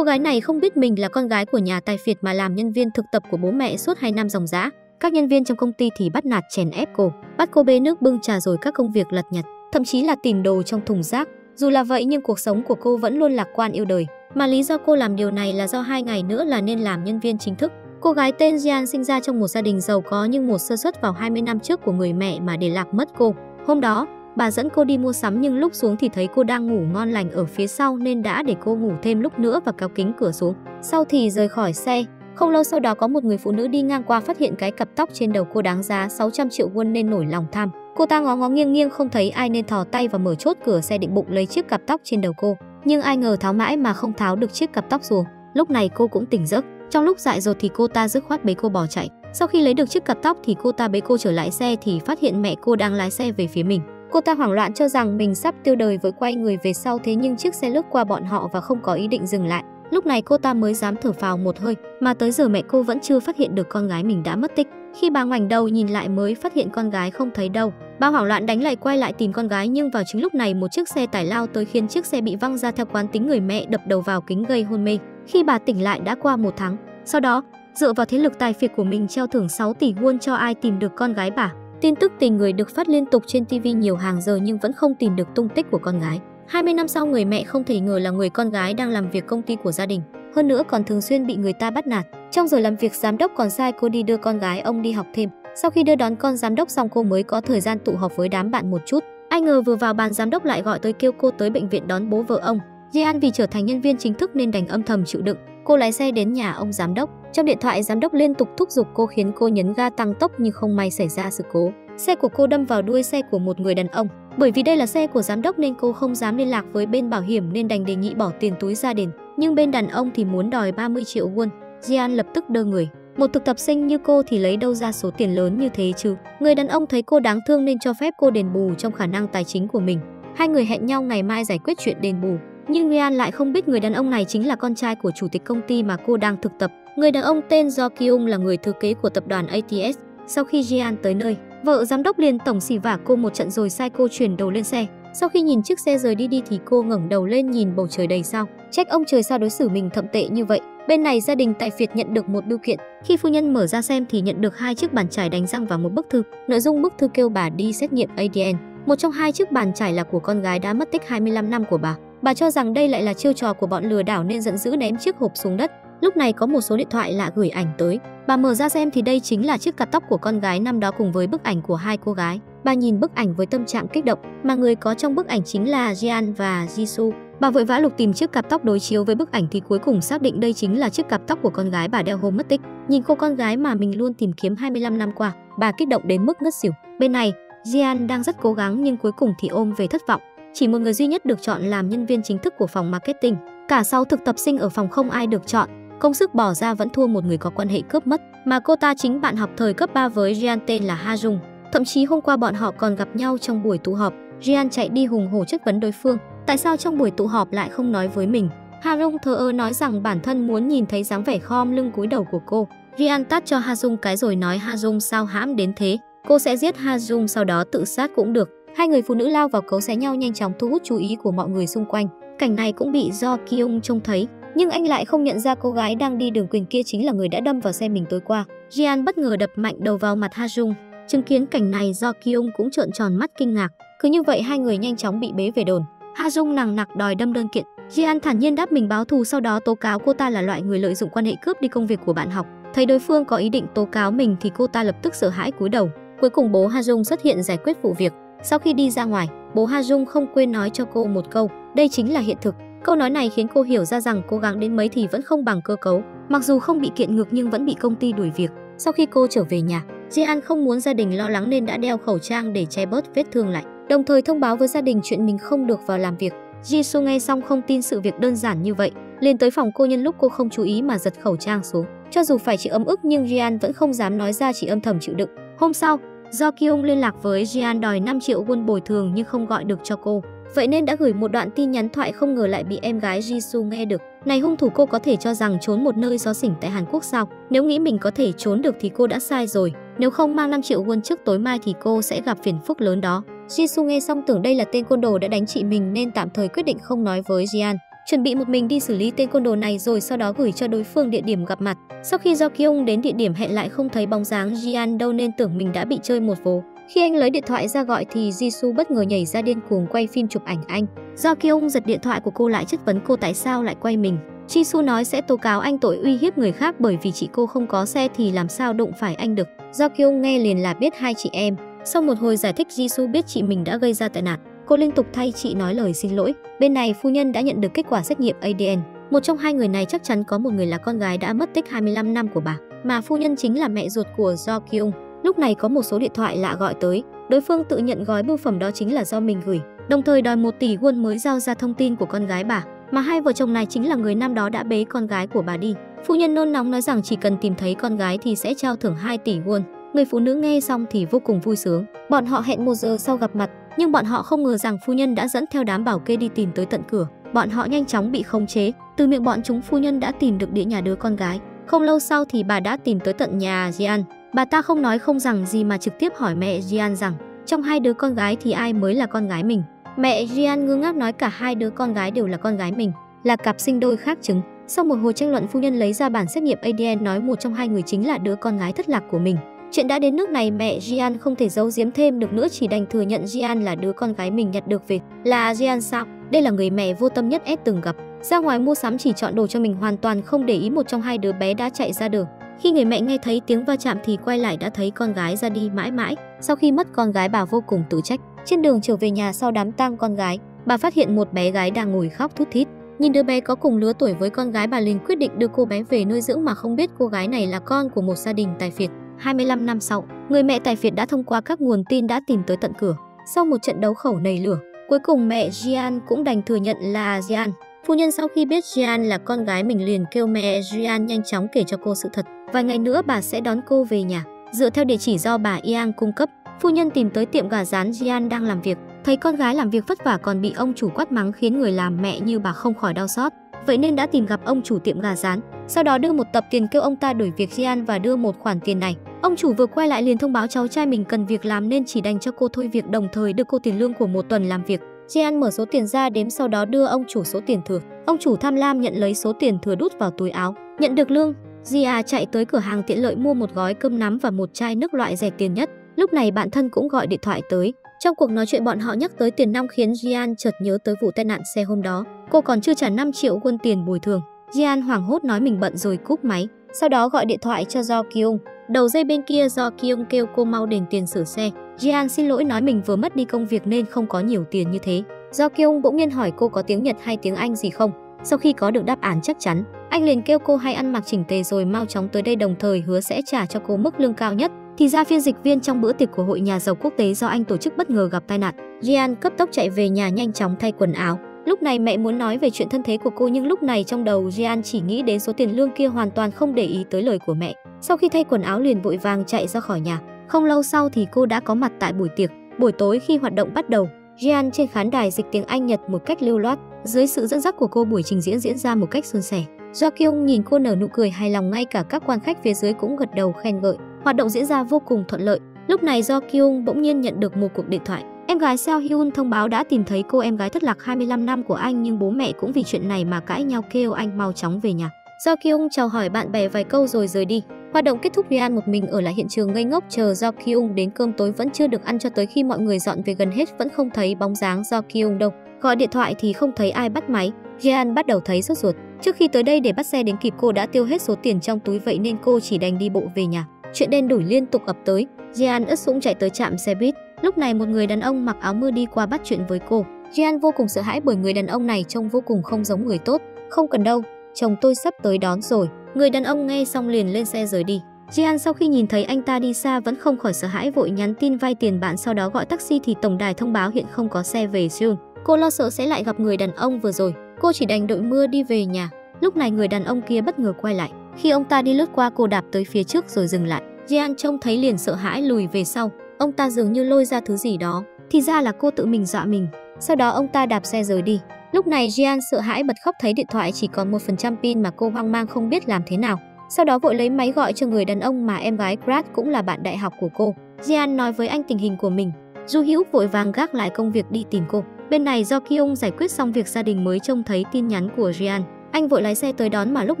Cô gái này không biết mình là con gái của nhà tài phiệt mà làm nhân viên thực tập của bố mẹ suốt 2 năm ròng rã. Các nhân viên trong công ty thì bắt nạt chèn ép cô, bắt cô bê nước bưng trà rồi các công việc lặt nhặt, thậm chí là tìm đồ trong thùng rác. Dù là vậy nhưng cuộc sống của cô vẫn luôn lạc quan yêu đời. Mà lý do cô làm điều này là do 2 ngày nữa là nên làm nhân viên chính thức. Cô gái tên Jian sinh ra trong một gia đình giàu có nhưng một sơ suất vào 20 năm trước của người mẹ mà để lạc mất cô. Hôm đó, bà dẫn cô đi mua sắm nhưng lúc xuống thì thấy cô đang ngủ ngon lành ở phía sau nên đã để cô ngủ thêm lúc nữa và kéo kính cửa xuống. Sau thì rời khỏi xe. Không lâu sau đó có một người phụ nữ đi ngang qua phát hiện cái cặp tóc trên đầu cô đáng giá 600 triệu won nên nổi lòng tham. Cô ta ngó ngó nghiêng nghiêng không thấy ai nên thò tay và mở chốt cửa xe định bụng lấy chiếc cặp tóc trên đầu cô. Nhưng ai ngờ tháo mãi mà không tháo được chiếc cặp tóc xuống. Lúc này cô cũng tỉnh giấc. Trong lúc dại dột thì cô ta dứt khoát bế cô bỏ chạy. Sau khi lấy được chiếc cặp tóc thì cô ta bế cô trở lại xe thì phát hiện mẹ cô đang lái xe về phía mình. Cô ta hoảng loạn cho rằng mình sắp tiêu đời với quay người về sau, thế nhưng chiếc xe lướt qua bọn họ và không có ý định dừng lại. Lúc này cô ta mới dám thở phào một hơi, mà tới giờ mẹ cô vẫn chưa phát hiện được con gái mình đã mất tích. Khi bà ngoảnh đầu nhìn lại mới phát hiện con gái không thấy đâu. Bà hoảng loạn đánh lại quay lại tìm con gái nhưng vào chính lúc này một chiếc xe tải lao tới khiến chiếc xe bị văng ra theo quán tính người mẹ đập đầu vào kính gây hôn mê. Khi bà tỉnh lại đã qua 1 tháng. Sau đó, dựa vào thế lực tài phiệt của mình treo thưởng 6 tỷ won cho ai tìm được con gái bà. Tin tức tình người được phát liên tục trên TV nhiều hàng giờ nhưng vẫn không tìm được tung tích của con gái. 20 năm sau, người mẹ không thể ngờ là người con gái đang làm việc công ty của gia đình. Hơn nữa còn thường xuyên bị người ta bắt nạt. Trong giờ làm việc, giám đốc còn sai cô đi đưa con gái ông đi học thêm. Sau khi đưa đón con giám đốc xong cô mới có thời gian tụ họp với đám bạn một chút. Ai ngờ vừa vào bàn giám đốc lại gọi tới kêu cô tới bệnh viện đón bố vợ ông. Jian vì trở thành nhân viên chính thức nên đành âm thầm chịu đựng. Cô lái xe đến nhà ông giám đốc. Trong điện thoại giám đốc liên tục thúc giục cô khiến cô nhấn ga tăng tốc nhưng không may xảy ra sự cố. Xe của cô đâm vào đuôi xe của một người đàn ông. Bởi vì đây là xe của giám đốc nên cô không dám liên lạc với bên bảo hiểm nên đành đề nghị bỏ tiền túi ra đền. Nhưng bên đàn ông thì muốn đòi 30 triệu won. Jian lập tức đơ người. Một thực tập sinh như cô thì lấy đâu ra số tiền lớn như thế chứ? Người đàn ông thấy cô đáng thương nên cho phép cô đền bù trong khả năng tài chính của mình. Hai người hẹn nhau ngày mai giải quyết chuyện đền bù. Nhưng Jian lại không biết người đàn ông này chính là con trai của chủ tịch công ty mà cô đang thực tập. Người đàn ông tên Jo Kyung là người thừa kế của tập đoàn ATS. Sau khi Jian tới nơi, vợ giám đốc liền tổng xì vả cô một trận rồi sai cô chuyển đầu lên xe. Sau khi nhìn chiếc xe rời đi thì cô ngẩng đầu lên nhìn bầu trời đầy sao. Trách ông trời sao đối xử mình thậm tệ như vậy. Bên này gia đình tại phiệt nhận được một bưu kiện. Khi phu nhân mở ra xem thì nhận được 2 chiếc bàn chải đánh răng và một bức thư. Nội dung bức thư kêu bà đi xét nghiệm ADN. Một trong 2 chiếc bàn chải là của con gái đã mất tích 25 năm của bà. Bà cho rằng đây lại là chiêu trò của bọn lừa đảo nên giận dữ ném chiếc hộp xuống đất. Lúc này có một số điện thoại lạ gửi ảnh tới. Bà mở ra xem thì đây chính là chiếc cặp tóc của con gái năm đó cùng với bức ảnh của 2 cô gái. Bà nhìn bức ảnh với tâm trạng kích động, mà người có trong bức ảnh chính là Jian và Jisoo. Bà vội vã lục tìm chiếc cặp tóc đối chiếu với bức ảnh thì cuối cùng xác định đây chính là chiếc cặp tóc của con gái bà đeo hôm mất tích. Nhìn cô con gái mà mình luôn tìm kiếm 25 năm qua, bà kích động đến mức ngất xỉu. Bên này, Jian đang rất cố gắng nhưng cuối cùng thì ôm về thất vọng. Chỉ một người duy nhất được chọn làm nhân viên chính thức của phòng marketing. Cả 6 thực tập sinh ở phòng không ai được chọn. Công sức bỏ ra vẫn thua một người có quan hệ cướp mất, mà cô ta chính bạn học thời cấp 3 với Jian tên là Ha Jung. Thậm chí hôm qua bọn họ còn gặp nhau trong buổi tụ họp. Jian chạy đi hùng hổ chất vấn đối phương, tại sao trong buổi tụ họp lại không nói với mình. Ha Jung thờ ơ nói rằng bản thân muốn nhìn thấy dáng vẻ khom lưng cúi đầu của cô. Jian tát cho Ha Jung cái rồi nói Ha Jung sao hãm đến thế, cô sẽ giết Ha Jung sau đó tự sát cũng được. Hai người phụ nữ lao vào cấu xé nhau nhanh chóng thu hút chú ý của mọi người xung quanh. Cảnh này cũng bị Jo Kyung trông thấy, nhưng anh lại không nhận ra cô gái đang đi đường quyền kia chính là người đã đâm vào xe mình tối qua. Jian bất ngờ đập mạnh đầu vào mặt Ha Jung. Chứng kiến cảnh này, Jo Kyung cũng trợn tròn mắt kinh ngạc. Cứ như vậy hai người nhanh chóng bị bế về đồn. Ha Jung nằng nặc đòi đâm đơn kiện. Jian thản nhiên đáp mình báo thù, sau đó tố cáo cô ta là loại người lợi dụng quan hệ cướp đi công việc của bạn học. Thấy đối phương có ý định tố cáo mình thì cô ta lập tức sợ hãi cúi đầu. Cuối cùng bố Ha Jung xuất hiện giải quyết vụ việc. Sau khi đi ra ngoài, bố Ha Jung không quên nói cho cô một câu, đây chính là hiện thực. Câu nói này khiến cô hiểu ra rằng cố gắng đến mấy thì vẫn không bằng cơ cấu. Mặc dù không bị kiện ngược nhưng vẫn bị công ty đuổi việc. Sau khi cô trở về nhà, Jian không muốn gia đình lo lắng nên đã đeo khẩu trang để che bớt vết thương lại, đồng thời thông báo với gia đình chuyện mình không được vào làm việc. Jisoo nghe xong không tin sự việc đơn giản như vậy, liền tới phòng cô nhân lúc cô không chú ý mà giật khẩu trang xuống. Cho dù phải chịu ấm ức nhưng Jian vẫn không dám nói ra, chỉ âm thầm chịu đựng. Hôm sau, Do Kyung liên lạc với Jian đòi 5 triệu won bồi thường nhưng không gọi được cho cô. Vậy nên đã gửi một đoạn tin nhắn thoại, không ngờ lại bị em gái Jisoo nghe được. Này hung thủ, cô có thể cho rằng trốn một nơi xó xỉnh tại Hàn Quốc sao? Nếu nghĩ mình có thể trốn được thì cô đã sai rồi. Nếu không mang 5 triệu won trước tối mai thì cô sẽ gặp phiền phức lớn đó. Jisoo nghe xong tưởng đây là tên côn đồ đã đánh chị mình nên tạm thời quyết định không nói với Jian. chuẩn bị một mình đi xử lý tên côn đồ này rồi sau đó gửi cho đối phương địa điểm gặp mặt. Sau khi Do Kyung đến địa điểm hẹn lại không thấy bóng dáng Jian đâu nên tưởng mình đã bị chơi một vố. Khi anh lấy điện thoại ra gọi thì Jisoo bất ngờ nhảy ra điên cuồng quay phim chụp ảnh anh. Do Kyung giật điện thoại của cô lại chất vấn cô tại sao lại quay mình. Jisoo nói sẽ tố cáo anh tội uy hiếp người khác bởi vì chị cô không có xe thì làm sao đụng phải anh được. Do Kyung nghe liền là biết hai chị em. Sau một hồi giải thích Jisoo biết chị mình đã gây ra tai nạn. Cô liên tục thay chị nói lời xin lỗi. Bên này phu nhân đã nhận được kết quả xét nghiệm ADN. Một trong hai người này chắc chắn có một người là con gái đã mất tích 25 năm của bà, mà phu nhân chính là mẹ ruột của Do Kyung. Lúc này có một số điện thoại lạ gọi tới. Đối phương tự nhận gói bưu phẩm đó chính là do mình gửi, đồng thời đòi 1 tỷ won mới giao ra thông tin của con gái bà, mà hai vợ chồng này chính là người năm đó đã bế con gái của bà đi. Phu nhân nôn nóng nói rằng chỉ cần tìm thấy con gái thì sẽ trao thưởng 2 tỷ won. Người phụ nữ nghe xong thì vô cùng vui sướng. Bọn họ hẹn 1 giờ sau gặp mặt, nhưng bọn họ không ngờ rằng phu nhân đã dẫn theo đám bảo kê đi tìm tới tận cửa. Bọn họ nhanh chóng bị khống chế. Từ miệng bọn chúng phu nhân đã tìm được địa nhà đứa con gái. Không lâu sau thì bà đã tìm tới tận nhà Jian. Bà ta không nói không rằng gì mà trực tiếp hỏi mẹ Jian rằng trong hai đứa con gái thì ai mới là con gái mình. Mẹ Jian ngơ ngác nói cả hai đứa con gái đều là con gái mình, là cặp sinh đôi khác trứng. Sau một hồi tranh luận, phu nhân lấy ra bản xét nghiệm ADN nói một trong hai người chính là đứa con gái thất lạc của mình. Chuyện đã đến nước này, mẹ Jian không thể giấu giếm thêm được nữa, chỉ đành thừa nhận Jian là đứa con gái mình nhặt được về. Là Jian sao? Đây là người mẹ vô tâm nhất S từng gặp. Ra ngoài mua sắm chỉ chọn đồ cho mình, hoàn toàn không để ý một trong hai đứa bé đã chạy ra đường. Khi người mẹ nghe thấy tiếng va chạm thì quay lại đã thấy con gái ra đi mãi mãi. Sau khi mất con gái, bà vô cùng tự trách. Trên đường trở về nhà sau đám tang con gái, bà phát hiện một bé gái đang ngồi khóc thút thít. Nhìn đứa bé có cùng lứa tuổi với con gái, bà liền quyết định đưa cô bé về nuôi dưỡng mà không biết cô gái này là con của một gia đình tài phiệt. 25 năm sau, người mẹ tài phiệt đã thông qua các nguồn tin đã tìm tới tận cửa. Sau một trận đấu khẩu nảy lửa, cuối cùng mẹ Jian cũng đành thừa nhận là Jian. Phu nhân sau khi biết Jian là con gái mình liền kêu mẹ Jian nhanh chóng kể cho cô sự thật. Vài ngày nữa bà sẽ đón cô về nhà. Dựa theo địa chỉ do bà Yang cung cấp, phu nhân tìm tới tiệm gà rán Jian đang làm việc. Thấy con gái làm việc vất vả còn bị ông chủ quát mắng khiến người làm mẹ như bà không khỏi đau xót. Vậy nên đã tìm gặp ông chủ tiệm gà rán. Sau đó đưa một tập tiền kêu ông ta đổi việc Jian và đưa một khoản tiền này. Ông chủ vừa quay lại liền thông báo cháu trai mình cần việc làm nên chỉ đành cho cô thôi việc, đồng thời đưa cô tiền lương của 1 tuần làm việc. Jian mở số tiền ra đếm, sau đó đưa ông chủ số tiền thừa. Ông chủ tham lam nhận lấy số tiền thừa đút vào túi áo. Nhận được lương, Jia chạy tới cửa hàng tiện lợi mua một gói cơm nắm và một chai nước loại rẻ tiền nhất. Lúc này bạn thân cũng gọi điện thoại tới. Trong cuộc nói chuyện bọn họ nhắc tới tiền nong khiến Jian chợt nhớ tới vụ tai nạn xe hôm đó. Cô còn chưa trả 5 triệu won tiền bồi thường. Jian hoảng hốt nói mình bận rồi cúp máy. Sau đó gọi điện thoại cho Do Kyung. Đầu dây bên kia Do Kyung kêu cô mau đền tiền sửa xe. Jian xin lỗi nói mình vừa mất đi công việc nên không có nhiều tiền như thế. Do Kyung bỗng nhiên hỏi cô có tiếng Nhật hay tiếng Anh gì không. Sau khi có được đáp án chắc chắn, anh liền kêu cô hãy ăn mặc chỉnh tề rồi mau chóng tới đây, đồng thời hứa sẽ trả cho cô mức lương cao nhất. Thì ra phiên dịch viên trong bữa tiệc của hội nhà giàu quốc tế do anh tổ chức bất ngờ gặp tai nạn. Jian cấp tốc chạy về nhà nhanh chóng thay quần áo. Lúc này mẹ muốn nói về chuyện thân thế của cô, nhưng lúc này trong đầu Jian chỉ nghĩ đến số tiền lương kia, hoàn toàn không để ý tới lời của mẹ. Sau khi thay quần áo liền vội vàng chạy ra khỏi nhà. Không lâu sau thì cô đã có mặt tại buổi tiệc. Buổi tối khi hoạt động bắt đầu, Jian trên khán đài dịch tiếng Anh Nhật một cách lưu loát. Dưới sự dẫn dắt của cô, buổi trình diễn ra một cách suôn sẻ. Do Kyung nhìn cô nở nụ cười hài lòng, ngay cả các quan khách phía dưới cũng gật đầu khen ngợi. Hoạt động diễn ra vô cùng thuận lợi. Lúc này Do Kyung bỗng nhiên nhận được một cuộc điện thoại. Em gái Seo Hyun thông báo đã tìm thấy cô em gái thất lạc 25 năm của anh, nhưng bố mẹ cũng vì chuyện này mà cãi nhau, kêu anh mau chóng về nhà. Do Kyung chào hỏi bạn bè vài câu rồi rời đi. Hoạt động kết thúc, Ryan một mình ở lại hiện trường ngây ngốc chờ Do Kyung đến. Cơm tối vẫn chưa được ăn cho tới khi mọi người dọn về gần hết vẫn không thấy bóng dáng Do Kyung đâu. Gọi điện thoại thì không thấy ai bắt máy. Ryan bắt đầu thấy sốt ruột. Trước khi tới đây để bắt xe đến kịp, cô đã tiêu hết số tiền trong túi, vậy nên cô chỉ đành đi bộ về nhà. Chuyện đen đủi liên tục ập tới. Ryan ướt sũng chạy tới trạm xe buýt. Lúc này một người đàn ông mặc áo mưa đi qua bắt chuyện với cô. Ryan vô cùng sợ hãi bởi người đàn ông này trông vô cùng không giống người tốt. Không cần đâu, chồng tôi sắp tới đón rồi. Người đàn ông nghe xong liền lên xe rời đi. Jian sau khi nhìn thấy anh ta đi xa vẫn không khỏi sợ hãi, vội nhắn tin vay tiền bạn, sau đó gọi taxi thì tổng đài thông báo hiện không có xe về Seoul. Cô lo sợ sẽ lại gặp người đàn ông vừa rồi, cô chỉ đành đội mưa đi về nhà. Lúc này người đàn ông kia bất ngờ quay lại. Khi ông ta đi lướt qua, cô đạp tới phía trước rồi dừng lại. Jian trông thấy liền sợ hãi lùi về sau. Ông ta dường như lôi ra thứ gì đó, thì ra là cô tự mình dọa mình. Sau đó ông ta đạp xe rời đi. Lúc này Jian sợ hãi bật khóc, thấy điện thoại chỉ còn 1% pin mà cô hoang mang không biết làm thế nào. Sau đó vội lấy máy gọi cho người đàn ông mà em gái Grad cũng là bạn đại học của cô. Jian nói với anh tình hình của mình. Du Hyuk vội vàng gác lại công việc đi tìm cô. Bên này do Kyung giải quyết xong việc gia đình mới trông thấy tin nhắn của Jian. Anh vội lái xe tới đón mà lúc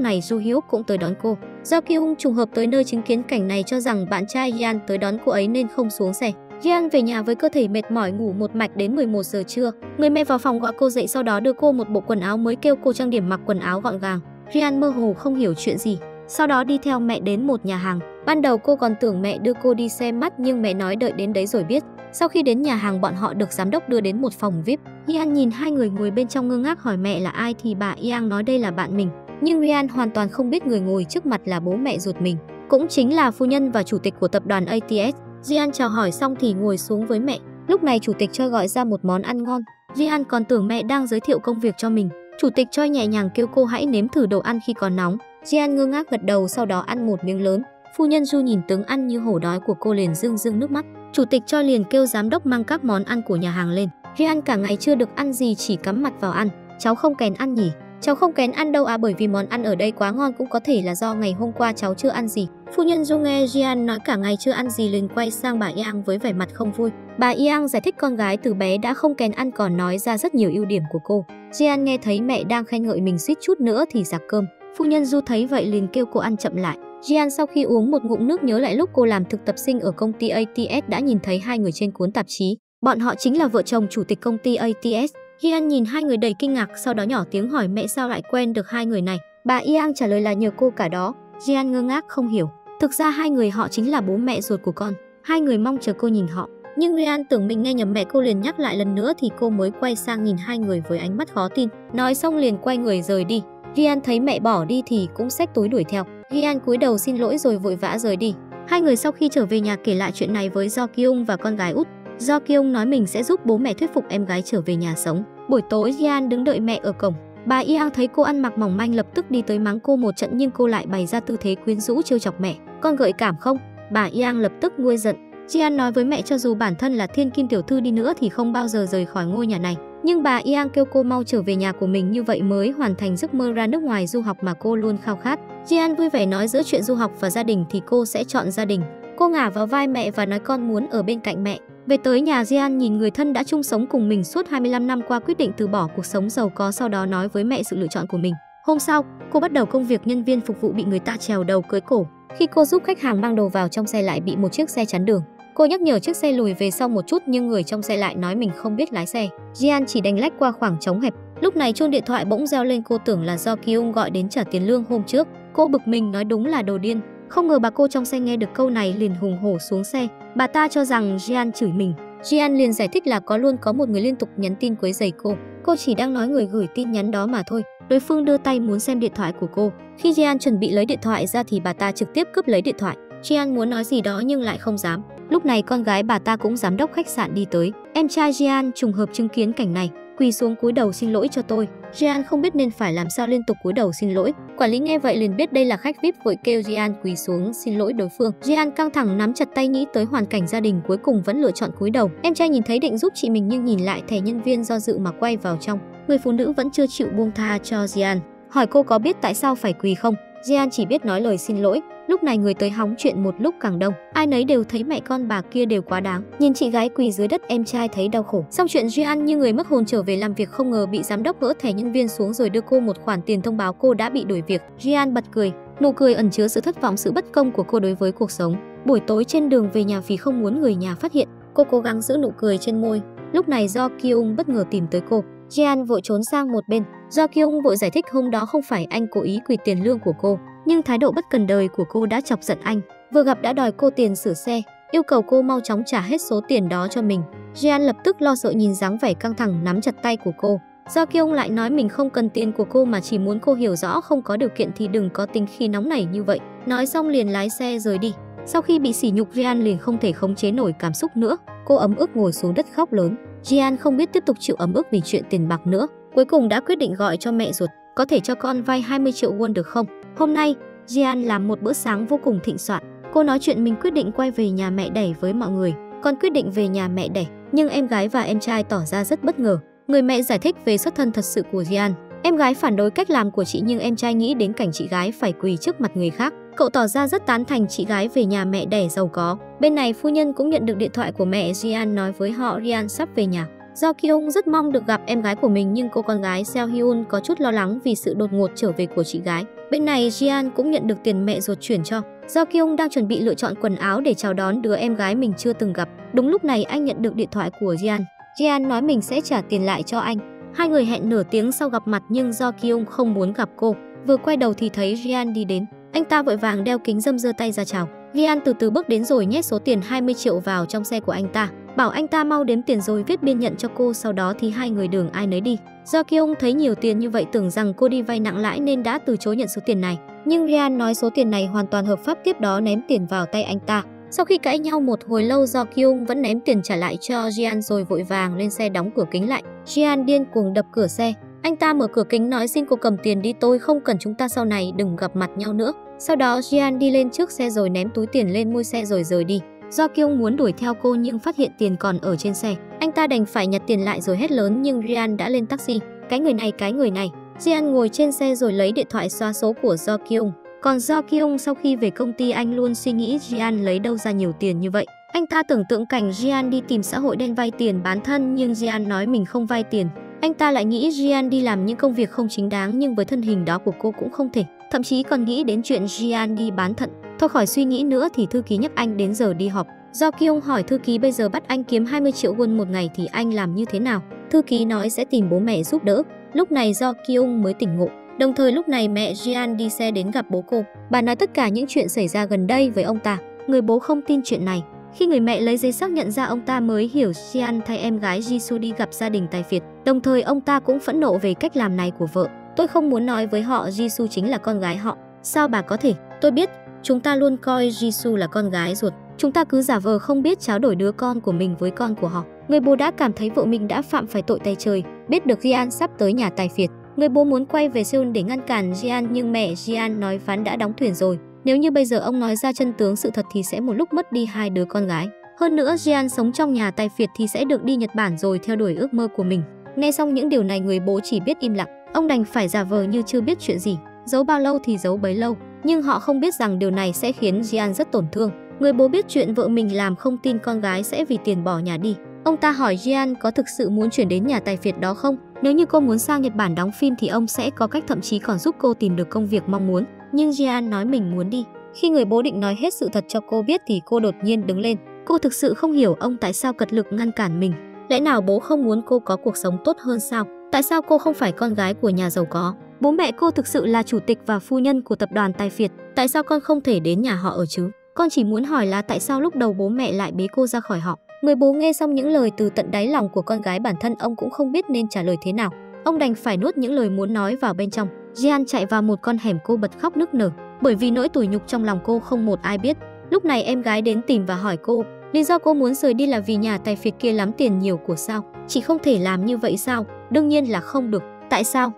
này Du Hyuk cũng tới đón cô. Do Kyung trùng hợp tới nơi chứng kiến cảnh này cho rằng bạn trai Jian tới đón cô ấy nên không xuống xe. Jian về nhà với cơ thể mệt mỏi ngủ một mạch đến 11 giờ trưa. Người mẹ vào phòng gọi cô dậy, sau đó đưa cô một bộ quần áo mới, kêu cô trang điểm mặc quần áo gọn gàng. Jian mơ hồ không hiểu chuyện gì, sau đó đi theo mẹ đến một nhà hàng. Ban đầu cô còn tưởng mẹ đưa cô đi xem mắt nhưng mẹ nói đợi đến đấy rồi biết. Sau khi đến nhà hàng, bọn họ được giám đốc đưa đến một phòng VIP. Jian nhìn hai người ngồi bên trong ngơ ngác hỏi mẹ là ai thì bà Yang nói đây là bạn mình. Nhưng Jian hoàn toàn không biết người ngồi trước mặt là bố mẹ ruột mình, cũng chính là phu nhân và chủ tịch của tập đoàn ATS. Jian chào hỏi xong thì ngồi xuống với mẹ. Lúc này chủ tịch Choi gọi ra một món ăn ngon. Jian còn tưởng mẹ đang giới thiệu công việc cho mình. Chủ tịch Choi nhẹ nhàng kêu cô hãy nếm thử đồ ăn khi còn nóng. Jian ngơ ngác gật đầu, sau đó ăn một miếng lớn. Phu nhân Du nhìn tướng ăn như hổ đói của cô liền rưng rưng nước mắt. Chủ tịch Choi liền kêu giám đốc mang các món ăn của nhà hàng lên. Jian cả ngày chưa được ăn gì, chỉ cắm mặt vào ăn. Cháu không kén ăn nhỉ? Cháu không kén ăn đâu à, bởi vì món ăn ở đây quá ngon, cũng có thể là do ngày hôm qua cháu chưa ăn gì. Phu nhân Du nghe Jian nói cả ngày chưa ăn gì liền quay sang bà Yang với vẻ mặt không vui. Bà Yang giải thích con gái từ bé đã không kén ăn, còn nói ra rất nhiều ưu điểm của cô. Jian nghe thấy mẹ đang khen ngợi mình suýt chút nữa thì giặc cơm. Phu nhân Du thấy vậy liền kêu cô ăn chậm lại. Jian sau khi uống một ngụm nước nhớ lại lúc cô làm thực tập sinh ở công ty ATS đã nhìn thấy hai người trên cuốn tạp chí. Bọn họ chính là vợ chồng chủ tịch công ty ATS. Jian nhìn hai người đầy kinh ngạc, sau đó nhỏ tiếng hỏi mẹ sao lại quen được hai người này. Bà Yang trả lời là nhờ cô cả đó. Jian ngơ ngác không hiểu. Thực ra hai người họ chính là bố mẹ ruột của con. Hai người mong chờ cô nhìn họ. Nhưng Jian tưởng mình nghe nhầm, mẹ cô liền nhắc lại lần nữa thì cô mới quay sang nhìn hai người với ánh mắt khó tin. Nói xong liền quay người rời đi. Jian thấy mẹ bỏ đi thì cũng xách túi đuổi theo. Jian cúi đầu xin lỗi rồi vội vã rời đi. Hai người sau khi trở về nhà kể lại chuyện này với Do Kyung và con gái út. Do Kyung nói mình sẽ giúp bố mẹ thuyết phục em gái trở về nhà sống. Buổi tối Jian đứng đợi mẹ ở cổng. Bà Yang thấy cô ăn mặc mỏng manh lập tức đi tới mắng cô một trận, nhưng cô lại bày ra tư thế quyến rũ trêu chọc mẹ. Con gợi cảm không? Bà Yang lập tức nguôi giận. Jian nói với mẹ cho dù bản thân là thiên kim tiểu thư đi nữa thì không bao giờ rời khỏi ngôi nhà này. Nhưng bà Yang kêu cô mau trở về nhà của mình, như vậy mới hoàn thành giấc mơ ra nước ngoài du học mà cô luôn khao khát. Jian vui vẻ nói giữa chuyện du học và gia đình thì cô sẽ chọn gia đình. Cô ngả vào vai mẹ và nói con muốn ở bên cạnh mẹ. Về tới nhà, Jian nhìn người thân đã chung sống cùng mình suốt 25 năm qua quyết định từ bỏ cuộc sống giàu có, sau đó nói với mẹ sự lựa chọn của mình. Hôm sau, cô bắt đầu công việc nhân viên phục vụ bị người ta trèo đầu cưới cổ. Khi cô giúp khách hàng mang đồ vào trong xe lại bị một chiếc xe chắn đường. Cô nhắc nhở chiếc xe lùi về sau một chút nhưng người trong xe lại nói mình không biết lái xe. Jian chỉ đành lách qua khoảng trống hẹp. Lúc này chuông điện thoại bỗng reo lên, cô tưởng là do Kyung gọi đến trả tiền lương hôm trước. Cô bực mình nói đúng là đồ điên. Không ngờ bà cô trong xe nghe được câu này liền hùng hổ xuống xe. Bà ta cho rằng Jian chửi mình. Jian liền giải thích là có một người liên tục nhắn tin quấy rầy cô. Cô chỉ đang nói người gửi tin nhắn đó mà thôi. Đối phương đưa tay muốn xem điện thoại của cô. Khi Jian chuẩn bị lấy điện thoại ra thì bà ta trực tiếp cướp lấy điện thoại. Jian muốn nói gì đó nhưng lại không dám. Lúc này con gái bà ta cũng giám đốc khách sạn đi tới. Em trai Jian trùng hợp chứng kiến cảnh này, quỳ xuống cúi đầu xin lỗi cho tôi. Jian không biết nên phải làm sao, liên tục cúi đầu xin lỗi. Quản lý nghe vậy liền biết đây là khách VIP, vội kêu Jian quỳ xuống xin lỗi đối phương. Jian căng thẳng nắm chặt tay, nghĩ tới hoàn cảnh gia đình, cuối cùng vẫn lựa chọn cúi đầu. Em trai nhìn thấy định giúp chị mình nhưng nhìn lại thẻ nhân viên do dự mà quay vào trong. Người phụ nữ vẫn chưa chịu buông tha cho Jian, hỏi cô có biết tại sao phải quỳ không. Jian chỉ biết nói lời xin lỗi. Lúc này người tới hóng chuyện một lúc càng đông, ai nấy đều thấy mẹ con bà kia đều quá đáng. Nhìn chị gái quỳ dưới đất, em trai thấy đau khổ. Xong chuyện, Jian như người mất hồn trở về làm việc, không ngờ bị giám đốc gỡ thẻ nhân viên xuống rồi đưa cô một khoản tiền thông báo cô đã bị đuổi việc. Jian bật cười, nụ cười ẩn chứa sự thất vọng, sự bất công của cô đối với cuộc sống. Buổi tối trên đường về nhà vì không muốn người nhà phát hiện, cô cố gắng giữ nụ cười trên môi. Lúc này Do Kyung bất ngờ tìm tới cô. Jian vội trốn sang một bên. Do Kyung vội giải thích hôm đó không phải anh cố ý quỵt tiền lương của cô, nhưng thái độ bất cần đời của cô đã chọc giận anh. Vừa gặp đã đòi cô tiền sửa xe, yêu cầu cô mau chóng trả hết số tiền đó cho mình. Jian lập tức lo sợ nhìn dáng vẻ căng thẳng nắm chặt tay của cô. Do Kyung lại nói mình không cần tiền của cô mà chỉ muốn cô hiểu rõ không có điều kiện thì đừng có tính khí nóng nảy như vậy. Nói xong liền lái xe rời đi. Sau khi bị sỉ nhục, Jian liền không thể khống chế nổi cảm xúc nữa. Cô ấm ức ngồi xuống đất khóc lớn. Jian không biết tiếp tục chịu ấm ức vì chuyện tiền bạc nữa. Cuối cùng đã quyết định gọi cho mẹ ruột. Có thể cho con vay 20 triệu won được không? Hôm nay, Jian làm một bữa sáng vô cùng thịnh soạn. Cô nói chuyện mình quyết định quay về nhà mẹ đẻ với mọi người. Con quyết định về nhà mẹ đẻ, nhưng em gái và em trai tỏ ra rất bất ngờ. Người mẹ giải thích về xuất thân thật sự của Jian. Em gái phản đối cách làm của chị nhưng em trai nghĩ đến cảnh chị gái phải quỳ trước mặt người khác. Cậu tỏ ra rất tán thành chị gái về nhà mẹ đẻ giàu có. Bên này phu nhân cũng nhận được điện thoại của mẹ Jian nói với họ Ryan sắp về nhà. Do Kyung rất mong được gặp em gái của mình nhưng cô con gái Seo Hyun có chút lo lắng vì sự đột ngột trở về của chị gái. Bên này Jian cũng nhận được tiền mẹ ruột chuyển cho. Do Kyung đang chuẩn bị lựa chọn quần áo để chào đón đứa em gái mình chưa từng gặp. Đúng lúc này anh nhận được điện thoại của Jian. Jian nói mình sẽ trả tiền lại cho anh. Hai người hẹn nửa tiếng sau gặp mặt nhưng do Kyung không muốn gặp cô. Vừa quay đầu thì thấy Jian đi đến. Anh ta vội vàng đeo kính râm giơ tay ra chào. Jian từ từ bước đến rồi nhét số tiền 20 triệu vào trong xe của anh ta. Bảo anh ta mau đếm tiền rồi viết biên nhận cho cô, sau đó thì hai người đường ai nấy đi. Do Kyung thấy nhiều tiền như vậy tưởng rằng cô đi vay nặng lãi nên đã từ chối nhận số tiền này. Nhưng Ryan nói số tiền này hoàn toàn hợp pháp, tiếp đó ném tiền vào tay anh ta. Sau khi cãi nhau một hồi lâu, Do Kyung vẫn ném tiền trả lại cho Jian rồi vội vàng lên xe đóng cửa kính lại. Jian điên cuồng đập cửa xe. Anh ta mở cửa kính nói xin cô cầm tiền đi, tôi không cần, chúng ta sau này đừng gặp mặt nhau nữa. Sau đó Jian đi lên trước xe rồi ném túi tiền lên mui xe rồi rời đi. Do Kyung muốn đuổi theo cô nhưng phát hiện tiền còn ở trên xe. Anh ta đành phải nhặt tiền lại rồi hét lớn nhưng Ryan đã lên taxi. Cái người này. Jian ngồi trên xe rồi lấy điện thoại xóa số của Do Kyung. Còn Do Kyung sau khi về công ty anh luôn suy nghĩ Jian lấy đâu ra nhiều tiền như vậy. Anh ta tưởng tượng cảnh Jian đi tìm xã hội đen vay tiền bán thân nhưng Jian nói mình không vay tiền. Anh ta lại nghĩ Jian đi làm những công việc không chính đáng nhưng với thân hình đó của cô cũng không thể. Thậm chí còn nghĩ đến chuyện Jian đi bán thận. Thôi khỏi suy nghĩ nữa thì thư ký nhắc anh đến giờ đi họp. Do Kyung hỏi thư ký bây giờ bắt anh kiếm 20 triệu won một ngày thì anh làm như thế nào. Thư ký nói sẽ tìm bố mẹ giúp đỡ. Lúc này Do Kyung mới tỉnh ngộ. Đồng thời lúc này mẹ Jian đi xe đến gặp bố cô. Bà nói tất cả những chuyện xảy ra gần đây với ông ta. Người bố không tin chuyện này. Khi người mẹ lấy giấy xác nhận ra, ông ta mới hiểu Jian thay em gái Jisoo đi gặp gia đình tài phiệt. Đồng thời ông ta cũng phẫn nộ về cách làm này của vợ. Tôi không muốn nói với họ Jisoo chính là con gái họ. Sao bà có thể? Tôi biết, chúng ta luôn coi Jisoo là con gái ruột. Chúng ta cứ giả vờ không biết tráo đổi đứa con của mình với con của họ. Người bố đã cảm thấy vợ mình đã phạm phải tội tày trời. Biết được Jian sắp tới nhà tài phiệt, người bố muốn quay về Seoul để ngăn cản Jian nhưng mẹ Jian nói ván đã đóng thuyền rồi. Nếu như bây giờ ông nói ra chân tướng sự thật thì sẽ một lúc mất đi hai đứa con gái. Hơn nữa Jian sống trong nhà tài phiệt thì sẽ được đi Nhật Bản rồi theo đuổi ước mơ của mình. Nghe xong những điều này người bố chỉ biết im lặng. Ông đành phải giả vờ như chưa biết chuyện gì. Giấu bao lâu thì giấu bấy lâu. Nhưng họ không biết rằng điều này sẽ khiến Jian rất tổn thương. Người bố biết chuyện vợ mình làm không tin con gái sẽ vì tiền bỏ nhà đi. Ông ta hỏi Jian có thực sự muốn chuyển đến nhà tài phiệt đó không? Nếu như cô muốn sang Nhật Bản đóng phim thì ông sẽ có cách, thậm chí còn giúp cô tìm được công việc mong muốn. Nhưng Jian nói mình muốn đi. Khi người bố định nói hết sự thật cho cô biết thì cô đột nhiên đứng lên. Cô thực sự không hiểu ông tại sao cật lực ngăn cản mình. Lẽ nào bố không muốn cô có cuộc sống tốt hơn sao? Tại sao cô không phải con gái của nhà giàu có? Bố mẹ cô thực sự là chủ tịch và phu nhân của tập đoàn tài phiệt. Tại sao con không thể đến nhà họ ở chứ? Con chỉ muốn hỏi là tại sao lúc đầu bố mẹ lại bế cô ra khỏi họ. Người bố nghe xong những lời từ tận đáy lòng của con gái bản thân ông cũng không biết nên trả lời thế nào. Ông đành phải nuốt những lời muốn nói vào bên trong. Jian chạy vào một con hẻm, cô bật khóc nức nở. Bởi vì nỗi tủi nhục trong lòng cô không một ai biết. Lúc này em gái đến tìm và hỏi cô, lý do cô muốn rời đi là vì nhà tài phiệt kia lắm tiền nhiều của sao? Chị không thể làm như vậy sao? Đương nhiên là không được. Tại sao?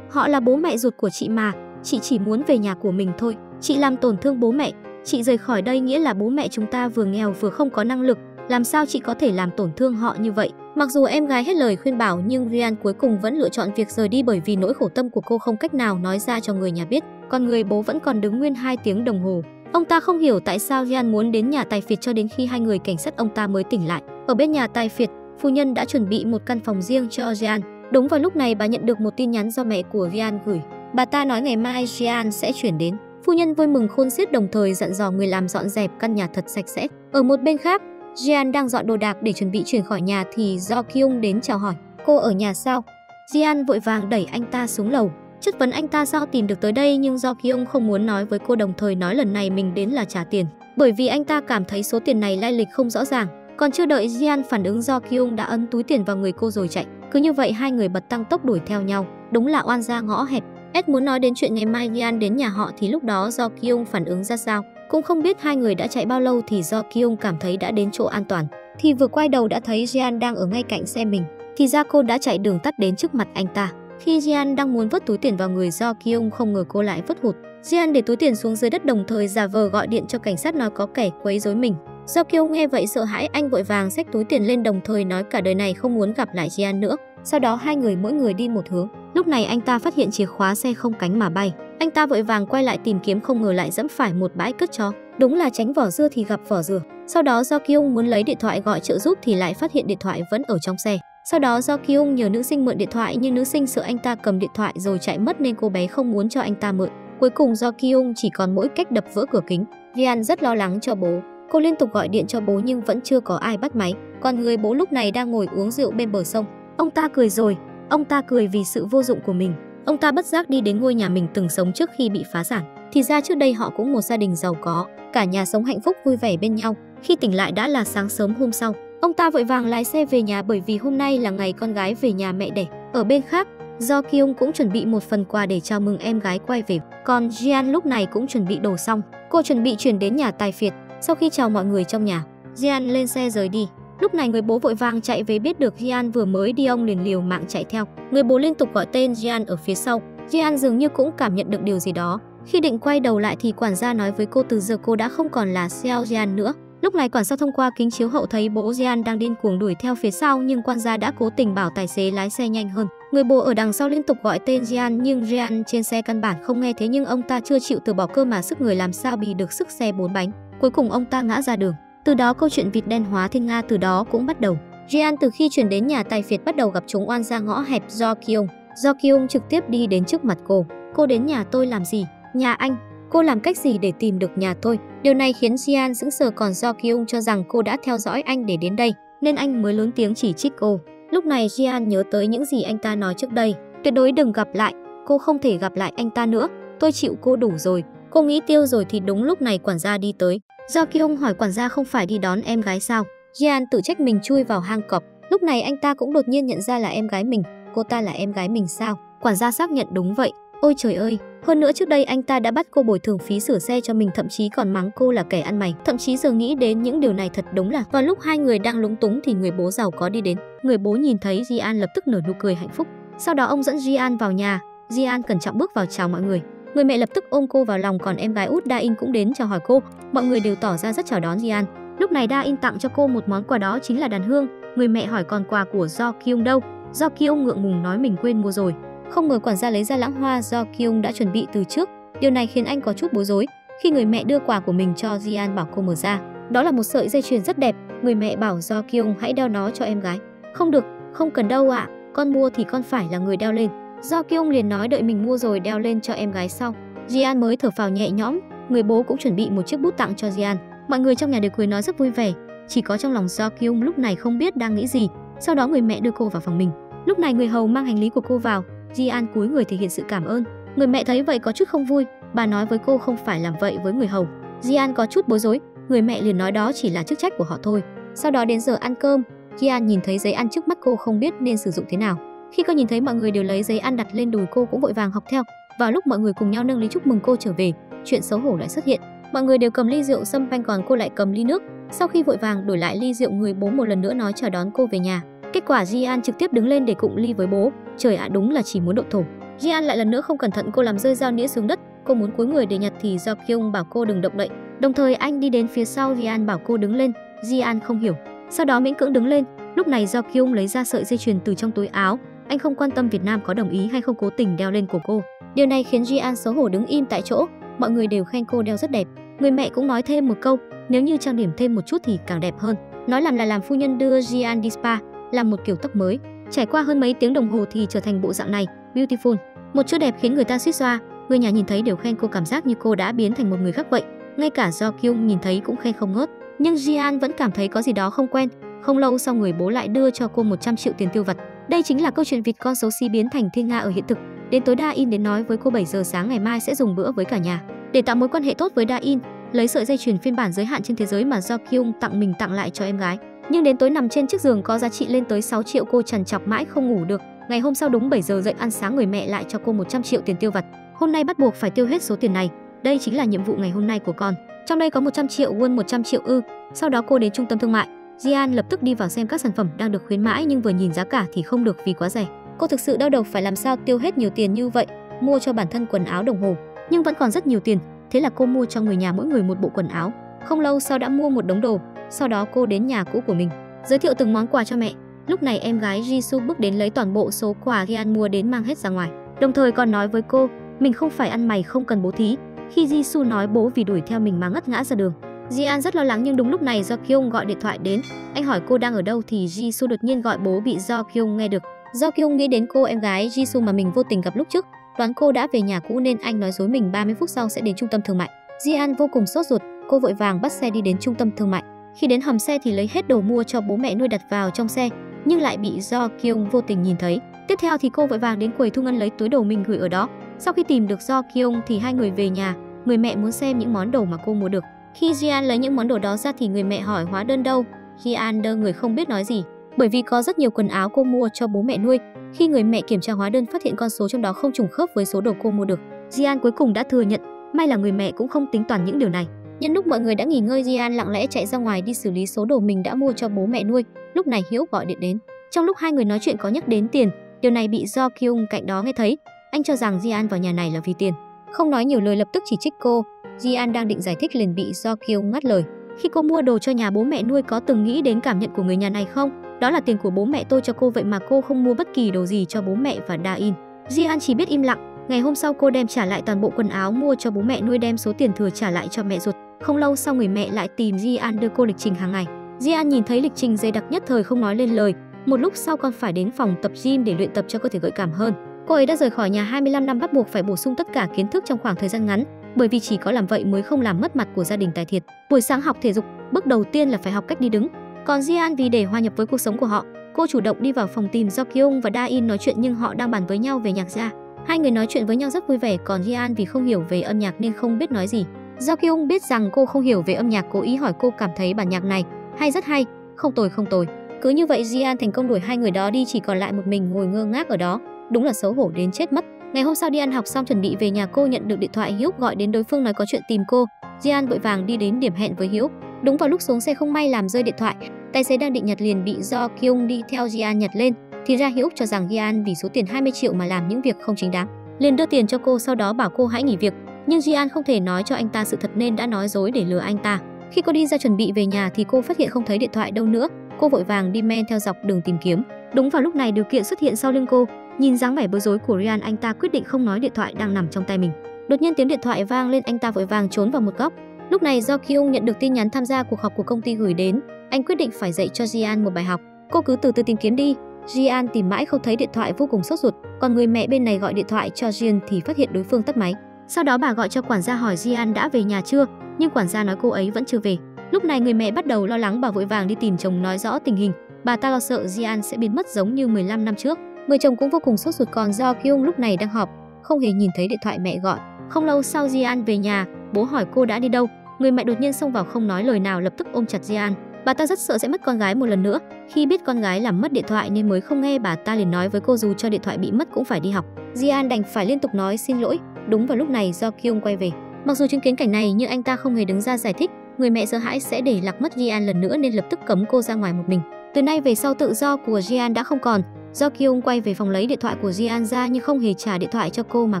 Họ là bố mẹ ruột của chị mà. Chị chỉ muốn về nhà của mình thôi. Chị làm tổn thương bố mẹ. Chị rời khỏi đây nghĩa là bố mẹ chúng ta vừa nghèo vừa không có năng lực. Làm sao chị có thể làm tổn thương họ như vậy? Mặc dù em gái hết lời khuyên bảo nhưng Ryan cuối cùng vẫn lựa chọn việc rời đi bởi vì nỗi khổ tâm của cô không cách nào nói ra cho người nhà biết. Còn người bố vẫn còn đứng nguyên 2 tiếng đồng hồ. Ông ta không hiểu tại sao Ryan muốn đến nhà tài phiệt cho đến khi hai người cảnh sát ông ta mới tỉnh lại. Ở bên nhà tài phiệt, phu nhân đã chuẩn bị một căn phòng riêng cho Ryan. Đúng vào lúc này bà nhận được một tin nhắn do mẹ của Ryan gửi. Bà ta nói ngày mai Ryan sẽ chuyển đến. Phu nhân vui mừng khôn xiết đồng thời dặn dò người làm dọn dẹp căn nhà thật sạch sẽ. Ở một bên khác, Jian đang dọn đồ đạc để chuẩn bị chuyển khỏi nhà thì Do Kyung đến chào hỏi. Cô ở nhà sao? Jian vội vàng đẩy anh ta xuống lầu. Chất vấn anh ta sao tìm được tới đây nhưng Do Kyung không muốn nói với cô, đồng thời nói lần này mình đến là trả tiền. Bởi vì anh ta cảm thấy số tiền này lai lịch không rõ ràng. Còn chưa đợi Jian phản ứng, Do Kyung đã ấn túi tiền vào người cô rồi chạy. Cứ như vậy hai người bật tăng tốc đuổi theo nhau. Đúng là oan gia ngõ hẹp. Ed muốn nói đến chuyện ngày mai Jian đến nhà họ thì lúc đó Do Kyung phản ứng ra sao. Cũng không biết hai người đã chạy bao lâu thì Do Kyung cảm thấy đã đến chỗ an toàn. Thì vừa quay đầu đã thấy Jian đang ở ngay cạnh xe mình. Thì ra cô đã chạy đường tắt đến trước mặt anh ta. Khi Jian đang muốn vứt túi tiền vào người Do Kyung, không ngờ cô lại vứt hụt. Jian để túi tiền xuống dưới đất đồng thời giả vờ gọi điện cho cảnh sát nói có kẻ quấy rối mình. Do Kyung nghe vậy sợ hãi, anh vội vàng xách túi tiền lên đồng thời nói cả đời này không muốn gặp lại Jian nữa. Sau đó hai người mỗi người đi một hướng. Lúc này anh ta phát hiện chìa khóa xe không cánh mà bay. Anh ta vội vàng quay lại tìm kiếm, không ngờ lại dẫm phải một bãi cất chó. Đúng là tránh vỏ dưa thì gặp vỏ dừa. Sau đó do Kyung muốn lấy điện thoại gọi trợ giúp thì lại phát hiện điện thoại vẫn ở trong xe. Sau đó do Kyung nhờ nữ sinh mượn điện thoại nhưng nữ sinh sợ anh ta cầm điện thoại rồi chạy mất nên cô bé không muốn cho anh ta mượn. Cuối cùng do Kyung chỉ còn mỗi cách đập vỡ cửa kính. Ryan rất lo lắng cho bố. Cô liên tục gọi điện cho bố nhưng vẫn chưa có ai bắt máy. Còn người bố lúc này đang ngồi uống rượu bên bờ sông. Ông ta cười rồi. Ông ta cười vì sự vô dụng của mình. Ông ta bất giác đi đến ngôi nhà mình từng sống trước khi bị phá sản. Thì ra trước đây họ cũng một gia đình giàu có, cả nhà sống hạnh phúc vui vẻ bên nhau. Khi tỉnh lại đã là sáng sớm hôm sau. Ông ta vội vàng lái xe về nhà bởi vì hôm nay là ngày con gái về nhà mẹ đẻ. Ở bên khác, do Kyung cũng chuẩn bị một phần quà để chào mừng em gái quay về. Còn Jian lúc này cũng chuẩn bị đồ xong. Cô chuẩn bị chuyển đến nhà tài phiệt. Sau khi chào mọi người trong nhà, Jian lên xe rời đi. Lúc này người bố vội vàng chạy về, biết được Jian vừa mới đi ông liền liều mạng chạy theo. Người bố liên tục gọi tên Jian ở phía sau. Jian dường như cũng cảm nhận được điều gì đó. Khi định quay đầu lại thì quản gia nói với cô từ giờ cô đã không còn là Xiao Jian nữa. Lúc này quản gia thông qua kính chiếu hậu thấy bố Jian đang điên cuồng đuổi theo phía sau nhưng quản gia đã cố tình bảo tài xế lái xe nhanh hơn. Người bố ở đằng sau liên tục gọi tên Jian nhưng Jian trên xe căn bản không nghe thấy, nhưng ông ta chưa chịu từ bỏ cơ mà sức người làm sao bì được sức xe 4 bánh. Cuối cùng ông ta ngã ra đường. Từ đó câu chuyện vịt đen hóa thiên nga từ đó cũng bắt đầu. Jian từ khi chuyển đến nhà tài phiệt bắt đầu gặp chúng oan ra ngõ hẹp do Kyung. Do Kyung trực tiếp đi đến trước mặt cô. Cô đến nhà tôi làm gì? Nhà anh? Cô làm cách gì để tìm được nhà tôi? Điều này khiến Jian sững sờ, còn do Kyung cho rằng cô đã theo dõi anh để đến đây nên anh mới lớn tiếng chỉ trích cô. Lúc này Jian nhớ tới những gì anh ta nói trước đây. Tuyệt đối đừng gặp lại, cô không thể gặp lại anh ta nữa. Tôi chịu cô đủ rồi. Cô nghĩ tiêu rồi thì đúng lúc này quản gia đi tới. Do Kyung hỏi quản gia không phải đi đón em gái sao? Jian tự trách mình chui vào hang cọp. Lúc này anh ta cũng đột nhiên nhận ra là em gái mình. Cô ta là em gái mình sao? Quản gia xác nhận đúng vậy. Ôi trời ơi, hơn nữa trước đây anh ta đã bắt cô bồi thường phí sửa xe cho mình, thậm chí còn mắng cô là kẻ ăn mày. Thậm chí giờ nghĩ đến những điều này thật đúng là vào lúc hai người đang lúng túng thì người bố giàu có đi đến. Người bố nhìn thấy Jian lập tức nở nụ cười hạnh phúc. Sau đó ông dẫn Jian vào nhà. Jian cẩn trọng bước vào chào mọi người. Người mẹ lập tức ôm cô vào lòng, còn em gái út Da-in cũng đến chào hỏi cô. Mọi người đều tỏ ra rất chào đón Jian. Lúc này Da-in tặng cho cô một món quà, đó chính là đàn hương. Người mẹ hỏi còn quà của Do Kyung đâu? Do Kyung ngượng ngùng nói mình quên mua rồi. Không ngờ quản gia lấy ra lãng hoa do Kyung đã chuẩn bị từ trước. Điều này khiến anh có chút bối rối. Khi người mẹ đưa quà của mình cho Jian bảo cô mở ra, đó là một sợi dây chuyền rất đẹp. Người mẹ bảo do Kyung hãy đeo nó cho em gái. Không được, không cần đâu ạ. Con mua thì con phải là người đeo lên. Do Kyung liền nói đợi mình mua rồi đeo lên cho em gái sau. Jian mới thở phào nhẹ nhõm. Người bố cũng chuẩn bị một chiếc bút tặng cho Jian. Mọi người trong nhà đều cười nói rất vui vẻ. Chỉ có trong lòng do Kyung lúc này không biết đang nghĩ gì. Sau đó người mẹ đưa cô vào phòng mình. Lúc này người hầu mang hành lý của cô vào. Jian cúi người thể hiện sự cảm ơn. Người mẹ thấy vậy có chút không vui. Bà nói với cô không phải làm vậy với người hầu. Jian có chút bối rối. Người mẹ liền nói đó chỉ là chức trách của họ thôi. Sau đó đến giờ ăn cơm, Jian nhìn thấy giấy ăn trước mắt cô không biết nên sử dụng thế nào. Khi cô nhìn thấy mọi người đều lấy giấy ăn đặt lên đùi cô cũng vội vàng học theo. Vào lúc mọi người cùng nhau nâng ly chúc mừng cô trở về, chuyện xấu hổ lại xuất hiện. Mọi người đều cầm ly rượu sâm panh, còn cô lại cầm ly nước. Sau khi vội vàng đổi lại ly rượu, người bố một lần nữa nói chào đón cô về nhà. Kết quả Jian trực tiếp đứng lên để cụng ly với bố. Trời ạ, đúng là chỉ muốn độ thổ. Jian lại lần nữa không cẩn thận cô làm rơi dao nĩa xuống đất. Cô muốn cúi người để nhặt thì do Kyung bảo cô đừng động đậy. Đồng thời anh đi đến phía sau Jian bảo cô đứng lên. Jian không hiểu, sau đó miễn cưỡng đứng lên. Lúc này do Kyung lấy ra sợi dây chuyền từ trong túi áo. Anh không quan tâm Việt Nam có đồng ý hay không, cố tình đeo lên cổ cô. Điều này khiến Jian xấu hổ đứng im tại chỗ. Mọi người đều khen cô đeo rất đẹp. Người mẹ cũng nói thêm một câu, nếu như trang điểm thêm một chút thì càng đẹp hơn. Nói làm là làm, phu nhân đưa Jian đi spa, làm một kiểu tóc mới. Trải qua hơn mấy tiếng đồng hồ thì trở thành bộ dạng này, beautiful. Một chữ đẹp khiến người ta suýt xoa. Người nhà nhìn thấy đều khen cô, cảm giác như cô đã biến thành một người khác vậy. Ngay cả do Kyung nhìn thấy cũng khen không ngớt. Nhưng Jian vẫn cảm thấy có gì đó không quen. Không lâu sau người bố lại đưa cho cô 100 triệu tiền tiêu vặt. Đây chính là câu chuyện vịt con xấu xí biến thành thiên nga ở hiện thực. Đến tối Da-in đến nói với cô 7 giờ sáng ngày mai sẽ dùng bữa với cả nhà. Để tạo mối quan hệ tốt với Da-in, lấy sợi dây chuyền phiên bản giới hạn trên thế giới mà do Kyung tặng mình tặng lại cho em gái. Nhưng đến tối nằm trên chiếc giường có giá trị lên tới 6 triệu, cô trằn trọc mãi không ngủ được. Ngày hôm sau đúng 7 giờ dậy ăn sáng, người mẹ lại cho cô 100 triệu tiền tiêu vặt. Hôm nay bắt buộc phải tiêu hết số tiền này. Đây chính là nhiệm vụ ngày hôm nay của con. Trong đây có 100 triệu won, 100 triệu ư. Sau đó cô đến trung tâm thương mại. Jian lập tức đi vào xem các sản phẩm đang được khuyến mãi, nhưng vừa nhìn giá cả thì không được vì quá rẻ. Cô thực sự đau đầu phải làm sao tiêu hết nhiều tiền như vậy. Mua cho bản thân quần áo đồng hồ, nhưng vẫn còn rất nhiều tiền. Thế là cô mua cho người nhà mỗi người một bộ quần áo. Không lâu sau đã mua một đống đồ. Sau đó cô đến nhà cũ của mình, giới thiệu từng món quà cho mẹ. Lúc này em gái Jisoo bước đến lấy toàn bộ số quà Ryan mua đến mang hết ra ngoài, đồng thời còn nói với cô, mình không phải ăn mày không cần bố thí. Khi Jisoo nói bố vì đuổi theo mình mà ngất ngã ra đường, Ryan rất lo lắng, nhưng đúng lúc này Do Kyung gọi điện thoại đến. Anh hỏi cô đang ở đâu thì Jisoo đột nhiên gọi bố bị Do Kyung nghe được. Do Kyung nghĩ đến cô em gái Jisoo mà mình vô tình gặp lúc trước, đoán cô đã về nhà cũ nên anh nói dối mình 30 phút sau sẽ đến trung tâm thương mại. Ryan vô cùng sốt ruột, cô vội vàng bắt xe đi đến trung tâm thương mại. Khi đến hầm xe thì lấy hết đồ mua cho bố mẹ nuôi đặt vào trong xe, nhưng lại bị Do Kyung vô tình nhìn thấy. Tiếp theo thì cô vội vàng đến quầy thu ngân lấy túi đồ mình gửi ở đó. Sau khi tìm được Do Kyung thì hai người về nhà. Người mẹ muốn xem những món đồ mà cô mua được. Khi Ryan lấy những món đồ đó ra thì người mẹ hỏi hóa đơn đâu. Ryan đơ người không biết nói gì, bởi vì có rất nhiều quần áo cô mua cho bố mẹ nuôi. Khi người mẹ kiểm tra hóa đơn phát hiện con số trong đó không trùng khớp với số đồ cô mua được, Ryan cuối cùng đã thừa nhận. May là người mẹ cũng không tính toán những điều này. Nhân lúc mọi người đã nghỉ ngơi, Ryan lặng lẽ chạy ra ngoài đi xử lý số đồ mình đã mua cho bố mẹ nuôi. Lúc này Hiếu gọi điện đến. Trong lúc hai người nói chuyện có nhắc đến tiền, điều này bị Do Kyung cạnh đó nghe thấy. Anh cho rằng Ryan vào nhà này là vì tiền, không nói nhiều lời lập tức chỉ trích cô. Ryan đang định giải thích liền bị Do Kyung ngắt lời. Khi cô mua đồ cho nhà bố mẹ nuôi có từng nghĩ đến cảm nhận của người nhà này không? Đó là tiền của bố mẹ tôi cho cô, vậy mà cô không mua bất kỳ đồ gì cho bố mẹ và Da-in. Ryan chỉ biết im lặng. Ngày hôm sau cô đem trả lại toàn bộ quần áo mua cho bố mẹ nuôi, đem số tiền thừa trả lại cho mẹ ruột. Không lâu sau người mẹ lại tìm Ryan đưa cô lịch trình hàng ngày. Ryan nhìn thấy lịch trình dày đặc nhất thời không nói lên lời. Một lúc sau con phải đến phòng tập gym để luyện tập cho cơ thể gợi cảm hơn. Cô ấy đã rời khỏi nhà 25 năm, bắt buộc phải bổ sung tất cả kiến thức trong khoảng thời gian ngắn, bởi vì chỉ có làm vậy mới không làm mất mặt của gia đình Tài Thiệt. Buổi sáng học thể dục, bước đầu tiên là phải học cách đi đứng. Còn Ryan vì để hòa nhập với cuộc sống của họ, cô chủ động đi vào phòng tìm Do Kyung và Da-in nói chuyện, nhưng họ đang bàn với nhau về nhạc gia. Hai người nói chuyện với nhau rất vui vẻ, còn Ryan vì không hiểu về âm nhạc nên không biết nói gì. Do Kyung biết rằng cô không hiểu về âm nhạc, cố ý hỏi cô cảm thấy bản nhạc này hay, rất hay. Không tồi, không tồi. Cứ như vậy Ryan thành công đuổi hai người đó đi, chỉ còn lại một mình ngồi ngơ ngác ở đó. Đúng là xấu hổ đến chết mất. Ngày hôm sau đi ăn học xong chuẩn bị về nhà, cô nhận được điện thoại Hiếu gọi đến, đối phương nói có chuyện tìm cô. Ryan vội vàng đi đến điểm hẹn với Hiếu. Đúng vào lúc xuống xe không may làm rơi điện thoại, tài xế đang định nhặt liền bị Do Kyung đi theo Ryan nhặt lên. Thì ra Hiếu cho rằng Ryan vì số tiền 20 triệu mà làm những việc không chính đáng, liền đưa tiền cho cô, sau đó bảo cô hãy nghỉ việc. Nhưng Ryan không thể nói cho anh ta sự thật nên đã nói dối để lừa anh ta. Khi cô đi ra chuẩn bị về nhà thì cô phát hiện không thấy điện thoại đâu nữa. Cô vội vàng đi men theo dọc đường tìm kiếm. Đúng vào lúc này điều kiện xuất hiện sau lưng cô. Nhìn dáng vẻ bối rối của Ryan, anh ta quyết định không nói điện thoại đang nằm trong tay mình. Đột nhiên tiếng điện thoại vang lên, anh ta vội vàng trốn vào một góc. Lúc này Do Kyung nhận được tin nhắn tham gia cuộc họp của công ty gửi đến. Anh quyết định phải dạy cho Ryan một bài học. Cô cứ từ từ tìm kiếm đi. Ryan tìm mãi không thấy điện thoại, vô cùng sốt ruột. Còn người mẹ bên này gọi điện thoại cho Jin thì phát hiện đối phương tắt máy. Sau đó bà gọi cho quản gia hỏi Ryan đã về nhà chưa, nhưng quản gia nói cô ấy vẫn chưa về. Lúc này người mẹ bắt đầu lo lắng, bà vội vàng đi tìm chồng nói rõ tình hình. Bà ta lo sợ Ryan sẽ biến mất giống như 15 năm trước. Người chồng cũng vô cùng sốt ruột, còn Do Kyung lúc này đang họp, không hề nhìn thấy điện thoại mẹ gọi. Không lâu sau Ryan về nhà, bố hỏi cô đã đi đâu. Người mẹ đột nhiên xông vào không nói lời nào, lập tức ôm chặt Ryan. Bà ta rất sợ sẽ mất con gái một lần nữa. Khi biết con gái làm mất điện thoại nên mới không nghe, bà ta liền nói với cô dù cho điện thoại bị mất cũng phải đi học. Ryan đành phải liên tục nói xin lỗi. Đúng vào lúc này Do Kyung quay về. Mặc dù chứng kiến cảnh này nhưng anh ta không hề đứng ra giải thích. Người mẹ sợ hãi sẽ để lạc mất Ryan lần nữa nên lập tức cấm cô ra ngoài một mình. Từ nay về sau tự do của Ryan đã không còn. Do Kyung quay về phòng lấy điện thoại của Ryan ra nhưng không hề trả điện thoại cho cô mà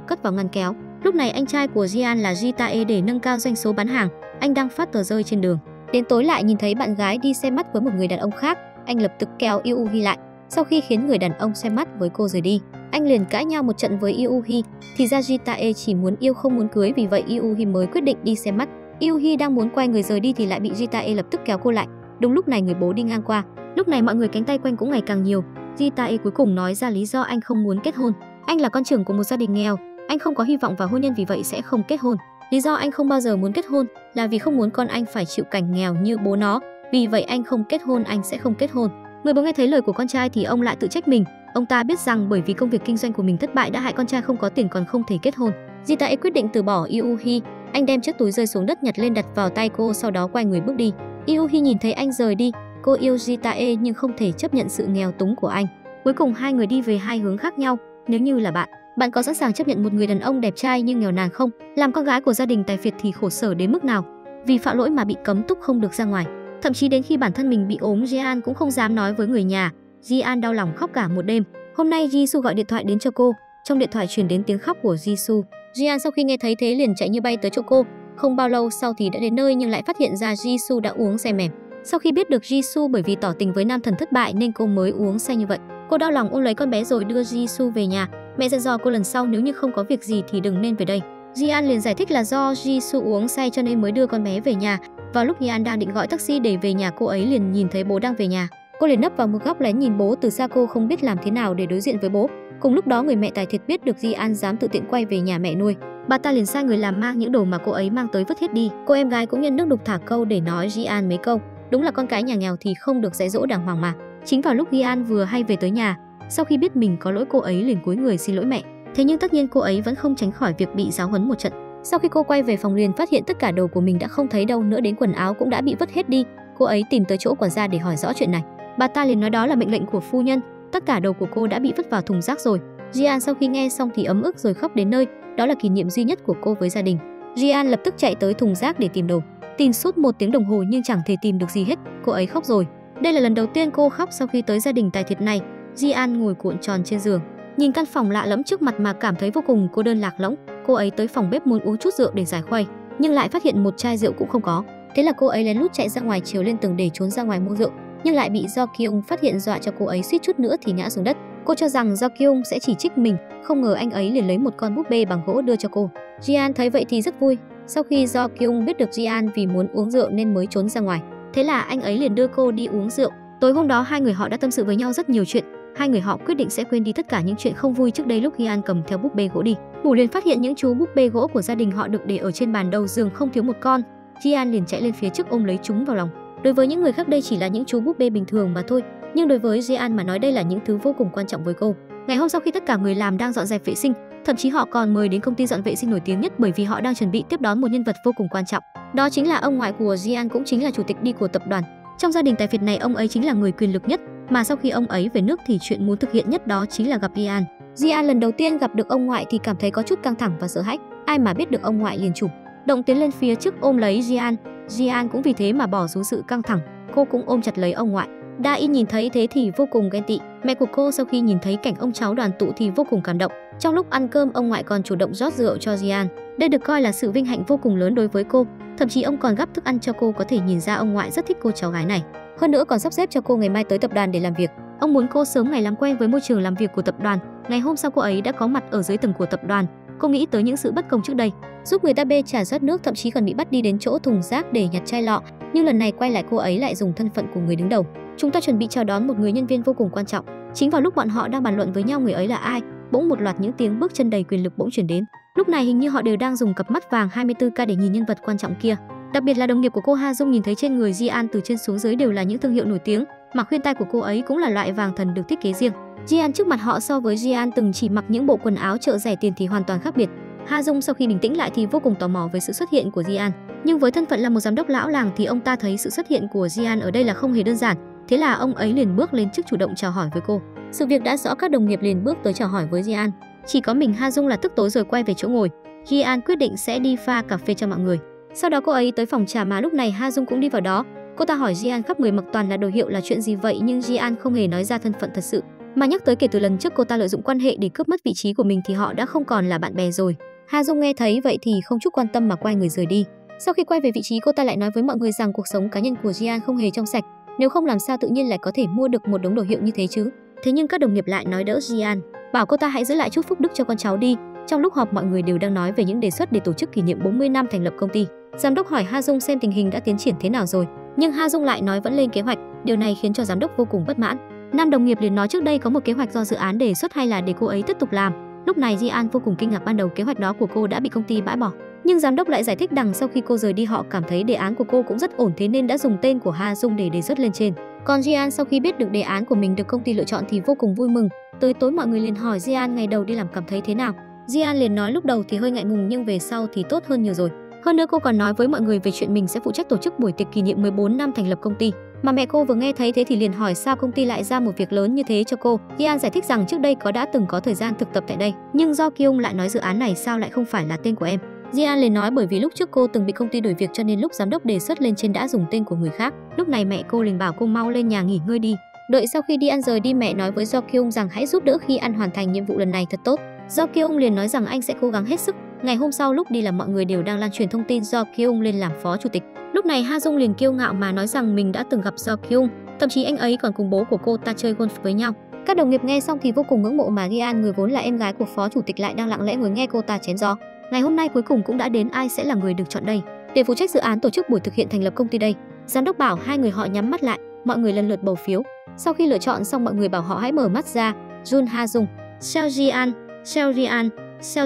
cất vào ngăn kéo. Lúc này anh trai của Ryan là Jitae để nâng cao doanh số bán hàng, anh đang phát tờ rơi trên đường. Đến tối lại nhìn thấy bạn gái đi xem mắt với một người đàn ông khác, anh lập tức kéo Iuhi lại. Sau khi khiến người đàn ông xem mắt với cô rời đi, anh liền cãi nhau một trận với Iuhi. Thì ra Jitae chỉ muốn yêu không muốn cưới, vì vậy Iuhi mới quyết định đi xem mắt. Iuhi đang muốn quay người rời đi thì lại bị Jitae lập tức kéo cô lại. Đúng lúc này người bố đi ngang qua. Lúc này mọi người cánh tay quanh cũng ngày càng nhiều. Jitae cuối cùng nói ra lý do anh không muốn kết hôn. Anh là con trưởng của một gia đình nghèo, anh không có hy vọng vào hôn nhân, vì vậy sẽ không kết hôn. Lý do anh không bao giờ muốn kết hôn là vì không muốn con anh phải chịu cảnh nghèo như bố nó. Vì vậy anh không kết hôn, anh sẽ không kết hôn. Người bố nghe thấy lời của con trai thì ông lại tự trách mình. Ông ta biết rằng bởi vì công việc kinh doanh của mình thất bại đã hại con trai không có tiền còn không thể kết hôn. Jitae quyết định từ bỏ Iuhi. Anh đem chiếc túi rơi xuống đất nhặt lên đặt vào tay cô, sau đó quay người bước đi. Iuhi nhìn thấy anh rời đi, cô yêu Jitae nhưng không thể chấp nhận sự nghèo túng của anh. Cuối cùng hai người đi về hai hướng khác nhau. Nếu như là bạn có sẵn sàng chấp nhận một người đàn ông đẹp trai nhưng nghèo nàn không? Làm con gái của gia đình tài phiệt thì khổ sở đến mức nào? Vì phạm lỗi mà bị cấm túc không được ra ngoài. Thậm chí đến khi bản thân mình bị ốm, Jean cũng không dám nói với người nhà. Jean đau lòng khóc cả một đêm. Hôm nay Jisoo gọi điện thoại đến cho cô. Trong điện thoại truyền đến tiếng khóc của Jisoo. Jean sau khi nghe thấy thế liền chạy như bay tới chỗ cô. Không bao lâu sau thì đã đến nơi nhưng lại phát hiện ra Jisoo đã uống say mềm. Sau khi biết được Jisoo bởi vì tỏ tình với nam thần thất bại nên cô mới uống say như vậy. Cô đau lòng ôm lấy con bé rồi đưa Jisoo về nhà. Mẹ dặn dò cô lần sau nếu như không có việc gì thì đừng nên về đây. Ji-an liền giải thích là do Jisoo uống say cho nên mới đưa con bé về nhà. Vào lúc Ji-an đang định gọi taxi để về nhà, cô ấy liền nhìn thấy bố đang về nhà. Cô liền nấp vào một góc lén nhìn bố từ xa, cô không biết làm thế nào để đối diện với bố. Cùng lúc đó người mẹ tài thiệt biết được Ji-an dám tự tiện quay về nhà mẹ nuôi. Bà ta liền sai người làm mang những đồ mà cô ấy mang tới vứt hết đi. Cô em gái cũng nhân nước đục thả câu để nói Ji-an mấy câu. Đúng là con cái nhà nghèo thì không được dạy dỗ đàng hoàng mà. Chính vào lúc Ji-an vừa hay về tới nhà, sau khi biết mình có lỗi, cô ấy liền cúi người xin lỗi mẹ. Thế nhưng tất nhiên cô ấy vẫn không tránh khỏi việc bị giáo huấn một trận. Sau khi cô quay về phòng liền phát hiện tất cả đồ của mình đã không thấy đâu nữa, đến quần áo cũng đã bị vứt hết đi. Cô ấy tìm tới chỗ quản gia để hỏi rõ chuyện này. Bà ta liền nói đó là mệnh lệnh của phu nhân, tất cả đồ của cô đã bị vứt vào thùng rác rồi. Ji-an sau khi nghe xong thì ấm ức rồi khóc đến nơi, đó là kỷ niệm duy nhất của cô với gia đình. Ji-an lập tức chạy tới thùng rác để tìm đồ. Tìm suốt 1 tiếng đồng hồ nhưng chẳng thể tìm được gì hết, cô ấy khóc rồi. Đây là lần đầu tiên cô khóc sau khi tới gia đình tài thiệt này. Ji-an ngồi cuộn tròn trên giường, nhìn căn phòng lạ lẫm trước mặt mà cảm thấy vô cùng cô đơn lạc lõng. Cô ấy tới phòng bếp muốn uống chút rượu để giải khuây, nhưng lại phát hiện một chai rượu cũng không có. Thế là cô ấy lén lút chạy ra ngoài, trèo lên tường để trốn ra ngoài mua rượu, nhưng lại bị Do Kyung phát hiện, dọa cho cô ấy suýt chút nữa thì ngã xuống đất. Cô cho rằng Do Kyung sẽ chỉ trích mình, không ngờ anh ấy liền lấy một con búp bê bằng gỗ đưa cho cô. Ji-an thấy vậy thì rất vui. Sau khi Do Kyung biết được Ji-an vì muốn uống rượu nên mới trốn ra ngoài, thế là anh ấy liền đưa cô đi uống rượu. Tối hôm đó hai người họ đã tâm sự với nhau rất nhiều chuyện. Hai người họ quyết định sẽ quên đi tất cả những chuyện không vui trước đây. Lúc Ji-an cầm theo búp bê gỗ đi, ngủ liền phát hiện những chú búp bê gỗ của gia đình họ được để ở trên bàn đầu giường không thiếu một con. Ji-an liền chạy lên phía trước ôm lấy chúng vào lòng. Đối với những người khác đây chỉ là những chú búp bê bình thường mà thôi, nhưng đối với Ji-an mà nói đây là những thứ vô cùng quan trọng với cô. Ngày hôm sau khi tất cả người làm đang dọn dẹp vệ sinh, thậm chí họ còn mời đến công ty dọn vệ sinh nổi tiếng nhất bởi vì họ đang chuẩn bị tiếp đón một nhân vật vô cùng quan trọng. Đó chính là ông ngoại của Ji-an, cũng chính là chủ tịch đi của tập đoàn. Trong gia đình tài phiệt này, ông ấy chính là người quyền lực nhất, mà sau khi ông ấy về nước thì chuyện muốn thực hiện nhất đó chính là gặp Ji-an. Ji-an lần đầu tiên gặp được ông ngoại thì cảm thấy có chút căng thẳng và sợ hãi. Ai mà biết được ông ngoại liền chủ động tiến lên phía trước ôm lấy Ji-an. Ji-an cũng vì thế mà bỏ xuống sự căng thẳng, cô cũng ôm chặt lấy ông ngoại. Da-in nhìn thấy thế thì vô cùng ghen tị. Mẹ của cô sau khi nhìn thấy cảnh ông cháu đoàn tụ thì vô cùng cảm động. Trong lúc ăn cơm, ông ngoại còn chủ động rót rượu cho Ji-an. Đây được coi là sự vinh hạnh vô cùng lớn đối với cô. Thậm chí ông còn gắp thức ăn cho cô, có thể nhìn ra ông ngoại rất thích cô cháu gái này. Hơn nữa còn sắp xếp cho cô ngày mai tới tập đoàn để làm việc. Ông muốn cô sớm ngày làm quen với môi trường làm việc của tập đoàn. Ngày hôm sau cô ấy đã có mặt ở dưới tầng của tập đoàn. Cô nghĩ tới những sự bất công trước đây, giúp người ta bê trà rót nước, thậm chí còn bị bắt đi đến chỗ thùng rác để nhặt chai lọ. Nhưng lần này quay lại, cô ấy lại dùng thân phận của người đứng đầu. Chúng ta chuẩn bị chào đón một người nhân viên vô cùng quan trọng. Chính vào lúc bọn họ đang bàn luận với nhau người ấy là ai, bỗng một loạt những tiếng bước chân đầy quyền lực bỗng chuyển đến. Lúc này hình như họ đều đang dùng cặp mắt vàng 24K để nhìn nhân vật quan trọng kia. Đặc biệt là đồng nghiệp của cô Ha Dung nhìn thấy trên người Ji-an từ trên xuống dưới đều là những thương hiệu nổi tiếng, mà khuyên tai của cô ấy cũng là loại vàng thần được thiết kế riêng. Ji-an trước mặt họ so với Ji-an từng chỉ mặc những bộ quần áo chợ rẻ tiền thì hoàn toàn khác biệt. Ha Dung sau khi bình tĩnh lại thì vô cùng tò mò với sự xuất hiện của Ji-an, nhưng với thân phận là một giám đốc lão làng thì ông ta thấy sự xuất hiện của Ji-an ở đây là không hề đơn giản. Thế là ông ấy liền bước lên trước chủ động chào hỏi với cô. Sự việc đã rõ, các đồng nghiệp liền bước tới chào hỏi với Ji-an. Chỉ có mình Ha Dung là tức tối rồi quay về chỗ ngồi. Ji-an quyết định sẽ đi pha cà phê cho mọi người. Sau đó cô ấy tới phòng trà mà lúc này Ha Dung cũng đi vào đó. Cô ta hỏi Ji-an khắp người mặc toàn là đồ hiệu là chuyện gì vậy, nhưng Ji-an không hề nói ra thân phận thật sự, mà nhắc tới kể từ lần trước cô ta lợi dụng quan hệ để cướp mất vị trí của mình thì họ đã không còn là bạn bè rồi. Ha Dung nghe thấy vậy thì không chút quan tâm mà quay người rời đi. Sau khi quay về vị trí, cô ta lại nói với mọi người rằng cuộc sống cá nhân của Ji-an không hề trong sạch, nếu không làm sao tự nhiên lại có thể mua được một đống đồ hiệu như thế chứ. Thế nhưng các đồng nghiệp lại nói đỡ Ji-an, bảo cô ta hãy giữ lại chút phúc đức cho con cháu đi. Trong lúc họp mọi người đều đang nói về những đề xuất để tổ chức kỷ niệm 40 năm thành lập công ty. Giám đốc hỏi Ha Dung xem tình hình đã tiến triển thế nào rồi, nhưng Ha Dung lại nói vẫn lên kế hoạch. Điều này khiến cho giám đốc vô cùng bất mãn. Nam đồng nghiệp liền nói trước đây có một kế hoạch do dự án đề xuất hay là để cô ấy tiếp tục làm. Lúc này Ji-an vô cùng kinh ngạc, ban đầu kế hoạch đó của cô đã bị công ty bãi bỏ, nhưng giám đốc lại giải thích đằng sau khi cô rời đi họ cảm thấy đề án của cô cũng rất ổn, thế nên đã dùng tên của Ha Dung để đề xuất lên trên. Còn Ji-an sau khi biết được đề án của mình được công ty lựa chọn thì vô cùng vui mừng. Tới tối mọi người liền hỏi Ji-an ngày đầu đi làm cảm thấy thế nào. Ji-an liền nói lúc đầu thì hơi ngại ngùng nhưng về sau thì tốt hơn nhiều rồi. Hơn nữa cô còn nói với mọi người về chuyện mình sẽ phụ trách tổ chức buổi tiệc kỷ niệm 14 năm thành lập công ty. Mà mẹ cô vừa nghe thấy thế thì liền hỏi sao công ty lại ra một việc lớn như thế cho cô. Ji-an giải thích rằng trước đây đã từng có thời gian thực tập tại đây, nhưng do Kyung lại nói dự án này sao lại không phải là tên của em. Ji-an liền nói bởi vì lúc trước cô từng bị công ty đuổi việc cho nên lúc giám đốc đề xuất lên trên đã dùng tên của người khác. Lúc này mẹ cô liền bảo cô mau lên nhà nghỉ ngơi đi. Đợi sau khi đi ăn rời đi, mẹ nói với Do Kyung rằng hãy giúp đỡ khi ăn hoàn thành nhiệm vụ lần này thật tốt. Do Kyung liền nói rằng anh sẽ cố gắng hết sức. Ngày hôm sau lúc đi làm mọi người đều đang lan truyền thông tin Do Kyung lên làm phó chủ tịch. Lúc này Ha Dung liền kiêu ngạo mà nói rằng mình đã từng gặp Do Kyung, thậm chí anh ấy còn cùng bố của cô ta chơi golf với nhau. Các đồng nghiệp nghe xong thì vô cùng ngưỡng mộ, mà Gian, người vốn là em gái của phó chủ tịch, lại đang lặng lẽ ngồi nghe cô ta chém gió. Ngày hôm nay cuối cùng cũng đã đến, ai sẽ là người được chọn đây để phụ trách dự án tổ chức buổi thực hiện thành lập công ty đây? Giám đốc bảo hai người họ nhắm mắt lại, mọi người lần lượt bầu phiếu. Sau khi lựa chọn xong, mọi người bảo họ hãy mở mắt ra. Jun Ha Dung, Seo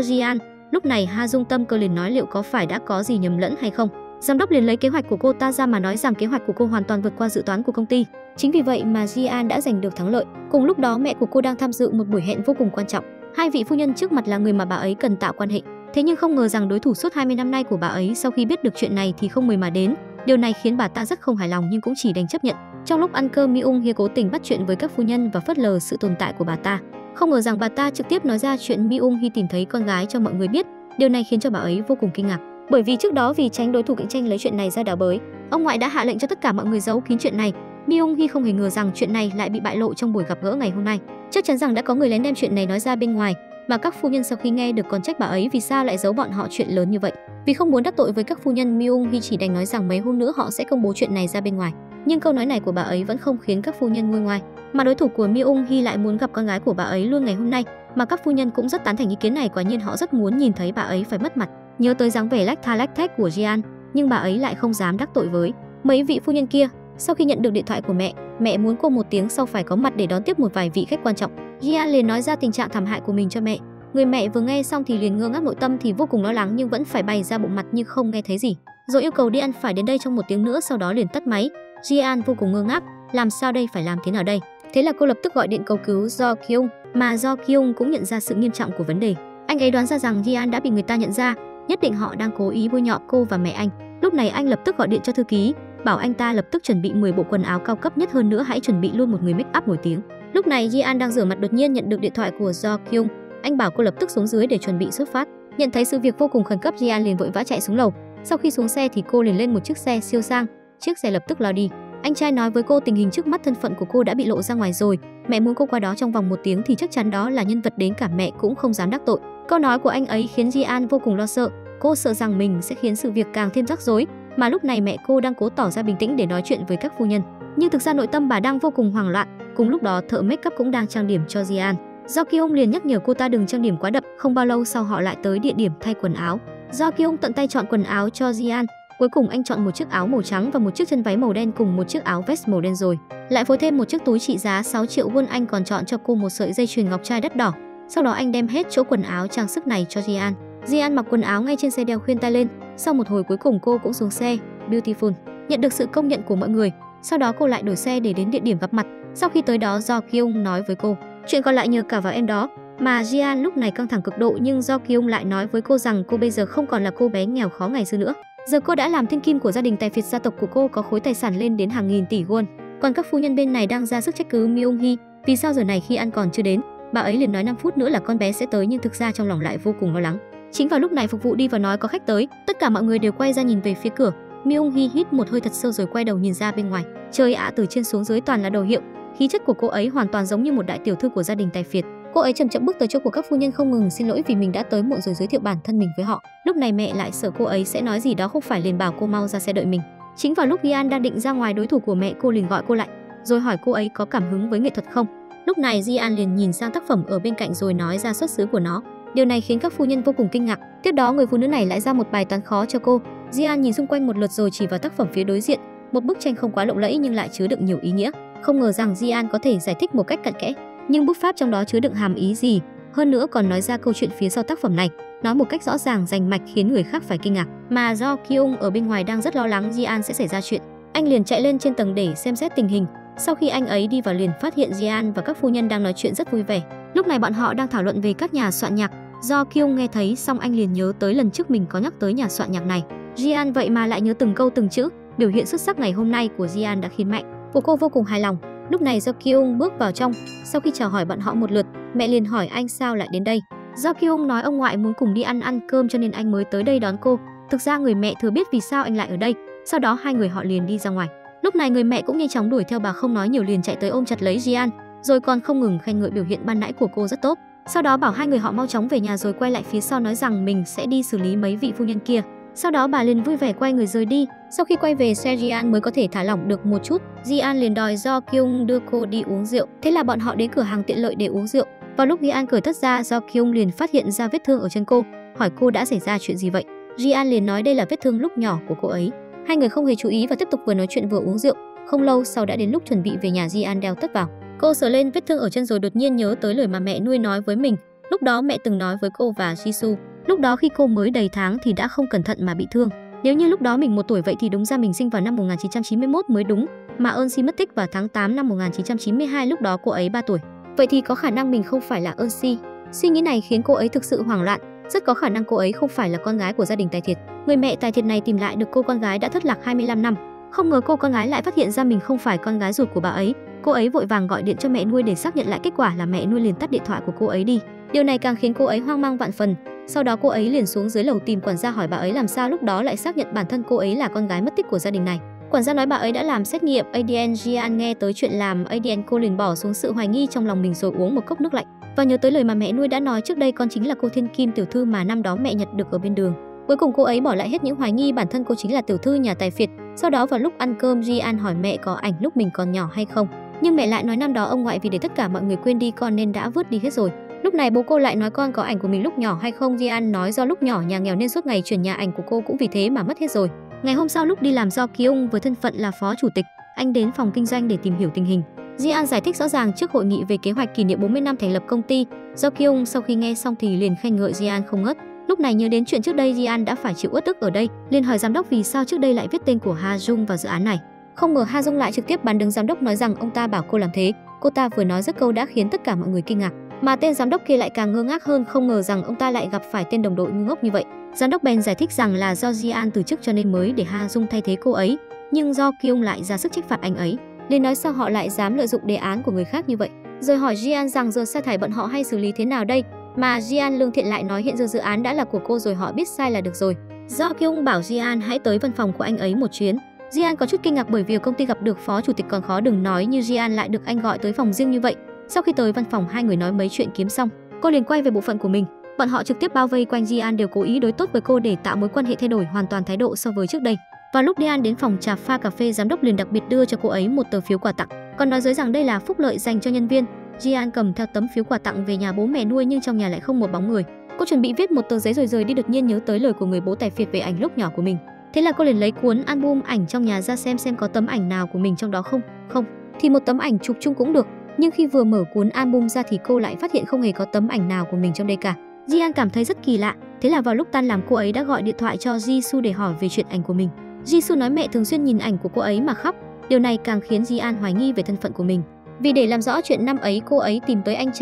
Jian. Lúc này Ha Dung tâm cơ liền nói liệu có phải đã có gì nhầm lẫn hay không. Giám đốc liền lấy kế hoạch của cô ta ra mà nói rằng kế hoạch của cô hoàn toàn vượt qua dự toán của công ty. Chính vì vậy mà Jian đã giành được thắng lợi. Cùng lúc đó mẹ của cô đang tham dự một buổi hẹn vô cùng quan trọng. Hai vị phu nhân trước mặt là người mà bà ấy cần tạo quan hệ. Thế nhưng không ngờ rằng đối thủ suốt 20 năm nay của bà ấy sau khi biết được chuyện này thì không mời mà đến. Điều này khiến bà ta rất không hài lòng nhưng cũng chỉ đành chấp nhận. Trong lúc ăn cơm, Mi-ung Hye cố tình bắt chuyện với các phu nhân và phớt lờ sự tồn tại của bà ta. Không ngờ rằng bà ta trực tiếp nói ra chuyện Mi-ung Hye tìm thấy con gái cho mọi người biết. Điều này khiến cho bà ấy vô cùng kinh ngạc. Bởi vì trước đó vì tránh đối thủ cạnh tranh lấy chuyện này ra đảo bới, ông ngoại đã hạ lệnh cho tất cả mọi người giấu kín chuyện này. Mi-ung Hye không hề ngờ rằng chuyện này lại bị bại lộ trong buổi gặp gỡ ngày hôm nay. Chắc chắn rằng đã có người lén đem chuyện này nói ra bên ngoài, mà các phu nhân sau khi nghe được còn trách bà ấy vì sao lại giấu bọn họ chuyện lớn như vậy. Vì không muốn đắc tội với các phu nhân, Mi-ung Hye chỉ đành nói rằng mấy hôm nữa họ sẽ công bố chuyện này ra bên ngoài. Nhưng câu nói này của bà ấy vẫn không khiến các phu nhân nguôi ngoai, mà đối thủ của Mi-ung Hye lại muốn gặp con gái của bà ấy luôn ngày hôm nay, mà các phu nhân cũng rất tán thành ý kiến này. Quả nhiên họ rất muốn nhìn thấy bà ấy phải mất mặt. Nhớ tới dáng vẻ lách tha lách thách của Jian, nhưng bà ấy lại không dám đắc tội với mấy vị phu nhân kia. Sau khi nhận được điện thoại của mẹ muốn cô một tiếng sau phải có mặt để đón tiếp một vài vị khách quan trọng. Jian liền nói ra tình trạng thảm hại của mình cho mẹ. Người mẹ vừa nghe xong thì liền ngơ ngác, nội tâm thì vô cùng lo lắng nhưng vẫn phải bày ra bộ mặt như không nghe thấy gì, rồi yêu cầu Đi An phải đến đây trong 1 tiếng nữa, sau đó liền tắt máy. Jian vô cùng ngơ ngác, làm sao đây, phải làm thế nào đây? Thế là cô lập tức gọi điện cầu cứu Do Kyung, mà Do Kyung cũng nhận ra sự nghiêm trọng của vấn đề. Anh ấy đoán ra rằng Jian đã bị người ta nhận ra, nhất định họ đang cố ý bôi nhọ cô và mẹ anh. Lúc này anh lập tức gọi điện cho thư ký, bảo anh ta lập tức chuẩn bị 10 bộ quần áo cao cấp nhất, hơn nữa hãy chuẩn bị luôn một người make up nổi tiếng. Lúc này Jian đang rửa mặt đột nhiên nhận được điện thoại của Do Kyung. Anh bảo cô lập tức xuống dưới để chuẩn bị xuất phát. Nhận thấy sự việc vô cùng khẩn cấp, Jian liền vội vã chạy xuống lầu. Sau khi xuống xe thì cô liền lên một chiếc xe siêu sang. Chiếc xe lập tức lao đi. Anh trai nói với cô tình hình trước mắt thân phận của cô đã bị lộ ra ngoài rồi. Mẹ muốn cô qua đó trong vòng 1 tiếng thì chắc chắn đó là nhân vật đến cả mẹ cũng không dám đắc tội. Câu nói của anh ấy khiến Jian vô cùng lo sợ. Cô sợ rằng mình sẽ khiến sự việc càng thêm rắc rối. Mà lúc này mẹ cô đang cố tỏ ra bình tĩnh để nói chuyện với các phu nhân, nhưng thực ra nội tâm bà đang vô cùng hoảng loạn. Cùng lúc đó thợ make up cũng đang trang điểm cho Jian. Do Kyung liền nhắc nhở cô ta đừng trang điểm quá đậm. Không bao lâu sau họ lại tới địa điểm thay quần áo. Do Kyung tận tay chọn quần áo cho Jian. Cuối cùng anh chọn một chiếc áo màu trắng và một chiếc chân váy màu đen cùng một chiếc áo vest màu đen, rồi lại phối thêm một chiếc túi trị giá 6 triệu won. Anh còn chọn cho cô một sợi dây chuyền ngọc trai đắt đỏ. Sau đó anh đem hết chỗ quần áo trang sức này cho Jian. Jian mặc quần áo ngay trên xe, đeo khuyên tai lên. Sau một hồi cuối cùng cô cũng xuống xe. Beautiful, nhận được sự công nhận của mọi người. Sau đó cô lại đổi xe để đến địa điểm gặp mặt. Sau khi tới đó, Do Kyung nói với cô chuyện còn lại nhờ cả vào em đó. Mà Jian lúc này căng thẳng cực độ, nhưng Do Kyung lại nói với cô rằng cô bây giờ không còn là cô bé nghèo khó ngày xưa nữa. Giờ cô đã làm thiên kim của gia đình tài phiệt, gia tộc của cô có khối tài sản lên đến hàng nghìn tỷ won. Còn các phu nhân bên này đang ra sức trách cứ Mi-ung Hye vì sao giờ này khi ăn còn chưa đến. Bà ấy liền nói 5 phút nữa là con bé sẽ tới, nhưng thực ra trong lòng lại vô cùng lo lắng. Chính vào lúc này phục vụ đi và nói có khách tới. Tất cả mọi người đều quay ra nhìn về phía cửa. Mi-ung Hye hít một hơi thật sâu rồi quay đầu nhìn ra bên ngoài. Trời ạ, từ trên xuống dưới toàn là đồ hiệu. Khí chất của cô ấy hoàn toàn giống như một đại tiểu thư của gia đình tài phiệt. Cô ấy chậm chậm bước tới chỗ của các phu nhân, không ngừng xin lỗi vì mình đã tới muộn rồi giới thiệu bản thân mình với họ. Lúc này mẹ lại sợ cô ấy sẽ nói gì đó không phải, liền bảo cô mau ra xe đợi mình. Chính vào lúc Gian đang định ra ngoài, đối thủ của mẹ cô liền gọi cô lại, rồi hỏi cô ấy có cảm hứng với nghệ thuật không. Lúc này Gian liền nhìn sang tác phẩm ở bên cạnh rồi nói ra xuất xứ của nó. Điều này khiến các phu nhân vô cùng kinh ngạc. Tiếp đó người phụ nữ này lại ra một bài toán khó cho cô. Gian nhìn xung quanh một lượt rồi chỉ vào tác phẩm phía đối diện, một bức tranh không quá lộng lẫy nhưng lại chứa đựng nhiều ý nghĩa. Không ngờ rằng Gian có thể giải thích một cách cặn kẽ, nhưng bút pháp trong đó chứa đựng hàm ý gì, hơn nữa còn nói ra câu chuyện phía sau tác phẩm này, nói một cách rõ ràng rành mạch khiến người khác phải kinh ngạc. Mà Do Kyung ở bên ngoài đang rất lo lắng Jian sẽ xảy ra chuyện. Anh liền chạy lên trên tầng để xem xét tình hình. Sau khi anh ấy đi vào liền phát hiện Jian và các phu nhân đang nói chuyện rất vui vẻ. Lúc này bọn họ đang thảo luận về các nhà soạn nhạc. Do Kyung nghe thấy xong anh liền nhớ tới lần trước mình có nhắc tới nhà soạn nhạc này. Jian vậy mà lại nhớ từng câu từng chữ. Biểu hiện xuất sắc ngày hôm nay của Jian đã khiến mẹ của cô vô cùng hài lòng. Lúc này Do Kyung bước vào trong. Sau khi chào hỏi bọn họ một lượt, mẹ liền hỏi anh sao lại đến đây. Do Kyung nói ông ngoại muốn cùng đi ăn cơm cho nên anh mới tới đây đón cô. Thực ra người mẹ thừa biết vì sao anh lại ở đây. Sau đó hai người họ liền đi ra ngoài. Lúc này người mẹ cũng nhanh chóng đuổi theo, bà không nói nhiều liền chạy tới ôm chặt lấy Jian, rồi còn không ngừng khen ngợi biểu hiện ban nãy của cô rất tốt. Sau đó bảo hai người họ mau chóng về nhà rồi quay lại phía sau nói rằng mình sẽ đi xử lý mấy vị phu nhân kia. Sau đó bà liền vui vẻ quay người rời đi. Sau khi quay về xe, Ji-an mới có thể thả lỏng được một chút. Ji-an liền đòi Do Kyung đưa cô đi uống rượu. Thế là bọn họ đến cửa hàng tiện lợi để uống rượu. Vào lúc Ji-an cởi tất ra, Do Kyung liền phát hiện ra vết thương ở chân cô, hỏi cô đã xảy ra chuyện gì vậy. Ji-an liền nói đây là vết thương lúc nhỏ của cô ấy. Hai người không hề chú ý và tiếp tục vừa nói chuyện vừa uống rượu. Không lâu sau đã đến lúc chuẩn bị về nhà, Ji-an đeo tất vào. Cô sờ lên vết thương ở chân rồi đột nhiên nhớ tới lời mà mẹ nuôi nói với mình. Lúc đó mẹ từng nói với cô và Jisoo, lúc đó khi cô mới đầy tháng thì đã không cẩn thận mà bị thương. Nếu như lúc đó mình 1 tuổi vậy thì đúng ra mình sinh vào năm 1991 mới đúng, mà Eunsi mất tích vào tháng 8 năm 1992, lúc đó cô ấy 3 tuổi. Vậy thì có khả năng mình không phải là Eunsi. Suy nghĩ này khiến cô ấy thực sự hoảng loạn, rất có khả năng cô ấy không phải là con gái của gia đình Tài Thiệt. Người mẹ Tài Thiệt này tìm lại được cô con gái đã thất lạc 25 năm. Không ngờ cô con gái lại phát hiện ra mình không phải con gái ruột của bà ấy. Cô ấy vội vàng gọi điện cho mẹ nuôi để xác nhận lại, kết quả là mẹ nuôi liền tắt điện thoại của cô ấy đi. Điều này càng khiến cô ấy hoang mang vạn phần. Sau đó cô ấy liền xuống dưới lầu tìm quản gia hỏi bà ấy làm sao lúc đó lại xác nhận bản thân cô ấy là con gái mất tích của gia đình này. Quản gia nói bà ấy đã làm xét nghiệm ADN. Ji-an nghe tới chuyện làm ADN, cô liền bỏ xuống sự hoài nghi trong lòng mình rồi uống một cốc nước lạnh và nhớ tới lời mà mẹ nuôi đã nói trước đây, con chính là cô Thiên Kim tiểu thư mà năm đó mẹ nhặt được ở bên đường. Cuối cùng cô ấy bỏ lại hết những hoài nghi bản thân cô chính là tiểu thư nhà Tài Phiệt. Sau đó vào lúc ăn cơm, Ji-an hỏi mẹ có ảnh lúc mình còn nhỏ hay không, nhưng mẹ lại nói năm đó ông ngoại vì để tất cả mọi người quên đi con nên đã vứt đi hết rồi. Lúc này bố cô lại nói con có ảnh của mình lúc nhỏ hay không. Ji-an nói do lúc nhỏ nhà nghèo nên suốt ngày chuyển nhà, ảnh của cô cũng vì thế mà mất hết rồi. Ngày hôm sau lúc đi làm, Do Kyung với thân phận là phó chủ tịch, anh đến phòng kinh doanh để tìm hiểu tình hình. Ji-an giải thích rõ ràng trước hội nghị về kế hoạch kỷ niệm 40 năm thành lập công ty. Do Kyung sau khi nghe xong thì liền khen ngợi Ji-an không ngớt. Lúc này nhớ đến chuyện trước đây Ji-an đã phải chịu uất ức ở đây, liền hỏi giám đốc vì sao trước đây lại viết tên của Ha Jung vào dự án này. Không ngờ Ha Jung lại trực tiếp bán đứng giám đốc, nói rằng ông ta bảo cô làm thế. Cô ta vừa nói dứt câu đã khiến tất cả mọi người kinh ngạc, mà tên giám đốc kia lại càng ngơ ngác hơn, không ngờ rằng ông ta lại gặp phải tên đồng đội ngu ngốc như vậy. Giám đốc bèn giải thích rằng là do Ji-an từ chức cho nên mới để Ha Jung thay thế cô ấy, nhưng do Kyung lại ra sức trách phạt anh ấy, liền nói sao họ lại dám lợi dụng đề án của người khác như vậy, rồi hỏi Ji-an rằng giờ sa thải bọn họ hay xử lý thế nào đây. Mà Ji-an lương thiện lại nói hiện giờ dự án đã là của cô rồi, họ biết sai là được rồi. Do Kyung bảo Ji-an hãy tới văn phòng của anh ấy một chuyến. Ji-an có chút kinh ngạc bởi vì công ty gặp được phó chủ tịch còn khó, đừng nói như Ji-an lại được anh gọi tới phòng riêng như vậy. Sau khi tới văn phòng, hai người nói mấy chuyện kiếm xong, cô liền quay về bộ phận của mình. Bọn họ trực tiếp bao vây quanh Ji-an, đều cố ý đối tốt với cô để tạo mối quan hệ thay đổi hoàn toàn thái độ so với trước đây. Và lúc Ji-an đến phòng trà pha cà phê, giám đốc liền đặc biệt đưa cho cô ấy một tờ phiếu quà tặng, còn nói dối rằng đây là phúc lợi dành cho nhân viên. Ji-an cầm theo tấm phiếu quà tặng về nhà bố mẹ nuôi nhưng trong nhà lại không một bóng người. Cô chuẩn bị viết một tờ giấy rồi rời đi, đột nhiên nhớ tới lời của người bố Tài Phiệt về ảnh lúc nhỏ của mình. Thế là cô liền lấy cuốn album ảnh trong nhà ra xem có tấm ảnh nào của mình trong đó không. Không thì một tấm ảnh chụp chung cũng được, nhưng khi vừa mở cuốn album ra thì cô lại phát hiện không hề có tấm ảnh nào của mình trong đây cả. Ji-an cảm thấy rất kỳ lạ, thế là vào lúc tan làm cô ấy đã gọi điện thoại cho Jisoo để hỏi về chuyện ảnh của mình. Jisoo nói mẹ thường xuyên nhìn ảnh của cô ấy mà khóc. Điều này càng khiến Ji-an hoài nghi về thân phận của mình. Vì để làm rõ chuyện năm ấy, cô ấy tìm tới anh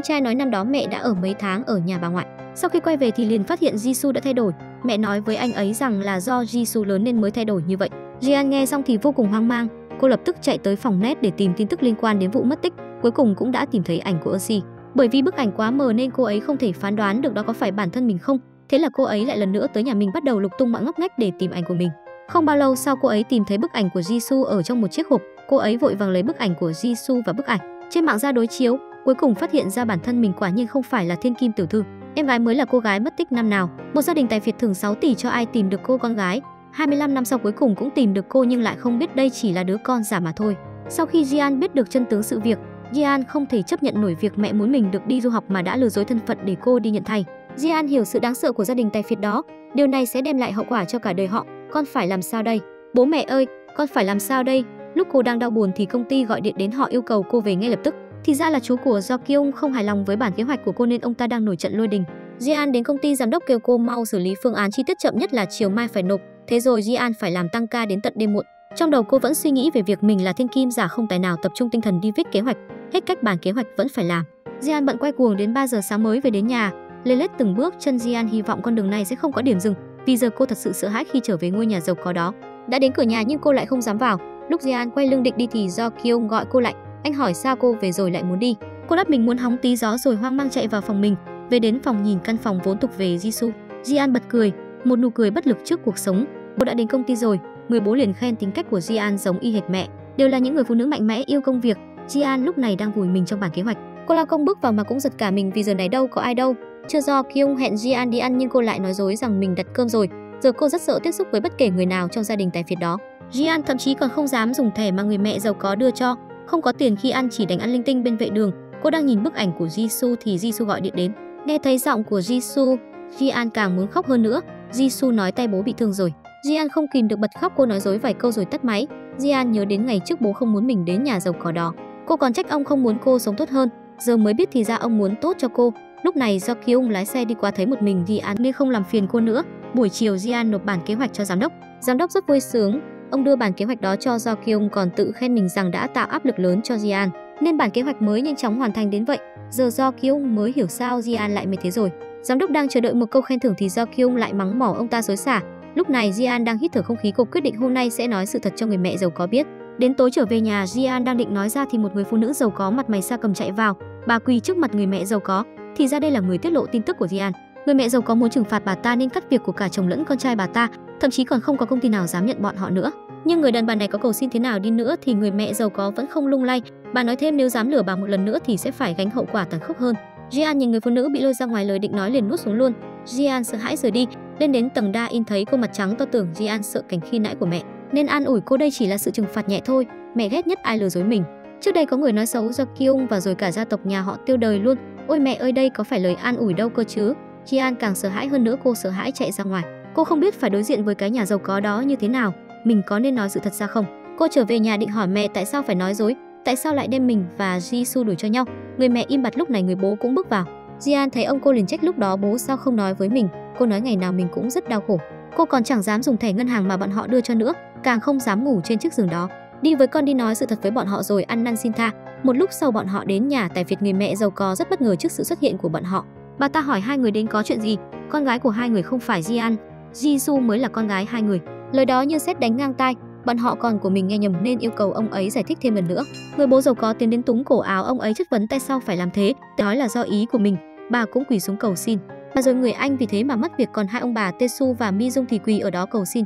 trai nói năm đó mẹ đã ở mấy tháng ở nhà bà ngoại. Sau khi quay về thì liền phát hiện Jisoo đã thay đổi. Mẹ nói với anh ấy rằng là do Jisoo lớn nên mới thay đổi như vậy. Ji-an nghe xong thì vô cùng hoang mang. Cô lập tức chạy tới phòng net để tìm tin tức liên quan đến vụ mất tích. Cuối cùng cũng đã tìm thấy ảnh của Eunsi. Bởi vì bức ảnh quá mờ nên cô ấy không thể phán đoán được đó có phải bản thân mình không. Thế là cô ấy lại lần nữa tới nhà mình bắt đầu lục tung mọi ngóc ngách để tìm ảnh của mình. Không bao lâu sau cô ấy tìm thấy bức ảnh của Jisoo ở trong một chiếc hộp. Cô ấy vội vàng lấy bức ảnh của Jisoo và bức ảnh trên mạng ra đối chiếu, cuối cùng phát hiện ra bản thân mình quả nhiên không phải là Thiên Kim tiểu thư. Em gái mới là cô gái mất tích năm nào. Một gia đình Tài Phiệt thưởng 6 tỷ cho ai tìm được cô con gái. 25 năm sau cuối cùng cũng tìm được cô nhưng lại không biết đây chỉ là đứa con giả mà thôi. Sau khi Ji-an biết được chân tướng sự việc, Ji-an không thể chấp nhận nổi việc mẹ muốn mình được đi du học mà đã lừa dối thân phận để cô đi nhận thay. Ji-an hiểu sự đáng sợ của gia đình Tài Phiệt đó, điều này sẽ đem lại hậu quả cho cả đời họ. Con phải làm sao đây? Bố mẹ ơi, con phải làm sao đây? Lúc cô đang đau buồn thì công ty gọi điện đến, họ yêu cầu cô về ngay lập tức. Thì ra là chú của Do Kyung không hài lòng với bản kế hoạch của cô nên ông ta đang nổi trận lôi đình. Ji-an đến công ty, giám đốc kêu cô mau xử lý phương án chi tiết, chậm nhất là chiều mai phải nộp. Thế rồi Ji-an phải làm tăng ca đến tận đêm muộn. Trong đầu cô vẫn suy nghĩ về việc mình là Thiên Kim giả, không tài nào tập trung tinh thần đi viết kế hoạch. Hết cách bản kế hoạch vẫn phải làm. Ji-an bận quay cuồng đến 3 giờ sáng mới về đến nhà. Lê lết từng bước chân, Ji-an hy vọng con đường này sẽ không có điểm dừng, vì giờ cô thật sự sợ hãi khi trở về ngôi nhà giàu có đó. Đã đến cửa nhà nhưng cô lại không dám vào. Lúc Ji-an quay lưng định đi thì Do Kyung gọi cô lại. Anh hỏi sao cô về rồi lại muốn đi. Cô đáp mình muốn hóng tí gió rồi hoang mang chạy vào phòng mình. Về đến phòng nhìn căn phòng vốn thuộc về Jisoo, Ji-an bật cười, một nụ cười bất lực trước cuộc sống. Cô đã đến công ty rồi. Người bố liền khen tính cách của Ji-an giống y hệt mẹ, đều là những người phụ nữ mạnh mẽ yêu công việc. Ji-an lúc này đang vùi mình trong bản kế hoạch. Cô lao công bước vào mà cũng giật cả mình vì giờ này đâu có ai đâu. Chưa Do Kyung hẹn Ji-an đi ăn nhưng cô lại nói dối rằng mình đặt cơm rồi. Giờ cô rất sợ tiếp xúc với bất kể người nào trong gia đình tài phiệt đó. Jian thậm chí còn không dám dùng thẻ mà người mẹ giàu có đưa cho, không có tiền khi ăn chỉ đánh ăn linh tinh bên vệ đường. Cô đang nhìn bức ảnh của Jisoo thì Jisoo gọi điện đến. Nghe thấy giọng của Jisoo, Jian càng muốn khóc hơn nữa. Jisoo nói tay bố bị thương rồi. Jian không kìm được bật khóc, cô nói dối vài câu rồi tắt máy. Jian nhớ đến ngày trước bố không muốn mình đến nhà giàu có đó. Cô còn trách ông không muốn cô sống tốt hơn. Giờ mới biết thì ra ông muốn tốt cho cô. Lúc này do Kyung lái xe đi qua thấy một mình Jian nên không làm phiền cô nữa. Buổi chiều Jian nộp bản kế hoạch cho giám đốc. Giám đốc rất vui sướng. Ông đưa bản kế hoạch đó cho Do Kyung còn tự khen mình rằng đã tạo áp lực lớn cho Jian nên bản kế hoạch mới nhanh chóng hoàn thành đến vậy. Giờ Do Kyung mới hiểu sao Jian lại mệt thế rồi. Giám đốc đang chờ đợi một câu khen thưởng thì Do Kyung lại mắng mỏ ông ta xối xả. Lúc này Jian đang hít thở không khí, cô quyết định hôm nay sẽ nói sự thật cho người mẹ giàu có biết. Đến tối trở về nhà, Jian đang định nói ra thì một người phụ nữ giàu có mặt mày xa cầm chạy vào. Bà quỳ trước mặt người mẹ giàu có, thì ra đây là người tiết lộ tin tức của Jian. Người mẹ giàu có muốn trừng phạt bà ta nên cắt việc của cả chồng lẫn con trai bà ta, thậm chí còn không có công ty nào dám nhận bọn họ nữa. Nhưng người đàn bà này có cầu xin thế nào đi nữa thì người mẹ giàu có vẫn không lung lay. Bà nói thêm nếu dám lừa bà một lần nữa thì sẽ phải gánh hậu quả tàn khốc hơn. Jian nhìn người phụ nữ bị lôi ra ngoài, lời định nói liền nuốt xuống luôn. Jian sợ hãi rời đi, lên đến tầng đa in thấy cô mặt trắng to, tưởng Jian sợ cảnh khi nãy của mẹ nên an ủi cô đây chỉ là sự trừng phạt nhẹ thôi, mẹ ghét nhất ai lừa dối mình. Trước đây có người nói xấu Do Kyung và rồi cả gia tộc nhà họ tiêu đời luôn. Ôi mẹ ơi, đây có phải lời an ủi đâu cơ chứ. Jian càng sợ hãi hơn nữa, cô sợ hãi chạy ra ngoài. Cô không biết phải đối diện với cái nhà giàu có đó như thế nào, mình có nên nói sự thật ra không. Cô trở về nhà định hỏi mẹ tại sao phải nói dối, tại sao lại đem mình và Jisoo đuổi cho nhau. Người mẹ im bặt, lúc này người bố cũng bước vào. Jian thấy ông cô liền trách lúc đó bố sao không nói với mình. Cô nói ngày nào mình cũng rất đau khổ. Cô còn chẳng dám dùng thẻ ngân hàng mà bọn họ đưa cho nữa, càng không dám ngủ trên chiếc giường đó. Đi với con đi nói sự thật với bọn họ rồi ăn năn xin tha. Một lúc sau bọn họ đến nhà tài phiệt, người mẹ giàu có rất bất ngờ trước sự xuất hiện của bọn họ. Bà ta hỏi hai người đến có chuyện gì. Con gái của hai người không phải Jian, Jisoo mới là con gái hai người. Lời đó như sét đánh ngang tai. Bọn họ còn của mình nghe nhầm nên yêu cầu ông ấy giải thích thêm lần nữa. Người bố giàu có tiến đến túm cổ áo ông ấy chất vấn tại sao phải làm thế, nói là do ý của mình. Bà cũng quỳ xuống cầu xin. Và rồi người anh vì thế mà mất việc, còn hai ông bà Tae-su và Mi-jung thì quỳ ở đó cầu xin.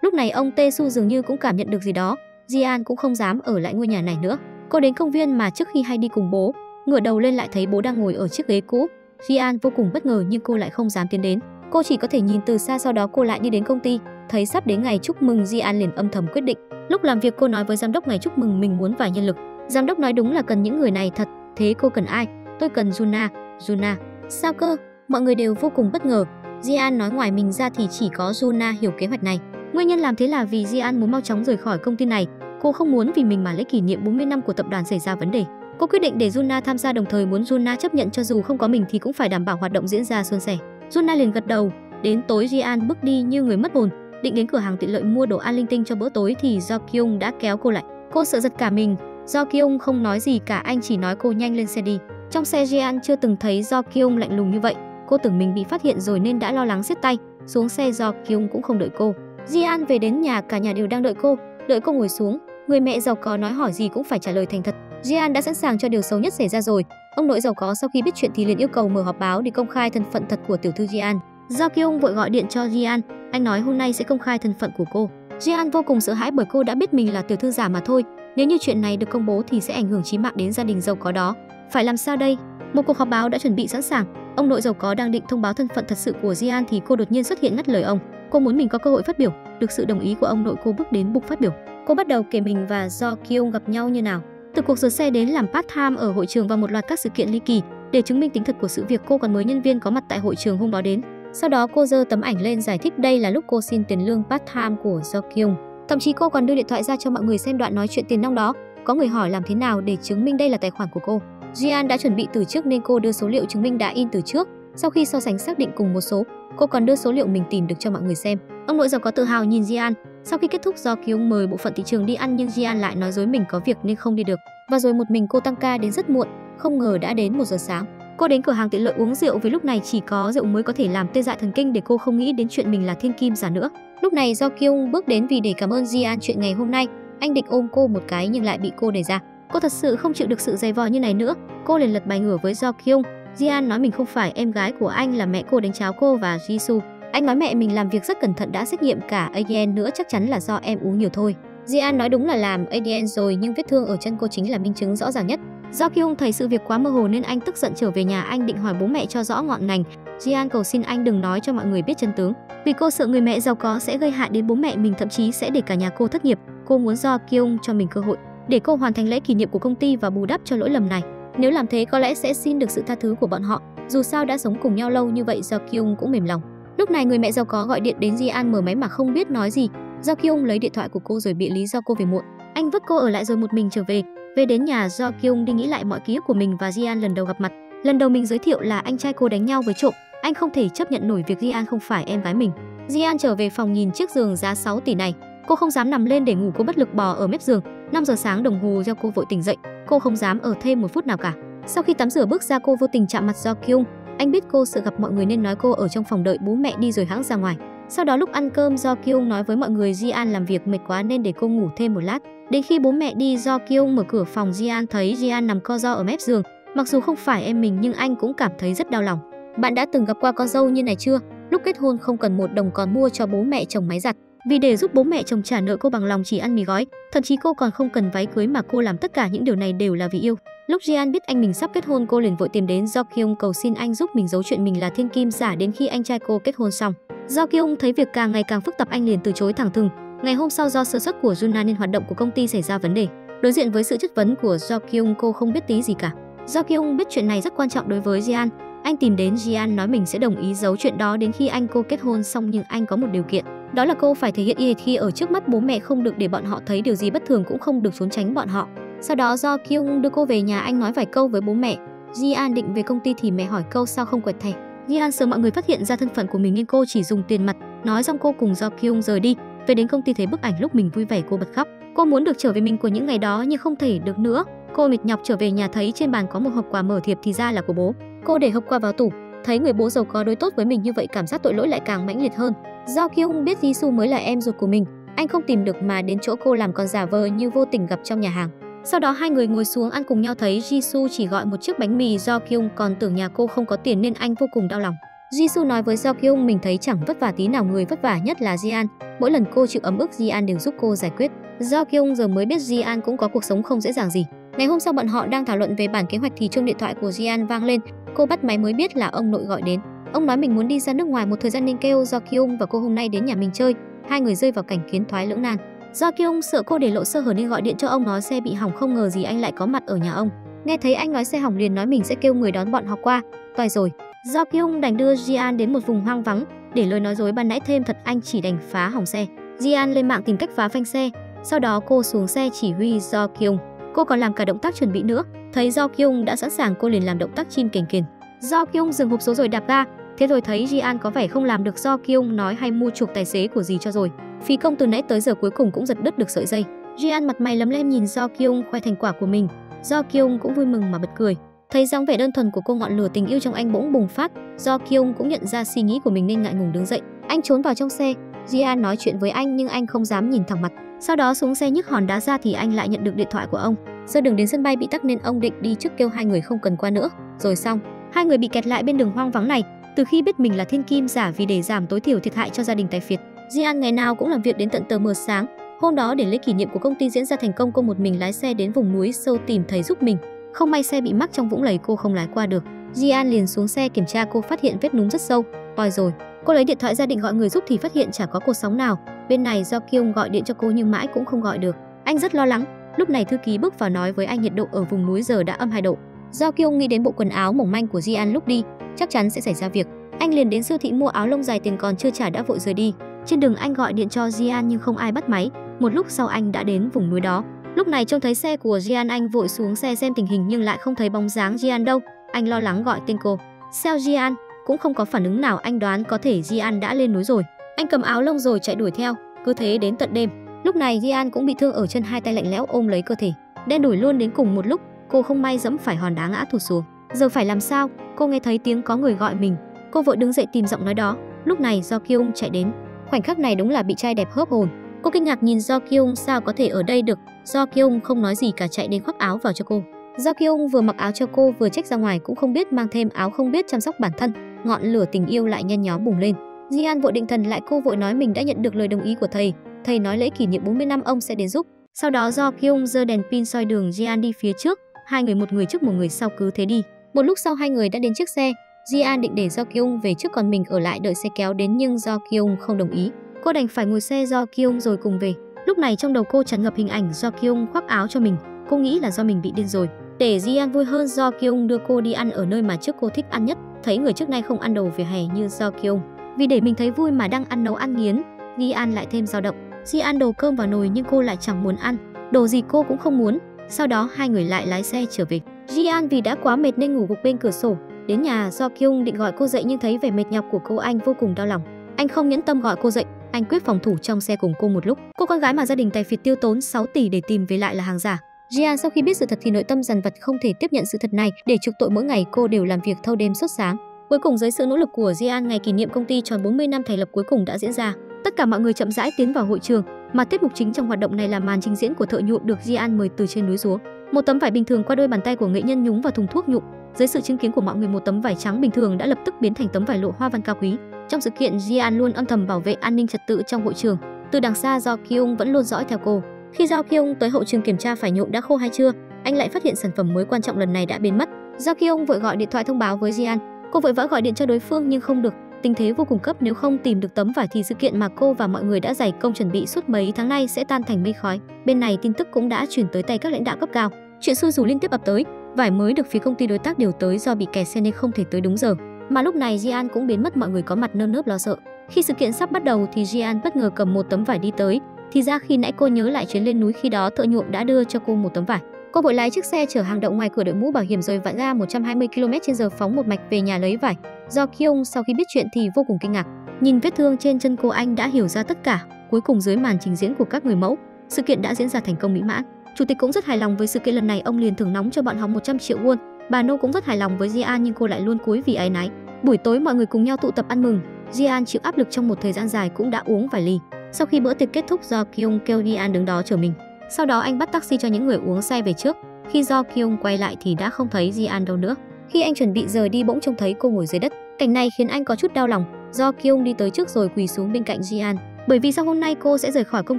Lúc này ông Tae-su dường như cũng cảm nhận được gì đó. Jian cũng không dám ở lại ngôi nhà này nữa. Cô đến công viên mà trước khi hay đi cùng bố, ngửa đầu lên lại thấy bố đang ngồi ở chiếc ghế cũ. Jian vô cùng bất ngờ nhưng cô lại không dám tiến đến. Cô chỉ có thể nhìn từ xa, sau đó cô lại đi đến công ty. Thấy sắp đến ngày chúc mừng, Jian liền âm thầm quyết định. Lúc làm việc cô nói với giám đốc ngày chúc mừng mình muốn vài nhân lực. Giám đốc nói đúng là cần những người này thật. Thế cô cần ai? Tôi cần Juna. Juna? Sao cơ? Mọi người đều vô cùng bất ngờ. Jian nói ngoài mình ra thì chỉ có Juna hiểu kế hoạch này. Nguyên nhân làm thế là vì Jian muốn mau chóng rời khỏi công ty này. Cô không muốn vì mình mà lễ kỷ niệm 40 năm của tập đoàn xảy ra vấn đề. Cô quyết định để Juna tham gia, đồng thời muốn Juna chấp nhận cho dù không có mình thì cũng phải đảm bảo hoạt động diễn ra suôn sẻ. Juna liền gật đầu. Đến tối Jian bước đi như người mất hồn, định đến cửa hàng tiện lợi mua đồ ăn linh tinh cho bữa tối thì Do Kyung đã kéo cô lại. Cô sợ giật cả mình. Do Kyung không nói gì cả, anh chỉ nói cô nhanh lên xe đi. Trong xe Jian chưa từng thấy Do Kyung lạnh lùng như vậy. Cô tưởng mình bị phát hiện rồi nên đã lo lắng siết tay. Xuống xe Do Kyung cũng không đợi cô. Jian về đến nhà, cả nhà đều đang đợi cô. Đợi cô ngồi xuống, người mẹ giàu có nói hỏi gì cũng phải trả lời thành thật. Jian đã sẵn sàng cho điều xấu nhất xảy ra rồi. Ông nội giàu có sau khi biết chuyện thì liền yêu cầu mở họp báo để công khai thân phận thật của tiểu thư Jian. Do Kyung vội gọi điện cho Jian, anh nói hôm nay sẽ công khai thân phận của cô. Jian vô cùng sợ hãi bởi cô đã biết mình là tiểu thư giả mà thôi. Nếu như chuyện này được công bố thì sẽ ảnh hưởng chí mạng đến gia đình giàu có đó. Phải làm sao đây? Một cuộc họp báo đã chuẩn bị sẵn sàng. Ông nội giàu có đang định thông báo thân phận thật sự của Jian thì cô đột nhiên xuất hiện ngắt lời ông. Cô muốn mình có cơ hội phát biểu. Được sự đồng ý của ông nội, cô bước đến bục phát biểu. Cô bắt đầu kể mình và Do Kyung gặp nhau như nào, từ cuộc rửa xe đến làm part time ở hội trường và một loạt các sự kiện ly kỳ. Để chứng minh tính thật của sự việc, cô còn mời nhân viên có mặt tại hội trường hôm đó đến. Sau đó cô giơ tấm ảnh lên giải thích đây là lúc cô xin tiền lương part time của Do Kyung. Thậm chí cô còn đưa điện thoại ra cho mọi người xem đoạn nói chuyện tiền nong đó. Có người hỏi làm thế nào để chứng minh đây là tài khoản của cô. Jian đã chuẩn bị từ trước nên cô đưa số liệu chứng minh đã in từ trước. Sau khi so sánh xác định cùng một số, cô còn đưa số liệu mình tìm được cho mọi người xem. Ông nội giàu có tự hào nhìn Jian. Sau khi kết thúc, Do Kyung mời bộ phận thị trường đi ăn nhưng Jian lại nói dối mình có việc nên không đi được. Và rồi một mình cô tăng ca đến rất muộn, không ngờ đã đến 1 giờ sáng. Cô đến cửa hàng tiện lợi uống rượu vì lúc này chỉ có rượu mới có thể làm tê dại thần kinh để cô không nghĩ đến chuyện mình là thiên kim giả nữa. Lúc này Do Kyung bước đến vì để cảm ơn Jian chuyện ngày hôm nay. Anh định ôm cô một cái nhưng lại bị cô đẩy ra. Cô thật sự không chịu được sự dày vò như này nữa. Cô liền lật bài ngửa với Do Kyung. Jian nói mình không phải em gái của anh, là mẹ cô đánh tráo cô và Jisoo. Anh nói mẹ mình làm việc rất cẩn thận, đã xét nghiệm cả ADN nữa, chắc chắn là do em uống nhiều thôi. Jian nói đúng là làm ADN rồi nhưng vết thương ở chân cô chính là minh chứng rõ ràng nhất. Do Kyung thấy sự việc quá mơ hồ nên anh tức giận trở về nhà, anh định hỏi bố mẹ cho rõ ngọn ngành. Jian cầu xin anh đừng nói cho mọi người biết chân tướng. Vì cô sợ người mẹ giàu có sẽ gây hại đến bố mẹ mình, thậm chí sẽ để cả nhà cô thất nghiệp. Cô muốn Do Kyung cho mình cơ hội để cô hoàn thành lễ kỷ niệm của công ty và bù đắp cho lỗi lầm này. Nếu làm thế có lẽ sẽ xin được sự tha thứ của bọn họ. Dù sao đã sống cùng nhau lâu như vậy, Do Kyung cũng mềm lòng. Lúc này người mẹ giàu có gọi điện đến Ji-an, mở máy mà không biết nói gì. Do Kyung lấy điện thoại của cô rồi bịa lý do cô về muộn. Anh vứt cô ở lại rồi một mình trở về. Về đến nhà, Do Kyung đi nghĩ lại mọi ký ức của mình và Ji-an lần đầu gặp mặt. Lần đầu mình giới thiệu là anh trai cô đánh nhau với trộm. Anh không thể chấp nhận nổi việc Ji-an không phải em gái mình. Ji-an trở về phòng nhìn chiếc giường giá 6 tỷ này. Cô không dám nằm lên để ngủ, cô bất lực bò ở mép giường. 5 giờ sáng đồng hồ reo, cô vội tỉnh dậy. Cô không dám ở thêm một phút nào cả. Sau khi tắm rửa bước ra, cô vô tình chạm mặt Do Kyung. Anh biết cô sợ gặp mọi người nên nói cô ở trong phòng đợi bố mẹ đi rồi hãng ra ngoài. Sau đó lúc ăn cơm, Do Kyung nói với mọi người Ji-an làm việc mệt quá nên để cô ngủ thêm một lát. Đến khi bố mẹ đi, Do Kyung mở cửa phòng Ji-an thấy Ji-an nằm co ro ở mép giường. Mặc dù không phải em mình nhưng anh cũng cảm thấy rất đau lòng. Bạn đã từng gặp qua con dâu như này chưa? Lúc kết hôn không cần 1 đồng còn mua cho bố mẹ chồng máy giặt. Vì để giúp bố mẹ chồng trả nợ, cô bằng lòng chỉ ăn mì gói. Thậm chí cô còn không cần váy cưới mà cô làm tất cả những điều này đều là vì yêu. Lúc Ji-an biết anh mình sắp kết hôn, cô liền vội tìm đến Do Kyung cầu xin anh giúp mình giấu chuyện mình là thiên kim giả đến khi anh trai cô kết hôn xong. Do Kyung thấy việc càng ngày càng phức tạp, anh liền từ chối thẳng thừng. Ngày hôm sau, do sơ suất của Juna nên hoạt động của công ty xảy ra vấn đề. Đối diện với sự chất vấn của Do Kyung, cô không biết tí gì cả. Do Kyung biết chuyện này rất quan trọng đối với Ji-an. Anh tìm đến Ji-an nói mình sẽ đồng ý giấu chuyện đó đến khi anh cô kết hôn xong, nhưng anh có một điều kiện. Đó là cô phải thể hiện y hệt khi ở trước mắt bố mẹ, không được để bọn họ thấy điều gì bất thường, cũng không được trốn tránh bọn họ. Sau đó Do Kyung đưa cô về nhà, anh nói vài câu với bố mẹ. Ji-an định về công ty thì mẹ hỏi câu sao không quẹt thẻ. Ji-an sợ mọi người phát hiện ra thân phận của mình nên cô chỉ dùng tiền mặt. Nói xong cô cùng Do Kyung rời đi. Về đến công ty thấy bức ảnh lúc mình vui vẻ, cô bật khóc. Cô muốn được trở về mình của những ngày đó nhưng không thể được nữa. Cô mệt nhọc trở về nhà thấy trên bàn có một hộp quà, mở thiệp thì ra là của bố. Cô để hộp quà vào tủ, thấy người bố giàu có đối tốt với mình như vậy, cảm giác tội lỗi lại càng mãnh liệt hơn. Do Kyung biết Jisoo mới là em ruột của mình, anh không tìm được mà đến chỗ cô làm, còn giả vờ như vô tình gặp trong nhà hàng. Sau đó hai người ngồi xuống ăn cùng nhau, thấy Jisoo chỉ gọi một chiếc bánh mì, Do Kyung còn tưởng nhà cô không có tiền nên anh vô cùng đau lòng. Jisoo nói với Do Kyung mình thấy chẳng vất vả tí nào, người vất vả nhất là Ji-an. Mỗi lần cô chịu ấm ức, Ji-an đều giúp cô giải quyết. Do Kyung giờ mới biết Ji-an cũng có cuộc sống không dễ dàng gì. Ngày hôm sau bọn họ đang thảo luận về bản kế hoạch thì chuông điện thoại của Ji-an vang lên. Cô bắt máy mới biết là ông nội gọi đến. Ông nói mình muốn đi ra nước ngoài một thời gian nên kêu Do Kyung và cô hôm nay đến nhà mình chơi. Hai người rơi vào cảnh kiến thoái lưỡng nan. Do Kyung sợ cô để lộ sơ hở nên gọi điện cho ông nói xe bị hỏng, không ngờ gì anh lại có mặt ở nhà ông. Nghe thấy anh nói xe hỏng liền nói mình sẽ kêu người đón bọn họ qua. Toài rồi, Do Kyung đành đưa Ji-an đến một vùng hoang vắng. Để lời nói dối ban nãy thêm thật, anh chỉ đành phá hỏng xe. Ji-an lên mạng tìm cách phá phanh xe. Sau đó cô xuống xe chỉ huy Do Kyung. Cô còn làm cả động tác chuẩn bị nữa. Thấy Do Kyung đã sẵn sàng, cô liền làm động tác chim kềnh kềnh. Do Kyung dừng hộp số rồi đạp ga. Thế rồi thấy Ji-an có vẻ không làm được, Do Kyung nói hay mua chuộc tài xế của dì cho rồi. Phí công từ nãy tới giờ cuối cùng cũng giật đứt được sợi dây. Ji-an mặt mày lấm lem nhìn Do Kyung khoe thành quả của mình. Do Kyung cũng vui mừng mà bật cười. Thấy dáng vẻ đơn thuần của cô, ngọn lửa tình yêu trong anh bỗng bùng phát. Do Kyung cũng nhận ra suy nghĩ của mình nên ngại ngùng đứng dậy. Anh trốn vào trong xe. Ji-an nói chuyện với anh nhưng anh không dám nhìn thẳng mặt. Sau đó xuống xe nhấc hòn đá ra thì anh lại nhận được điện thoại của ông. Do đường đến sân bay bị tắc nên ông định đi trước kêu hai người không cần qua nữa. Rồi xong, hai người bị kẹt lại bên đường hoang vắng này. Từ khi biết mình là thiên kim giả, vì để giảm tối thiểu thiệt hại cho gia đình tài phiệt, Ji-an ngày nào cũng làm việc đến tận tờ mờ sáng. Hôm đó để lễ kỷ niệm của công ty diễn ra thành công, cô một mình lái xe đến vùng núi sâu tìm thầy giúp mình. Không may xe bị mắc trong vũng lầy, cô không lái qua được. Ji-an liền xuống xe kiểm tra, cô phát hiện vết núm rất sâu. Ôi rồi, cô lấy điện thoại ra định gọi người giúp thì phát hiện chả có cột sóng nào. Bên này Do Kyung gọi điện cho cô nhưng mãi cũng không gọi được. Anh rất lo lắng. Lúc này thư ký bước vào nói với anh nhiệt độ ở vùng núi giờ đã âm 2 độ. Do Kyung nghĩ đến bộ quần áo mỏng manh của Ji-an lúc đi, chắc chắn sẽ xảy ra việc. Anh liền đến siêu thị mua áo lông dài, tiền còn chưa trả đã vội rời đi. Trên đường anh gọi điện cho Ji-an nhưng không ai bắt máy. Một lúc sau anh đã đến vùng núi đó. Lúc này trông thấy xe của Ji-an, anh vội xuống xe xem tình hình nhưng lại không thấy bóng dáng Ji-an đâu. Anh lo lắng gọi tên cô. Sao Ji-an cũng không có phản ứng nào, anh đoán có thể Ji-an đã lên núi rồi. Anh cầm áo lông rồi chạy đuổi theo, cứ thế đến tận đêm. Lúc này Ji-an cũng bị thương ở chân, hai tay lạnh lẽo ôm lấy cơ thể, đen đủi luôn đến cùng một lúc. Cô không may dẫm phải hòn đá ngã thụt xuống. Giờ phải làm sao? Cô nghe thấy tiếng có người gọi mình. Cô vội đứng dậy tìm giọng nói đó. Lúc này Do Kyung chạy đến. Khoảnh khắc này đúng là bị trai đẹp hớp hồn. Cô kinh ngạc nhìn Do Kyung, sao có thể ở đây được. Do Kyung không nói gì cả, chạy đến khoác áo vào cho cô. Do Kyung vừa mặc áo cho cô vừa trách ra ngoài cũng không biết mang thêm áo, không biết chăm sóc bản thân. Ngọn lửa tình yêu lại nhen nhóm bùng lên. Ji-an vội định thần lại, cô vội nói mình đã nhận được lời đồng ý của thầy. Thầy nói lễ kỷ niệm 40 năm ông sẽ đến giúp. Sau đó Do Kyung giơ đèn pin soi đường Ji-an đi phía trước, hai người một người trước một người sau cứ thế đi. Một lúc sau hai người đã đến chiếc xe. Jian định để Do Kyung về trước còn mình ở lại đợi xe kéo đến nhưng Do Kyung không đồng ý. Cô đành phải ngồi xe Do Kyung rồi cùng về. Lúc này trong đầu cô tràn ngập hình ảnh Do Kyung khoác áo cho mình. Cô nghĩ là do mình bị điên rồi. Để Jian vui hơn, Do Kyung đưa cô đi ăn ở nơi mà trước cô thích ăn nhất. Thấy người trước nay không ăn đồ vỉa hè như Do Kyung, vì để mình thấy vui mà đang ăn nấu ăn nghiến, Jian lại thêm dao động. Jian đổ cơm vào nồi nhưng cô lại chẳng muốn ăn, đồ gì cô cũng không muốn. Sau đó hai người lại lái xe trở về. Jian vì đã quá mệt nên ngủ gục bên cửa sổ. Đến nhà, Do Kyung định gọi cô dậy nhưng thấy vẻ mệt nhọc của cô, anh vô cùng đau lòng. Anh không nhẫn tâm gọi cô dậy, anh quyết phòng thủ trong xe cùng cô một lúc. Cô con gái mà gia đình Tài Phiệt tiêu tốn 6 tỷ để tìm về lại là hàng giả. Jian sau khi biết sự thật thì nội tâm dằn vặt không thể tiếp nhận sự thật này. Để trục tội mỗi ngày cô đều làm việc thâu đêm suốt sáng. Cuối cùng dưới sự nỗ lực của Jian, ngày kỷ niệm công ty tròn 40 năm thành lập cuối cùng đã diễn ra. Tất cả mọi người chậm rãi tiến vào hội trường, mà tiết mục chính trong hoạt động này là màn trình diễn của thợ nhuộm được Jian mời từ trên núi xuống. Một tấm vải bình thường qua đôi bàn tay của nghệ nhân nhúng vào thùng thuốc nhuộm. Dưới sự chứng kiến của mọi người, một tấm vải trắng bình thường đã lập tức biến thành tấm vải lộ hoa văn cao quý. Trong sự kiện, Jian luôn âm thầm bảo vệ an ninh trật tự trong hội trường. Từ đằng xa, Do Kyung vẫn luôn dõi theo cô. Khi Do Kyung tới hậu trường kiểm tra phải nhuộm đã khô hay chưa, anh lại phát hiện sản phẩm mới quan trọng lần này đã biến mất. Do Kyung vội gọi điện thoại thông báo với Jian. Cô vội vã gọi điện cho đối phương nhưng không được. Tình thế vô cùng cấp, nếu không tìm được tấm vải thì sự kiện mà cô và mọi người đã dày công chuẩn bị suốt mấy tháng nay sẽ tan thành mây khói. Bên này tin tức cũng đã chuyển tới tay các lãnh đạo cấp cao. Chuyện xui rủi liên tiếp ập tới. Vải mới được phía công ty đối tác điều tới do bị kẹt xe nên không thể tới đúng giờ. Mà lúc này Jian cũng biến mất, mọi người có mặt nơm nớp lo sợ. Khi sự kiện sắp bắt đầu thì Jian bất ngờ cầm một tấm vải đi tới. Thì ra khi nãy cô nhớ lại chuyến lên núi, khi đó thợ nhuộm đã đưa cho cô một tấm vải. Cô vội lái chiếc xe chở hàng đậu ngoài cửa, đội mũ bảo hiểm rồi vặn ga 120 km/h phóng một mạch về nhà lấy vải. Do Kyung sau khi biết chuyện thì vô cùng kinh ngạc. Nhìn vết thương trên chân cô, anh đã hiểu ra tất cả. Cuối cùng dưới màn trình diễn của các người mẫu, sự kiện đã diễn ra thành công mỹ mãn. Chủ tịch cũng rất hài lòng với sự kiện lần này, ông liền thưởng nóng cho bọn họ 100 triệu won. Bà No cũng rất hài lòng với Jian nhưng cô lại luôn cúi vì áy náy. Buổi tối mọi người cùng nhau tụ tập ăn mừng. Jian chịu áp lực trong một thời gian dài cũng đã uống vài ly. Sau khi bữa tiệc kết thúc, Do Kyung kêu Jian đứng đó chờ mình. Sau đó anh bắt taxi cho những người uống say về trước. Khi Do Kyung quay lại thì đã không thấy Jian đâu nữa. Khi anh chuẩn bị rời đi bỗng trông thấy cô ngồi dưới đất. Cảnh này khiến anh có chút đau lòng. Do Kyung đi tới trước rồi quỳ xuống bên cạnh Jian. Bởi vì sau hôm nay cô sẽ rời khỏi công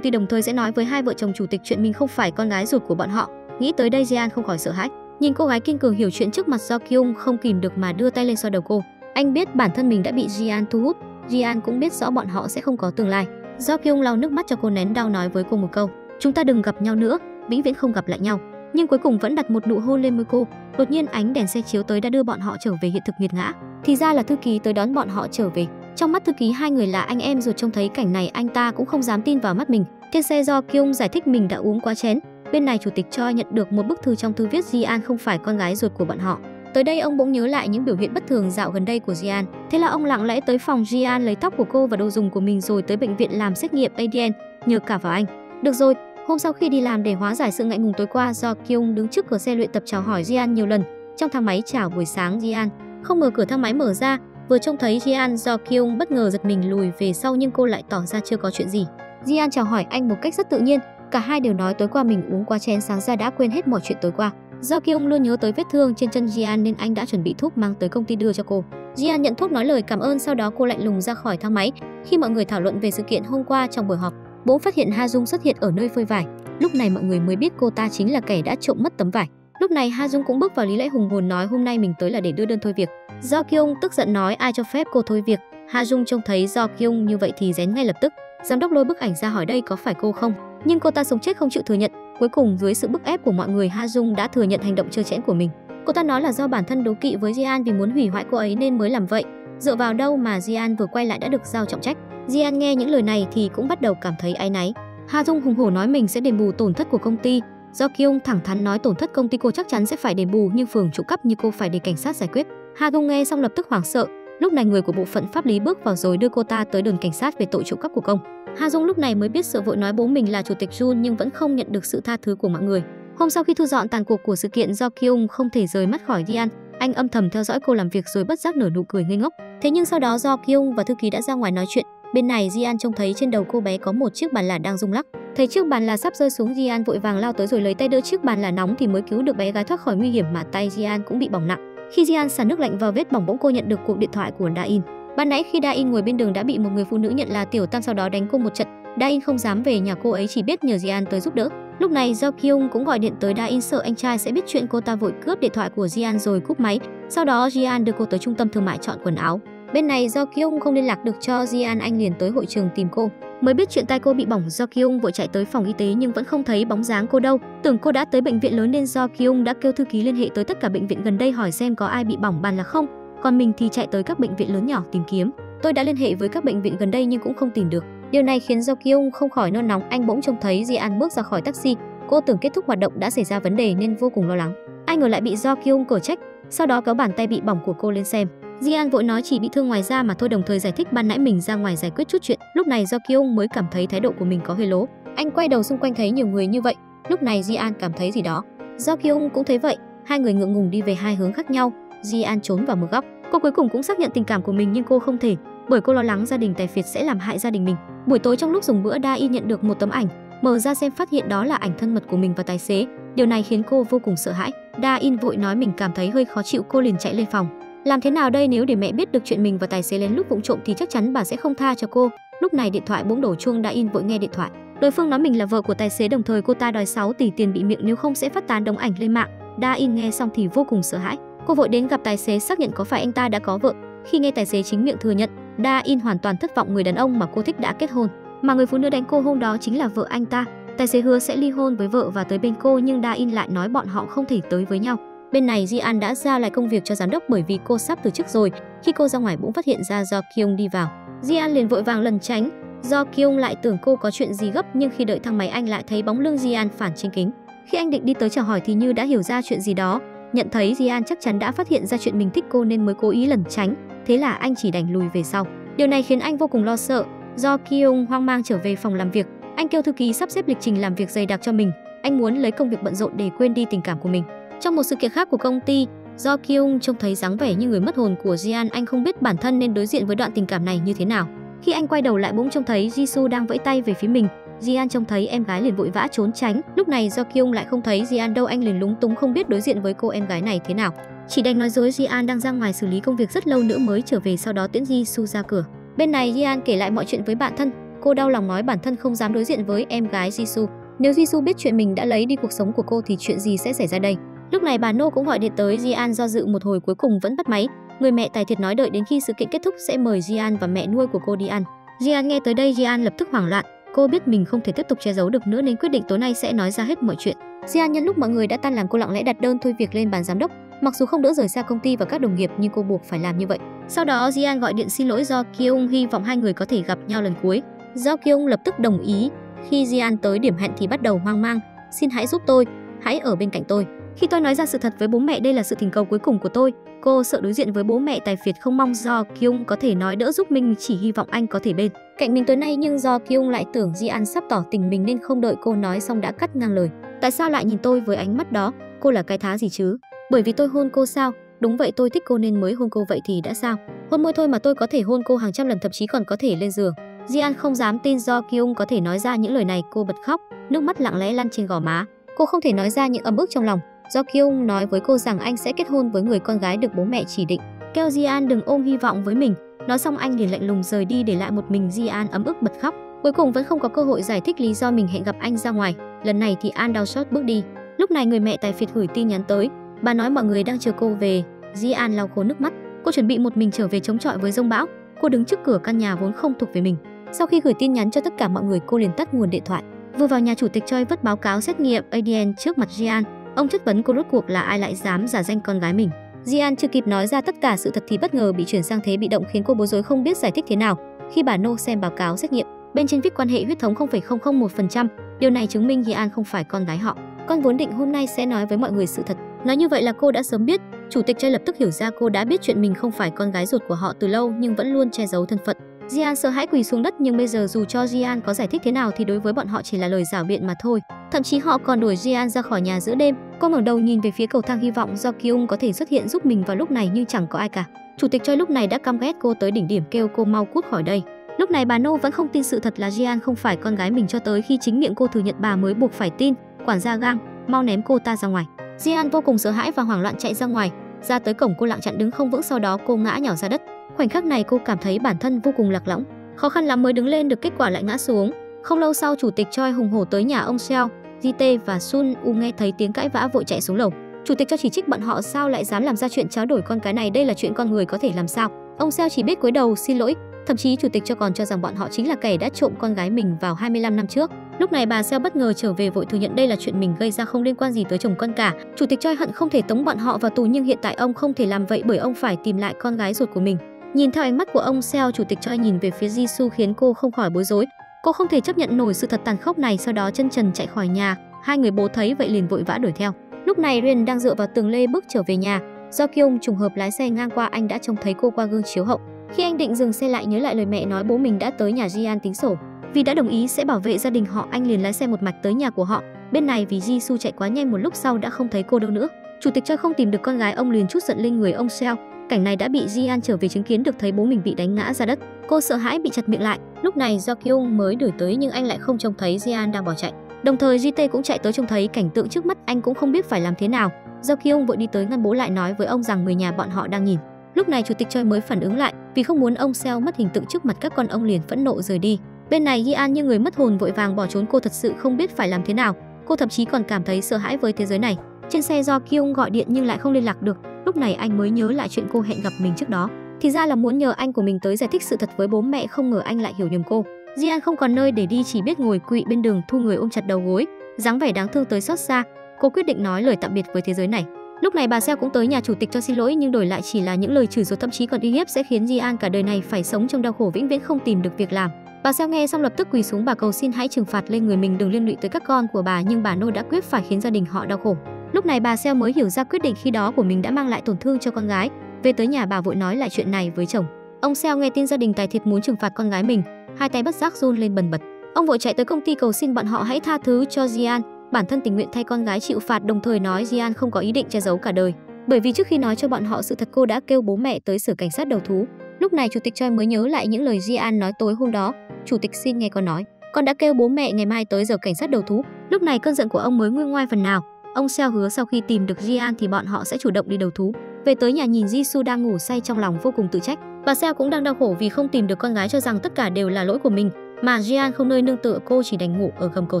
ty, đồng thời sẽ nói với hai vợ chồng chủ tịch chuyện mình không phải con gái ruột của bọn họ. Nghĩ tới đây Jian không khỏi sợ hãi. Nhìn cô gái kiên cường hiểu chuyện trước mặt, Do Kyung không kìm được mà đưa tay lên xoa đầu cô. Anh biết bản thân mình đã bị Jian thu hút. Jian cũng biết rõ bọn họ sẽ không có tương lai. Do Kyung lau nước mắt cho cô nén đau, nói với cô một câu: chúng ta đừng gặp nhau nữa, vĩnh viễn không gặp lại nhau. Nhưng cuối cùng vẫn đặt một nụ hôn lên môi cô. Đột nhiên ánh đèn xe chiếu tới đã đưa bọn họ trở về hiện thực nghiệt ngã. Thì ra là thư ký tới đón bọn họ trở về. Trong mắt thư ký hai người là anh em ruột, trông thấy cảnh này anh ta cũng không dám tin vào mắt mình. Trên xe Do Kyung giải thích mình đã uống quá chén. Bên này chủ tịch Choi nhận được một bức thư, trong thư viết Jian không phải con gái ruột của bọn họ. Tới đây ông bỗng nhớ lại những biểu hiện bất thường dạo gần đây của Jian. Thế là ông lặng lẽ tới phòng Jian lấy tóc của cô và đồ dùng của mình rồi tới bệnh viện làm xét nghiệm ADN, nhờ cả vào anh. Được rồi, hôm sau khi đi làm để hóa giải sự ngại ngùng tối qua, Do Kyung đứng trước cửa xe luyện tập chào hỏi Jian nhiều lần. Trong thang máy chào buổi sáng Jian, không ngờ cửa thang máy mở ra, vừa trông thấy Jian, Do Kyung bất ngờ giật mình lùi về sau nhưng cô lại tỏ ra chưa có chuyện gì. Jian chào hỏi anh một cách rất tự nhiên, cả hai đều nói tối qua mình uống quá chén, sáng ra đã quên hết mọi chuyện tối qua. Do Kyung luôn nhớ tới vết thương trên chân Jian nên anh đã chuẩn bị thuốc mang tới công ty đưa cho cô. Jian nhận thuốc nói lời cảm ơn, sau đó cô lạnh lùng ra khỏi thang máy. Khi mọi người thảo luận về sự kiện hôm qua trong buổi họp, bỗng phát hiện Ha Jung xuất hiện ở nơi phơi vải. Lúc này mọi người mới biết cô ta chính là kẻ đã trộm mất tấm vải. Lúc này Ha Jung cũng bước vào lý lẽ hùng hồn nói hôm nay mình tới là để đưa đơn thôi việc. Do Kyung tức giận nói ai cho phép cô thôi việc. Ha Jung trông thấy Do Kyung như vậy thì rén ngay lập tức. Giám đốc lôi bức ảnh ra hỏi đây có phải cô không? Nhưng cô ta sống chết không chịu thừa nhận. Cuối cùng dưới sự bức ép của mọi người, Ha Jung đã thừa nhận hành động trơ trẽn của mình. Cô ta nói là do bản thân đố kỵ với Jian vì muốn hủy hoại cô ấy nên mới làm vậy. Dựa vào đâu mà Jian vừa quay lại đã được giao trọng trách. Jian nghe những lời này thì cũng bắt đầu cảm thấy áy náy. Ha Jung hùng hổ nói mình sẽ đền bù tổn thất của công ty. Do Kyung thẳng thắn nói tổn thất công ty cô chắc chắn sẽ phải đền bù nhưng phường trộm cắp như cô phải để cảnh sát giải quyết. Ha Jung nghe xong lập tức hoảng sợ. Lúc này người của bộ phận pháp lý bước vào rồi đưa cô ta tới đồn cảnh sát về tội trộm cắp của công. Ha Jung lúc này mới biết sợ, vội nói bố mình là chủ tịch Jun nhưng vẫn không nhận được sự tha thứ của mọi người. Hôm sau khi thu dọn tàn cuộc của sự kiện, Do Kyung không thể rời mắt khỏi Jian. Anh âm thầm theo dõi cô làm việc rồi bất giác nở nụ cười ngây ngốc. Thế nhưng sau đó Do Kyung và thư ký đã ra ngoài nói chuyện. Bên này Jian trông thấy trên đầu cô bé có một chiếc bàn là đang rung lắc. Thấy chiếc bàn là sắp rơi xuống, Jian vội vàng lao tới rồi lấy tay đỡ chiếc bàn là nóng thì mới cứu được bé gái thoát khỏi nguy hiểm, mà tay Jian cũng bị bỏng nặng. Khi Jian xả nước lạnh vào vết bỏng, bỗng cô nhận được cuộc điện thoại của Da-in. Ban nãy khi Da-in ngồi bên đường đã bị một người phụ nữ nhận là Tiểu Tam sau đó đánh cô một trận. Da-in không dám về nhà cô ấy, chỉ biết nhờ Jian tới giúp đỡ. Lúc này Do Kyung cũng gọi điện tới Da-in sợ anh trai sẽ biết chuyện, cô ta vội cướp điện thoại của Jian rồi cúp máy. Sau đó Jian đưa cô tới trung tâm thương mại chọn quần áo. Bên này Do Kyung không liên lạc được cho Jian, anh liền tới hội trường tìm cô. Mới biết chuyện tai cô bị bỏng, Do Kyung vội chạy tới phòng y tế nhưng vẫn không thấy bóng dáng cô đâu. Tưởng cô đã tới bệnh viện lớn nên Do Kyung đã kêu thư ký liên hệ tới tất cả bệnh viện gần đây hỏi xem có ai bị bỏng bàn là không. Còn mình thì chạy tới các bệnh viện lớn nhỏ tìm kiếm. Tôi đã liên hệ với các bệnh viện gần đây nhưng cũng không tìm được. Điều này khiến Do Kyung không khỏi nôn nóng. Anh bỗng trông thấy Jian bước ra khỏi taxi. Cô tưởng kết thúc hoạt động đã xảy ra vấn đề nên vô cùng lo lắng. Anh ngờ lại bị Do Kyung cở trách, sau đó kéo bàn tay bị bỏng của cô lên xem. Jian vội nói chỉ bị thương ngoài da mà thôi, đồng thời giải thích ban nãy mình ra ngoài giải quyết chút chuyện. Lúc này Do Kyung mới cảm thấy thái độ của mình có hơi lố. Anh quay đầu xung quanh thấy nhiều người như vậy. Lúc này Jian cảm thấy gì đó. Do Kyung cũng thấy vậy. Hai người ngượng ngùng đi về hai hướng khác nhau. Jian trốn vào một góc. Cô cuối cùng cũng xác nhận tình cảm của mình nhưng cô không thể, bởi cô lo lắng gia đình Tài Phiệt sẽ làm hại gia đình mình. Buổi tối trong lúc dùng bữa, Da-in nhận được một tấm ảnh, mở ra xem phát hiện đó là ảnh thân mật của mình và tài xế. Điều này khiến cô vô cùng sợ hãi. Da-in vội nói mình cảm thấy hơi khó chịu, cô liền chạy lên phòng. Làm thế nào đây, nếu để mẹ biết được chuyện mình và tài xế lén lút vụng trộm thì chắc chắn bà sẽ không tha cho cô. Lúc này điện thoại bỗng đổ chuông, Da-in vội nghe điện thoại. Đối phương nói mình là vợ của tài xế, đồng thời cô ta đòi 6 tỷ tiền bị miệng nếu không sẽ phát tán đống ảnh lên mạng. Da-in nghe xong thì vô cùng sợ hãi. Cô vội đến gặp tài xế xác nhận có phải anh ta đã có vợ. Khi nghe tài xế chính miệng thừa nhận, Da-in hoàn toàn thất vọng, người đàn ông mà cô thích đã kết hôn, mà người phụ nữ đánh cô hôm đó chính là vợ anh ta. Tài xế hứa sẽ ly hôn với vợ và tới bên cô, nhưng Da-in lại nói bọn họ không thể tới với nhau. Bên này Jian đã giao lại công việc cho giám đốc bởi vì cô sắp từ chức rồi. Khi cô ra ngoài bỗng phát hiện ra Do Kyung đi vào. Jian liền vội vàng lẩn tránh. Do Kyung lại tưởng cô có chuyện gì gấp, nhưng khi đợi thang máy anh lại thấy bóng lưng Jian phản trên kính. Khi anh định đi tới chào hỏi thì như đã hiểu ra chuyện gì đó. Nhận thấy Jian chắc chắn đã phát hiện ra chuyện mình thích cô nên mới cố ý lẩn tránh. Thế là anh chỉ đành lùi về sau. Điều này khiến anh vô cùng lo sợ. Do Kyung hoang mang trở về phòng làm việc. Anh kêu thư ký sắp xếp lịch trình làm việc dày đặc cho mình. Anh muốn lấy công việc bận rộn để quên đi tình cảm của mình. Trong một sự kiện khác của công ty, Do Kyung trông thấy dáng vẻ như người mất hồn của Jian. Anh không biết bản thân nên đối diện với đoạn tình cảm này như thế nào. Khi anh quay đầu lại bỗng trông thấy Jisoo đang vẫy tay về phía mình. Jian trông thấy em gái liền vội vã trốn tránh. Lúc này Do Kyung lại không thấy Jian đâu, anh liền lúng túng không biết đối diện với cô em gái này thế nào. Chỉ đành nói dối Jian đang ra ngoài xử lý công việc rất lâu nữa mới trở về, sau đó tiễn Jisoo ra cửa. Bên này Jian kể lại mọi chuyện với bạn thân. Cô đau lòng nói bản thân không dám đối diện với em gái Jisoo. Nếu Jisoo biết chuyện mình đã lấy đi cuộc sống của cô thì chuyện gì sẽ xảy ra đây? Lúc này bà No cũng gọi điện tới Jian, do dự một hồi cuối cùng vẫn bắt máy. Người mẹ Tài Thiệt nói đợi đến khi sự kiện kết thúc sẽ mời Jian và mẹ nuôi của cô đi ăn. Jian nghe tới đây Jian lập tức hoảng loạn. Cô biết mình không thể tiếp tục che giấu được nữa nên quyết định tối nay sẽ nói ra hết mọi chuyện. Jian nhân lúc mọi người đã tan làm, cô lặng lẽ đặt đơn thôi việc lên bàn giám đốc. Mặc dù không đỡ rời xa công ty và các đồng nghiệp nhưng cô buộc phải làm như vậy. Sau đó Jian gọi điện xin lỗi Do Kyung, hy vọng hai người có thể gặp nhau lần cuối. Do Kyung lập tức đồng ý. Khi Jian tới điểm hẹn thì bắt đầu hoang mang. Xin hãy giúp tôi, hãy ở bên cạnh tôi. Khi tôi nói ra sự thật với bố mẹ, đây là sự thỉnh cầu cuối cùng của tôi. Cô sợ đối diện với bố mẹ Tài Phiệt, không mong Do Kyung có thể nói đỡ giúp mình, chỉ hy vọng anh có thể bên cạnh mình tối nay. Nhưng Do Kyung lại tưởng Jian sắp tỏ tình mình nên không đợi cô nói xong đã cắt ngang lời. Tại sao lại nhìn tôi với ánh mắt đó? Cô là cái thá gì chứ? Bởi vì tôi hôn cô sao? Đúng vậy, tôi thích cô nên mới hôn cô, vậy thì đã sao? Hôn môi thôi mà tôi có thể hôn cô hàng trăm lần, thậm chí còn có thể lên giường. Jian không dám tin Do Kyung có thể nói ra những lời này, cô bật khóc, nước mắt lặng lẽ lăn trên gò má. Cô không thể nói ra những ấm ức trong lòng. Do Kyung nói với cô rằng anh sẽ kết hôn với người con gái được bố mẹ chỉ định, kêu Jian đừng ôm hy vọng với mình. Nói xong anh liền lạnh lùng rời đi để lại một mình Jian ấm ức bật khóc. Cuối cùng vẫn không có cơ hội giải thích lý do mình hẹn gặp anh ra ngoài. Lần này thì An đau xót bước đi. Lúc này người mẹ Tài Phiệt gửi tin nhắn tới. Bà nói mọi người đang chờ cô về. Jian lau khô nước mắt. Cô chuẩn bị một mình trở về chống chọi với giông bão. Cô đứng trước cửa căn nhà vốn không thuộc về mình. Sau khi gửi tin nhắn cho tất cả mọi người, cô liền tắt nguồn điện thoại. Vừa vào nhà, chủ tịch Choi vứt báo cáo xét nghiệm ADN trước mặt Jian. Ông chất vấn cô rốt cuộc là ai lại dám giả danh con gái mình. Jian chưa kịp nói ra tất cả sự thật thì bất ngờ bị chuyển sang thế bị động, khiến cô bối rối không biết giải thích thế nào. Khi bà No xem báo cáo xét nghiệm, bên trên viết quan hệ huyết thống 0,001%. Điều này chứng minh Jian không phải con gái họ. Con vốn định hôm nay sẽ nói với mọi người sự thật. Nói như vậy là cô đã sớm biết. Chủ tịch Choi lập tức hiểu ra cô đã biết chuyện mình không phải con gái ruột của họ từ lâu nhưng vẫn luôn che giấu thân phận. Jian sợ hãi quỳ xuống đất, nhưng bây giờ dù cho Jian có giải thích thế nào thì đối với bọn họ chỉ là lời giảo biện mà thôi. Thậm chí họ còn đuổi Jian ra khỏi nhà giữa đêm. Cô ngẩng đầu nhìn về phía cầu thang, hy vọng Do Kyung có thể xuất hiện giúp mình vào lúc này nhưng chẳng có ai cả. Chủ tịch Choi lúc này đã căm ghét cô tới đỉnh điểm, kêu cô mau cút khỏi đây. Lúc này bà No vẫn không tin sự thật là Jian không phải con gái mình, cho tới khi chính miệng cô thừa nhận bà mới buộc phải tin. Quản gia gang, mau ném cô ta ra ngoài. Jian vô cùng sợ hãi và hoảng loạn chạy ra ngoài. Ra tới cổng cô lặng chặn đứng không vững, sau đó cô ngã nhào ra đất. Khoảnh khắc này cô cảm thấy bản thân vô cùng lạc lõng, khó khăn lắm mới đứng lên được, kết quả lại ngã xuống. Không lâu sau, chủ tịch Choi hùng hổ tới nhà ông Seo. Ji-tae và Sun U nghe thấy tiếng cãi vã vội chạy xuống lầu. Chủ tịch cho chỉ trích bọn họ sao lại dám làm ra chuyện tráo đổi con cái này, đây là chuyện con người có thể làm sao. Ông Seo chỉ biết cúi đầu xin lỗi, thậm chí chủ tịch còn cho rằng bọn họ chính là kẻ đã trộm con gái mình vào 25 năm trước. Lúc này bà Seo bất ngờ trở về vội thừa nhận đây là chuyện mình gây ra, không liên quan gì tới chồng con cả. Chủ tịch Choi hận không thể tống bọn họ vào tù, nhưng hiện tại ông không thể làm vậy bởi ông phải tìm lại con gái ruột của mình. Nhìn theo ánh mắt của ông Seo, chủ tịch Choi nhìn về phía Jisoo khiến cô không khỏi bối rối. Cô không thể chấp nhận nổi sự thật tàn khốc này, sau đó chân trần chạy khỏi nhà. Hai người bố thấy vậy liền vội vã đuổi theo. Lúc này Rian đang dựa vào tường lê bước trở về nhà. Do Kyung trùng hợp lái xe ngang qua, anh đã trông thấy cô qua gương chiếu hậu. Khi anh định dừng xe lại nhớ lại lời mẹ nói bố mình đã tới nhà Jian tính sổ. Vì đã đồng ý sẽ bảo vệ gia đình họ, anh liền lái xe một mạch tới nhà của họ. Bên này vì Jisoo chạy quá nhanh, một lúc sau đã không thấy cô đâu nữa. Chủ tịch Choi không tìm được con gái, ông liền trút giận lên người ông Seo. Cảnh này đã bị Jian trở về chứng kiến được thấy bố mình bị đánh ngã ra đất. Cô sợ hãi bị chặt miệng lại. Lúc này do Kyung mới đuổi tới nhưng anh lại không trông thấy Jian đang bỏ chạy. Đồng thời Ji-tae cũng chạy tới trông thấy cảnh tượng trước mắt, anh cũng không biết phải làm thế nào. Do Kyung vội đi tới ngăn bố lại, nói với ông rằng người nhà bọn họ đang nhìn. Lúc này chủ tịch Choi mới phản ứng lại, vì không muốn ông Seo mất hình tượng trước mặt các con, ông liền phẫn nộ rời đi. Bên này Ji-an như người mất hồn vội vàng bỏ trốn, cô thật sự không biết phải làm thế nào. Cô thậm chí còn cảm thấy sợ hãi với thế giới này. Trên xe do Kyung gọi điện nhưng lại không liên lạc được. Lúc này anh mới nhớ lại chuyện cô hẹn gặp mình trước đó, thì ra là muốn nhờ anh của mình tới giải thích sự thật với bố mẹ, không ngờ anh lại hiểu nhầm cô. Ji-an không còn nơi để đi, chỉ biết ngồi quỵ bên đường, thu người ôm chặt đầu gối, dáng vẻ đáng thương tới xót xa. Cô quyết định nói lời tạm biệt với thế giới này. Lúc này bà Seo cũng tới nhà chủ tịch cho xin lỗi, nhưng đổi lại chỉ là những lời chửi rủa, thậm chí còn uy hiếp sẽ khiến Ji-an cả đời này phải sống trong đau khổ, vĩnh viễn không tìm được việc làm. Bà Seo nghe xong lập tức quỳ xuống, bà cầu xin hãy trừng phạt lên người mình, đừng liên lụy tới các con của bà, nhưng bà Nô đã quyết phải khiến gia đình họ đau khổ. Lúc này bà Seo mới hiểu ra quyết định khi đó của mình đã mang lại tổn thương cho con gái. Về tới nhà bà vội nói lại chuyện này với chồng. Ông Seo nghe tin gia đình tài thiệt muốn trừng phạt con gái mình, hai tay bất giác run lên bần bật. Ông vội chạy tới công ty cầu xin bọn họ hãy tha thứ cho Ji-an, bản thân tình nguyện thay con gái chịu phạt, đồng thời nói Ji-an không có ý định che giấu cả đời. Bởi vì trước khi nói cho bọn họ sự thật, cô đã kêu bố mẹ tới sở cảnh sát đầu thú. Lúc này chủ tịch Choi mới nhớ lại những lời Ji-an nói tối hôm đó. Chủ tịch xin nghe con nói, con đã kêu bố mẹ ngày mai tới giờ cảnh sát đầu thú. Lúc này cơn giận của ông mới nguôi ngoai phần nào. Ông Seo hứa sau khi tìm được Ji-an thì bọn họ sẽ chủ động đi đầu thú. Về tới nhà nhìn Jisoo đang ngủ say, trong lòng vô cùng tự trách. Bà Seo cũng đang đau khổ vì không tìm được con gái, cho rằng tất cả đều là lỗi của mình, mà Ji-an không nơi nương tựa, cô chỉ đành ngủ ở gầm cầu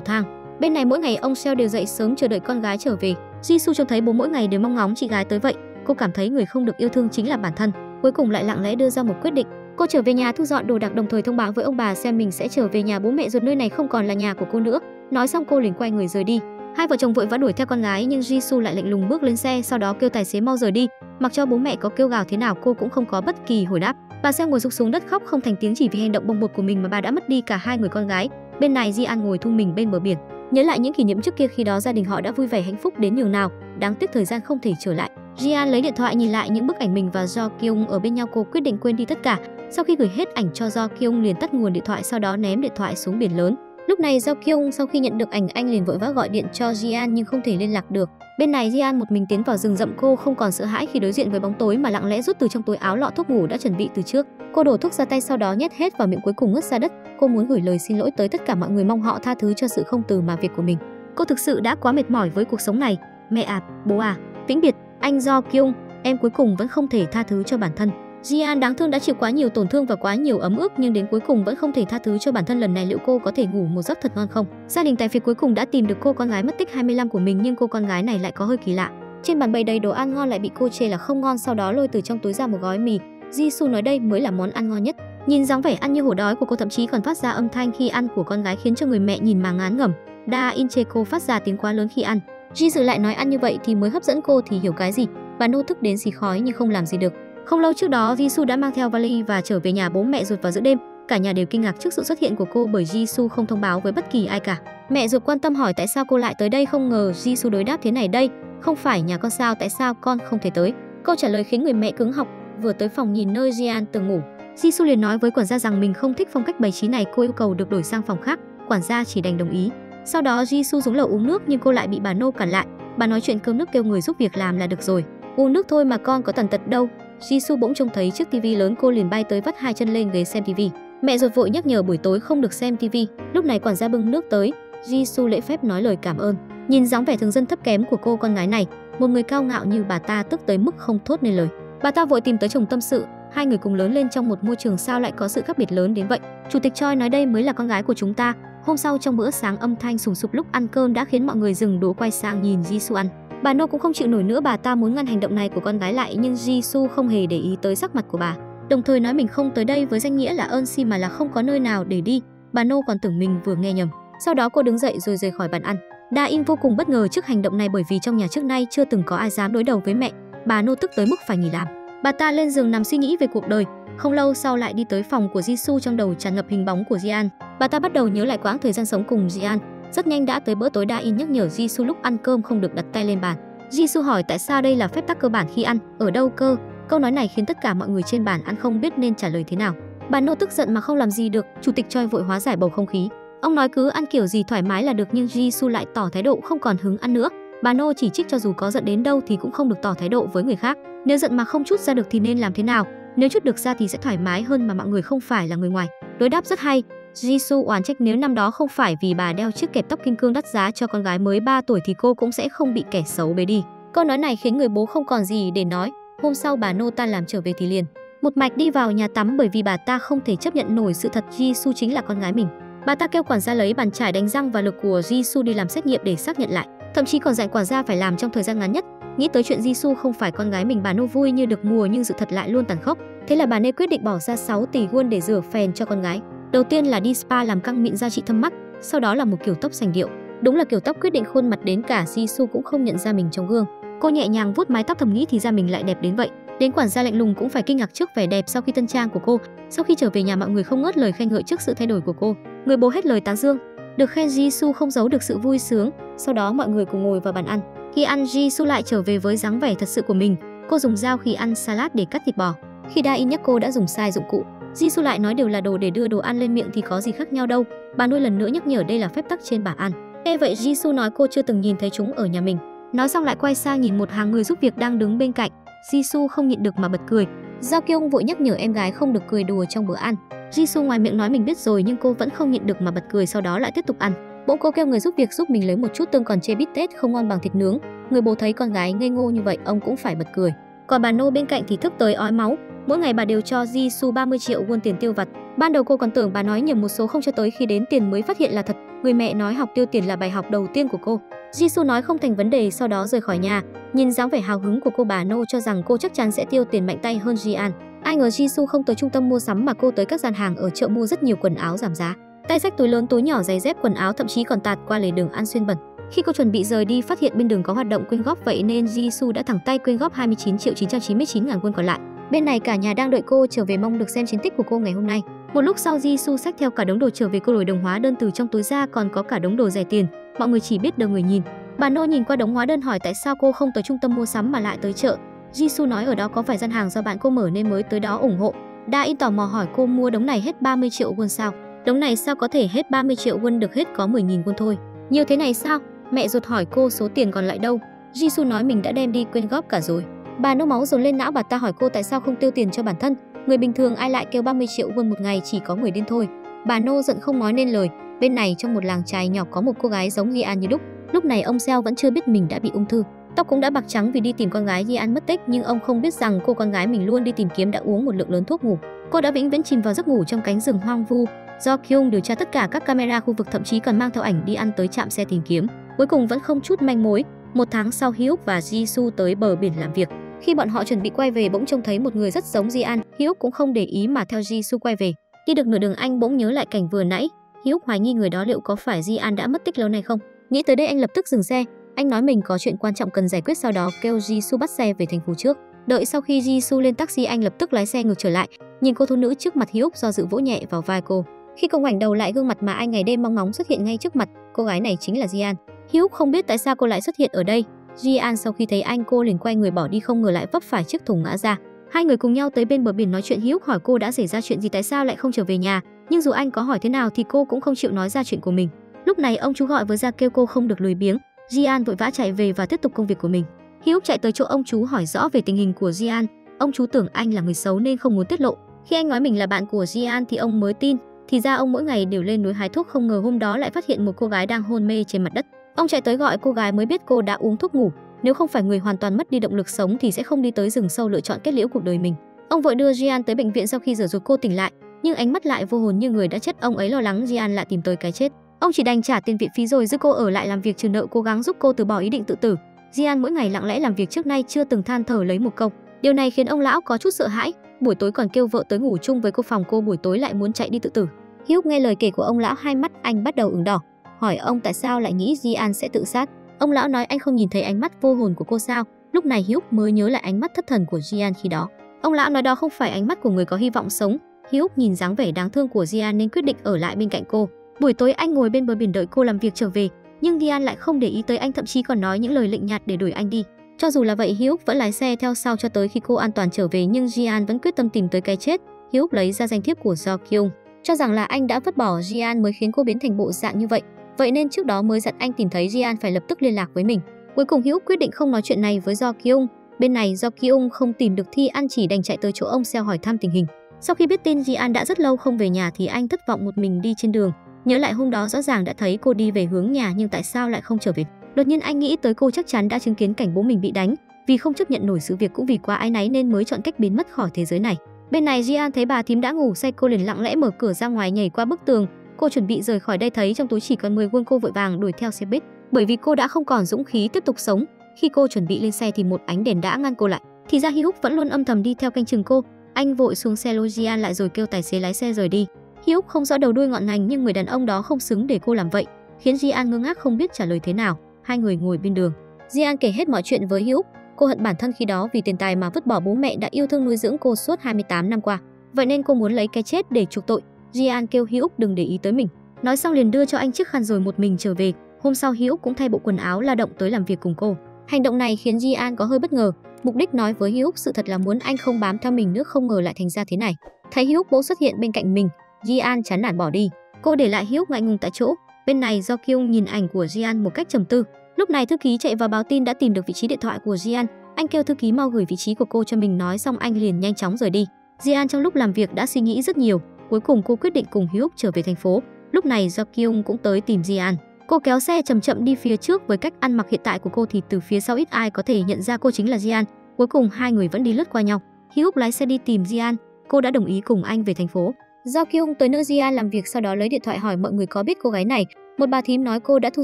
thang. Bên này mỗi ngày ông Seo đều dậy sớm chờ đợi con gái trở về. Jisoo trông thấy bố mỗi ngày đều mong ngóng chị gái tới vậy, cô cảm thấy người không được yêu thương chính là bản thân. Cuối cùng lại lặng lẽ đưa ra một quyết định. Cô trở về nhà thu dọn đồ đạc, đồng thời thông báo với ông bà xem mình sẽ trở về nhà bố mẹ ruột, nơi này không còn là nhà của cô nữa. Nói xong cô liền quay người rời đi. Hai vợ chồng vội vã đuổi theo con gái, nhưng Jisoo lại lạnh lùng bước lên xe, sau đó kêu tài xế mau rời đi. Mặc cho bố mẹ có kêu gào thế nào, cô cũng không có bất kỳ hồi đáp. Bà Seo ngồi sụp xuống đất khóc không thành tiếng, chỉ vì hành động bồng bột của mình mà bà đã mất đi cả hai người con gái. Bên này Ji-an ngồi thu mình bên bờ biển, nhớ lại những kỷ niệm trước kia, khi đó gia đình họ đã vui vẻ hạnh phúc đến nhường nào. Đáng tiếc thời gian không thể trở lại. Ji-an lấy điện thoại nhìn lại những bức ảnh mình và Do Kyung ở bên nhau, cô quyết định quên đi tất cả. Sau khi gửi hết ảnh cho Do Kyung liền tắt nguồn điện thoại, sau đó ném điện thoại xuống biển lớn. Lúc này Do Kyung sau khi nhận được ảnh, anh liền vội vã gọi điện cho Ji-an nhưng không thể liên lạc được. Bên này Ji-an một mình tiến vào rừng rậm, cô không còn sợ hãi khi đối diện với bóng tối mà lặng lẽ rút từ trong túi áo lọ thuốc ngủ đã chuẩn bị từ trước. Cô đổ thuốc ra tay, sau đó nhét hết vào miệng, cuối cùng ngất ra đất. Cô muốn gửi lời xin lỗi tới tất cả mọi người, mong họ tha thứ cho sự không từ mà việc của mình. Cô thực sự đã quá mệt mỏi với cuộc sống này. Mẹ à, bố à, vĩnh biệt, anh Do Kyung, em cuối cùng vẫn không thể tha thứ cho bản thân. Ji-an đáng thương đã chịu quá nhiều tổn thương và quá nhiều ấm ức, nhưng đến cuối cùng vẫn không thể tha thứ cho bản thân. Lần này liệu cô có thể ngủ một giấc thật ngon không? Gia đình tài phiệt cuối cùng đã tìm được cô con gái mất tích 25 của mình, nhưng cô con gái này lại có hơi kỳ lạ. Trên bàn bày đầy đồ ăn ngon lại bị cô chê là không ngon, sau đó lôi từ trong túi ra một gói mì. Jisoo nói đây mới là món ăn ngon nhất. Nhìn dáng vẻ ăn như hổ đói của cô, thậm chí còn phát ra âm thanh khi ăn của con gái khiến cho người mẹ nhìn mà ngán ngẩm. Da In-che cô phát ra tiếng quá lớn khi ăn. Jisoo lại nói ăn như vậy thì mới hấp dẫn cô thì hiểu cái gì. Bà Nô thức đến xì khói nhưng không làm gì được. Không lâu trước đó, Jisoo đã mang theo vali và trở về nhà bố mẹ ruột vào giữa đêm. Cả nhà đều kinh ngạc trước sự xuất hiện của cô bởi Jisoo không thông báo với bất kỳ ai cả. Mẹ ruột quan tâm hỏi tại sao cô lại tới đây, không ngờ Jisoo đối đáp thế này đây: không phải nhà con sao, tại sao con không thể tới? Câu trả lời khiến người mẹ cứng họng. Vừa tới phòng nhìn nơi Ji-an từng ngủ, Jisoo liền nói với quản gia rằng mình không thích phong cách bày trí này, cô yêu cầu được đổi sang phòng khác. Quản gia chỉ đành đồng ý. Sau đó Jisoo xuống lầu uống nước nhưng cô lại bị bà Nô cản lại. Bà nói chuyện cơm nước kêu người giúp việc làm là được rồi, uống nước thôi mà con có tàn tật đâu. Jisoo bỗng trông thấy chiếc tivi lớn, cô liền bay tới vắt hai chân lên ghế xem tivi. Mẹ ruột vội nhắc nhở buổi tối không được xem tivi. Lúc này quản gia bưng nước tới, Jisoo lễ phép nói lời cảm ơn. Nhìn dáng vẻ thường dân thấp kém của cô con gái này, một người cao ngạo như bà ta tức tới mức không thốt nên lời. Bà ta vội tìm tới chồng tâm sự. Hai người cùng lớn lên trong một môi trường, sao lại có sự khác biệt lớn đến vậy? Chủ tịch Choi nói đây mới là con gái của chúng ta. Hôm sau trong bữa sáng âm thanh sùng sục lúc ăn cơm đã khiến mọi người dừng đũa quay sang nhìn Jisoo ăn. Bà No cũng không chịu nổi nữa, bà ta muốn ngăn hành động này của con gái lại nhưng Jisoo không hề để ý tới sắc mặt của bà, đồng thời nói mình không tới đây với danh nghĩa là ơn xin mà là không có nơi nào để đi. Bà No còn tưởng mình vừa nghe nhầm. Sau đó cô đứng dậy rồi rời khỏi bàn ăn. Da-in vô cùng bất ngờ trước hành động này bởi vì trong nhà trước nay chưa từng có ai dám đối đầu với mẹ. Bà No tức tới mức phải nghỉ làm. Bà ta lên giường nằm suy nghĩ về cuộc đời. Không lâu sau lại đi tới phòng của Jisoo, trong đầu tràn ngập hình bóng của Ji-an. Bà ta bắt đầu nhớ lại quãng thời gian sống cùng Ji-an. Rất nhanh đã tới bữa tối, Da-in nhắc nhở Jisoo lúc ăn cơm không được đặt tay lên bàn. Jisoo hỏi tại sao đây là phép tắc cơ bản khi ăn, ở đâu cơ? Câu nói này khiến tất cả mọi người trên bàn ăn không biết nên trả lời thế nào. Bà No tức giận mà không làm gì được, chủ tịch Choi vội hóa giải bầu không khí. Ông nói cứ ăn kiểu gì thoải mái là được nhưng Jisoo lại tỏ thái độ không còn hứng ăn nữa. Bà No chỉ trích cho dù có giận đến đâu thì cũng không được tỏ thái độ với người khác. Nếu giận mà không trút ra được thì nên làm thế nào? Nếu trút được ra thì sẽ thoải mái hơn mà mọi người không phải là người ngoài. Đối đáp rất hay. Jisoo oán trách nếu năm đó không phải vì bà đeo chiếc kẹp tóc kim cương đắt giá cho con gái mới 3 tuổi thì cô cũng sẽ không bị kẻ xấu bế đi. Câu nói này khiến người bố không còn gì để nói. Hôm sau bà No tan làm trở về thì liền một mạch đi vào nhà tắm bởi vì bà ta không thể chấp nhận nổi sự thật Jisoo chính là con gái mình. Bà ta kêu quản gia lấy bàn chải đánh răng và lực của Jisoo đi làm xét nghiệm để xác nhận lại. Thậm chí còn dặn quản gia phải làm trong thời gian ngắn nhất. Nghĩ tới chuyện Jisoo không phải con gái mình, bà No vui như được mùa nhưng sự thật lại luôn tàn khốc. Thế là bà Ne quyết định bỏ ra 6 tỷ won để rửa phèn cho con gái. Đầu tiên là đi spa làm căng mịn da trị thâm mắt, sau đó là một kiểu tóc sành điệu. Đúng là kiểu tóc quyết định khuôn mặt đến cả Jisoo cũng không nhận ra mình trong gương. Cô nhẹ nhàng vuốt mái tóc thầm nghĩ thì ra mình lại đẹp đến vậy. Đến quản gia lạnh lùng cũng phải kinh ngạc trước vẻ đẹp sau khi tân trang của cô. Sau khi trở về nhà, mọi người không ngớt lời khen ngợi trước sự thay đổi của cô. Người bố hết lời tán dương. Được khen, Jisoo không giấu được sự vui sướng. Sau đó mọi người cùng ngồi vào bàn ăn. Khi ăn, Jisoo lại trở về với dáng vẻ thật sự của mình. Cô dùng dao khi ăn salad để cắt thịt bò. Khi Da-in nhắc cô đã dùng sai dụng cụ, Jisoo lại nói đều là đồ để đưa đồ ăn lên miệng thì có gì khác nhau đâu. Bà nuôi lần nữa nhắc nhở đây là phép tắc trên bàn ăn. Nghe vậy Jisoo nói cô chưa từng nhìn thấy chúng ở nhà mình. Nói xong lại quay sang nhìn một hàng người giúp việc đang đứng bên cạnh. Jisoo không nhịn được mà bật cười. Giao Kyung vội nhắc nhở em gái không được cười đùa trong bữa ăn. Jisoo ngoài miệng nói mình biết rồi nhưng cô vẫn không nhịn được mà bật cười, sau đó lại tiếp tục ăn. Bỗng cô kêu người giúp việc giúp mình lấy một chút tương, còn chê bít tết không ngon bằng thịt nướng. Người bố thấy con gái ngây ngô như vậy, ông cũng phải bật cười. Còn bà No bên cạnh thì tức tới ói máu. Mỗi ngày bà đều cho Jisoo 30 triệu won tiền tiêu vặt. Ban đầu cô còn tưởng bà nói nhầm một số không cho tới khi đến tiền mới phát hiện là thật. Người mẹ nói học tiêu tiền là bài học đầu tiên của cô. Jisoo nói không thành vấn đề, sau đó rời khỏi nhà. Nhìn dáng vẻ hào hứng của cô, bà No cho rằng cô chắc chắn sẽ tiêu tiền mạnh tay hơn Ji-an. Ai ngờ Jisoo không tới trung tâm mua sắm mà cô tới các gian hàng ở chợ mua rất nhiều quần áo giảm giá. Tay xách túi lớn túi nhỏ, giày dép, quần áo, thậm chí còn tạt qua lề đường ăn xuyên bẩn. Khi cô chuẩn bị rời đi, phát hiện bên đường có hoạt động quyên góp, vậy nên Jisoo đã thẳng tay quyên góp 29.999.000 won còn lại. Bên này cả nhà đang đợi cô trở về mong được xem chiến tích của cô ngày hôm nay. Một lúc sau Jisoo xách theo cả đống đồ trở về, cô đổi đồng hóa đơn từ trong túi ra, còn có cả đống đồ rẻ tiền. Mọi người chỉ biết đờ người nhìn. Bà No nhìn qua đống hóa đơn hỏi tại sao cô không tới trung tâm mua sắm mà lại tới chợ. Jisoo nói ở đó có phải gian hàng do bạn cô mở nên mới tới đó ủng hộ. Da-in tò mò hỏi cô mua đống này hết 30 triệu won sao? Đống này sao có thể hết 30 triệu won được, hết có 10.000 won thôi. Nhiều thế này sao? Mẹ ruột hỏi cô số tiền còn lại đâu. Jisoo nói mình đã đem đi quyên góp cả rồi. Bà No máu dồn lên não, bà ta hỏi cô tại sao không tiêu tiền cho bản thân. Người bình thường ai lại kêu 30 triệu won một ngày, chỉ có người điên thôi. Bà No giận không nói nên lời. Bên này trong một làng chài nhỏ có một cô gái giống Ji-an như đúc. Lúc này ông Seo vẫn chưa biết mình đã bị ung thư. Tóc cũng đã bạc trắng vì đi tìm con gái Ji-an mất tích, nhưng ông không biết rằng cô con gái mình luôn đi tìm kiếm đã uống một lượng lớn thuốc ngủ. Cô đã vĩnh viễn chìm vào giấc ngủ trong cánh rừng hoang vu. Do Kyung điều tra tất cả các camera khu vực, thậm chí còn mang theo ảnh đi ăn tới trạm xe tìm kiếm. Cuối cùng vẫn không chút manh mối. Một tháng sau, Hyuk và Jisoo tới bờ biển làm việc. Khi bọn họ chuẩn bị quay về, bỗng trông thấy một người rất giống Ji-an. Hyuk cũng không để ý mà theo Jisoo quay về. Đi được nửa đường anh bỗng nhớ lại cảnh vừa nãy. Hyuk hoài nghi người đó liệu có phải Ji-an đã mất tích lâu nay không. Nghĩ tới đây anh lập tức dừng xe. Anh nói mình có chuyện quan trọng cần giải quyết, sau đó kêu Jisoo bắt xe về thành phố trước. Đợi sau khi Jisoo lên taxi, anh lập tức lái xe ngược trở lại. Nhìn cô thiếu nữ trước mặt, Hyuk do dự vỗ nhẹ vào vai cô. Khi cô ngoảnh đầu lại, gương mặt mà anh ngày đêm mong ngóng xuất hiện ngay trước mặt. Cô gái này chính là Ji-an. Hyuk không biết tại sao cô lại xuất hiện ở đây. Ji-an sau khi thấy anh, cô liền quay người bỏ đi, không ngờ lại vấp phải chiếc thùng ngã ra. Hai người cùng nhau tới bên bờ biển nói chuyện. Hyuk hỏi cô đã xảy ra chuyện gì, tại sao lại không trở về nhà, nhưng dù anh có hỏi thế nào thì cô cũng không chịu nói ra chuyện của mình. Lúc này ông chú gọi với ra kêu cô không được lười biếng. Ji-an vội vã chạy về và tiếp tục công việc của mình. Hyuk chạy tới chỗ ông chú hỏi rõ về tình hình của Ji-an. Ông chú tưởng anh là người xấu nên không muốn tiết lộ. Khi anh nói mình là bạn của Ji-an thì ông mới tin. Thì ra ông mỗi ngày đều lên núi hái thuốc, không ngờ hôm đó lại phát hiện một cô gái đang hôn mê trên mặt đất. Ông chạy tới gọi cô gái mới biết cô đã uống thuốc ngủ. Nếu không phải người hoàn toàn mất đi động lực sống thì sẽ không đi tới rừng sâu lựa chọn kết liễu cuộc đời mình. Ông vội đưa Ji-an tới bệnh viện. Sau khi rửa ruột cô tỉnh lại, nhưng ánh mắt lại vô hồn như người đã chết. Ông ấy lo lắng Ji-an lại tìm tới cái chết. Ông chỉ đành trả tiền viện phí rồi giữ cô ở lại làm việc trừ nợ, cố gắng giúp cô từ bỏ ý định tự tử. Jian mỗi ngày lặng lẽ làm việc, trước nay chưa từng than thở lấy một câu. Điều này khiến ông lão có chút sợ hãi, buổi tối còn kêu vợ tới ngủ chung với cô, phòng cô buổi tối lại muốn chạy đi tự tử. Hyuk nghe lời kể của ông lão, hai mắt anh bắt đầu ửng đỏ, hỏi ông tại sao lại nghĩ Jian sẽ tự sát. Ông lão nói anh không nhìn thấy ánh mắt vô hồn của cô sao? Lúc này Hyuk mới nhớ lại ánh mắt thất thần của Jian khi đó. Ông lão nói đó không phải ánh mắt của người có hy vọng sống. Hyuk nhìn dáng vẻ đáng thương của Jian nên quyết định ở lại bên cạnh cô. Buổi tối anh ngồi bên bờ biển đợi cô làm việc trở về, nhưng Jian lại không để ý tới anh, thậm chí còn nói những lời lạnh nhạt để đuổi anh đi. Cho dù là vậy, Hyuk vẫn lái xe theo sau cho tới khi cô an toàn trở về, nhưng Jian vẫn quyết tâm tìm tới cái chết. Hyuk lấy ra danh thiếp của Do Kyung, cho rằng là anh đã vứt bỏ Jian mới khiến cô biến thành bộ dạng như vậy. Vậy nên trước đó mới dặn anh tìm thấy Jian phải lập tức liên lạc với mình. Cuối cùng Hyuk quyết định không nói chuyện này với Do Kyung. Bên này Do Kyung không tìm được Thi An, chỉ đành chạy tới chỗ ông Seo hỏi thăm tình hình. Sau khi biết tin Jian đã rất lâu không về nhà thì anh thất vọng một mình đi trên đường. Nhớ lại hôm đó rõ ràng đã thấy cô đi về hướng nhà, nhưng tại sao lại không trở về? Đột nhiên anh nghĩ tới cô chắc chắn đã chứng kiến cảnh bố mình bị đánh, vì không chấp nhận nổi sự việc cũng vì quá áy náy nên mới chọn cách biến mất khỏi thế giới này. Bên này Jian thấy bà thím đã ngủ say, cô liền lặng lẽ mở cửa ra ngoài, nhảy qua bức tường. Cô chuẩn bị rời khỏi đây thấy trong túi chỉ còn 10 won, cô vội vàng đuổi theo xe buýt, bởi vì cô đã không còn dũng khí tiếp tục sống. Khi cô chuẩn bị lên xe thì một ánh đèn đã ngăn cô lại. Thì ra Hyuk vẫn luôn âm thầm đi theo canh chừng cô. Anh vội xuống xe lôi Jian lại rồi kêu tài xế lái xe rời đi. Hyuk không rõ đầu đuôi ngọn ngành, nhưng người đàn ông đó không xứng để cô làm vậy, khiến Jian ngơ ngác không biết trả lời thế nào. Hai người ngồi bên đường. Jian kể hết mọi chuyện với Hyuk. Cô hận bản thân khi đó vì tiền tài mà vứt bỏ bố mẹ đã yêu thương nuôi dưỡng cô suốt 28 năm qua. Vậy nên cô muốn lấy cái chết để chuộc tội. Jian kêu Hyuk đừng để ý tới mình. Nói xong liền đưa cho anh chiếc khăn rồi một mình trở về. Hôm sau Hyuk cũng thay bộ quần áo lao động tới làm việc cùng cô. Hành động này khiến Jian có hơi bất ngờ. Mục đích nói với Hyuk sự thật là muốn anh không bám theo mình nữa, không ngờ lại thành ra thế này. Thấy Hyuk bỗng xuất hiện bên cạnh mình, Jian chán nản bỏ đi. Cô để lại Hyuk ngại ngùng tại chỗ. Bên này Do Kyung nhìn ảnh của Jian một cách trầm tư. Lúc này thư ký chạy vào báo tin đã tìm được vị trí điện thoại của Jian. Anh kêu thư ký mau gửi vị trí của cô cho mình, nói xong anh liền nhanh chóng rời đi. Jian trong lúc làm việc đã suy nghĩ rất nhiều. Cuối cùng cô quyết định cùng Hyuk trở về thành phố. Lúc này Do Kyung cũng tới tìm Jian. Cô kéo xe chậm chậm đi phía trước, với cách ăn mặc hiện tại của cô thì từ phía sau ít ai có thể nhận ra cô chính là Jian. Cuối cùng hai người vẫn đi lướt qua nhau. Hyuk lái xe đi tìm Jian. Cô đã đồng ý cùng anh về thành phố. Do Kyung tới nơi Jian làm việc, sau đó lấy điện thoại hỏi mọi người có biết cô gái này. Một bà thím nói cô đã thu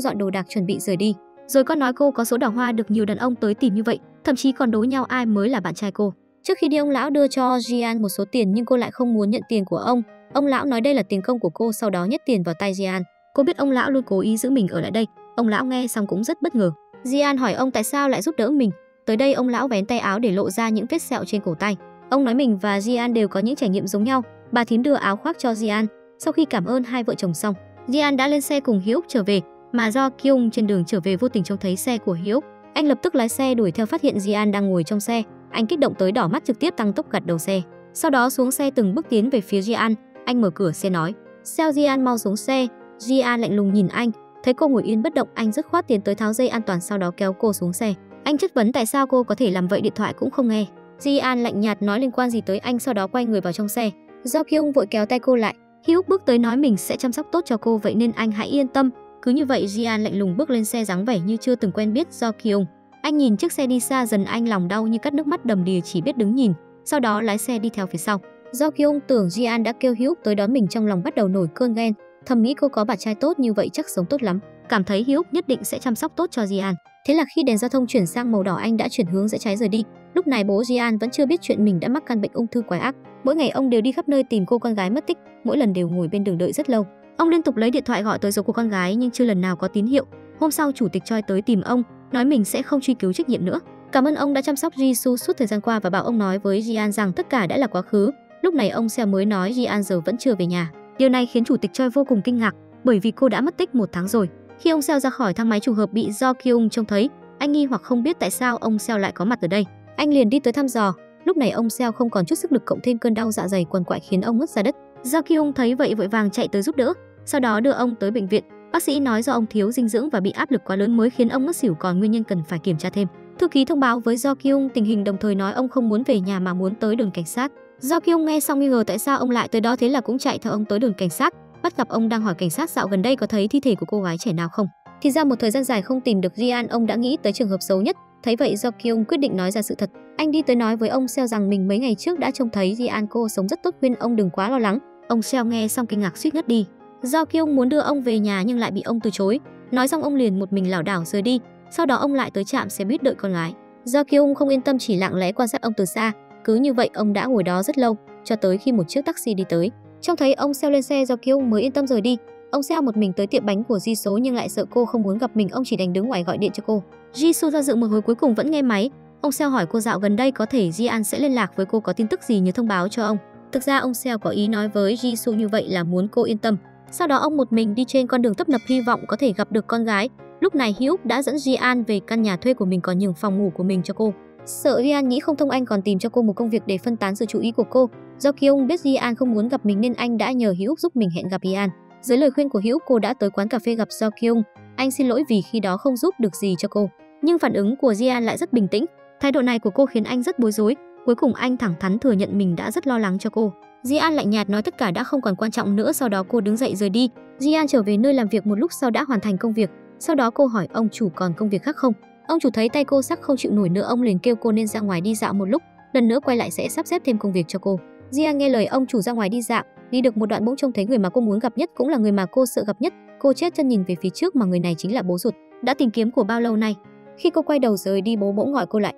dọn đồ đạc chuẩn bị rời đi. Rồi còn nói cô có số đào hoa được nhiều đàn ông tới tìm như vậy, thậm chí còn đố nhau ai mới là bạn trai cô. Trước khi đi ông lão đưa cho Jian một số tiền, nhưng cô lại không muốn nhận tiền của ông. Ông lão nói đây là tiền công của cô, sau đó nhét tiền vào tay Jian. Cô biết ông lão luôn cố ý giữ mình ở lại đây. Ông lão nghe xong cũng rất bất ngờ. Jian hỏi ông tại sao lại giúp đỡ mình. Tới đây ông lão vén tay áo để lộ ra những vết sẹo trên cổ tay. Ông nói mình và Jian đều có những trải nghiệm giống nhau. Bà thím đưa áo khoác cho Jian. Sau khi cảm ơn hai vợ chồng xong, Jian đã lên xe cùng Hyuk trở về. Mà Do Kyung trên đường trở về vô tình trông thấy xe của Hyuk. Anh lập tức lái xe đuổi theo, phát hiện Jian đang ngồi trong xe. Anh kích động tới đỏ mắt, trực tiếp tăng tốc gạt đầu xe. Sau đó xuống xe từng bước tiến về phía Jian. Anh mở cửa xe nói: "Sao Jian mau xuống xe." Jian lạnh lùng nhìn anh, thấy cô ngồi yên bất động, anh dứt khoát tiến tới tháo dây an toàn, sau đó kéo cô xuống xe. Anh chất vấn tại sao cô có thể làm vậy, điện thoại cũng không nghe. Jian lạnh nhạt nói liên quan gì tới anh, sau đó quay người vào trong xe. Do Kyung vội kéo tay cô lại. Hyuk bước tới nói mình sẽ chăm sóc tốt cho cô, vậy nên anh hãy yên tâm. Cứ như vậy Jian lạnh lùng bước lên xe, dáng vẻ như chưa từng quen biết Do Kyung. Anh nhìn chiếc xe đi xa dần, anh lòng đau như cắt, nước mắt đầm đìa, chỉ biết đứng nhìn, sau đó lái xe đi theo phía sau. Do Kyung tưởng Jian đã kêu Hyuk tới đón mình, trong lòng bắt đầu nổi cơn ghen, thầm nghĩ cô có bạn trai tốt như vậy chắc sống tốt lắm, cảm thấy Hyuk nhất định sẽ chăm sóc tốt cho Jian. Thế là khi đèn giao thông chuyển sang màu đỏ, anh đã chuyển hướng rẽ trái rời đi. Lúc này bố Jian vẫn chưa biết chuyện mình đã mắc căn bệnh ung thư quái ác. Mỗi ngày ông đều đi khắp nơi tìm cô con gái mất tích, mỗi lần đều ngồi bên đường đợi rất lâu. Ông liên tục lấy điện thoại gọi tới số của con gái nhưng chưa lần nào có tín hiệu. Hôm sau chủ tịch Choi tới tìm ông, nói mình sẽ không truy cứu trách nhiệm nữa. Cảm ơn ông đã chăm sóc Jisoo suốt thời gian qua và bảo ông nói với Jian rằng tất cả đã là quá khứ. Lúc này ông Seo mới nói Jian giờ vẫn chưa về nhà. Điều này khiến chủ tịch Choi vô cùng kinh ngạc, bởi vì cô đã mất tích 1 tháng rồi. Khi ông Seo ra khỏi thang máy trùng hợp bị Do Kyung trông thấy, anh nghi hoặc không biết tại sao ông Seo lại có mặt ở đây. Anh liền đi tới thăm dò. Lúc này ông Seo không còn chút sức lực, cộng thêm cơn đau dạ dày quằn quại khiến ông ngất ra đất. Do Kyung thấy vậy vội vàng chạy tới giúp đỡ, sau đó đưa ông tới bệnh viện. Bác sĩ nói do ông thiếu dinh dưỡng và bị áp lực quá lớn mới khiến ông ngất xỉu, còn nguyên nhân cần phải kiểm tra thêm. Thư ký thông báo với Do Kyung tình hình, đồng thời nói ông không muốn về nhà mà muốn tới đồn cảnh sát. Do Kyung nghe xong nghi ngờ tại sao ông lại tới đó, thế là cũng chạy theo ông tới đồn cảnh sát. Bắt gặp ông đang hỏi cảnh sát dạo gần đây có thấy thi thể của cô gái trẻ nào không. Thì ra một thời gian dài không tìm được Jian, ông đã nghĩ tới trường hợp xấu nhất. Thấy vậy Do Kyung quyết định nói ra sự thật. Anh đi tới nói với ông Seo rằng mình mấy ngày trước đã trông thấy Jian cô sống rất tốt, khuyên ông đừng quá lo lắng. Ông Seo nghe xong kinh ngạc suýt ngất đi. Do Kyung muốn đưa ông về nhà nhưng lại bị ông từ chối. Nói xong ông liền một mình lảo đảo rời đi. Sau đó ông lại tới trạm xe buýt đợi con gái. Do Kyung không yên tâm chỉ lặng lẽ quan sát ông từ xa. Cứ như vậy ông đã ngồi đó rất lâu, cho tới khi một chiếc taxi đi tới. Trông thấy ông Seo lên xe, Do Kyung mới yên tâm rời đi. Ông Seo một mình tới tiệm bánh của Jisoo nhưng lại sợ cô không muốn gặp mình, ông chỉ đành đứng ngoài gọi điện cho cô. Jisoo do dự một hồi cuối cùng vẫn nghe máy. Ông Seo hỏi cô dạo gần đây có thể Ji-an sẽ liên lạc với cô, có tin tức gì nhớ thông báo cho ông. Thực ra ông Seo có ý nói với Jisoo như vậy là muốn cô yên tâm. Sau đó ông một mình đi trên con đường tấp nập hy vọng có thể gặp được con gái. Lúc này Hyuk đã dẫn Ji-an về căn nhà thuê của mình, còn nhường phòng ngủ của mình cho cô. Sợ Ji-an nghĩ không thông, anh còn tìm cho cô một công việc để phân tán sự chú ý của cô. Do Kyung biết Ji-an không muốn gặp mình nên anh đã nhờ Hyuk giúp mình hẹn gặp Ji-an. Dưới lời khuyên của Hyuk, cô đã tới quán cà phê gặp Do Kyung. Anh xin lỗi vì khi đó không giúp được gì cho cô. Nhưng phản ứng của Ji-an lại rất bình tĩnh. Thái độ này của cô khiến anh rất bối rối. Cuối cùng anh thẳng thắn thừa nhận mình đã rất lo lắng cho cô. Ji-an lạnh nhạt nói tất cả đã không còn quan trọng nữa, sau đó cô đứng dậy rời đi. Ji-an trở về nơi làm việc một lúc sau đã hoàn thành công việc. Sau đó cô hỏi ông chủ còn công việc khác không. Ông chủ thấy tay cô sắc không chịu nổi nữa, ông liền kêu cô nên ra ngoài đi dạo một lúc, lần nữa quay lại sẽ sắp xếp thêm công việc cho cô. Ji-an nghe lời ông chủ ra ngoài đi dạo. Đi được một đoạn bỗng trông thấy người mà cô muốn gặp nhất, cũng là người mà cô sợ gặp nhất. Cô chết chân nhìn về phía trước mà người này chính là bố ruột đã tìm kiếm của bao lâu nay. Khi cô quay đầu rời đi, bố bỗng gọi cô lại.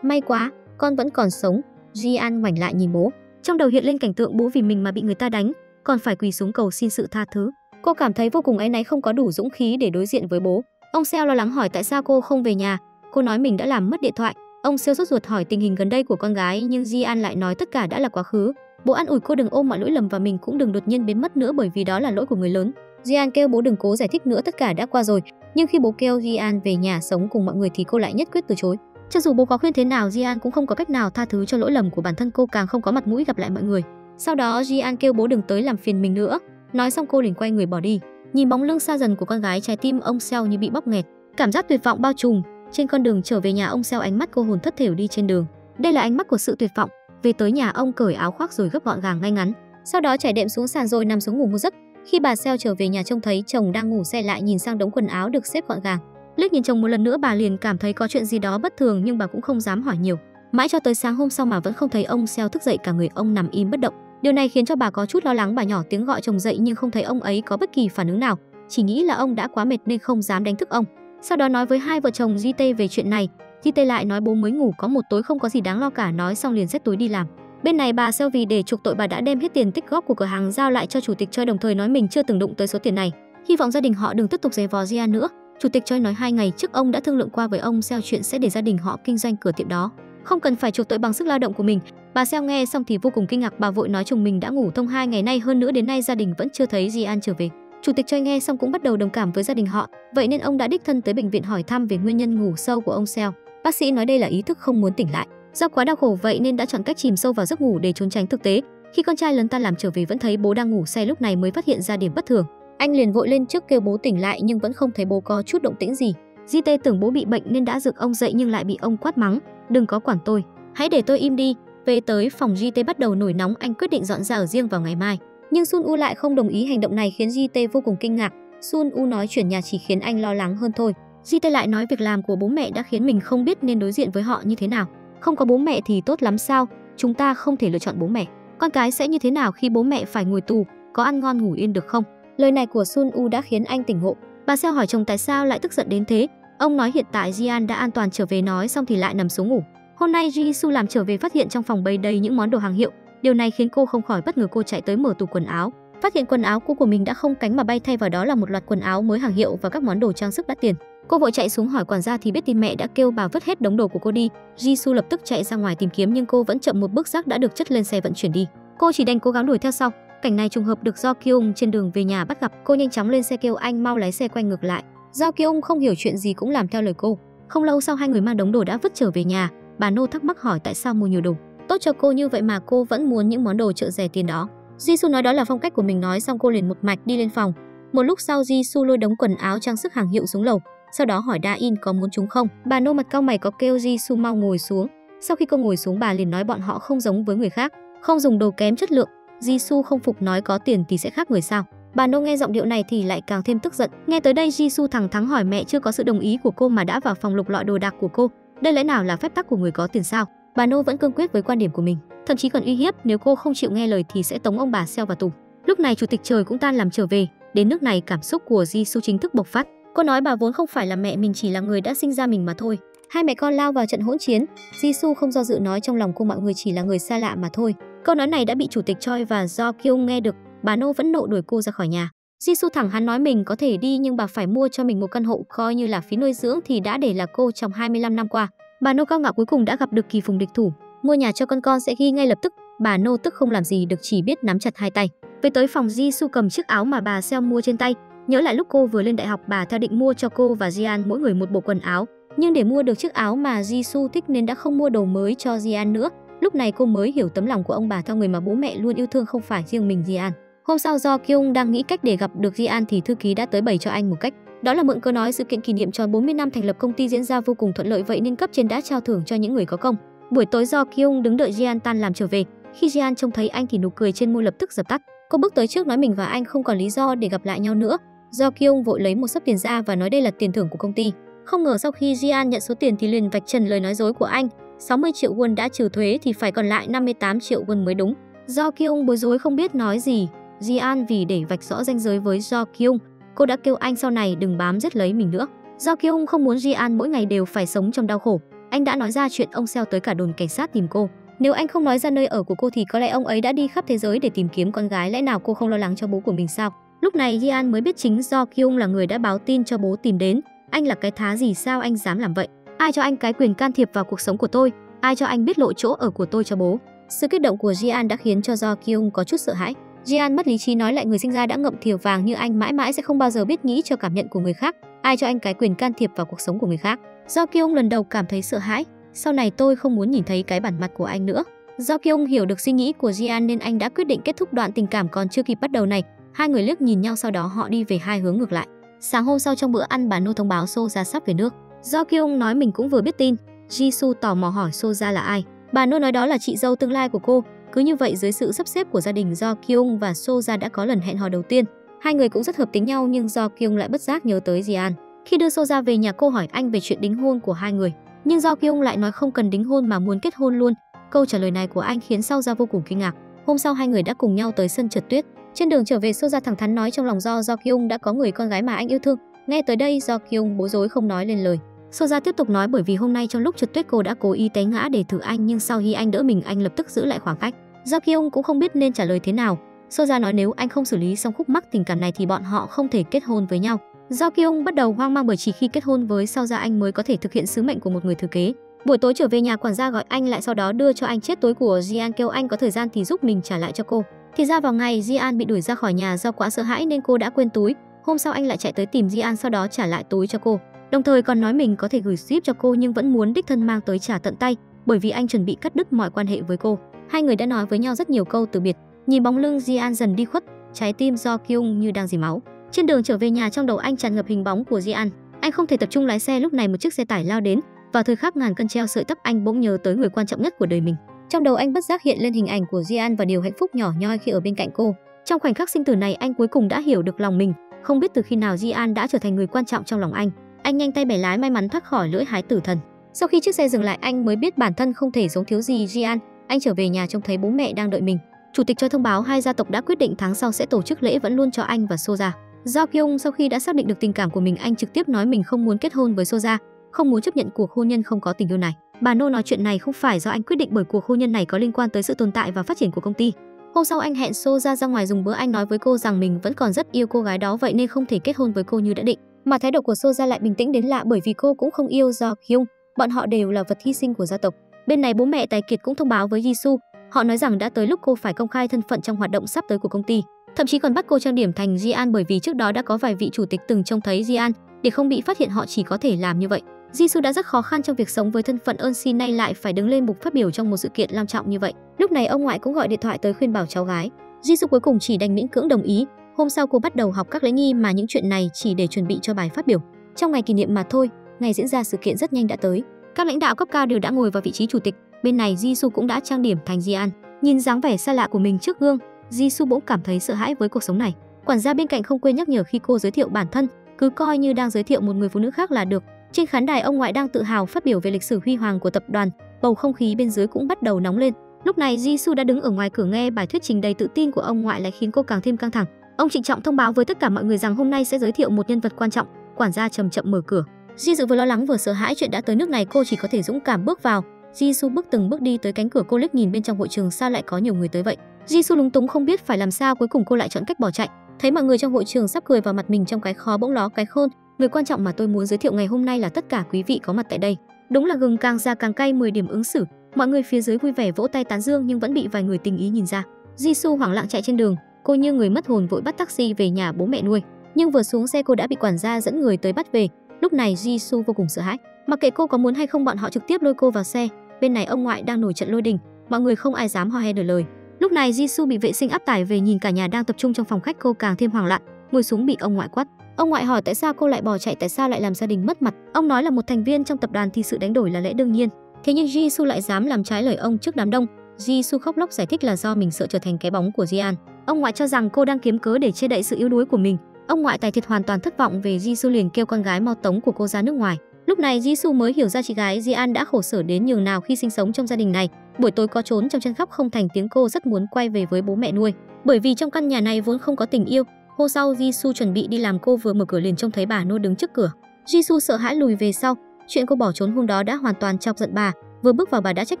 May quá, con vẫn còn sống. Ji-an ngoảnh lại nhìn bố. Trong đầu hiện lên cảnh tượng bố vì mình mà bị người ta đánh, còn phải quỳ xuống cầu xin sự tha thứ. Cô cảm thấy vô cùng áy náy, không có đủ dũng khí để đối diện với bố. Ông Seo lo lắng hỏi tại sao cô không về nhà. Cô nói mình đã làm mất điện thoại. Ông Seo sốt ruột hỏi tình hình gần đây của con gái, nhưng Ji-an lại nói tất cả đã là quá khứ. Bố an ủi cô đừng ôm mọi lỗi lầm và mình cũng đừng đột nhiên biến mất nữa, bởi vì đó là lỗi của người lớn. Ji-an kêu bố đừng cố giải thích nữa, tất cả đã qua rồi. Nhưng khi bố kêu Ji-an về nhà sống cùng mọi người thì cô lại nhất quyết từ chối. Cho dù bố có khuyên thế nào, Ji-an cũng không có cách nào tha thứ cho lỗi lầm của bản thân cô, càng không có mặt mũi gặp lại mọi người. Sau đó Ji-an kêu bố đừng tới làm phiền mình nữa. Nói xong cô liền quay người bỏ đi. Nhìn bóng lưng xa dần của con gái, trái tim ông Seo như bị bóp nghẹt, cảm giác tuyệt vọng bao trùm. Trên con đường trở về nhà, ông Seo ánh mắt cô hồn thất thểu đi trên đường. Đây là ánh mắt của sự tuyệt vọng. Về tới nhà, ông cởi áo khoác rồi gấp gọn gàng ngay ngắn. Sau đó trải đệm xuống sàn rồi nằm xuống ngủ một giấc. Khi bà Seo trở về nhà trông thấy chồng đang ngủ say, lại nhìn sang đống quần áo được xếp gọn gàng. Liếc nhìn chồng một lần nữa, bà liền cảm thấy có chuyện gì đó bất thường, nhưng bà cũng không dám hỏi nhiều. Mãi cho tới sáng hôm sau mà vẫn không thấy ông Seo thức dậy, cả người ông nằm im bất động. Điều này khiến cho bà có chút lo lắng. Bà nhỏ tiếng gọi chồng dậy nhưng không thấy ông ấy có bất kỳ phản ứng nào, chỉ nghĩ là ông đã quá mệt nên không dám đánh thức ông. Sau đó nói với hai vợ chồng JT về chuyện này. JT lại nói bố mới ngủ có một tối không có gì đáng lo cả. Nói xong liền xách túi đi làm. Bên này bà Seo vì để chuộc tội, bà đã đem hết tiền tích góp của cửa hàng giao lại cho chủ tịch Choi, đồng thời nói mình chưa từng đụng tới số tiền này, hy vọng gia đình họ đừng tiếp tục giày vò Ji-an nữa. Chủ tịch Choi nói 2 ngày trước ông đã thương lượng qua với ông Seo chuyện sẽ để gia đình họ kinh doanh cửa tiệm đó, không cần phải chuộc tội bằng sức lao động của mình. Bà Seo nghe xong thì vô cùng kinh ngạc, bà vội nói chồng mình đã ngủ thông 2 ngày nay, hơn nữa đến nay gia đình vẫn chưa thấy Ji-an trở về. Chủ tịch Choi nghe xong cũng bắt đầu đồng cảm với gia đình họ, vậy nên ông đã đích thân tới bệnh viện hỏi thăm về nguyên nhân ngủ sâu của ông Seo. Bác sĩ nói đây là ý thức không muốn tỉnh lại, do quá đau khổ vậy nên đã chọn cách chìm sâu vào giấc ngủ để trốn tránh thực tế. Khi con trai lớn tan làm trở về vẫn thấy bố đang ngủ say, lúc này mới phát hiện ra điểm bất thường. Anh liền vội lên trước kêu bố tỉnh lại nhưng vẫn không thấy bố có chút động tĩnh gì. JT tưởng bố bị bệnh nên đã giựt ông dậy nhưng lại bị ông quát mắng, đừng có quản tôi, hãy để tôi im đi. Về tới phòng, JT bắt đầu nổi nóng, anh quyết định dọn ra ở riêng vào ngày mai. Nhưng Sun U lại không đồng ý, hành động này khiến JT vô cùng kinh ngạc. Sun U nói chuyển nhà chỉ khiến anh lo lắng hơn thôi. JT lại nói việc làm của bố mẹ đã khiến mình không biết nên đối diện với họ như thế nào. Không có bố mẹ thì tốt lắm sao? Chúng ta không thể lựa chọn bố mẹ. Con cái sẽ như thế nào khi bố mẹ phải ngồi tù, có ăn ngon ngủ yên được không? Lời này của Sun U đã khiến anh tỉnh ngộ. Bà Seo hỏi chồng tại sao lại tức giận đến thế. Ông nói hiện tại Ji-an đã an toàn trở về, nói xong thì lại nằm xuống ngủ. Hôm nay Jisoo làm trở về phát hiện trong phòng bày đầy những món đồ hàng hiệu. Điều này khiến cô không khỏi bất ngờ, cô chạy tới mở tủ quần áo, phát hiện quần áo cũ của mình đã không cánh mà bay, thay vào đó là một loạt quần áo mới hàng hiệu và các món đồ trang sức đắt tiền. Cô vội chạy xuống hỏi quản gia thì biết tin mẹ đã kêu bà vứt hết đống đồ của cô đi. Jisoo lập tức chạy ra ngoài tìm kiếm nhưng cô vẫn chậm một bước, rác đã được chất lên xe vận chuyển đi. Cô chỉ đành cố gắng đuổi theo sau. Cảnh này trùng hợp được Do Kyung trên đường về nhà bắt gặp. Cô nhanh chóng lên xe kêu anh mau lái xe quay ngược lại. Do Kyung không hiểu chuyện gì cũng làm theo lời cô. Không lâu sau hai người mang đống đồ đã vứt trở về nhà. Bà Nô thắc mắc hỏi tại sao mua nhiều đồ tốt cho cô như vậy mà cô vẫn muốn những món đồ chợ rẻ tiền đó. Jisoo nói đó là phong cách của mình, nói xong cô liền một mạch đi lên phòng. Một lúc sau Jisoo lôi đống quần áo trang sức hàng hiệu xuống lầu, sau đó hỏi Da-in có muốn chúng không. Bà Nô mặt cau mày có kêu Jisoo mau ngồi xuống. Sau khi cô ngồi xuống, bà liền nói bọn họ không giống với người khác, không dùng đồ kém chất lượng. Jisoo không phục nói có tiền thì sẽ khác người sao. Bà Nô nghe giọng điệu này thì lại càng thêm tức giận. Nghe tới đây Jisoo thẳng thắn hỏi mẹ chưa có sự đồng ý của cô mà đã vào phòng lục lọi đồ đạc của cô. Đây lẽ nào là phép tắc của người có tiền sao? Bà Nô vẫn cương quyết với quan điểm của mình, thậm chí còn uy hiếp nếu cô không chịu nghe lời thì sẽ tống ông bà Seo vào tù. Lúc này chủ tịch trời cũng tan làm trở về. Đến nước này cảm xúc của Jisoo chính thức bộc phát. Cô nói bà vốn không phải là mẹ mình, chỉ là người đã sinh ra mình mà thôi. Hai mẹ con lao vào trận hỗn chiến. Jisoo không do dự nói trong lòng cô mọi người chỉ là người xa lạ mà thôi. Câu nói này đã bị chủ tịch Choi và Do Kyung nghe được. Bà Nô vẫn nộ đuổi cô ra khỏi nhà. Jisoo thẳng hắn nói mình có thể đi nhưng bà phải mua cho mình một căn hộ coi như là phí nuôi dưỡng thì đã để là cô trong 25 năm qua. Bà Nô cao ngạo cuối cùng đã gặp được kỳ phùng địch thủ. Mua nhà cho con sẽ ghi ngay lập tức. Bà Nô tức không làm gì được, chỉ biết nắm chặt hai tay. Về tới phòng, Jisoo cầm chiếc áo mà bà Seo mua trên tay. Nhớ lại lúc cô vừa lên đại học, bà theo định mua cho cô và Jian mỗi người một bộ quần áo. Nhưng để mua được chiếc áo mà Jisoo thích nên đã không mua đồ mới cho Jian nữa. Lúc này cô mới hiểu tấm lòng của ông bà theo người mà bố mẹ luôn yêu thương không phải riêng mình Jian. Hôm sau, Do Kyung đang nghĩ cách để gặp được Jian thì thư ký đã tới bày cho anh một cách. Đó là mượn cớ nói sự kiện kỷ niệm tròn 40 năm thành lập công ty diễn ra vô cùng thuận lợi, vậy nên cấp trên đã trao thưởng cho những người có công. Buổi tối, Do Kyung đứng đợi Jian tan làm trở về. Khi Jian trông thấy anh thì nụ cười trên môi lập tức dập tắt. Cô bước tới trước nói mình và anh không còn lý do để gặp lại nhau nữa. Do Kyung vội lấy một xấp tiền ra và nói đây là tiền thưởng của công ty. Không ngờ sau khi Jian nhận số tiền thì liền vạch trần lời nói dối của anh. 60 triệu won đã trừ thuế thì phải còn lại 58 triệu won mới đúng. Do Kyung bối rối không biết nói gì. Jian vì để vạch rõ ranh giới với Do Kyung, cô đã kêu anh sau này đừng bám giết lấy mình nữa. Do Kyung không muốn Jian mỗi ngày đều phải sống trong đau khổ. Anh đã nói ra chuyện ông Seo tới cả đồn cảnh sát tìm cô. Nếu anh không nói ra nơi ở của cô thì có lẽ ông ấy đã đi khắp thế giới để tìm kiếm con gái, lẽ nào cô không lo lắng cho bố của mình sao? Lúc này Jian mới biết chính Do Kyung là người đã báo tin cho bố tìm đến. Anh là cái thá gì sao anh dám làm vậy? Ai cho anh cái quyền can thiệp vào cuộc sống của tôi? Ai cho anh biết lộ chỗ ở của tôi cho bố? Sự kích động của Jian đã khiến cho Do Kyung có chút sợ hãi. Jian mất lý trí nói lại người sinh ra đã ngậm thìa vàng như anh mãi mãi sẽ không bao giờ biết nghĩ cho cảm nhận của người khác. Ai cho anh cái quyền can thiệp vào cuộc sống của người khác? Do Kyung lần đầu cảm thấy sợ hãi. Sau này tôi không muốn nhìn thấy cái bản mặt của anh nữa. Do Kyung hiểu được suy nghĩ của Jian nên anh đã quyết định kết thúc đoạn tình cảm còn chưa kịp bắt đầu này. Hai người liếc nhìn nhau, sau đó họ đi về hai hướng ngược lại. Sáng hôm sau trong bữa ăn, bà Nô thông báo Soja sắp về nước. Do Kyung nói mình cũng vừa biết tin. Jisoo tò mò hỏi Soja là ai. Bà Nô nói đó là chị dâu tương lai của cô. Cứ như vậy, dưới sự sắp xếp của gia đình, Do Kyung và Soja đã có lần hẹn hò đầu tiên. Hai người cũng rất hợp tính nhau nhưng Do Kyung lại bất giác nhớ tới Jian. Khi đưa Soja về nhà, cô hỏi anh về chuyện đính hôn của hai người. Nhưng Do Kyung lại nói không cần đính hôn mà muốn kết hôn luôn. Câu trả lời này của anh khiến Soja vô cùng kinh ngạc. Hôm sau hai người đã cùng nhau tới sân trượt tuyết. Trên đường trở về, Soja thẳng thắn nói trong lòng Do Kyung đã có người con gái mà anh yêu thương. Nghe tới đây, Do Kyung bối rối không nói lên lời. Soja tiếp tục nói bởi vì hôm nay trong lúc trượt tuyết cô đã cố ý té ngã để thử anh, nhưng sau khi anh đỡ mình, anh lập tức giữ lại khoảng cách. Do Kyung cũng không biết nên trả lời thế nào. Soja nói nếu anh không xử lý xong khúc mắc tình cảm này thì bọn họ không thể kết hôn với nhau. Do Kyung bắt đầu hoang mang bởi chỉ khi kết hôn với Soja anh mới có thể thực hiện sứ mệnh của một người thừa kế. Buổi tối trở về nhà, quản gia gọi anh lại, sau đó đưa cho anh chiếc túi của Jian, kêu anh có thời gian thì giúp mình trả lại cho cô. Thì ra vào ngày Jian bị đuổi ra khỏi nhà do quá sợ hãi nên cô đã quên túi. Hôm sau anh lại chạy tới tìm Jian, sau đó trả lại túi cho cô. Đồng thời còn nói mình có thể gửi ship cho cô nhưng vẫn muốn đích thân mang tới trả tận tay, bởi vì anh chuẩn bị cắt đứt mọi quan hệ với cô. Hai người đã nói với nhau rất nhiều câu từ biệt. Nhìn bóng lưng Jian dần đi khuất, trái tim Do Kyung như đang dì máu. Trên đường trở về nhà, trong đầu anh tràn ngập hình bóng của Jian. Anh không thể tập trung lái xe. Lúc này một chiếc xe tải lao đến. Vào thời khắc ngàn cân treo sợi tóc, anh bỗng nhớ tới người quan trọng nhất của đời mình. Trong đầu anh bất giác hiện lên hình ảnh của Jian và điều hạnh phúc nhỏ nhoi khi ở bên cạnh cô. Trong khoảnh khắc sinh tử này, anh cuối cùng đã hiểu được lòng mình. Không biết từ khi nào Jian đã trở thành người quan trọng trong lòng anh. Anh nhanh tay bẻ lái, may mắn thoát khỏi lưỡi hái tử thần. Sau khi chiếc xe dừng lại, anh mới biết bản thân không thể giống thiếu gì Jian. Anh trở về nhà trông thấy bố mẹ đang đợi mình. Chủ tịch cho thông báo hai gia tộc đã quyết định tháng sau sẽ tổ chức lễ vẫn luôn cho anh và Soja. Do Kyung sau khi đã xác định được tình cảm của mình, anh trực tiếp nói mình không muốn kết hôn với Soja, không muốn chấp nhận cuộc hôn nhân không có tình yêu này. Bà Nô nói chuyện này không phải do anh quyết định bởi cuộc hôn nhân này có liên quan tới sự tồn tại và phát triển của công ty. Hôm sau anh hẹn Soja ra ngoài dùng bữa, anh nói với cô rằng mình vẫn còn rất yêu cô gái đó, vậy nên không thể kết hôn với cô như đã định. Mà thái độ của Soja lại bình tĩnh đến lạ, bởi vì cô cũng không yêu Do Kyung, bọn họ đều là vật hy sinh của gia tộc. Bên này bố mẹ Tài Kiệt cũng thông báo với Jisoo, họ nói rằng đã tới lúc cô phải công khai thân phận trong hoạt động sắp tới của công ty. Thậm chí còn bắt cô trang điểm thành Jian, bởi vì trước đó đã có vài vị chủ tịch từng trông thấy Jian, để không bị phát hiện họ chỉ có thể làm như vậy. Jisoo đã rất khó khăn trong việc sống với thân phận ơn xin, nay lại phải đứng lên bục phát biểu trong một sự kiện long trọng như vậy. Lúc này ông ngoại cũng gọi điện thoại tới khuyên bảo cháu gái. Jisoo cuối cùng chỉ đành miễn cưỡng đồng ý. Hôm sau cô bắt đầu học các lễ nghi, mà những chuyện này chỉ để chuẩn bị cho bài phát biểu trong ngày kỷ niệm mà thôi. Ngày diễn ra sự kiện rất nhanh đã tới. Các lãnh đạo cấp cao đều đã ngồi vào vị trí chủ tịch. Bên này Jisoo cũng đã trang điểm thành Jian. Nhìn dáng vẻ xa lạ của mình trước gương, Jisoo bỗng cảm thấy sợ hãi với cuộc sống này. Quản gia bên cạnh không quên nhắc nhở khi cô giới thiệu bản thân, cứ coi như đang giới thiệu một người phụ nữ khác là được. Trên khán đài, ông ngoại đang tự hào phát biểu về lịch sử huy hoàng của tập đoàn. Bầu không khí bên dưới cũng bắt đầu nóng lên. Lúc này Jisoo đã đứng ở ngoài cửa nghe bài thuyết trình đầy tự tin của ông ngoại lại khiến cô càng thêm căng thẳng. Ông trịnh trọng thông báo với tất cả mọi người rằng hôm nay sẽ giới thiệu một nhân vật quan trọng. Quản gia chậm chậm mở cửa. Jisoo vừa lo lắng vừa sợ hãi chuyện đã tới nước này, cô chỉ có thể dũng cảm bước vào. Jisoo bước từng bước đi tới cánh cửa, cô liếc nhìn bên trong hội trường, sao lại có nhiều người tới vậy? Jisoo lúng túng không biết phải làm sao, cuối cùng cô lại chọn cách bỏ chạy. Thấy mọi người trong hội trường sắp cười vào mặt mình trong cái khó bỗng ló cái khôn. Người quan trọng mà tôi muốn giới thiệu ngày hôm nay là tất cả quý vị có mặt tại đây. Đúng là gừng càng già càng cay, 10 điểm ứng xử. Mọi người phía dưới vui vẻ vỗ tay tán dương nhưng vẫn bị vài người tình ý nhìn ra. Jisoo hoảng loạn chạy trên đường, cô như người mất hồn vội bắt taxi về nhà bố mẹ nuôi. Nhưng vừa xuống xe cô đã bị quản gia dẫn người tới bắt về. Lúc này Jisoo vô cùng sợ hãi. Mặc kệ cô có muốn hay không, bọn họ trực tiếp lôi cô vào xe. Bên này ông ngoại đang nổi trận lôi đình, mọi người không ai dám ho he nửa lời. Lúc này Jisoo bị vệ sinh áp tải về, nhìn cả nhà đang tập trung trong phòng khách, cô càng thêm hoảng loạn. Ngồi xuống bị ông ngoại quát. Ông ngoại hỏi tại sao cô lại bỏ chạy, tại sao lại làm gia đình mất mặt. Ông nói là một thành viên trong tập đoàn thì sự đánh đổi là lẽ đương nhiên. Thế nhưng Jisoo lại dám làm trái lời ông trước đám đông. Jisoo khóc lóc giải thích là do mình sợ trở thành cái bóng của Jian. Ông ngoại cho rằng cô đang kiếm cớ để che đậy sự yếu đuối của mình. Ông ngoại tài thiệt hoàn toàn thất vọng về Jisoo, liền kêu con gái mau tống của cô ra nước ngoài. Lúc này Jisoo mới hiểu ra chị gái Jian đã khổ sở đến nhường nào khi sinh sống trong gia đình này. Buổi tối có trốn trong chân khóc không thành tiếng, cô rất muốn quay về với bố mẹ nuôi, bởi vì trong căn nhà này vốn không có tình yêu. Hôm sau Jisoo chuẩn bị đi làm, cô vừa mở cửa liền trông thấy bà nô đứng trước cửa. Jisoo sợ hãi lùi về sau. Chuyện cô bỏ trốn hôm đó đã hoàn toàn chọc giận bà. Vừa bước vào bà đã trách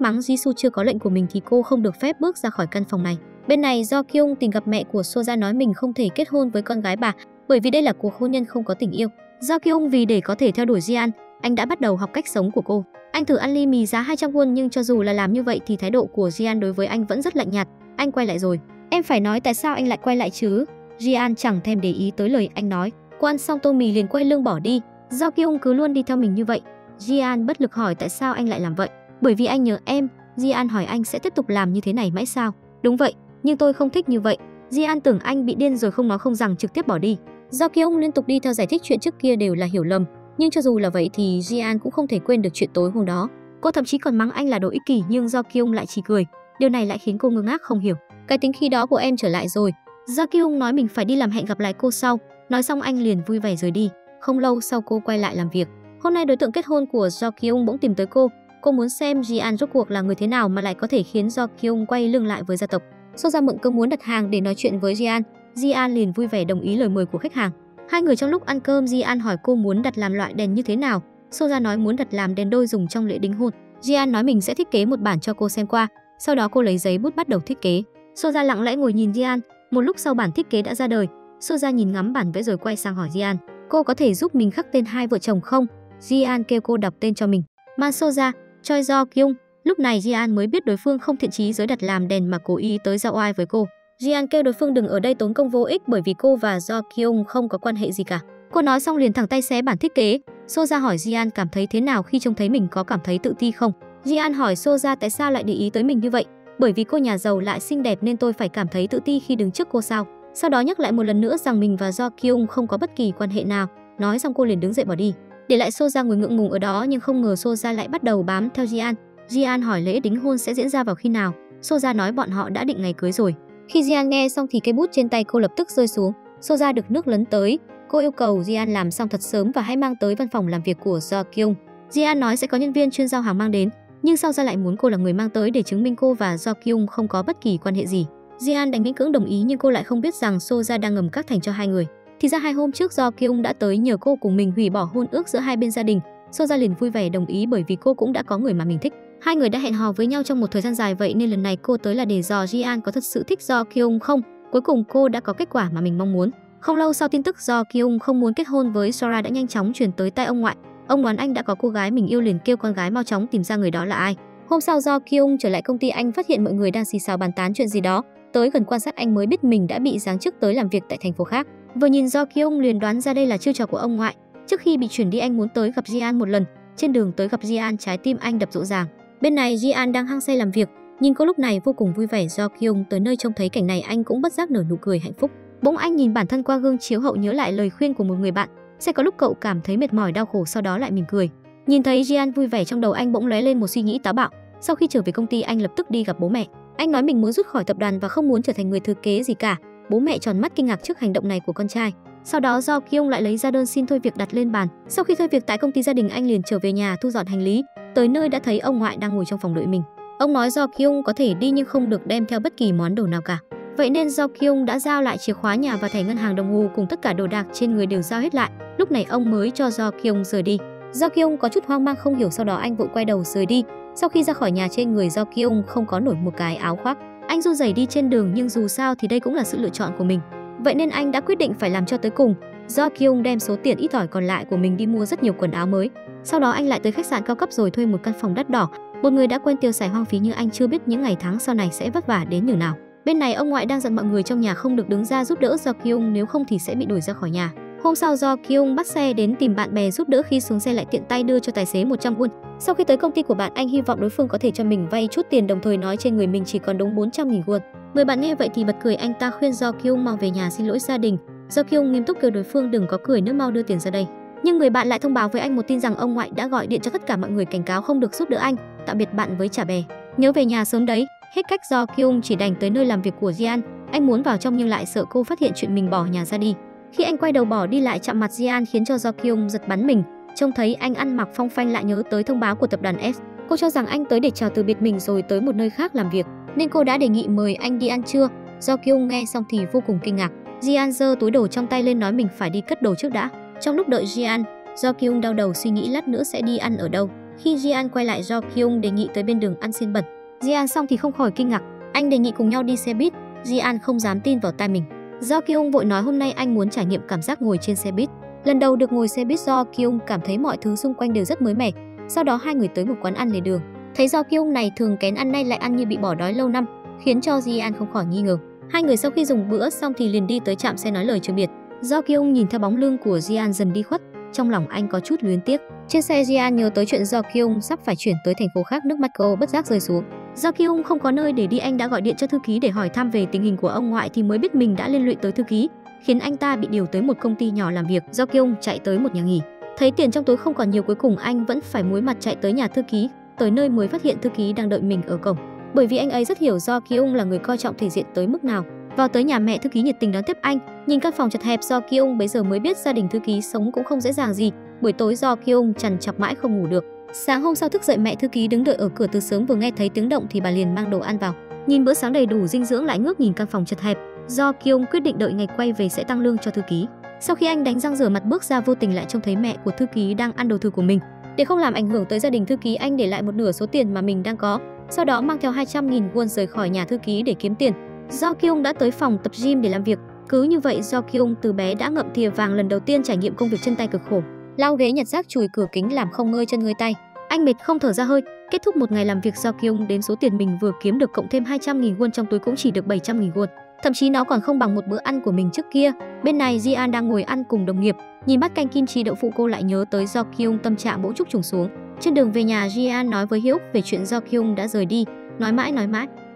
mắng Jisoo chưa có lệnh của mình thì cô không được phép bước ra khỏi căn phòng này. Bên này Do Kyung tìm gặp mẹ của Soja, nói mình không thể kết hôn với con gái bà bởi vì đây là cuộc hôn nhân không có tình yêu. Do Kyung vì để có thể theo đuổi Jian, anh đã bắt đầu học cách sống của cô. Anh thử ăn ly mì giá 200 won nhưng cho dù là làm như vậy thì thái độ của Jian đối với anh vẫn rất lạnh nhạt. Anh quay lại rồi. Em phải nói tại sao anh lại quay lại chứ? Jian chẳng thèm để ý tới lời anh nói. Cô ăn xong tô mì liền quay lưng bỏ đi. Do Kyung cứ luôn đi theo mình như vậy. Jian bất lực hỏi tại sao anh lại làm vậy? Bởi vì anh nhớ em. Jian hỏi anh sẽ tiếp tục làm như thế này mãi sao? Đúng vậy, nhưng tôi không thích như vậy. Jian tưởng anh bị điên rồi, không nói không rằng trực tiếp bỏ đi. Do Kyung liên tục đi theo giải thích chuyện trước kia đều là hiểu lầm. Nhưng cho dù là vậy thì Jian cũng không thể quên được chuyện tối hôm đó. Cô thậm chí còn mắng anh là đồ ích kỷ nhưng Do Kyung lại chỉ cười. Điều này lại khiến cô ngơ ngác không hiểu. Cái tính khi đó của em trở lại rồi. Do Kyung nói mình phải đi làm, hẹn gặp lại cô sau. Nói xong anh liền vui vẻ rời đi. Không lâu sau cô quay lại làm việc. Hôm nay đối tượng kết hôn của Do Kyung bỗng tìm tới cô. Cô muốn xem Jian rốt cuộc là người thế nào mà lại có thể khiến Do Kyung quay lưng lại với gia tộc. Soja mượn cơm muốn đặt hàng để nói chuyện với Jian. Jian liền vui vẻ đồng ý lời mời của khách hàng. Hai người trong lúc ăn cơm, Jian hỏi cô muốn đặt làm loại đèn như thế nào. Soja nói muốn đặt làm đèn đôi dùng trong lễ đính hôn. Jian nói mình sẽ thiết kế một bản cho cô xem qua. Sau đó cô lấy giấy bút bắt đầu thiết kế. Soja lặng lẽ ngồi nhìn Jian. Một lúc sau bản thiết kế đã ra đời. Soja nhìn ngắm bản vẽ rồi quay sang hỏi Jian, cô có thể giúp mình khắc tên hai vợ chồng không? Jian kêu cô đọc tên cho mình. Ma Soja, Choi Do Kyung. Lúc này Jian mới biết đối phương không thiện chí giới đặt làm đèn mà cố ý tới giao oai với cô. Jian kêu đối phương đừng ở đây tốn công vô ích bởi vì cô và Do Kyung không có quan hệ gì cả. Cô nói xong liền thẳng tay xé bản thiết kế. Soja hỏi Jian cảm thấy thế nào khi trông thấy mình, có cảm thấy tự ti không? Jian hỏi Soja tại sao lại để ý tới mình như vậy? Bởi vì cô nhà giàu lại xinh đẹp nên tôi phải cảm thấy tự ti khi đứng trước cô sao? Sau đó nhắc lại một lần nữa rằng mình và Do Kyung không có bất kỳ quan hệ nào. Nói xong cô liền đứng dậy bỏ đi, để lại Soja ngồi ngượng ngùng ở đó, nhưng không ngờ Soja lại bắt đầu bám theo Jian. Jian hỏi lễ đính hôn sẽ diễn ra vào khi nào. Soja nói bọn họ đã định ngày cưới rồi. Khi Jian nghe xong thì cây bút trên tay cô lập tức rơi xuống. Soja được nước lấn tới. Cô yêu cầu Jian làm xong thật sớm và hãy mang tới văn phòng làm việc của Do Kyung. Jian nói sẽ có nhân viên chuyên giao hàng mang đến, nhưng Soja lại muốn cô là người mang tới để chứng minh cô và Do Kyung không có bất kỳ quan hệ gì. Jian đành miễn cưỡng đồng ý, nhưng cô lại không biết rằng Soja đang ngầm các thành cho hai người. Thì ra 2 hôm trước Do Kyung đã tới nhờ cô cùng mình hủy bỏ hôn ước giữa hai bên gia đình. Soja liền vui vẻ đồng ý bởi vì cô cũng đã có người mà mình thích. Hai người đã hẹn hò với nhau trong một thời gian dài, vậy nên lần này cô tới là để dò Jian có thật sự thích Do Kyung không. Cuối cùng cô đã có kết quả mà mình mong muốn. Không lâu sau, tin tức Do Kyung không muốn kết hôn với Sora đã nhanh chóng truyền tới tai ông ngoại. Ông đoán anh đã có cô gái mình yêu liền kêu con gái mau chóng tìm ra người đó là ai. Hôm sau Do Kyung trở lại công ty, anh phát hiện mọi người đang xì xào bàn tán chuyện gì đó. Tới gần quan sát anh mới biết mình đã bị giáng chức tới làm việc tại thành phố khác. Vừa nhìn Do Kyung liền đoán ra đây là chiêu trò của ông ngoại. Trước khi bị chuyển đi anh muốn tới gặp Jian một lần. Trên đường tới gặp Jian, trái tim anh đập rộn ràng. Bên này Jian đang hăng say làm việc, nhìn cô lúc này vô cùng vui vẻ. Do Kyung tới nơi trông thấy cảnh này anh cũng bất giác nở nụ cười hạnh phúc. Bỗng anh nhìn bản thân qua gương chiếu hậu, nhớ lại lời khuyên của một người bạn, sẽ có lúc cậu cảm thấy mệt mỏi đau khổ sau đó lại mỉm cười. Nhìn thấy Jian vui vẻ, trong đầu anh bỗng lóe lên một suy nghĩ táo bạo. Sau khi trở về công ty, anh lập tức đi gặp bố mẹ. Anh nói mình muốn rút khỏi tập đoàn và không muốn trở thành người thừa kế gì cả. Bố mẹ tròn mắt kinh ngạc trước hành động này của con trai. Sau đó Do Kyung lại lấy ra đơn xin thôi việc đặt lên bàn. Sau khi thôi việc tại công ty gia đình, anh liền trở về nhà thu dọn hành lý. Tới nơi đã thấy ông ngoại đang ngồi trong phòng đợi mình. Ông nói Do Kyung có thể đi nhưng không được đem theo bất kỳ món đồ nào cả. Vậy nên Do Kyung đã giao lại chìa khóa nhà và thẻ ngân hàng đồng hồ cùng tất cả đồ đạc trên người đều giao hết lại. Lúc này ông mới cho Do Kyung rời đi. Do Kyung có chút hoang mang không hiểu, sau đó anh vội quay đầu rời đi. Sau khi ra khỏi nhà, trên người Do Kyung không có nổi một cái áo khoác. Anh run rẩy đi trên đường, nhưng dù sao thì đây cũng là sự lựa chọn của mình. Vậy nên anh đã quyết định phải làm cho tới cùng. Do Kyung đem số tiền ít ỏi còn lại của mình đi mua rất nhiều quần áo mới. Sau đó anh lại tới khách sạn cao cấp rồi thuê một căn phòng đắt đỏ. Một người đã quen tiêu xài hoang phí như anh chưa biết những ngày tháng sau này sẽ vất vả đến nhường nào. Bên này ông ngoại đang giận mọi người trong nhà không được đứng ra giúp đỡ Do Kyung, nếu không thì sẽ bị đuổi ra khỏi nhà. Hôm sau Do Kyung bắt xe đến tìm bạn bè giúp đỡ, khi xuống xe lại tiện tay đưa cho tài xế 100 won. Sau khi tới công ty của bạn, anh hy vọng đối phương có thể cho mình vay chút tiền, đồng thời nói trên người mình chỉ còn đúng 400.000 won. Người bạn nghe vậy thì bật cười, anh ta khuyên Do Kyung mau về nhà xin lỗi gia đình. Do Kyung nghiêm túc kêu đối phương đừng có cười nữa, mau đưa tiền ra đây. Nhưng người bạn lại thông báo với anh một tin rằng ông ngoại đã gọi điện cho tất cả mọi người cảnh cáo không được giúp đỡ anh, tạm biệt bạn với chả bè. Nhớ về nhà sớm đấy. Hết cách, Do Kyung chỉ đành tới nơi làm việc của Jian. Anh muốn vào trong nhưng lại sợ cô phát hiện chuyện mình bỏ nhà ra đi. Khi anh quay đầu bỏ đi lại chạm mặt Jian khiến cho Do Kyung giật bắn mình. Trông thấy anh ăn mặc phong phanh lại nhớ tới thông báo của tập đoàn S. Cô cho rằng anh tới để chào từ biệt mình rồi tới một nơi khác làm việc, nên cô đã đề nghị mời anh đi ăn trưa. Do Kyung nghe xong thì vô cùng kinh ngạc. Jian giơ túi đồ trong tay lên nói mình phải đi cất đồ trước đã. Trong lúc đợi Jian, Do Kyung đau đầu suy nghĩ lát nữa sẽ đi ăn ở đâu. Khi Jian quay lại, Do Kyung đề nghị tới bên đường ăn xiên bẩn. Jian xong thì không khỏi kinh ngạc. Anh đề nghị cùng nhau đi xe buýt. Jian không dám tin vào tai mình. Do Kyung vội nói hôm nay anh muốn trải nghiệm cảm giác ngồi trên xe buýt. Lần đầu được ngồi xe buýt, Do Kyung cảm thấy mọi thứ xung quanh đều rất mới mẻ. Sau đó hai người tới một quán ăn lề đường. Thấy Do Kyung này thường kén ăn, nay lại ăn như bị bỏ đói lâu năm, khiến cho Jian không khỏi nghi ngờ. Hai người sau khi dùng bữa xong thì liền đi tới trạm xe nói lời chào biệt. Do Kyung nhìn theo bóng lưng của Jian dần đi khuất, trong lòng anh có chút luyến tiếc. Trên xe, Jian nhớ tới chuyện Do Kyung sắp phải chuyển tới thành phố khác, nước mắt cô bất giác rơi xuống. Do Kyung không có nơi để đi, anh đã gọi điện cho thư ký để hỏi thăm về tình hình của ông ngoại thì mới biết mình đã liên lụy tới thư ký, khiến anh ta bị điều tới một công ty nhỏ làm việc. Do Kyung chạy tới một nhà nghỉ, thấy tiền trong túi không còn nhiều, cuối cùng anh vẫn phải muối mặt chạy tới nhà thư ký. Tới nơi mới phát hiện thư ký đang đợi mình ở cổng, bởi vì anh ấy rất hiểu Do Kyung là người coi trọng thể diện tới mức nào. Vào tới nhà, mẹ thư ký nhiệt tình đón tiếp anh. Nhìn căn phòng chật hẹp, Do Kyung bấy giờ mới biết gia đình thư ký sống cũng không dễ dàng gì. Buổi tối Do Kyung trằn trọc mãi không ngủ được. Sáng hôm sau thức dậy, mẹ thư ký đứng đợi ở cửa từ sớm, vừa nghe thấy tiếng động thì bà liền mang đồ ăn vào. Nhìn bữa sáng đầy đủ dinh dưỡng lại ngước nhìn căn phòng chật hẹp, Do Kyung quyết định đợi ngày quay về sẽ tăng lương cho thư ký. Sau khi anh đánh răng rửa mặt bước ra, vô tình lại trông thấy mẹ của thư ký đang ăn đồ thừa của mình. Để không làm ảnh hưởng tới gia đình thư ký, anh để lại một nửa số tiền mà mình đang có, sau đó mang theo 200.000 won rời khỏi nhà thư ký để kiếm tiền. Do Kyung đã tới phòng tập gym để làm việc. Cứ như vậy, Do Kyung từ bé đã ngậm thìa vàng, lần đầu tiên trải nghiệm công việc chân tay cực khổ. Lau ghế, nhặt rác, chùi cửa kính làm không ngơi chân ngơi tay. Anh mệt không thở ra hơi. Kết thúc một ngày làm việc, Do Kyung đếm số tiền mình vừa kiếm được cộng thêm 200.000 won trong túi cũng chỉ được 700.000 won. Thậm chí nó còn không bằng một bữa ăn của mình trước kia. Bên này Jian đang ngồi ăn cùng đồng nghiệp, nhìn bát canh kim chi đậu phụ, cô lại nhớ tới Do Kyung, tâm trạng bỗng chốc trùng xuống. Trên đường về nhà, Jian nói với Hyuk về chuyện Do Kyung đã rời đi, nói mãi.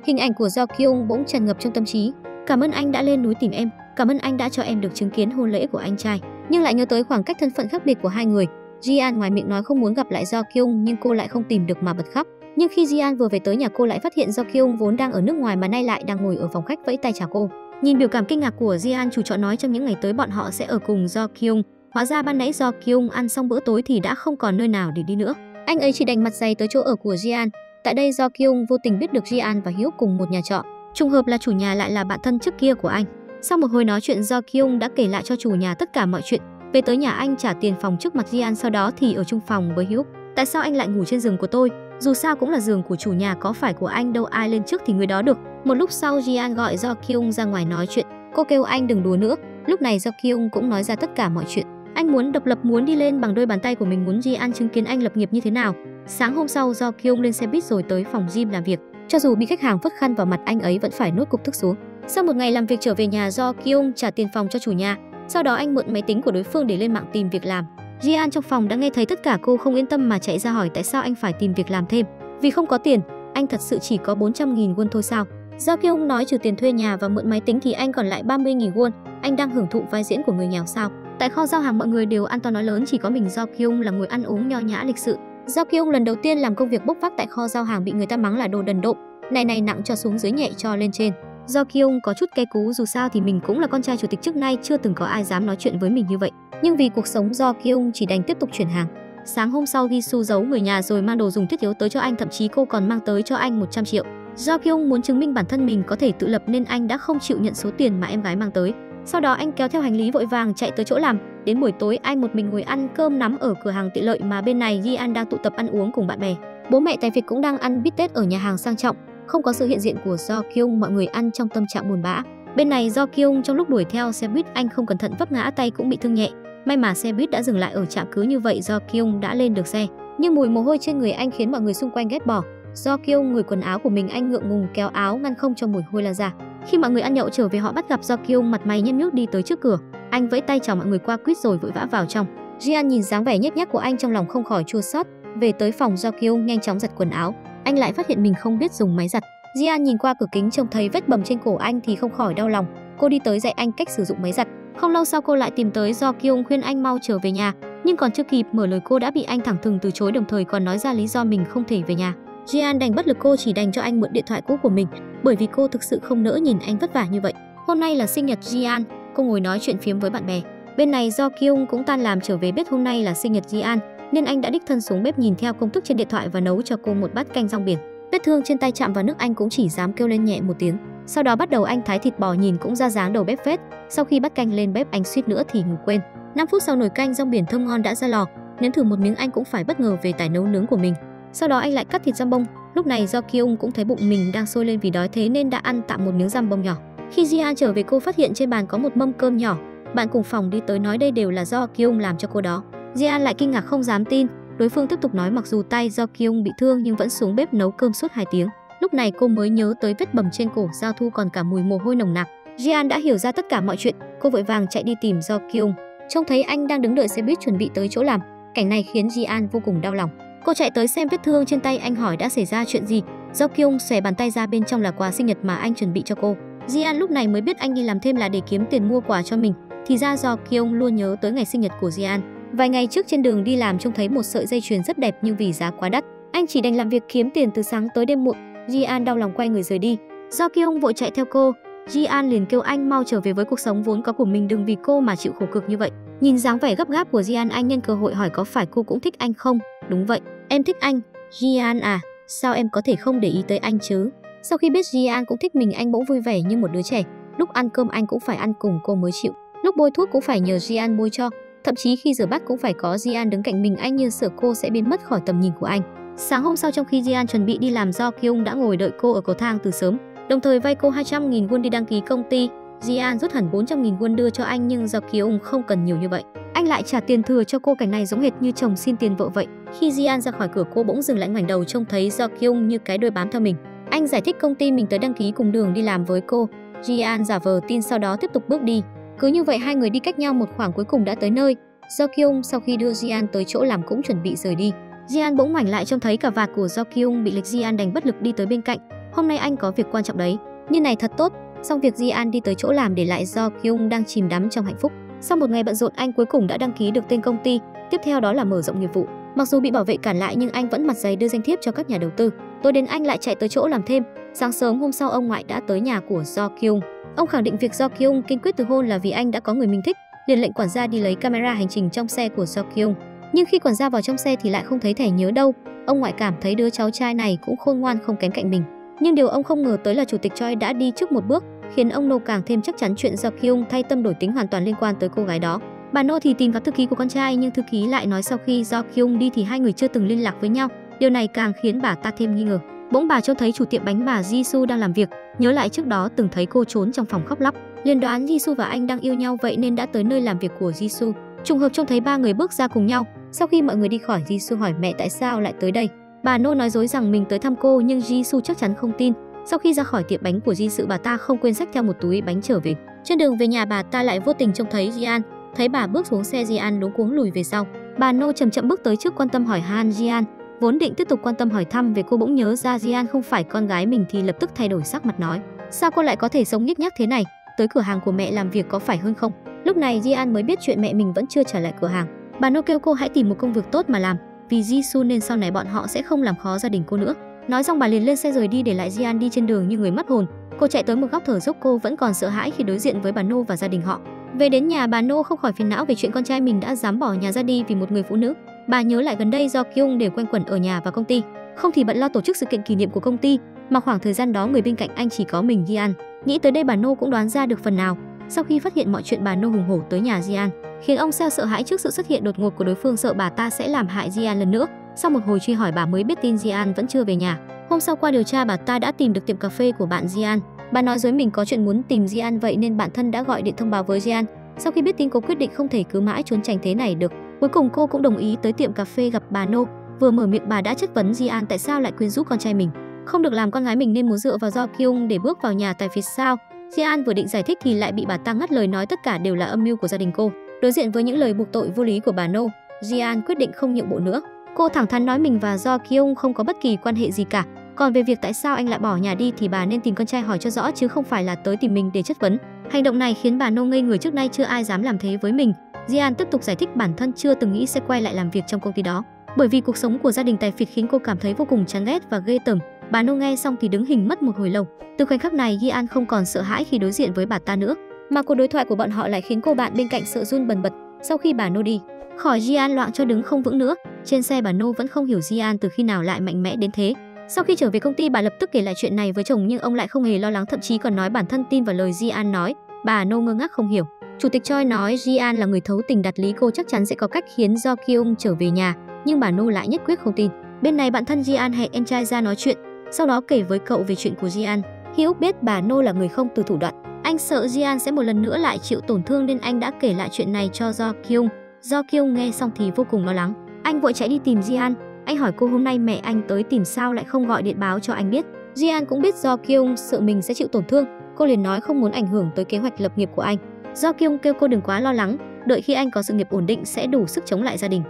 Hình ảnh của Do Kyung bỗng tràn ngập trong tâm trí. Cảm ơn anh đã lên núi tìm em, cảm ơn anh đã cho em được chứng kiến hôn lễ của anh trai. Nhưng lại nhớ tới khoảng cách thân phận khác biệt của hai người. Jian ngoài miệng nói không muốn gặp lại Do Kyung, nhưng cô lại không tìm được mà bật khóc. Nhưng khi Jian vừa về tới nhà, cô lại phát hiện Do Kyung vốn đang ở nước ngoài mà nay lại đang ngồi ở phòng khách vẫy tay chào cô. Nhìn biểu cảm kinh ngạc của Jian, chủ trọ nói trong những ngày tới bọn họ sẽ ở cùng Do Kyung. Hóa ra ban nãy Do Kyung ăn xong bữa tối thì đã không còn nơi nào để đi nữa. Anh ấy chỉ đành mặt dày tới chỗ ở của Jian. Tại đây Do Kyung vô tình biết được Jian và Hyuk cùng một nhà trọ. Trùng hợp là chủ nhà lại là bạn thân trước kia của anh. Sau một hồi nói chuyện, Do Kyung đã kể lại cho chủ nhà tất cả mọi chuyện. Về tới nhà, anh trả tiền phòng trước mặt Jian, sau đó thì ở chung phòng với Hyuk. Tại sao anh lại ngủ trên giường của tôi? Dù sao cũng là giường của chủ nhà, có phải của anh đâu, ai lên trước thì người đó được. Một lúc sau, Jian gọi Do Kyung ra ngoài nói chuyện. Cô kêu anh đừng đùa nữa. Lúc này Do Kyung cũng nói ra tất cả mọi chuyện. Anh muốn độc lập, muốn đi lên bằng đôi bàn tay của mình, muốn Jian chứng kiến anh lập nghiệp như thế nào. Sáng hôm sau, Do Kyung lên xe buýt rồi tới phòng gym làm việc. Cho dù bị khách hàng vứt khăn vào mặt, anh ấy vẫn phải nuốt cục tức xuống. Sau một ngày làm việc trở về nhà, Do Kyung trả tiền phòng cho chủ nhà. Sau đó anh mượn máy tính của đối phương để lên mạng tìm việc làm. Jian trong phòng đã nghe thấy tất cả, cô không yên tâm mà chạy ra hỏi tại sao anh phải tìm việc làm thêm. Vì không có tiền. Anh thật sự chỉ có 400.000 won thôi sao? Do Kyung nói trừ tiền thuê nhà và mượn máy tính thì anh còn lại 30.000 won. Anh đang hưởng thụ vai diễn của người nghèo sao? Tại kho giao hàng mọi người đều ăn to nói lớn, chỉ có mình Do Kyung là ngồi ăn uống nho nhã lịch sự. Do Kyung lần đầu tiên làm công việc bốc vác tại kho giao hàng bị người ta mắng là đồ đần độn. Này nặng cho xuống dưới, nhẹ cho lên trên. Do Kyung có chút cay cú, dù sao thì mình cũng là con trai chủ tịch, trước nay chưa từng có ai dám nói chuyện với mình như vậy. Nhưng vì cuộc sống, Do Kyung chỉ đành tiếp tục chuyển hàng. Sáng hôm sau Jisoo giấu người nhà rồi mang đồ dùng thiết yếu tới cho anh, thậm chí cô còn mang tới cho anh 100 triệu. Do Kyung muốn chứng minh bản thân mình có thể tự lập nên anh đã không chịu nhận số tiền mà em gái mang tới. Sau đó anh kéo theo hành lý vội vàng chạy tới chỗ làm. Đến buổi tối anh một mình ngồi ăn cơm nắm ở cửa hàng tiện lợi mà bên này Ji-an đang tụ tập ăn uống cùng bạn bè. Bố mẹ tài phiệt cũng đang ăn bít tết ở nhà hàng sang trọng, không có sự hiện diện của Do Kyung, mọi người ăn trong tâm trạng buồn bã. Bên này Do Kyung trong lúc đuổi theo xe buýt anh không cẩn thận vấp ngã, tay cũng bị thương nhẹ. May mà xe buýt đã dừng lại ở trạm, cứ như vậy Do Kyung đã lên được xe. Nhưng mùi mồ hôi trên người anh khiến mọi người xung quanh ghét bỏ. Do Kyung ngửi quần áo của mình, anh ngượng ngùng kéo áo ngăn không cho mùi hôi lan ra. Khi mọi người ăn nhậu trở về, họ bắt gặp Do Kyung mặt mày nhem nhuốc đi tới trước cửa. Anh vẫy tay chào mọi người qua quýt rồi vội vã vào trong. Ji-an nhìn dáng vẻ nhếch nhác của anh trong lòng không khỏi chua xót. Về tới phòng, Do Kyung nhanh chóng giặt quần áo. Anh lại phát hiện mình không biết dùng máy giặt. Ji-an nhìn qua cửa kính trông thấy vết bầm trên cổ anh thì không khỏi đau lòng. Cô đi tới dạy anh cách sử dụng máy giặt. Không lâu sau cô lại tìm tới Do Kyung khuyên anh mau trở về nhà, nhưng còn chưa kịp mở lời cô đã bị anh thẳng thừng từ chối, đồng thời còn nói ra lý do mình không thể về nhà. Ji-an đành bất lực, cô chỉ đành cho anh mượn điện thoại cũ của mình, bởi vì cô thực sự không nỡ nhìn anh vất vả như vậy. Hôm nay là sinh nhật Ji-an, cô ngồi nói chuyện phiếm với bạn bè. Bên này Do Kyung cũng tan làm trở về, biết hôm nay là sinh nhật Ji-an nên anh đã đích thân xuống bếp nhìn theo công thức trên điện thoại và nấu cho cô một bát canh rong biển. Vết thương trên tay chạm vào nước anh cũng chỉ dám kêu lên nhẹ một tiếng. Sau đó bắt đầu anh thái thịt bò, nhìn cũng ra dáng đầu bếp phết. Sau khi bắt canh lên bếp, anh suýt nữa thì ngủ quên. 5 phút sau nồi canh rong biển thơm ngon đã ra lò. Nếm thử một miếng anh cũng phải bất ngờ về tài nấu nướng của mình. Sau đó anh lại cắt thịt jambon. Lúc này Do Kyung cũng thấy bụng mình đang sôi lên vì đói, thế nên đã ăn tạm một miếng jambon nhỏ. Khi Ji-an trở về, cô phát hiện trên bàn có một mâm cơm nhỏ. Bạn cùng phòng đi tới nói đây đều là Do Kyung làm cho cô đó. Ji-an lại kinh ngạc không dám tin. Đối phương tiếp tục nói mặc dù tay Do Kyung bị thương nhưng vẫn xuống bếp nấu cơm suốt 2 tiếng. Lúc này cô mới nhớ tới vết bầm trên cổ Giao Thu còn cả mùi mồ hôi nồng nặc. Ji-an đã hiểu ra tất cả mọi chuyện, cô vội vàng chạy đi tìm Do Kyung. Trông thấy anh đang đứng đợi xe buýt chuẩn bị tới chỗ làm, cảnh này khiến Ji-an vô cùng đau lòng. Cô chạy tới xem vết thương trên tay anh, hỏi đã xảy ra chuyện gì. Do Kyung xòe bàn tay ra, bên trong là quà sinh nhật mà anh chuẩn bị cho cô. Ji-an lúc này mới biết anh đi làm thêm là để kiếm tiền mua quà cho mình. Thì ra Do Kyung luôn nhớ tới ngày sinh nhật của Ji-an. Vài ngày trước trên đường đi làm trông thấy một sợi dây chuyền rất đẹp nhưng vì giá quá đắt, anh chỉ đành làm việc kiếm tiền từ sáng tới đêm muộn. Ji-an đau lòng quay người rời đi. Do Kyung vội chạy theo cô. Ji-an liền kêu anh mau trở về với cuộc sống vốn có của mình, đừng vì cô mà chịu khổ cực như vậy. Nhìn dáng vẻ gấp gáp của Ji-an, anh nhân cơ hội hỏi có phải cô cũng thích anh không? Đúng vậy, em thích anh. Ji-an à, sao em có thể không để ý tới anh chứ? Sau khi biết Ji-an cũng thích mình, anh bỗng vui vẻ như một đứa trẻ. Lúc ăn cơm anh cũng phải ăn cùng cô mới chịu. Lúc bôi thuốc cũng phải nhờ Ji-an bôi cho. Thậm chí khi rửa bát cũng phải có Ji-an đứng cạnh mình, anh như sợ cô sẽ biến mất khỏi tầm nhìn của anh. Sáng hôm sau, trong khi Ji-an chuẩn bị đi làm, Do Kyung đã ngồi đợi cô ở cầu thang từ sớm, đồng thời vay cô 200.000 won đi đăng ký công ty. Ji-an rút hẳn 400.000 won đưa cho anh, nhưng Do Kyung không cần nhiều như vậy. Anh lại trả tiền thừa cho cô, cảnh này giống hệt như chồng xin tiền vợ vậy. Khi Ji-an ra khỏi cửa, cô bỗng dừng lại, ngoảnh đầu trông thấy Do Kyung như cái đuôi bám theo mình. Anh giải thích công ty mình tới đăng ký cùng đường đi làm với cô. Ji-an giả vờ tin, sau đó tiếp tục bước đi. Cứ như vậy hai người đi cách nhau một khoảng, cuối cùng đã tới nơi. Do Kyung sau khi đưa Ji-an tới chỗ làm cũng chuẩn bị rời đi. Ji-an bỗng ngoảnh lại trông thấy cả vạt của Do Kyung bị lệch. Ji-an đành bất lực đi tới bên cạnh. Hôm nay anh có việc quan trọng đấy. Như này thật tốt. Xong việc, Ji-an đi tới chỗ làm để lại Do Kyung đang chìm đắm trong hạnh phúc. Sau một ngày bận rộn, anh cuối cùng đã đăng ký được tên công ty. Tiếp theo đó là mở rộng nghiệp vụ. Mặc dù bị bảo vệ cản lại nhưng anh vẫn mặt dày đưa danh thiếp cho các nhà đầu tư. Tối đến anh lại chạy tới chỗ làm thêm. Sáng sớm hôm sau, ông ngoại đã tới nhà của Do Kyung. Ông khẳng định việc Do Kyung kiên quyết từ hôn là vì anh đã có người mình thích, liền lệnh quản gia đi lấy camera hành trình trong xe của Do Kyung. Nhưng khi quản gia vào trong xe thì lại không thấy thẻ nhớ đâu. Ông ngoại cảm thấy đứa cháu trai này cũng khôn ngoan không kém cạnh mình. Nhưng điều ông không ngờ tới là chủ tịch Choi đã đi trước một bước, khiến ông Nô càng thêm chắc chắn chuyện Do Kyung thay tâm đổi tính hoàn toàn liên quan tới cô gái đó. Bà Nô thì tìm gặp thư ký của con trai, nhưng thư ký lại nói sau khi Do Kyung đi thì hai người chưa từng liên lạc với nhau. Điều này càng khiến bà ta thêm nghi ngờ. Bỗng bà trông thấy chủ tiệm bánh bà Jisoo đang làm việc, nhớ lại trước đó từng thấy cô trốn trong phòng khóc lóc, liền đoán Jisoo và anh đang yêu nhau, vậy nên đã tới nơi làm việc của Jisoo. Trùng hợp trông thấy ba người bước ra cùng nhau. Sau khi mọi người đi khỏi, Jisoo hỏi mẹ tại sao lại tới đây. Bà Nô nói dối rằng mình tới thăm cô, nhưng Jisoo chắc chắn không tin. Sau khi ra khỏi tiệm bánh của Jisoo, bà ta không quên xách theo một túi bánh trở về. Trên đường về nhà, bà ta lại vô tình trông thấy Ji-an. Thấy bà bước xuống xe, Ji-an luống cuống lùi về sau. Bà Nô chậm chậm bước tới trước, quan tâm hỏi han Ji-an. Vốn định tiếp tục quan tâm hỏi thăm về cô, bỗng nhớ ra Ji-an không phải con gái mình thì lập tức thay đổi sắc mặt nói: sao cô lại có thể sống nhếch nhác thế này? Tới cửa hàng của mẹ làm việc có phải hơn không? Lúc này Ji-an mới biết chuyện mẹ mình vẫn chưa trở lại cửa hàng. Bà Nô kêu cô hãy tìm một công việc tốt mà làm, vì Jisoo nên sau này bọn họ sẽ không làm khó gia đình cô nữa. Nói xong bà liền lên xe rời đi, để lại Ji-an đi trên đường như người mất hồn. Cô chạy tới một góc thở dốc, cô vẫn còn sợ hãi khi đối diện với bà Nô và gia đình họ. Về đến nhà, bà Nô không khỏi phiền não về chuyện con trai mình đã dám bỏ nhà ra đi vì một người phụ nữ. Bà nhớ lại gần đây Do Kyung đều quanh quẩn ở nhà và công ty, không thì bận lo tổ chức sự kiện kỷ niệm của công ty, mà khoảng thời gian đó người bên cạnh anh chỉ có mình Ji-an. Nghĩ tới đây bà No cũng đoán ra được phần nào. Sau khi phát hiện mọi chuyện, bà No hùng hổ tới nhà Ji-an, khiến ông Seo sợ hãi trước sự xuất hiện đột ngột của đối phương, sợ bà ta sẽ làm hại Ji-an lần nữa. Sau một hồi truy hỏi, bà mới biết tin Ji-an vẫn chưa về nhà. Hôm sau qua điều tra, bà ta đã tìm được tiệm cà phê của bạn Ji-an. Bà nói dối mình có chuyện muốn tìm Ji-an, vậy nên bản thân đã gọi điện thông báo với Ji-an. Sau khi biết tin, cô quyết định không thể cứ mãi trốn tránh thế này được. Cuối cùng cô cũng đồng ý tới tiệm cà phê gặp bà No. Vừa mở miệng, bà đã chất vấn Ji-an tại sao lại quyến rũ con trai mình, không được làm con gái mình nên muốn dựa vào Do Kyung để bước vào nhà tài phiệt sao. Ji-an vừa định giải thích thì lại bị bà ta ngắt lời, nói tất cả đều là âm mưu của gia đình cô. Đối diện với những lời buộc tội vô lý của bà No, Ji-an quyết định không nhượng bộ nữa. Cô thẳng thắn nói mình và Do Kyung không có bất kỳ quan hệ gì cả. Còn về việc tại sao anh lại bỏ nhà đi thì bà nên tìm con trai hỏi cho rõ, chứ không phải là tới tìm mình để chất vấn. Hành động này khiến bà No ngây người, trước nay chưa ai dám làm thế với mình. Ji-an tiếp tục giải thích bản thân chưa từng nghĩ sẽ quay lại làm việc trong công ty đó, bởi vì cuộc sống của gia đình tài phiệt khiến cô cảm thấy vô cùng chán ghét và ghê tởm. Bà No nghe xong thì đứng hình mất một hồi lâu. Từ khoảnh khắc này, Ji-an không còn sợ hãi khi đối diện với bà ta nữa, mà cuộc đối thoại của bọn họ lại khiến cô bạn bên cạnh sợ run bần bật. Sau khi bà No đi khỏi, Ji-an loạng cho đứng không vững nữa. Trên xe, bà No vẫn không hiểu Ji-an từ khi nào lại mạnh mẽ đến thế. Sau khi trở về công ty, bà lập tức kể lại chuyện này với chồng, nhưng ông lại không hề lo lắng, thậm chí còn nói bản thân tin vào lời Ji-an nói. Bà No ngơ ngác không hiểu. Chủ tịch Choi nói Ji-an là người thấu tình đạt lý, cô chắc chắn sẽ có cách khiến Do Kyung trở về nhà, nhưng bà No lại nhất quyết không tin. Bên này bạn thân Ji-an hẹn em trai ra nói chuyện, sau đó kể với cậu về chuyện của Ji-an. Hyuk biết bà No là người không từ thủ đoạn, anh sợ Ji-an sẽ một lần nữa lại chịu tổn thương nên anh đã kể lại chuyện này cho Do Kyung. Do Kyung nghe xong thì vô cùng lo lắng, anh vội chạy đi tìm Ji-an. Anh hỏi cô hôm nay mẹ anh tới tìm sao lại không gọi điện báo cho anh biết. Ji-an cũng biết Do Kyung sợ mình sẽ chịu tổn thương, cô liền nói không muốn ảnh hưởng tới kế hoạch lập nghiệp của anh. Do Kyung kêu cô đừng quá lo lắng, đợi khi anh có sự nghiệp ổn định sẽ đủ sức chống lại gia đình.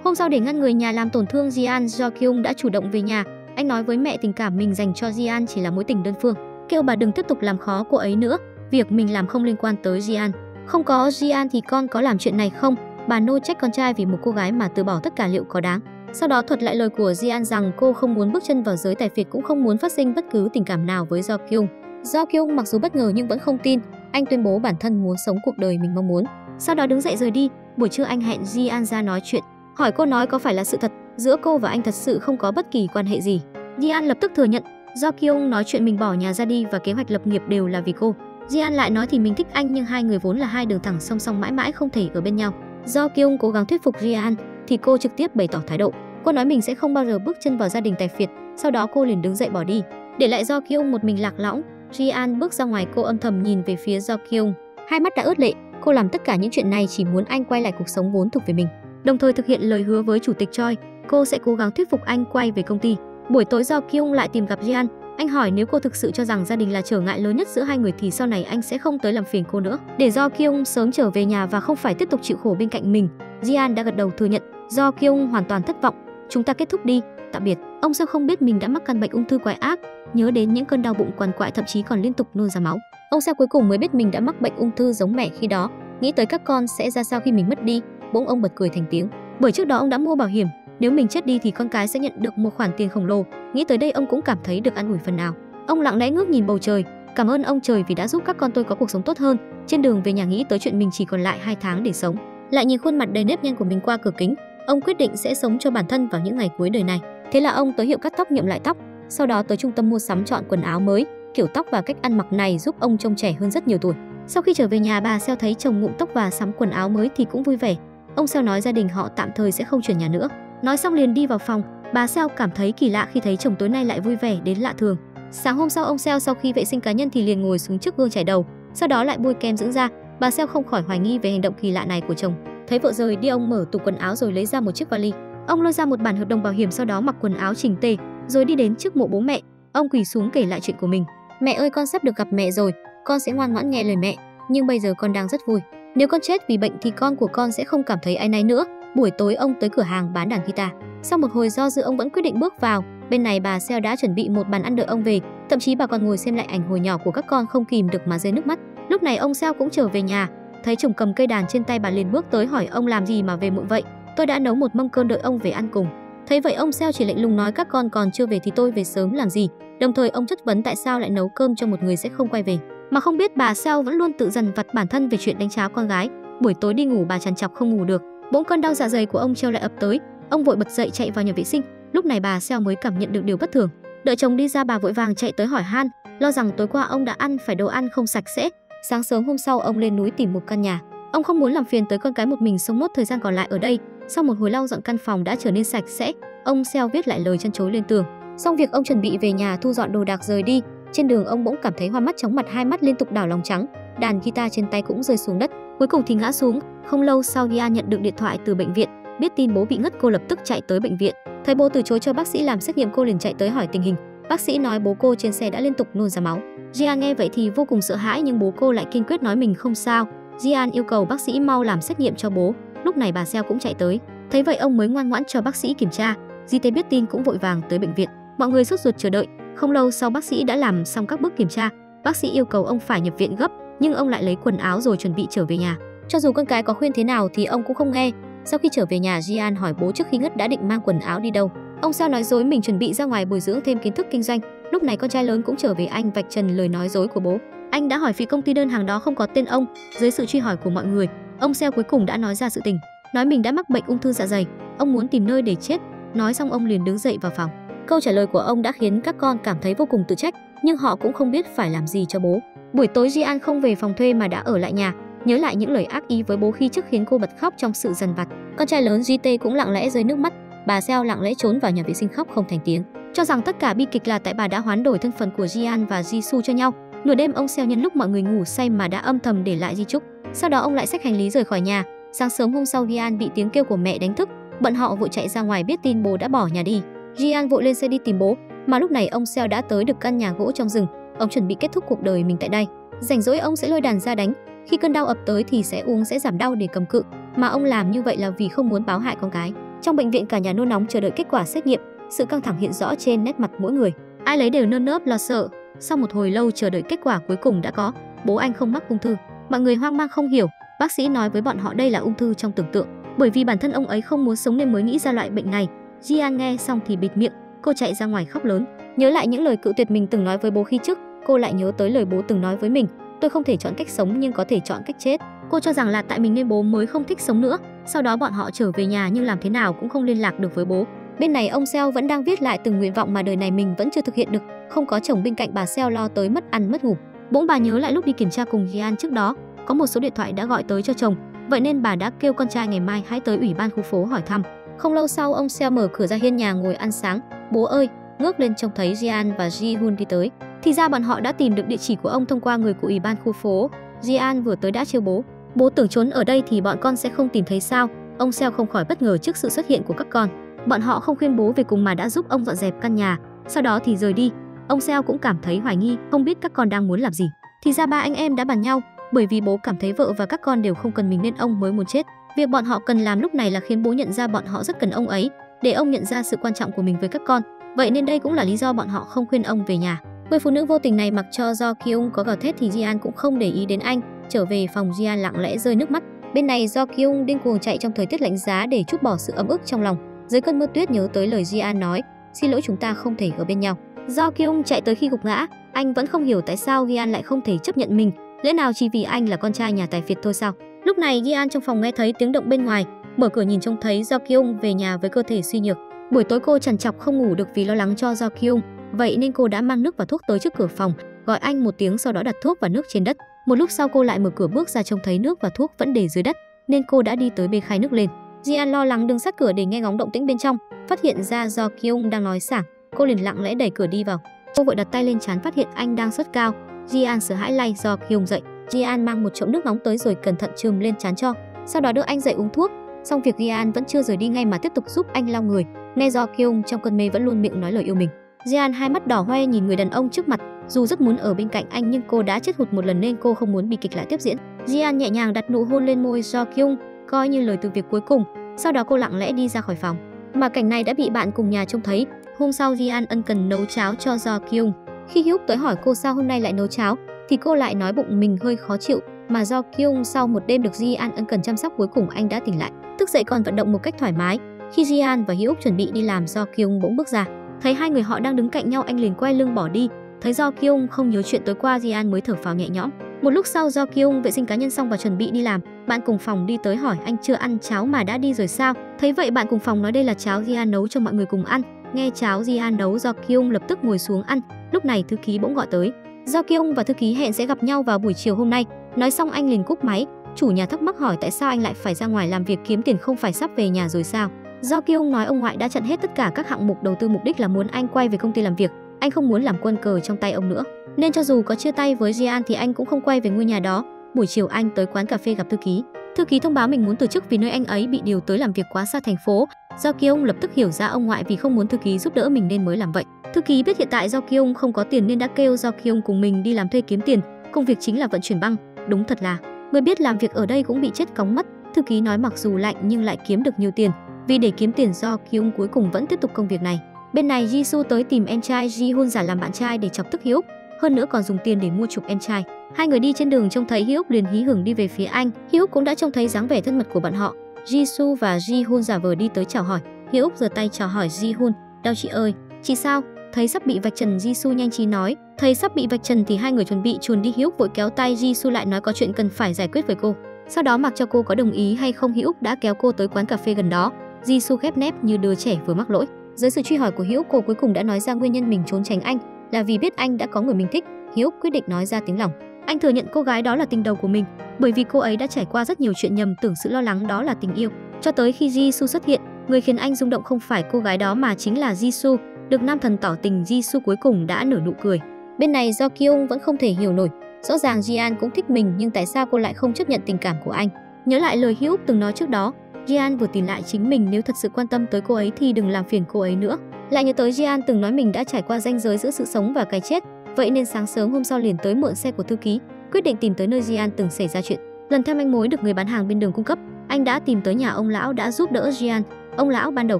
Hôm sau, để ngăn người nhà làm tổn thương Ji-an, Do Kyung đã chủ động về nhà. Anh nói với mẹ tình cảm mình dành cho Ji-an chỉ là mối tình đơn phương, kêu bà đừng tiếp tục làm khó cô ấy nữa, việc mình làm không liên quan tới Ji-an. Không có Ji-an thì con có làm chuyện này không? Bà No trách con trai vì một cô gái mà từ bỏ tất cả liệu có đáng. Sau đó thuật lại lời của Ji-an rằng cô không muốn bước chân vào giới tài phiệt, cũng không muốn phát sinh bất cứ tình cảm nào với Do Kyung. Do Kyung mặc dù bất ngờ nhưng vẫn không tin. Anh tuyên bố bản thân muốn sống cuộc đời mình mong muốn, sau đó đứng dậy rời đi. Buổi trưa anh hẹn Ji-an ra nói chuyện, hỏi cô nói có phải là sự thật giữa cô và anh thật sự không có bất kỳ quan hệ gì. Ji-an lập tức thừa nhận. Do Kyung nói chuyện mình bỏ nhà ra đi và kế hoạch lập nghiệp đều là vì cô. Ji-an lại nói thì mình thích anh, nhưng hai người vốn là hai đường thẳng song song, mãi mãi không thể ở bên nhau. Do Kyung cố gắng thuyết phục Ji-an thì cô trực tiếp bày tỏ thái độ. Cô nói mình sẽ không bao giờ bước chân vào gia đình tài phiệt. Sau đó cô liền đứng dậy bỏ đi, để lại Do Kyung một mình lạc lõng. Ji-an bước ra ngoài, cô âm thầm nhìn về phía Do Kyung, hai mắt đã ướt lệ. Cô làm tất cả những chuyện này chỉ muốn anh quay lại cuộc sống vốn thuộc về mình, đồng thời thực hiện lời hứa với chủ tịch Choi. Cô sẽ cố gắng thuyết phục anh quay về công ty. Buổi tối, Do Kyung lại tìm gặp Ji-an. Anh hỏi nếu cô thực sự cho rằng gia đình là trở ngại lớn nhất giữa hai người thì sau này anh sẽ không tới làm phiền cô nữa, để Do Kyung sớm trở về nhà và không phải tiếp tục chịu khổ bên cạnh mình. Ji-an đã gật đầu thừa nhận. Do Kyung hoàn toàn thất vọng. Chúng ta kết thúc đi, tạm biệt. Ông sao không biết mình đã mắc căn bệnh ung thư quái ác, nhớ đến những cơn đau bụng quằn quại, thậm chí còn liên tục nôn ra máu. Ông sao cuối cùng mới biết mình đã mắc bệnh ung thư giống mẹ khi đó. Nghĩ tới các con sẽ ra sao khi mình mất đi, bỗng ông bật cười thành tiếng. Bởi trước đó ông đã mua bảo hiểm, nếu mình chết đi thì con cái sẽ nhận được một khoản tiền khổng lồ. Nghĩ tới đây ông cũng cảm thấy được an ủi phần nào. Ông lặng lẽ ngước nhìn bầu trời, cảm ơn ông trời vì đã giúp các con tôi có cuộc sống tốt hơn. Trên đường về nhà nghĩ tới chuyện mình chỉ còn lại 2 tháng để sống, lại nhìn khuôn mặt đầy nếp nhăn của mình qua cửa kính, ông quyết định sẽ sống cho bản thân vào những ngày cuối đời này. Thế là ông tới hiệu cắt tóc nhuộm lại tóc, sau đó tới trung tâm mua sắm chọn quần áo mới. Kiểu tóc và cách ăn mặc này giúp ông trông trẻ hơn rất nhiều tuổi. Sau khi trở về nhà, bà Seo thấy chồng nhuộm tóc và sắm quần áo mới thì cũng vui vẻ. Ông Seo nói gia đình họ tạm thời sẽ không chuyển nhà nữa. Nói xong liền đi vào phòng. Bà Seo cảm thấy kỳ lạ khi thấy chồng tối nay lại vui vẻ đến lạ thường. Sáng hôm sau, ông Seo sau khi vệ sinh cá nhân thì liền ngồi xuống trước gương chải đầu, sau đó lại bôi kem dưỡng da. Bà Seo không khỏi hoài nghi về hành động kỳ lạ này của chồng. Thấy vợ rời đi, ông mở tủ quần áo rồi lấy ra một chiếc vali. Ông lôi ra một bản hợp đồng bảo hiểm, sau đó mặc quần áo chỉnh tề rồi đi đến trước mộ bố mẹ. Ông quỳ xuống kể lại chuyện của mình. Mẹ ơi, con sắp được gặp mẹ rồi, con sẽ ngoan ngoãn nghe lời mẹ. Nhưng bây giờ con đang rất vui. Nếu con chết vì bệnh thì con của con sẽ không cảm thấy áy náy nữa. Buổi tối ông tới cửa hàng bán đàn guitar. Sau một hồi do dự, ông vẫn quyết định bước vào. Bên này bà Seo đã chuẩn bị một bàn ăn đợi ông về. Thậm chí bà còn ngồi xem lại ảnh hồi nhỏ của các con, không kìm được mà rơi nước mắt. Lúc này ông Seo cũng trở về nhà, thấy chồng cầm cây đàn trên tay, bà liền bước tới hỏi ông làm gì mà về muộn vậy. Tôi đã nấu một mâm cơm đợi ông về ăn cùng. Thấy vậy ông Seo chỉ lạnh lùng nói các con còn chưa về thì tôi về sớm làm gì. Đồng thời ông chất vấn tại sao lại nấu cơm cho một người sẽ không quay về. Mà không biết bà Seo vẫn luôn tự dằn vặt bản thân về chuyện đánh tráo con gái. Buổi tối đi ngủ bà trằn trọc không ngủ được. Bỗng cơn đau dạ dày của ông Treo lại ập tới. Ông vội bật dậy chạy vào nhà vệ sinh. Lúc này bà Seo mới cảm nhận được điều bất thường. Đợi chồng đi ra, bà vội vàng chạy tới hỏi han, lo rằng tối qua ông đã ăn phải đồ ăn không sạch sẽ. Sáng sớm hôm sau, ông lên núi tìm một căn nhà. Ông không muốn làm phiền tới con cái một mình sống nốt thời gian còn lại ở đây. Sau một hồi lau dọn, căn phòng đã trở nên sạch sẽ. Ông Seo viết lại lời trăn trối lên tường. Xong việc, ông chuẩn bị về nhà thu dọn đồ đạc rời đi. Trên đường, ông bỗng cảm thấy hoa mắt chóng mặt, hai mắt liên tục đảo lòng trắng. Đàn guitar trên tay cũng rơi xuống đất, cuối cùng thì ngã xuống. Không lâu sau, Gian nhận được điện thoại từ bệnh viện. Biết tin bố bị ngất, cô lập tức chạy tới bệnh viện. Thấy bố từ chối cho bác sĩ làm xét nghiệm, cô liền chạy tới hỏi tình hình. Bác sĩ nói bố cô trên xe đã liên tục nôn ra máu. Gian nghe vậy thì vô cùng sợ hãi, nhưng bố cô lại kiên quyết nói mình không sao. Gian yêu cầu bác sĩ mau làm xét nghiệm cho bố. Lúc này bà Seo cũng chạy tới. Thấy vậy, ông mới ngoan ngoãn cho bác sĩ kiểm tra. Di Tê biết tin cũng vội vàng tới bệnh viện. Mọi người sốt ruột chờ đợi. Không lâu sau, bác sĩ đã làm xong các bước kiểm tra. Bác sĩ yêu cầu ông phải nhập viện gấp, nhưng ông lại lấy quần áo rồi chuẩn bị trở về nhà. Cho dù con cái có khuyên thế nào thì ông cũng không nghe. Sau khi trở về nhà, Gian hỏi bố trước khi ngất đã định mang quần áo đi đâu. Ông Seo nói dối mình chuẩn bị ra ngoài bồi dưỡng thêm kiến thức kinh doanh. Lúc này con trai lớn cũng trở về, anh vạch trần lời nói dối của bố. Anh đã hỏi vì công ty đơn hàng đó không có tên ông. Dưới sự truy hỏi của mọi người, ông Seo cuối cùng đã nói ra sự tình, nói mình đã mắc bệnh ung thư dạ dày. Ông muốn tìm nơi để chết. Nói xong, ông liền đứng dậy vào phòng. Câu trả lời của ông đã khiến các con cảm thấy vô cùng tự trách, nhưng họ cũng không biết phải làm gì cho bố. Buổi tối, Gian không về phòng thuê mà đã ở lại nhà, nhớ lại những lời ác ý với bố khi trước khiến cô bật khóc trong sự dằn vặt. Con trai lớn JT cũng lặng lẽ rơi nước mắt. Bà Seo lặng lẽ trốn vào nhà vệ sinh khóc không thành tiếng, cho rằng tất cả bi kịch là tại bà đã hoán đổi thân phận của Gian và Jisoo cho nhau. Nửa đêm, ông Seo nhân lúc mọi người ngủ say mà đã âm thầm để lại di chúc. Sau đó ông lại xách hành lý rời khỏi nhà. Sáng sớm hôm sau, Gian bị tiếng kêu của mẹ đánh thức. Bọn họ vội chạy ra ngoài, biết tin bố đã bỏ nhà đi. Gian vội lên xe đi tìm bố, mà lúc này ông Seo đã tới được căn nhà gỗ trong rừng. Ông chuẩn bị kết thúc cuộc đời mình tại đây. Rảnh rỗi, ông sẽ lôi đàn ra đánh. Khi cơn đau ập tới thì sẽ uống sẽ giảm đau để cầm cự, mà ông làm như vậy là vì không muốn báo hại con cái. Trong bệnh viện, cả nhà nôn nóng chờ đợi kết quả xét nghiệm. Sự căng thẳng hiện rõ trên nét mặt mỗi người, ai lấy đều nơm nớp lo sợ. Sau một hồi lâu chờ đợi, kết quả cuối cùng đã có, bố anh không mắc ung thư. Mọi người hoang mang không hiểu. Bác sĩ nói với bọn họ đây là ung thư trong tưởng tượng, bởi vì bản thân ông ấy không muốn sống nên mới nghĩ ra loại bệnh này. Gian nghe xong thì bịt miệng, cô chạy ra ngoài khóc lớn. Nhớ lại những lời cự tuyệt mình từng nói với bố khi trước, cô lại nhớ tới lời bố từng nói với mình: tôi không thể chọn cách sống nhưng có thể chọn cách chết. Cô cho rằng là tại mình nên bố mới không thích sống nữa. Sau đó bọn họ trở về nhà nhưng làm thế nào cũng không liên lạc được với bố. Bên này, ông Seo vẫn đang viết lại từng nguyện vọng mà đời này mình vẫn chưa thực hiện được. Không có chồng bên cạnh, bà Seo lo tới mất ăn mất ngủ. Bỗng bà nhớ lại lúc đi kiểm tra cùng Gian trước đó, có một số điện thoại đã gọi tới cho chồng. Vậy nên bà đã kêu con trai ngày mai hãy tới ủy ban khu phố hỏi thăm. Không lâu sau, ông Seo mở cửa ra hiên nhà ngồi ăn sáng. Bố ơi! Ngước lên trông thấy Gian và Ji-hun đi tới. Thì ra bọn họ đã tìm được địa chỉ của ông thông qua người của ủy ban khu phố. Ji-an vừa tới đã trêu bố: bố tưởng trốn ở đây thì bọn con sẽ không tìm thấy sao? Ông Seo không khỏi bất ngờ trước sự xuất hiện của các con. Bọn họ không khuyên bố về cùng mà đã giúp ông dọn dẹp căn nhà, sau đó thì rời đi. Ông Seo cũng cảm thấy hoài nghi, không biết các con đang muốn làm gì. Thì ra ba anh em đã bàn nhau, bởi vì bố cảm thấy vợ và các con đều không cần mình nên ông mới muốn chết. Việc bọn họ cần làm lúc này là khiến bố nhận ra bọn họ rất cần ông ấy, để ông nhận ra sự quan trọng của mình với các con. Vậy nên đây cũng là lý do bọn họ không khuyên ông về nhà. Người phụ nữ vô tình này mặc cho Do Kyung có gào thét thì Jian cũng không để ý đến anh. Trở về phòng, Jian lặng lẽ rơi nước mắt. Bên này, Do Kyung điên cuồng chạy trong thời tiết lạnh giá để trút bỏ sự ấm ức trong lòng. Dưới cơn mưa tuyết, nhớ tới lời Jian nói: xin lỗi, chúng ta không thể ở bên nhau. Do Kyung chạy tới khi gục ngã. Anh vẫn không hiểu tại sao Jian lại không thể chấp nhận mình. Lẽ nào chỉ vì anh là con trai nhà tài phiệt thôi sao? Lúc này, Jian trong phòng nghe thấy tiếng động bên ngoài, mở cửa nhìn trông thấy Do Kyung về nhà với cơ thể suy nhược. Buổi tối cô trằn trọc không ngủ được vì lo lắng cho Do Kyung, vậy nên cô đã mang nước và thuốc tới trước cửa phòng, gọi anh một tiếng, sau đó đặt thuốc và nước trên đất. Một lúc sau, cô lại mở cửa bước ra trông thấy nước và thuốc vẫn để dưới đất, nên cô đã đi tới bê khai nước lên. Jian lo lắng đứng sát cửa để nghe ngóng động tĩnh bên trong, phát hiện ra Do Kyung đang nói sảng, cô liền lặng lẽ đẩy cửa đi vào. Cô vội đặt tay lên trán, phát hiện anh đang sốt cao. Jian sợ hãi lay Do Kyung dậy. Jian mang một chậu nước nóng tới rồi cẩn thận chườm lên trán cho, sau đó đưa anh dậy uống thuốc. Xong việc, Jian vẫn chưa rời đi ngay mà tiếp tục giúp anh lau người. Nghe Do Kyung trong cơn mê vẫn luôn miệng nói lời yêu mình. Jian hai mắt đỏ hoe nhìn người đàn ông trước mặt. Dù rất muốn ở bên cạnh anh nhưng cô đã chết hụt một lần nên cô không muốn bi kịch lại tiếp diễn. Jian nhẹ nhàng đặt nụ hôn lên môi Do Kyung, coi như lời từ việc cuối cùng. Sau đó cô lặng lẽ đi ra khỏi phòng. Mà cảnh này đã bị bạn cùng nhà trông thấy. Hôm sau, Jian ân cần nấu cháo cho Do Kyung. Khi Hyuk tới hỏi cô sao hôm nay lại nấu cháo, thì cô lại nói bụng mình hơi khó chịu. Mà Do Kyung sau một đêm được Jian ân cần chăm sóc, cuối cùng anh đã tỉnh lại, thức dậy còn vận động một cách thoải mái. Khi Jian và Hyuk chuẩn bị đi làm, Do Kyung bỗng bước ra, thấy hai người họ đang đứng cạnh nhau, anh liền quay lưng bỏ đi. Thấy Do Kyung không nhớ chuyện tối qua, Jian mới thở phào nhẹ nhõm. Một lúc sau Do Kyung vệ sinh cá nhân xong và chuẩn bị đi làm, bạn cùng phòng đi tới hỏi anh chưa ăn cháo mà đã đi rồi sao? Thấy vậy bạn cùng phòng nói đây là cháo Ji-an nấu cho mọi người cùng ăn. Nghe cháo Ji-an nấu, Do Kyung lập tức ngồi xuống ăn. Lúc này thư ký bỗng gọi tới. Do Kyung và thư ký hẹn sẽ gặp nhau vào buổi chiều hôm nay. Nói xong anh liền cúp máy. Chủ nhà thắc mắc hỏi tại sao anh lại phải ra ngoài làm việc kiếm tiền, không phải sắp về nhà rồi sao? Do Kyung nói ông ngoại đã chặn hết tất cả các hạng mục đầu tư, mục đích là muốn anh quay về công ty làm việc. Anh không muốn làm quân cờ trong tay ông nữa, nên cho dù có chia tay với Ji-an thì anh cũng không quay về ngôi nhà đó. Buổi chiều anh tới quán cà phê gặp thư ký. Thư ký thông báo mình muốn từ chức vì nơi anh ấy bị điều tới làm việc quá xa thành phố. Do Kyung lập tức hiểu ra ông ngoại vì không muốn thư ký giúp đỡ mình nên mới làm vậy. Thư ký biết hiện tại Do Kyung không có tiền nên đã kêu Do Kyung cùng mình đi làm thuê kiếm tiền. Công việc chính là vận chuyển băng. Đúng thật là người biết làm việc ở đây cũng bị chết cóng mất. Thư ký nói mặc dù lạnh nhưng lại kiếm được nhiều tiền. Vì để kiếm tiền, Do Kyung cuối cùng vẫn tiếp tục công việc này. Bên này Jisoo tới tìm em trai Ji-hoon giả làm bạn trai để chọc tức Hyuk, hơn nữa còn dùng tiền để mua chuộc em trai. Hai người đi trên đường trông thấy Hyuk liền hí hửng đi về phía anh. Hyuk cũng đã trông thấy dáng vẻ thân mật của bọn họ. Jisoo và Ji-hoon giả vờ đi tới chào hỏi. Hyuk giơ tay chào hỏi Ji-hoon. Đau chị ơi, chị sao? Thấy sắp bị vạch trần, Jisoo nhanh trí nói. Thấy sắp bị vạch trần thì hai người chuẩn bị chuồn đi. Hyuk vội kéo tay Jisoo lại nói có chuyện cần phải giải quyết với cô. Sau đó mặc cho cô có đồng ý hay không, Hyuk đã kéo cô tới quán cà phê gần đó. Jisoo khép nép như đứa trẻ vừa mắc lỗi. Dưới sự truy hỏi của Hyuk, cô cuối cùng đã nói ra nguyên nhân mình trốn tránh anh là vì biết anh đã có người mình thích. Hyuk quyết định nói ra tiếng lòng. Anh thừa nhận cô gái đó là tình đầu của mình, bởi vì cô ấy đã trải qua rất nhiều chuyện, nhầm tưởng sự lo lắng đó là tình yêu. Cho tới khi Jisoo xuất hiện, người khiến anh rung động không phải cô gái đó mà chính là Jisoo. Được nam thần tỏ tình, Jisoo cuối cùng đã nở nụ cười. Bên này Do Kyung vẫn không thể hiểu nổi. Rõ ràng Ji-an cũng thích mình nhưng tại sao cô lại không chấp nhận tình cảm của anh? Nhớ lại lời Hyuk từng nói trước đó, Ji-an vừa tìm lại chính mình, nếu thật sự quan tâm tới cô ấy thì đừng làm phiền cô ấy nữa. Lại nhớ tới Ji-an từng nói mình đã trải qua ranh giới giữa sự sống và cái chết, vậy nên sáng sớm hôm sau liền tới mượn xe của thư ký, quyết định tìm tới nơi Ji-an từng xảy ra chuyện. Lần theo manh mối được người bán hàng bên đường cung cấp, anh đã tìm tới nhà ông lão đã giúp đỡ Ji-an. Ông lão ban đầu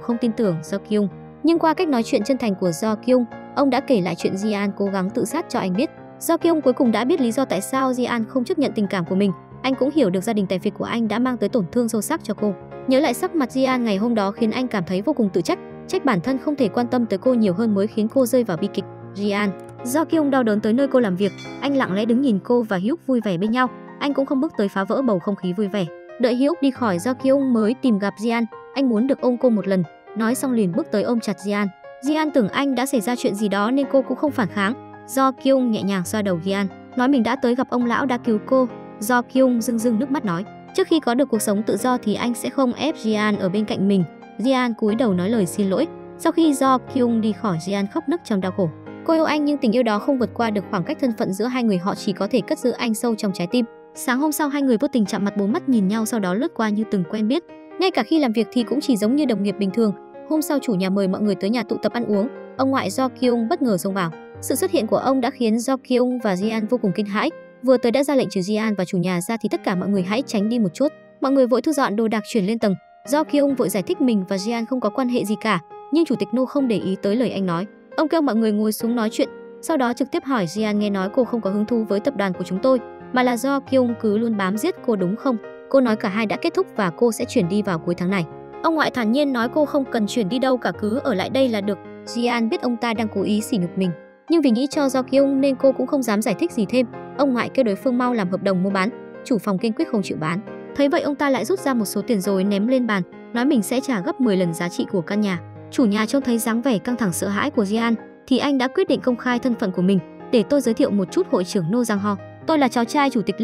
không tin tưởng Do Kyung, nhưng qua cách nói chuyện chân thành của Do Kyung, ông đã kể lại chuyện Ji-an cố gắng tự sát cho anh biết. Do Kyung cuối cùng đã biết lý do tại sao Ji-an không chấp nhận tình cảm của mình. Anh cũng hiểu được gia đình tài phiệt của anh đã mang tới tổn thương sâu sắc cho cô. Nhớ lại sắc mặt Ji-an ngày hôm đó khiến anh cảm thấy vô cùng tự trách, trách bản thân không thể quan tâm tới cô nhiều hơn mới khiến cô rơi vào bi kịch. Ji-an, Do Kyung đau đớn tới nơi cô làm việc, anh lặng lẽ đứng nhìn cô và Hyuk vui vẻ bên nhau. Anh cũng không bước tới phá vỡ bầu không khí vui vẻ. Đợi Hyuk đi khỏi, Do Kyung mới tìm gặp Ji-an. Anh muốn được ôm cô một lần, nói xong liền bước tới ôm chặt Ji-an. Ji-an tưởng anh đã xảy ra chuyện gì đó nên cô cũng không phản kháng. Do Kyung nhẹ nhàng xoa đầu Ji-an, nói mình đã tới gặp ông lão đã cứu cô. Do Kyung rưng rưng nước mắt nói, trước khi có được cuộc sống tự do thì anh sẽ không ép Ji-an ở bên cạnh mình. Ji-an cúi đầu nói lời xin lỗi. Sau khi Do Kyung đi khỏi, Ji-an khóc nức trong đau khổ. Cô yêu anh nhưng tình yêu đó không vượt qua được khoảng cách thân phận giữa hai người, họ chỉ có thể cất giữ anh sâu trong trái tim. Sáng hôm sau hai người vô tình chạm mặt, bốn mắt nhìn nhau sau đó lướt qua như từng quen biết. Ngay cả khi làm việc thì cũng chỉ giống như đồng nghiệp bình thường. Hôm sau chủ nhà mời mọi người tới nhà tụ tập ăn uống. Ông ngoại Do Kyung bất ngờ xông vào. Sự xuất hiện của ông đã khiến Do Kyung và Ji-an vô cùng kinh hãi. Vừa tới đã ra lệnh trừ Ji-an và chủ nhà ra thì tất cả mọi người hãy tránh đi một chút. Mọi người vội thu dọn đồ đạc chuyển lên tầng. Do Kyung vội giải thích mình và Ji-an không có quan hệ gì cả, nhưng chủ tịch No không để ý tới lời anh nói. Ông kêu mọi người ngồi xuống nói chuyện, sau đó trực tiếp hỏi Ji-an, nghe nói cô không có hứng thú với tập đoàn của chúng tôi, mà là Do Kyung cứ luôn bám giết cô đúng không? Cô nói cả hai đã kết thúc và cô sẽ chuyển đi vào cuối tháng này. Ông ngoại thản nhiên nói cô không cần chuyển đi đâu cả, cứ ở lại đây là được. Ji-an biết ông ta đang cố ý sỉ nhục mình, nhưng vì nghĩ cho Do Kyung nên cô cũng không dám giải thích gì thêm. Ông ngoại kêu đối phương mau làm hợp đồng mua bán, chủ phòng kiên quyết không chịu bán. Thấy vậy ông ta lại rút ra một số tiền rồi ném lên bàn, nói mình sẽ trả gấp 10 lần giá trị của căn nhà. Chủ nhà trông thấy dáng vẻ căng thẳng sợ hãi của Ji-an thì anh đã quyết định công khai thân phận của mình. Để tôi giới thiệu một chút, hội trưởng No Giang Ho, tôi là cháu trai chủ tịch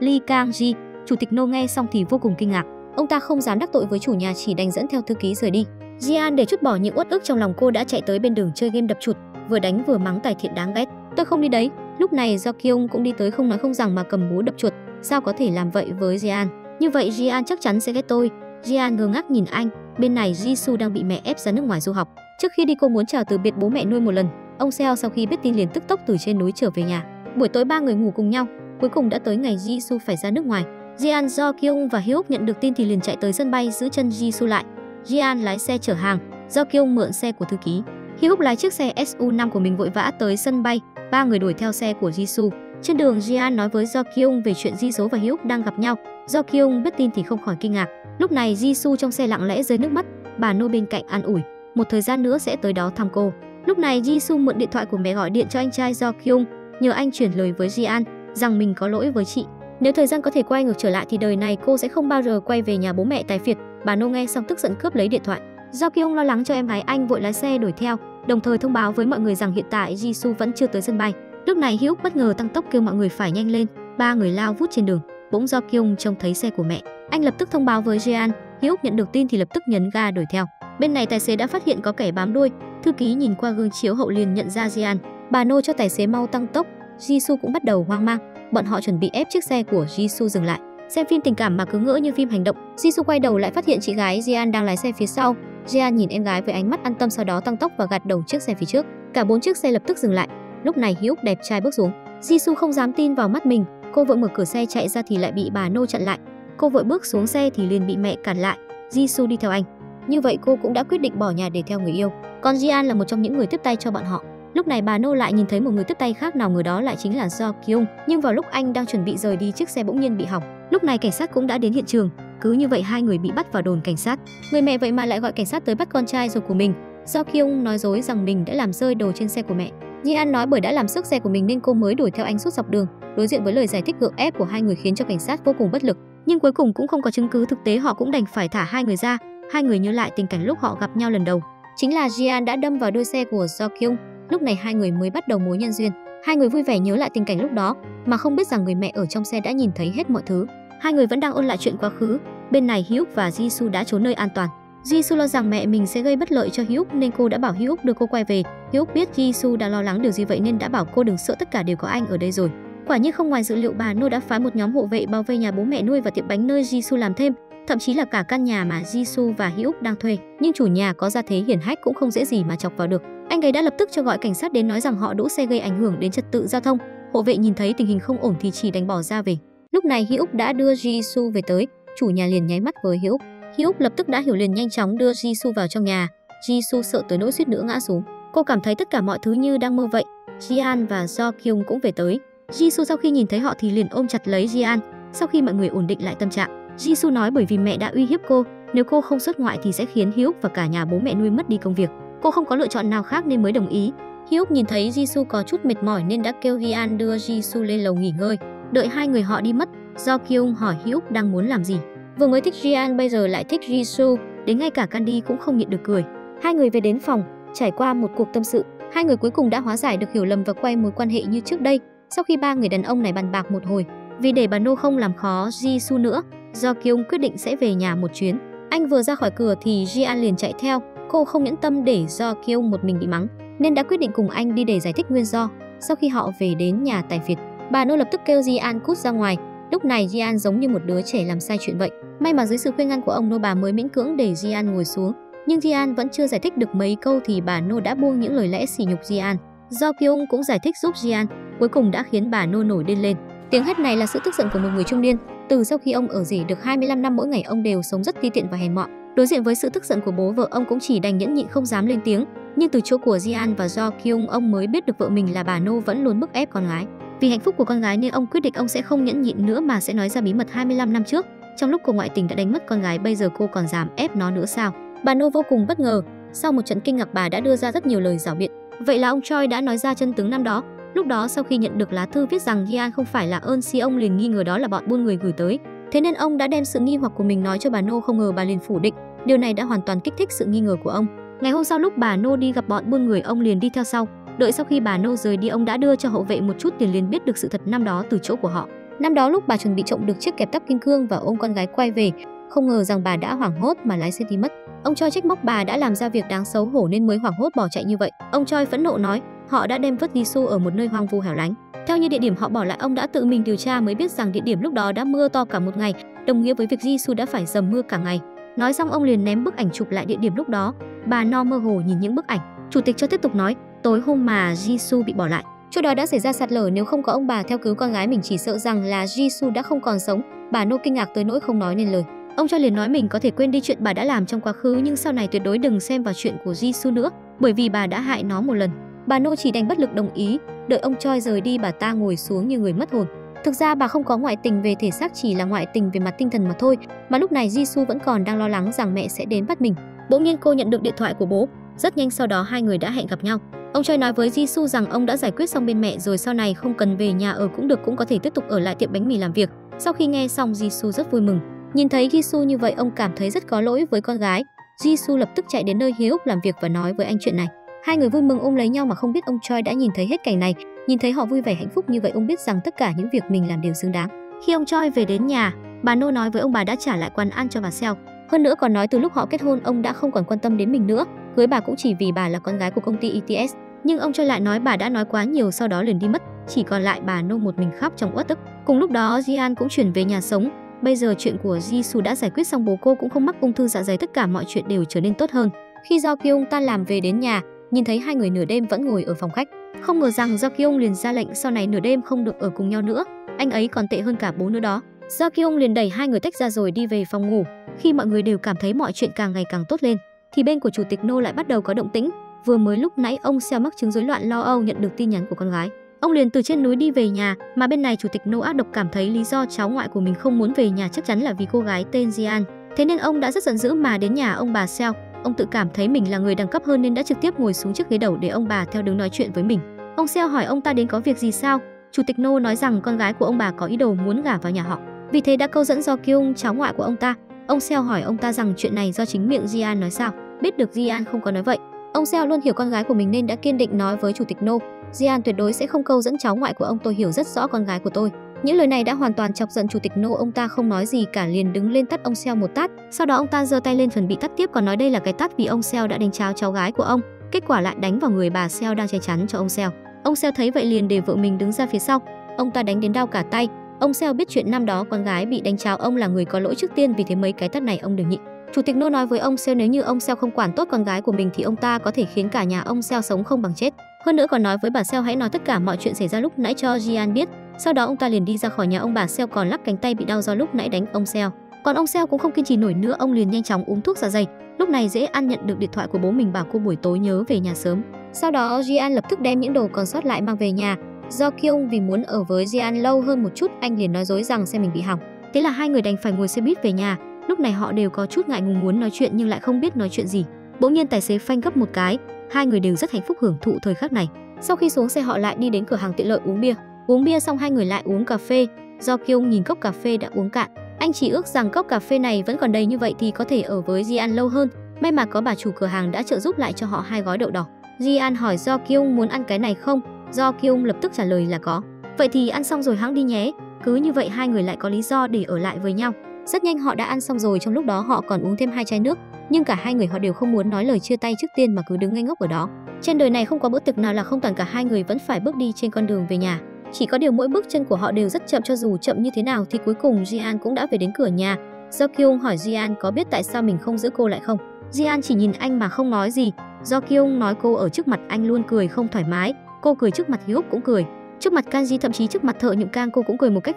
Lee Kang Ji. Chủ tịch No nghe xong thì vô cùng kinh ngạc. Ông ta không dám đắc tội với chủ nhà, chỉ đành dẫn theo thư ký rời đi. Ji-an để trút bỏ những uất ức trong lòng, cô đã chạy tới bên đường chơi game đập chuột, vừa đánh vừa mắng Tài Thiện đáng ghét. Tôi không đi đấy. Lúc này Do Kyung cũng đi tới, không nói không rằng mà cầm búa đập chuột. Sao có thể làm vậy với Ji-an? Như vậy Ji-an chắc chắn sẽ ghét tôi. Ji-an ngơ ngác nhìn anh. Bên này Jisoo đang bị mẹ ép ra nước ngoài du học. Trước khi đi cô muốn chào từ biệt bố mẹ nuôi một lần. Ông Seo sau khi biết tin liền tức tốc từ trên núi trở về nhà. Buổi tối ba người ngủ cùng nhau. Cuối cùng đã tới ngày Jisoo phải ra nước ngoài. Ji-an, Do Kyung và Hyuk nhận được tin thì liền chạy tới sân bay giữ chân Jisoo lại. Ji-an lái xe chở hàng, Do Kyung mượn xe của thư ký. Hyuk lái chiếc xe Su5 của mình vội vã tới sân bay. Ba người đuổi theo xe của Jisoo. Trên đường Ji-an nói với Do Kyung về chuyện Jisoo và Hyuk đang gặp nhau. Do Kyung biết tin thì không khỏi kinh ngạc. Lúc này Jisoo trong xe lặng lẽ rơi nước mắt. Bà No bên cạnh an ủi, một thời gian nữa sẽ tới đó thăm cô. Lúc này Jisoo mượn điện thoại của mẹ gọi điện cho anh trai Do Kyung, nhờ anh chuyển lời với Ji-an. rằng mình có lỗi với chị. Nếu thời gian có thể quay ngược trở lại thì đời này cô sẽ không bao giờ quay về nhà bố mẹ tài phiệt. Bà No nghe xong tức giận cướp lấy điện thoại. Do Kyung lo lắng cho em gái anh vội lái xe đuổi theo, đồng thời thông báo với mọi người rằng hiện tại Jisoo vẫn chưa tới sân bay. Lúc này Hyuk bất ngờ tăng tốc kêu mọi người phải nhanh lên. Ba người lao vút trên đường. Bỗng Do Kyung trông thấy xe của mẹ, anh lập tức thông báo với Jean. Hyuk nhận được tin thì lập tức nhấn ga đuổi theo. Bên này tài xế đã phát hiện có kẻ bám đuôi. Thư ký nhìn qua gương chiếu hậu liền nhận ra Jean. Bà No cho tài xế mau tăng tốc. Jisoo cũng bắt đầu hoang mang. Bọn họ chuẩn bị ép chiếc xe của Jisoo dừng lại. Xem phim tình cảm mà cứ ngỡ như phim hành động. Jisoo quay đầu lại phát hiện chị gái Jean đang lái xe phía sau. Jean nhìn em gái với ánh mắt an tâm, sau đó tăng tốc và gạt đầu chiếc xe phía trước. Cả 4 chiếc xe lập tức dừng lại. Lúc này Hyuk đẹp trai bước xuống. Jisoo không dám tin vào mắt mình, cô vội mở cửa xe chạy ra thì lại bị bà No chặn lại. Cô vội bước xuống xe thì liền bị mẹ cản lại. Jisoo đi theo anh. Như vậy cô cũng đã quyết định bỏ nhà để theo người yêu. Còn Jean là một trong những người tiếp tay cho bọn họ. Lúc này bà No lại nhìn thấy một người tiếp tay khác, nào người đó lại chính là Do Kyung. Nhưng vào lúc anh đang chuẩn bị rời đi, chiếc xe bỗng nhiên bị hỏng. Lúc này cảnh sát cũng đã đến hiện trường. Cứ như vậy hai người bị bắt vào đồn cảnh sát. Người mẹ vậy mà lại gọi cảnh sát tới bắt con trai ruột của mình. Do Kyung nói dối rằng mình đã làm rơi đồ trên xe của mẹ. Jean nói bởi đã làm xước xe của mình nên cô mới đuổi theo anh suốt dọc đường. Đối diện với lời giải thích gượng ép của hai người khiến cho cảnh sát vô cùng bất lực. Nhưng cuối cùng cũng không có chứng cứ thực tế, họ cũng đành phải thả hai người ra. Hai người nhớ lại tình cảnh lúc họ gặp nhau lần đầu. Chính là Jean đã đâm vào đuôi xe của Do Kyung. Lúc này hai người mới bắt đầu mối nhân duyên. Hai người vui vẻ nhớ lại tình cảnh lúc đó mà không biết rằng người mẹ ở trong xe đã nhìn thấy hết mọi thứ. Hai người vẫn đang ôn lại chuyện quá khứ. Bên này Hyuk và Jisoo đã trốn nơi an toàn. Jisoo lo rằng mẹ mình sẽ gây bất lợi cho Hyuk nên cô đã bảo Hyuk đưa cô quay về. Hyuk biết Jisoo đang lo lắng điều gì vậy nên đã bảo cô đừng sợ, tất cả đều có anh ở đây rồi. Quả nhiên không ngoài dự liệu, bà No đã phái một nhóm hộ vệ bao vây nhà bố mẹ nuôi và tiệm bánh nơi Jisoo làm thêm, thậm chí là cả căn nhà mà Jisoo và Hyuk đang thuê. Nhưng chủ nhà có gia thế hiển hách cũng không dễ gì mà chọc vào được. Anh ấy đã lập tức cho gọi cảnh sát đến nói rằng họ đỗ xe gây ảnh hưởng đến trật tự giao thông. Hộ vệ nhìn thấy tình hình không ổn thì chỉ đành bỏ ra về. Lúc này Hyuk đã đưa Jisoo về tới, chủ nhà liền nháy mắt với Hyuk. Hyuk lập tức đã hiểu liền nhanh chóng đưa Jisoo vào trong nhà. Jisoo sợ tới nỗi suýt nữa ngã xuống. Cô cảm thấy tất cả mọi thứ như đang mơ vậy. Jean và Do Kyung cũng về tới. Jisoo sau khi nhìn thấy họ thì liền ôm chặt lấy Jean. Sau khi mọi người ổn định lại tâm trạng, Jisoo nói bởi vì mẹ đã uy hiếp cô, nếu cô không xuất ngoại thì sẽ khiến Hyuk và cả nhà bố mẹ nuôi mất đi công việc. Cô không có lựa chọn nào khác nên mới đồng ý. Hyuk nhìn thấy Jisoo có chút mệt mỏi nên đã kêu Jean đưa Jisoo lên lầu nghỉ ngơi. Đợi hai người họ đi mất, Do Kyung hỏi Hyuk đang muốn làm gì. Vừa mới thích Jean bây giờ lại thích Jisoo, đến ngay cả Candy cũng không nhịn được cười. Hai người về đến phòng, trải qua một cuộc tâm sự, hai người cuối cùng đã hóa giải được hiểu lầm và quay mối quan hệ như trước đây. Sau khi ba người đàn ông này bàn bạc một hồi, vì để bà No không làm khó Jisoo nữa, Do Kyung quyết định sẽ về nhà một chuyến. Anh vừa ra khỏi cửa thì Jean liền chạy theo. Cô không nhẫn tâm để Do Kyung một mình bị mắng nên đã quyết định cùng anh đi để giải thích nguyên do. Sau khi họ về đến nhà tài phiệt, bà No lập tức kêu Jean cút ra ngoài. Lúc này Jean giống như một đứa trẻ làm sai chuyện vậy. May mà dưới sự khuyên ngăn của ông No, bà mới miễn cưỡng để Jean ngồi xuống. Nhưng Jean vẫn chưa giải thích được mấy câu thì bà No đã buông những lời lẽ sỉ nhục Jean. Do Kyung cũng giải thích giúp Jean, cuối cùng đã khiến bà No nổi điên lên. Tiếng hét này là sự tức giận của một người trung niên. Từ sau khi ông ở rể được 25 năm, mỗi ngày ông đều sống rất ti tiện và hèn mọn. Đối diện với sự tức giận của bố vợ, ông cũng chỉ đành nhẫn nhịn không dám lên tiếng. Nhưng từ chỗ của Jean và Do Kyung, ông mới biết được vợ mình là bà No vẫn luôn bức ép con gái. Vì hạnh phúc của con gái nên ông quyết định ông sẽ không nhẫn nhịn nữa mà sẽ nói ra bí mật 25 năm trước. Trong lúc cô ngoại tình đã đánh mất con gái, bây giờ cô còn dám ép nó nữa sao? Bà No vô cùng bất ngờ. Sau một trận kinh ngạc, bà đã đưa ra rất nhiều lời giảo biện. Vậy là ông Choi đã nói ra chân tướng năm đó. Lúc đó sau khi nhận được lá thư viết rằng Jean không phải là ơn si, ông liền nghi ngờ đó là bọn buôn người gửi tới. Thế nên ông đã đem sự nghi hoặc của mình nói cho bà No, không ngờ bà liền phủ định. Điều này đã hoàn toàn kích thích sự nghi ngờ của ông. Ngày hôm sau lúc bà No đi gặp bọn buôn người, ông liền đi theo sau. Đợi sau khi bà No rời đi, ông đã đưa cho hậu vệ một chút tiền liền biết được sự thật năm đó từ chỗ của họ. Năm đó lúc bà chuẩn bị trộm được chiếc kẹp tóc kim cương và ôm con gái quay về, không ngờ rằng bà đã hoảng hốt mà lái xe đi mất. Ông Choi trách móc bà đã làm ra việc đáng xấu hổ nên mới hoảng hốt bỏ chạy như vậy. Ông Choi phẫn nộ nói họ đã đem vứt Jisoo ở một nơi hoang vu hẻo lánh. Theo như địa điểm họ bỏ lại, ông đã tự mình điều tra mới biết rằng địa điểm lúc đó đã mưa to cả một ngày, đồng nghĩa với việc Jisoo đã phải dầm mưa cả ngày. Nói xong ông liền ném bức ảnh chụp lại địa điểm lúc đó. Bà No mơ hồ nhìn những bức ảnh. Chủ tịch cho tiếp tục nói, tối hôm mà Jisoo bị bỏ lại, chỗ đó đã xảy ra sạt lở, nếu không có ông bà theo cứu con gái mình chỉ sợ rằng là Jisoo đã không còn sống. Bà No kinh ngạc tới nỗi không nói nên lời. Ông Choi liền nói mình có thể quên đi chuyện bà đã làm trong quá khứ, nhưng sau này tuyệt đối đừng xem vào chuyện của Jisoo nữa, bởi vì bà đã hại nó một lần. Bà No chỉ đành bất lực đồng ý. Đợi ông Choi rời đi, bà ta ngồi xuống như người mất hồn. Thực ra bà không có ngoại tình về thể xác, chỉ là ngoại tình về mặt tinh thần mà thôi. Mà lúc này Jisoo vẫn còn đang lo lắng rằng mẹ sẽ đến bắt mình. Bỗng nhiên cô nhận được điện thoại của bố. Rất nhanh sau đó hai người đã hẹn gặp nhau. Ông Choi nói với Jisoo rằng ông đã giải quyết xong bên mẹ rồi, sau này không cần về nhà ở cũng được, cũng có thể tiếp tục ở lại tiệm bánh mì làm việc. Sau khi nghe xong, Jisoo rất vui mừng. Nhìn thấy Jisoo như vậy, ông cảm thấy rất có lỗi với con gái. Jisoo lập tức chạy đến nơi Hyuk làm việc và nói với anh chuyện này. Hai người vui mừng ôm lấy nhau mà không biết ông Choi đã nhìn thấy hết cảnh này. Nhìn thấy họ vui vẻ hạnh phúc như vậy, ông biết rằng tất cả những việc mình làm đều xứng đáng. Khi ông Choi về đến nhà, bà No nói với ông bà đã trả lại quán ăn cho bà Seo. Hơn nữa còn nói từ lúc họ kết hôn ông đã không còn quan tâm đến mình nữa, cưới bà cũng chỉ vì bà là con gái của công ty ETS. Nhưng ông Choi lại nói bà đã nói quá nhiều, sau đó liền đi mất, chỉ còn lại bà No một mình khóc trong uất ức. Cùng lúc đó Jian cũng chuyển về nhà sống. Bây giờ chuyện của Jisoo đã giải quyết xong, bố cô cũng không mắc ung thư dạ dày, tất cả mọi chuyện đều trở nên tốt hơn. Khi Do Kyung tan làm về đến nhà, nhìn thấy hai người nửa đêm vẫn ngồi ở phòng khách, không ngờ rằng Do Kyung liền ra lệnh sau này nửa đêm không được ở cùng nhau nữa, anh ấy còn tệ hơn cả bố nữa đó. Do Kyung liền đẩy hai người tách ra rồi đi về phòng ngủ. Khi mọi người đều cảm thấy mọi chuyện càng ngày càng tốt lên, thì bên của chủ tịch No lại bắt đầu có động tĩnh. Vừa mới lúc nãy ông Seo mắc chứng rối loạn lo âu nhận được tin nhắn của con gái, ông liền từ trên núi đi về nhà, mà bên này chủ tịch No ác độc cảm thấy lý do cháu ngoại của mình không muốn về nhà chắc chắn là vì cô gái tên Jian. Thế nên ông đã rất giận dữ mà đến nhà ông bà Seo. Ông tự cảm thấy mình là người đẳng cấp hơn nên đã trực tiếp ngồi xuống chiếc ghế đầu để ông bà theo đứng nói chuyện với mình. Ông Seo hỏi ông ta đến có việc gì sao? Chủ tịch No nói rằng con gái của ông bà có ý đồ muốn gả vào nhà họ, vì thế đã câu dẫn Do Kyung, cháu ngoại của ông ta. Ông Seo hỏi ông ta rằng chuyện này do chính miệng Jian nói sao? Biết được Jian không có nói vậy. Ông Seo luôn hiểu con gái của mình nên đã kiên định nói với chủ tịch No, Jian tuyệt đối sẽ không câu dẫn cháu ngoại của ông, tôi hiểu rất rõ con gái của tôi. Những lời này đã hoàn toàn chọc giận chủ tịch No, ông ta không nói gì cả liền đứng lên tát ông Seo một tát. Sau đó ông ta giơ tay lên phần bị tát tiếp, còn nói đây là cái tát vì ông Seo đã đánh cháo cháu gái của ông. Kết quả lại đánh vào người bà Seo đang che chắn cho ông Seo. Ông Seo thấy vậy liền để vợ mình đứng ra phía sau. Ông ta đánh đến đau cả tay. Ông Seo biết chuyện năm đó con gái bị đánh cháo ông là người có lỗi trước tiên, vì thế mấy cái tát này ông đừng nhịn. Chủ tịch No nói với ông Seo nếu như ông Seo không quản tốt con gái của mình thì ông ta có thể khiến cả nhà ông Seo sống không bằng chết. Hơn nữa còn nói với bà Seo hãy nói tất cả mọi chuyện xảy ra lúc nãy cho Jian biết. Sau đó ông ta liền đi ra khỏi nhà. Ông bà Seo còn lắc cánh tay bị đau do lúc nãy đánh ông Seo. Còn ông Seo cũng không kiên trì nổi nữa, ông liền nhanh chóng uống thuốc dạ dày. Lúc này Dễ An nhận được điện thoại của bố mình bảo cô buổi tối nhớ về nhà sớm. Sau đó Jian lập tức đem những đồ còn sót lại mang về nhà. Do Kyung vì muốn ở với Jian lâu hơn một chút, anh liền nói dối rằng xe mình bị hỏng. Thế là hai người đành phải ngồi xe buýt về nhà. Lúc này họ đều có chút ngại ngùng muốn nói chuyện nhưng lại không biết nói chuyện gì. Bỗng nhiên tài xế phanh gấp một cái, hai người đều rất hạnh phúc hưởng thụ thời khắc này. Sau khi xuống xe họ lại đi đến cửa hàng tiện lợi uống bia. Uống bia xong hai người lại uống cà phê. Do Kyung nhìn cốc cà phê đã uống cạn, anh chỉ ước rằng cốc cà phê này vẫn còn đầy như vậy thì có thể ở với Jian lâu hơn. May mà có bà chủ cửa hàng đã trợ giúp lại cho họ 2 gói đậu đỏ. Jian hỏi Do Kyung muốn ăn cái này không? Do Kyung lập tức trả lời là có. Vậy thì ăn xong rồi hãng đi nhé. Cứ như vậy hai người lại có lý do để ở lại với nhau. Rất nhanh họ đã ăn xong rồi, trong lúc đó họ còn uống thêm 2 chai nước, nhưng cả hai người họ đều không muốn nói lời chia tay trước tiên mà cứ đứng ngây ngốc ở đó. Trên đời này không có bữa tiệc nào là không toàn, cả hai người vẫn phải bước đi trên con đường về nhà. Chỉ có điều mỗi bước chân của họ đều rất chậm, cho dù chậm như thế nào thì cuối cùng Jian cũng đã về đến cửa nhà. Do Kyung hỏi Jian có biết tại sao mình không giữ cô lại không? Jian chỉ nhìn anh mà không nói gì. Do Kyung nói cô ở trước mặt anh luôn cười không thoải mái, cô cười trước mặt Hyuk cũng cười, trước mặt Kanji, thậm chí trước mặt thợ nhuộm Kang cô cũng cười một cách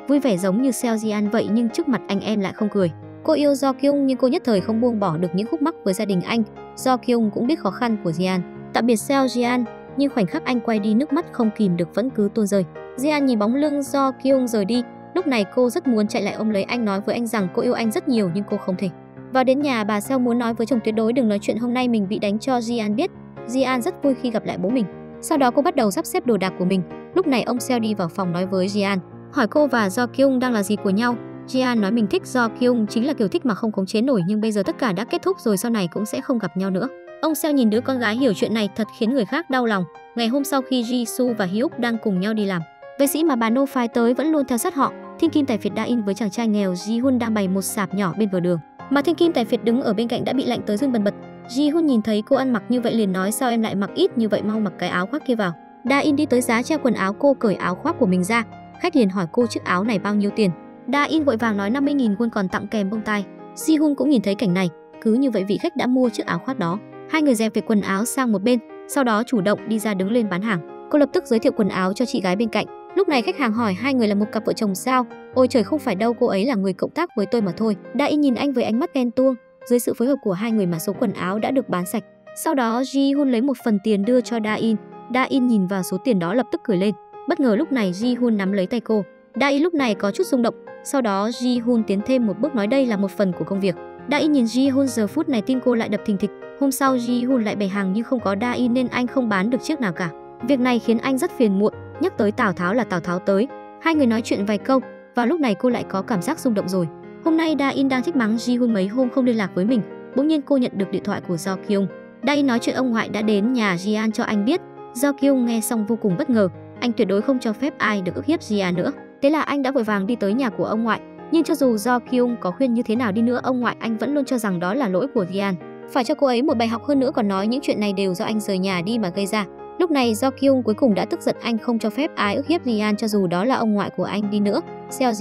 vui vẻ giống như Seo Jian vậy, nhưng trước mặt anh em lại không cười. Cô yêu Do Kyung nhưng cô nhất thời không buông bỏ được những khúc mắc với gia đình anh. Do Kyung cũng biết khó khăn của Jian. Tạm biệt Seo Jian, nhưng khoảnh khắc anh quay đi nước mắt không kìm được vẫn cứ tuôn rơi. Jian nhìn bóng lưng Do Kyung rời đi, lúc này cô rất muốn chạy lại ôm lấy anh, nói với anh rằng cô yêu anh rất nhiều nhưng cô không thể. Vào đến nhà, bà Seo muốn nói với chồng tuyệt đối đừng nói chuyện hôm nay mình bị đánh cho Jian biết. Jian rất vui khi gặp lại bố mình. Sau đó cô bắt đầu sắp xếp đồ đạc của mình. Lúc này ông Seo đi vào phòng nói với Jian, hỏi cô và Do Kyung đang là gì của nhau. Jian nói mình thích Do Kyung, chính là kiểu thích mà không khống chế nổi, nhưng bây giờ tất cả đã kết thúc rồi, sau này cũng sẽ không gặp nhau nữa. Ông Seo nhìn đứa con gái hiểu chuyện này thật khiến người khác đau lòng. Ngày hôm sau khi Jisoo và Hyuk đang cùng nhau đi làm, vệ sĩ mà bà No phái tới vẫn luôn theo sát họ. Thiên kim tài phiệt Da-in với chàng trai nghèo Ji-hun đang bày một sạp nhỏ bên bờ đường, mà thiên kim tài phiệt đứng ở bên cạnh đã bị lạnh tới run bần bật. Ji-hun nhìn thấy cô ăn mặc như vậy liền nói sao em lại mặc ít như vậy, mau mặc cái áo khoác kia vào. Da-in đi tới giá treo quần áo, cô cởi áo khoác của mình ra. Khách liền hỏi cô chiếc áo này bao nhiêu tiền. Da-in vội vàng nói 50.000 won còn tặng kèm bông tai. Ji-hun cũng nhìn thấy cảnh này, cứ như vậy vị khách đã mua chiếc áo khoác đó. Hai người dẹp về quần áo sang một bên, sau đó chủ động đi ra đứng lên bán hàng. Cô lập tức giới thiệu quần áo cho chị gái bên cạnh. Lúc này khách hàng hỏi hai người là một cặp vợ chồng sao? Ôi trời, không phải đâu, cô ấy là người cộng tác với tôi mà thôi. Da-in nhìn anh với ánh mắt ghen tuông. Dưới sự phối hợp của hai người mà số quần áo đã được bán sạch. Sau đó Ji-hun lấy một phần tiền đưa cho Da-in. Da-in nhìn vào số tiền đó lập tức cười lên. Bất ngờ lúc này Ji-hun nắm lấy tay cô. Da-in lúc này có chút rung động. Sau đó Ji-hun tiến thêm một bước nói đây là một phần của công việc. Da-in nhìn Ji-hun giờ phút này tim cô lại đập thình thịch. Hôm sau Ji-hun lại bày hàng nhưng không có Da-in nên anh không bán được chiếc nào cả. Việc này khiến anh rất phiền muộn. Nhắc tới Tào Tháo là Tào Tháo tới. Hai người nói chuyện vài câu. Vào lúc này cô lại có cảm giác rung động rồi. Hôm nay Da-in đang trách mắng Ji-hun mấy hôm không liên lạc với mình. Bỗng nhiên cô nhận được điện thoại của Do Kyung. Da-in nói chuyện ông ngoại đã đến nhà Ji-an cho anh biết. Do Kyung nghe xong vô cùng bất ngờ. Anh tuyệt đối không cho phép ai được ức hiếp Ji-an nữa. Thế là anh đã vội vàng đi tới nhà của ông ngoại. Nhưng cho dù Do Kyung có khuyên như thế nào đi nữa, ông ngoại anh vẫn luôn cho rằng đó là lỗi của Ji-an. Phải cho cô ấy một bài học, hơn nữa còn nói những chuyện này đều do anh rời nhà đi mà gây ra. Lúc này Do Kyung cuối cùng đã tức giận, anh không cho phép ai ức hiếp Ji-an cho dù đó là ông ngoại của anh đi nữa. Seo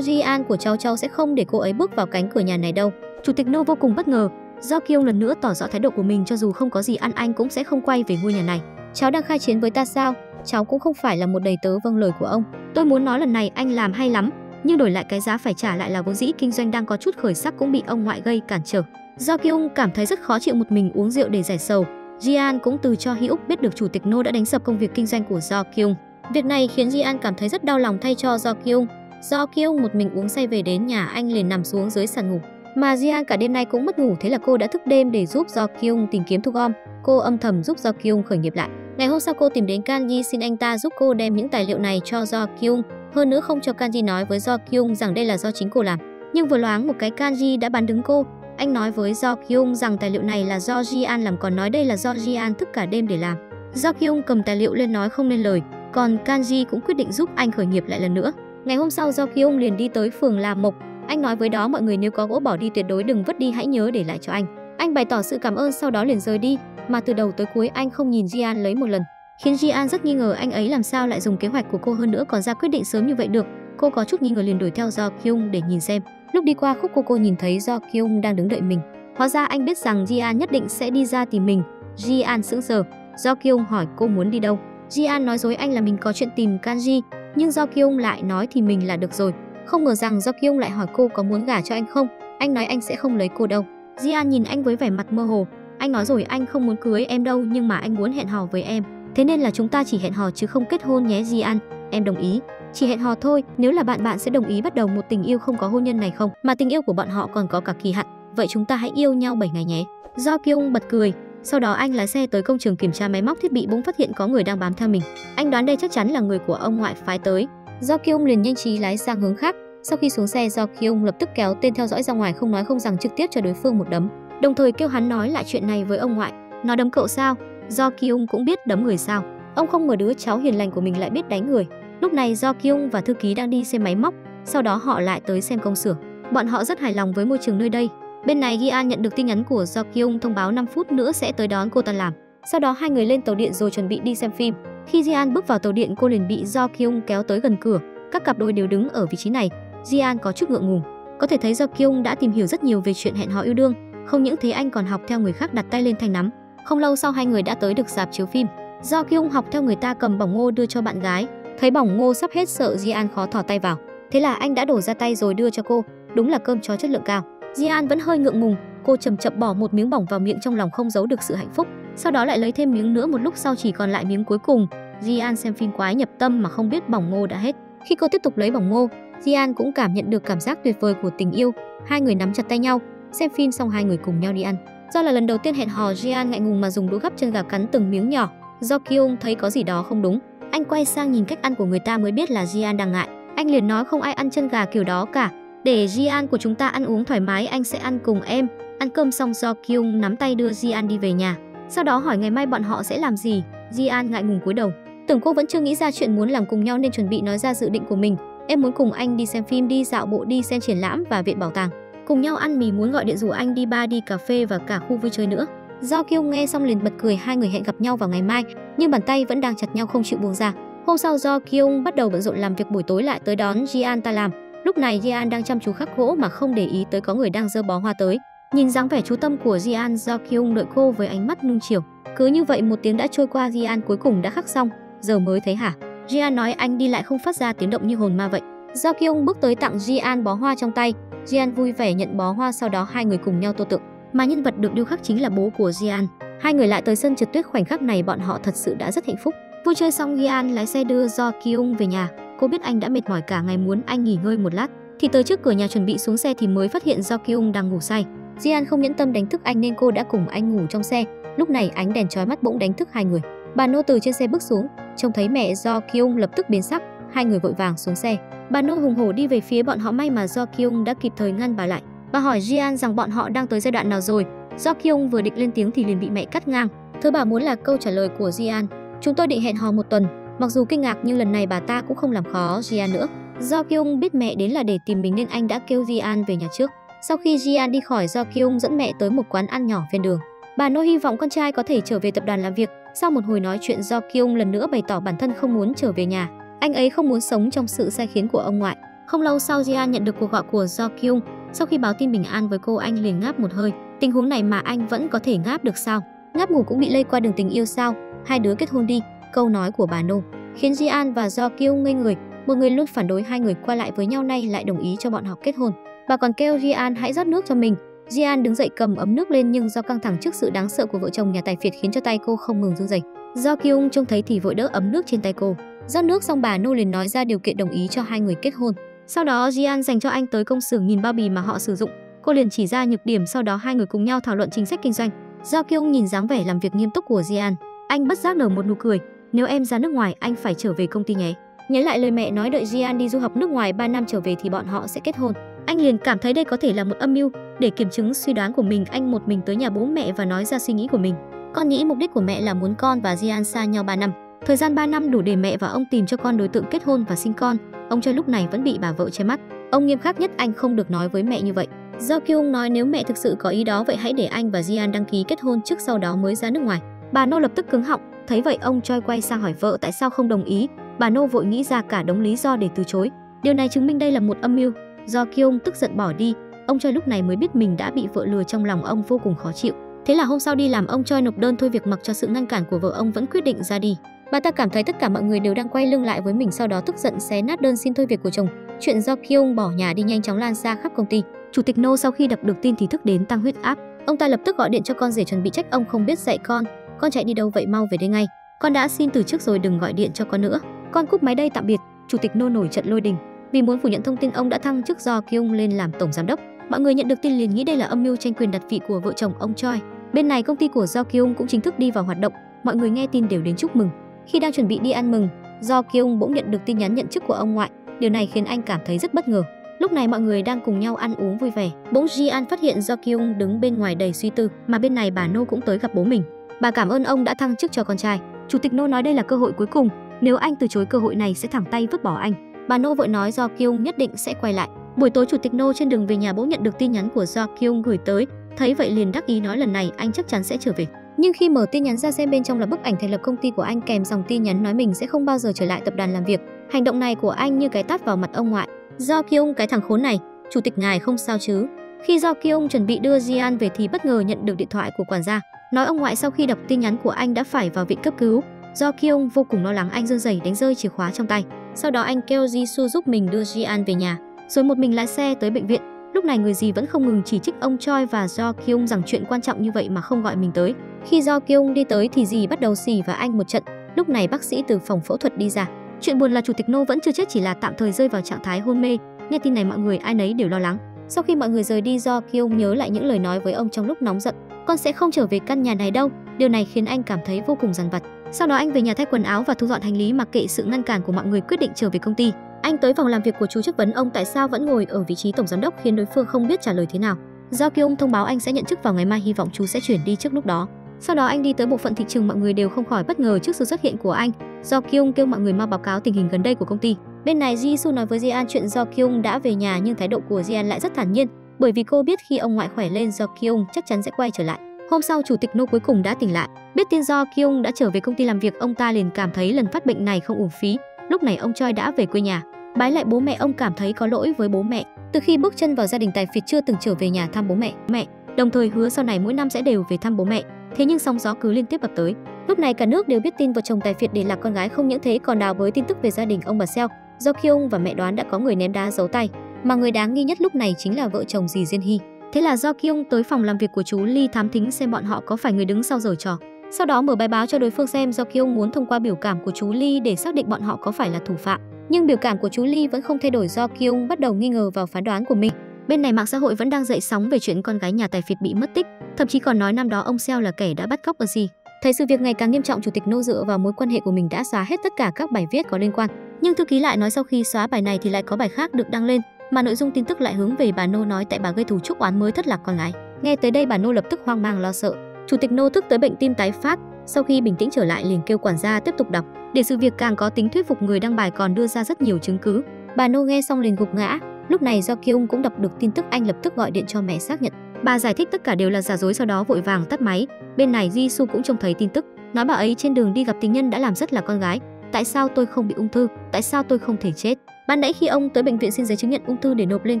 Ji-an của cháu sẽ không để cô ấy bước vào cánh cửa nhà này đâu. Chủ tịch No vô cùng bất ngờ. Do Kyung lần nữa tỏ rõ thái độ của mình, cho dù không có gì ăn anh cũng sẽ không quay về ngôi nhà này. Cháu đang khai chiến với ta sao? Cháu cũng không phải là một đầy tớ vâng lời của ông. Tôi muốn nói lần này anh làm hay lắm, nhưng đổi lại cái giá phải trả lại là vốn dĩ kinh doanh đang có chút khởi sắc cũng bị ông ngoại gây cản trở. Do Kyung cảm thấy rất khó chịu, một mình uống rượu để giải sầu. Ji-an cũng từ cho Hyuk biết được chủ tịch No đã đánh sập công việc kinh doanh của Do Kyung. Việc này khiến Ji-an cảm thấy rất đau lòng thay cho Do Kyung. Do Kyung một mình uống say về đến nhà anh liền nằm xuống dưới sàn ngủ. Mà Ji-an cả đêm nay cũng mất ngủ, thế là cô đã thức đêm để giúp Do Kyung tìm kiếm thu gom. Cô âm thầm giúp Do Kyung khởi nghiệp lại. Ngày hôm sau cô tìm đến Kanji xin anh ta giúp cô đem những tài liệu này cho Do Kyung. Hơn nữa không cho Kanji nói với Do Kyung rằng đây là do chính cô làm. Nhưng vừa loáng một cái Kanji đã bắn đứng cô. Anh nói với Do Kyung rằng tài liệu này là do Ji-an làm, còn nói đây là do Ji-an thức cả đêm để làm. Do Kyung cầm tài liệu lên nói không nên lời, còn Kanji cũng quyết định giúp anh khởi nghiệp lại lần nữa. Ngày hôm sau Do Kyung liền đi tới phường La Mộc. Anh nói với đó mọi người nếu có gỗ bỏ đi tuyệt đối đừng vứt đi, hãy nhớ để lại cho anh. Anh bày tỏ sự cảm ơn sau đó liền rời đi, mà từ đầu tới cuối anh không nhìn Ji-an lấy một lần, khiến Ji-an rất nghi ngờ anh ấy làm sao lại dùng kế hoạch của cô, hơn nữa còn ra quyết định sớm như vậy được. Cô có chút nghi ngờ liền đuổi theo Do Kyung để nhìn xem. Lúc đi qua khúc cô nhìn thấy Do Kyung đang đứng đợi mình. Hóa ra anh biết rằng Ji-an nhất định sẽ đi ra tìm mình. Ji-an sững sờ. Do Kyung hỏi cô muốn đi đâu. Ji-an nói dối anh là mình có chuyện tìm Kanji, nhưng Do Kyung lại nói thì mình là được rồi. Không ngờ rằng Do Kyung lại hỏi cô có muốn gả cho anh không. Anh nói anh sẽ không lấy cô đâu. Ji-an nhìn anh với vẻ mặt mơ hồ. Anh nói rồi anh không muốn cưới em đâu, nhưng mà anh muốn hẹn hò với em. Thế nên là chúng ta chỉ hẹn hò chứ không kết hôn nhé Ji-an. Em đồng ý. Chỉ hẹn hò thôi, nếu là bạn sẽ đồng ý bắt đầu một tình yêu không có hôn nhân này không? Mà tình yêu của bọn họ còn có cả kỳ hạn. Vậy chúng ta hãy yêu nhau 7 ngày nhé. Do Kyung bật cười. Sau đó anh lái xe tới công trường kiểm tra máy móc thiết bị, bỗng phát hiện có người đang bám theo mình. Anh đoán đây chắc chắn là người của ông ngoại phái tới. Do Kyung liền nhanh trí lái sang hướng khác. Sau khi xuống xe, Do Kyung lập tức kéo tên theo dõi ra ngoài, không nói không rằng trực tiếp cho đối phương một đấm, đồng thời kêu hắn nói lại chuyện này với ông ngoại. Nó đấm cậu sao? Do Kyung cũng biết đấm người sao? Ông không ngờ đứa cháu hiền lành của mình lại biết đánh người. Lúc này Do Kyung và thư ký đang đi xem máy móc, sau đó họ lại tới xem công xưởng. Bọn họ rất hài lòng với môi trường nơi đây. Bên này Gi-an nhận được tin nhắn của Do Kyung thông báo 5 phút nữa sẽ tới đón cô tan làm. Sau đó hai người lên tàu điện rồi chuẩn bị đi xem phim. Khi Ji-an bước vào tàu điện, cô liền bị Do Kyung kéo tới gần cửa. Các cặp đôi đều đứng ở vị trí này. Ji-an có chút ngượng ngùng. Có thể thấy Do Kyung đã tìm hiểu rất nhiều về chuyện hẹn hò yêu đương. Không những thế anh còn học theo người khác đặt tay lên thanh nắm. Không lâu sau hai người đã tới được rạp chiếu phim. Do Kyung học theo người ta cầm bỏng ngô đưa cho bạn gái. Thấy bỏng ngô sắp hết sợ Ji-an khó thò tay vào. Thế là anh đã đổ ra tay rồi đưa cho cô. Đúng là cơm chó chất lượng cao. Ji-an vẫn hơi ngượng ngùng. Cô chậm chậm bỏ một miếng bỏng vào miệng, trong lòng không giấu được sự hạnh phúc. Sau đó lại lấy thêm miếng nữa, một lúc sau chỉ còn lại miếng cuối cùng. Ji-an xem phim quái nhập tâm mà không biết bỏng ngô đã hết. Khi cô tiếp tục lấy bỏng ngô, Ji-an cũng cảm nhận được cảm giác tuyệt vời của tình yêu. Hai người nắm chặt tay nhau. Xem phim xong hai người cùng nhau đi ăn. Do là lần đầu tiên hẹn hò, Ji-an ngại ngùng mà dùng đũa gắp chân gà cắn từng miếng nhỏ. Do Kyung thấy có gì đó không đúng. Anh quay sang nhìn cách ăn của người ta mới biết là Ji-an đang ngại. Anh liền nói không ai ăn chân gà kiểu đó cả. Để Ji-an của chúng ta ăn uống thoải mái, anh sẽ ăn cùng em. Ăn cơm xong, Do Kyung nắm tay đưa Ji-an đi về nhà. Sau đó hỏi ngày mai bọn họ sẽ làm gì. Ji-an ngại ngùng cúi đầu. Tưởng cô vẫn chưa nghĩ ra chuyện muốn làm cùng nhau nên chuẩn bị nói ra dự định của mình. Em muốn cùng anh đi xem phim, đi dạo bộ, đi xem triển lãm và viện bảo tàng. Cùng nhau ăn mì, muốn gọi điện rủ anh đi bar, đi cà phê và cả khu vui chơi nữa. Do Kyung nghe xong liền bật cười. Hai người hẹn gặp nhau vào ngày mai, nhưng bàn tay vẫn đang chặt nhau không chịu buông ra. Hôm sau Do Kyung bắt đầu bận rộn làm việc, buổi tối lại tới đón Ji-an ta làm. Lúc này Ji-an đang chăm chú khắc gỗ mà không để ý tới có người đang giơ bó hoa tới. Nhìn dáng vẻ chú tâm của Ji-an, Do Kyung đợi cô với ánh mắt nuông chiều. Cứ như vậy 1 tiếng đã trôi qua, Ji-an cuối cùng đã khắc xong. Giờ mới thấy hả? Ji-an nói, anh đi lại không phát ra tiếng động như hồn ma vậy. Do Kyung bước tới tặng Ji-an bó hoa trong tay. Ji-an vui vẻ nhận bó hoa, sau đó hai người cùng nhau tô tượng. Mà nhân vật được điêu khắc chính là bố của Ji-an. Hai người lại tới sân trượt tuyết, khoảnh khắc này bọn họ thật sự đã rất hạnh phúc. Vui chơi xong, Ji-an lái xe đưa Do Kyung về nhà. Cô biết anh đã mệt mỏi cả ngày, muốn anh nghỉ ngơi một lát. thì tới trước cửa nhà chuẩn bị xuống xe thì mới phát hiện Do Kyung đang ngủ say. Jian không nhẫn tâm đánh thức anh nên cô đã cùng anh ngủ trong xe. Lúc này ánh đèn chói mắt bỗng đánh thức hai người. Bà No từ trên xe bước xuống, trông thấy mẹ Do Kyung lập tức biến sắc, hai người vội vàng xuống xe. Bà No hùng hổ đi về phía bọn họ, may mà Do Kyung đã kịp thời ngăn bà lại. Bà hỏi Jian rằng bọn họ đang tới giai đoạn nào rồi. Do Kyung vừa định lên tiếng thì liền bị mẹ cắt ngang. Thứ bà muốn là câu trả lời của Jian. Chúng tôi định hẹn hò một tuần. Mặc dù kinh ngạc nhưng lần này bà ta cũng không làm khó Jian nữa. Do Kyung biết mẹ đến là để tìm mình nên anh đã kêu Jian về nhà trước. Sau khi Jian đi khỏi, Do Kyung dẫn mẹ tới một quán ăn nhỏ ven đường. Bà No hy vọng con trai có thể trở về tập đoàn làm việc. Sau một hồi nói chuyện, Do Kyung lần nữa bày tỏ bản thân không muốn trở về nhà. Anh ấy không muốn sống trong sự sai khiến của ông ngoại. Không lâu sau, Jian nhận được cuộc gọi của Do Kyung. Sau khi báo tin bình an với cô, anh liền ngáp một hơi. Tình huống này mà anh vẫn có thể ngáp được sao? Ngáp ngủ cũng bị lây qua đường tình yêu sao? Hai đứa kết hôn đi. Câu nói của bà No khiến Jian và Do Kyung ngây người. Một người luôn phản đối hai người qua lại với nhau nay lại đồng ý cho bọn họ kết hôn. Bà còn kêu Jian hãy rót nước cho mình. Jian đứng dậy cầm ấm nước lên nhưng do căng thẳng trước sự đáng sợ của vợ chồng nhà tài phiệt khiến cho tay cô không ngừng run rẩy. Do Kyung trông thấy thì vội đỡ ấm nước trên tay cô. Rót nước xong, bà No liền nói ra điều kiện đồng ý cho hai người kết hôn. Sau đó Jian dành cho anh tới công xưởng nhìn bao bì mà họ sử dụng. Cô liền chỉ ra nhược điểm, sau đó hai người cùng nhau thảo luận chính sách kinh doanh. Do Kyung nhìn dáng vẻ làm việc nghiêm túc của Jian, anh bất giác nở một nụ cười. Nếu em ra nước ngoài, anh phải trở về công ty nhé. Nhớ lại lời mẹ nói đợi Jian đi du học nước ngoài 3 năm trở về thì bọn họ sẽ kết hôn. Anh liền cảm thấy đây có thể là một âm mưu. Để kiểm chứng suy đoán của mình, anh một mình tới nhà bố mẹ và nói ra suy nghĩ của mình. Con nghĩ mục đích của mẹ là muốn con và Jian xa nhau 3 năm. Thời gian 3 năm đủ để mẹ và ông tìm cho con đối tượng kết hôn và sinh con. Ông Choi lúc này vẫn bị bà vợ che mắt. Ông nghiêm khắc nhất anh không được nói với mẹ như vậy. Do Kyung nói nếu mẹ thực sự có ý đó vậy hãy để anh và Jian đăng ký kết hôn trước, sau đó mới ra nước ngoài. Bà No lập tức cứng họng. Thấy vậy ông Choi quay sang hỏi vợ tại sao không đồng ý. Bà No vội nghĩ ra cả đống lý do để từ chối. Điều này chứng minh đây là một âm mưu. Do Kyung tức giận bỏ đi. Ông Choi lúc này mới biết mình đã bị vợ lừa, trong lòng ông vô cùng khó chịu. Thế là hôm sau đi làm, ông Choi nộp đơn thôi việc, mặc cho sự ngăn cản của vợ ông vẫn quyết định ra đi. Bà ta cảm thấy tất cả mọi người đều đang quay lưng lại với mình, sau đó tức giận xé nát đơn xin thôi việc của chồng. Chuyện Do Kyung bỏ nhà đi nhanh chóng lan ra khắp công ty. Chủ tịch No sau khi đọc được tin thì tức đến tăng huyết áp. Ông ta lập tức gọi điện cho con rể chuẩn bị trách ông không biết dạy con chạy đi đâu vậy, mau về đây ngay. Con đã xin từ chức rồi, đừng gọi điện cho con nữa. Con cúp máy đây, tạm biệt. Chủ tịch No nổi trận lôi đình. Vì muốn phủ nhận thông tin ông đã thăng chức Do Kyung lên làm tổng giám đốc. Mọi người nhận được tin liền nghĩ đây là âm mưu tranh quyền đặt vị của vợ chồng ông Choi. Bên này công ty của Do Kyung cũng chính thức đi vào hoạt động. Mọi người nghe tin đều đến chúc mừng. Khi đang chuẩn bị đi ăn mừng, Do Kyung bỗng nhận được tin nhắn nhận chức của ông ngoại. Điều này khiến anh cảm thấy rất bất ngờ. Lúc này mọi người đang cùng nhau ăn uống vui vẻ, bỗng Jian phát hiện Do Kyung đứng bên ngoài đầy suy tư, mà bên này bà No cũng tới gặp bố mình. Bà cảm ơn ông đã thăng chức cho con trai. Chủ tịch No nói đây là cơ hội cuối cùng, nếu anh từ chối cơ hội này sẽ thẳng tay vứt bỏ anh. Bà No vội nói Do Kyung nhất định sẽ quay lại. Buổi tối chủ tịch No trên đường về nhà bỗng nhận được tin nhắn của Do Kyung gửi tới, thấy vậy liền đắc ý nói lần này anh chắc chắn sẽ trở về. Nhưng khi mở tin nhắn ra xem bên trong là bức ảnh thành lập công ty của anh kèm dòng tin nhắn nói mình sẽ không bao giờ trở lại tập đoàn làm việc. Hành động này của anh như cái tát vào mặt ông ngoại. Do Kyung, cái thằng khốn này, chủ tịch ngài không sao chứ? Khi Do Kyung chuẩn bị đưa Jian về thì bất ngờ nhận được điện thoại của quản gia, nói ông ngoại sau khi đọc tin nhắn của anh đã phải vào viện cấp cứu. Do Kyung vô cùng lo lắng, anh run rẩy đánh rơi chìa khóa trong tay. Sau đó anh kêu Jisoo giúp mình đưa Jian về nhà, rồi một mình lái xe tới bệnh viện. Lúc này người dì vẫn không ngừng chỉ trích ông Choi và Do Kyung rằng chuyện quan trọng như vậy mà không gọi mình tới. Khi Do Kyung đi tới thì dì bắt đầu xỉ và anh một trận. Lúc này bác sĩ từ phòng phẫu thuật đi ra. Chuyện buồn là chủ tịch No vẫn chưa chết, chỉ là tạm thời rơi vào trạng thái hôn mê. Nghe tin này mọi người ai nấy đều lo lắng. Sau khi mọi người rời đi, Do Kyung nhớ lại những lời nói với ông trong lúc nóng giận. Con sẽ không trở về căn nhà này đâu. Điều này khiến anh cảm thấy vô cùng dằn vặt. Sau đó anh về nhà thay quần áo và thu dọn hành lý, mặc kệ sự ngăn cản của mọi người, quyết định trở về công ty. Anh tới phòng làm việc của chú chất vấn ông tại sao vẫn ngồi ở vị trí tổng giám đốc, khiến đối phương không biết trả lời thế nào. Do Kyung thông báo anh sẽ nhận chức vào ngày mai, hy vọng chú sẽ chuyển đi trước lúc đó. Sau đó anh đi tới bộ phận thị trường, mọi người đều không khỏi bất ngờ trước sự xuất hiện của anh. Do Kyung kêu mọi người mau báo cáo tình hình gần đây của công ty. Bên này Jisoo nói với Jian chuyện Do Kyung đã về nhà, nhưng thái độ của Jian lại rất thản nhiên, bởi vì cô biết khi ông ngoại khỏe lên Do Kyung chắc chắn sẽ quay trở lại. Hôm sau chủ tịch No cuối cùng đã tỉnh lại, biết tin Do Kyung đã trở về công ty làm việc, ông ta liền cảm thấy lần phát bệnh này không uổng phí. Lúc này ông Choi đã về quê nhà, bái lại bố mẹ. Ông cảm thấy có lỗi với bố mẹ, từ khi bước chân vào gia đình tài phiệt chưa từng trở về nhà thăm bố mẹ, đồng thời hứa sau này mỗi năm sẽ đều về thăm bố mẹ. Thế nhưng sóng gió cứ liên tiếp ập tới. Lúc này cả nước đều biết tin vợ chồng tài phiệt để lạc con gái, không những thế còn đào bới tin tức về gia đình ông bà Seo. Do Kyung và mẹ đoán đã có người ném đá giấu tay, mà người đáng nghi nhất lúc này chính là vợ chồng dì Jin Hee. Thế là Do Kyung tới phòng làm việc của chú Lee thám thính xem bọn họ có phải người đứng sau giở trò. Sau đó mở bài báo cho đối phương xem. Do Kyung muốn thông qua biểu cảm của chú Lee để xác định bọn họ có phải là thủ phạm. Nhưng biểu cảm của chú Lee vẫn không thay đổi do Kyung bắt đầu nghi ngờ vào phán đoán của mình. Bên này mạng xã hội vẫn đang dậy sóng về chuyện con gái nhà tài phiệt bị mất tích, thậm chí còn nói năm đó ông Seo là kẻ đã bắt cóc Eunsi. Thấy sự việc ngày càng nghiêm trọng, chủ tịch No dựa vào mối quan hệ của mình đã xóa hết tất cả các bài viết có liên quan. Nhưng thư ký lại nói sau khi xóa bài này thì lại có bài khác được đăng lên, mà nội dung tin tức lại hướng về bà No, nói tại bà gây thù chuốc oán mới thất lạc con gái. Nghe tới đây bà No lập tức hoang mang lo sợ. Chủ tịch No thức tới bệnh tim tái phát, sau khi bình tĩnh trở lại liền kêu quản gia tiếp tục đọc. Để sự việc càng có tính thuyết phục, người đăng bài còn đưa ra rất nhiều chứng cứ. Bà No nghe xong liền gục ngã. Lúc này do Kyung cũng đọc được tin tức, anh lập tức gọi điện cho mẹ xác nhận. Bà giải thích tất cả đều là giả dối, sau đó vội vàng tắt máy. Bên này Jisoo cũng trông thấy tin tức, nói bà ấy trên đường đi gặp tình nhân đã làm rất là con gái. Tại sao tôi không bị ung thư? Tại sao tôi không thể chết? Ban nãy khi ông tới bệnh viện xin giấy chứng nhận ung thư để nộp lên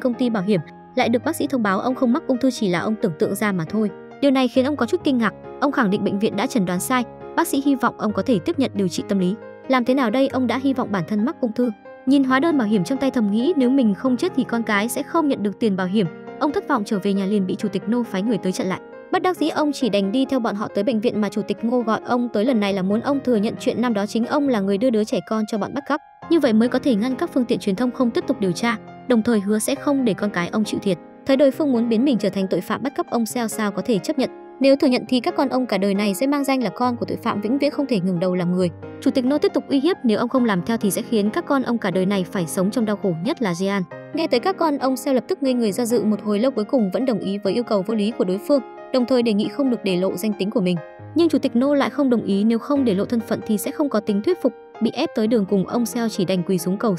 công ty bảo hiểm, lại được bác sĩ thông báo ông không mắc ung thư, chỉ là ông tưởng tượng ra mà thôi. Điều này khiến ông có chút kinh ngạc. Ông khẳng định bệnh viện đã chẩn đoán sai. Bác sĩ hy vọng ông có thể tiếp nhận điều trị tâm lý. Làm thế nào đây? Ông đã hy vọng bản thân mắc ung thư. Nhìn hóa đơn bảo hiểm trong tay thầm nghĩ nếu mình không chết thì con cái sẽ không nhận được tiền bảo hiểm. Ông thất vọng trở về nhà liền bị chủ tịch No phái người tới chặn lại. Bất đắc dĩ ông chỉ đành đi theo bọn họ tới bệnh viện mà chủ tịch Ngô gọi ông tới lần này là muốn ông thừa nhận chuyện năm đó chính ông là người đưa đứa trẻ con cho bọn bắt cóc. Như vậy mới có thể ngăn các phương tiện truyền thông không tiếp tục điều tra, đồng thời hứa sẽ không để con cái ông chịu thiệt. Thấy đối phương muốn biến mình trở thành tội phạm bắt cóc, ông Seo sao có thể chấp nhận. Nếu thừa nhận thì các con ông cả đời này sẽ mang danh là con của tội phạm, vĩnh viễn không thể ngừng đầu làm người. Chủ tịch No tiếp tục uy hiếp nếu ông không làm theo thì sẽ khiến các con ông cả đời này phải sống trong đau khổ, nhất là Jian. Nghe tới các con, ông Seo lập tức ngây người, do dự một hồi lâu cuối cùng vẫn đồng ý với yêu cầu vô lý của đối phương, đồng thời đề nghị không được để lộ danh tính của mình. Nhưng chủ tịch No lại không đồng ý, nếu không để lộ thân phận thì sẽ không có tính thuyết phục. Bị ép tới đường cùng, ông Seo chỉ đành quỳ xuống cầu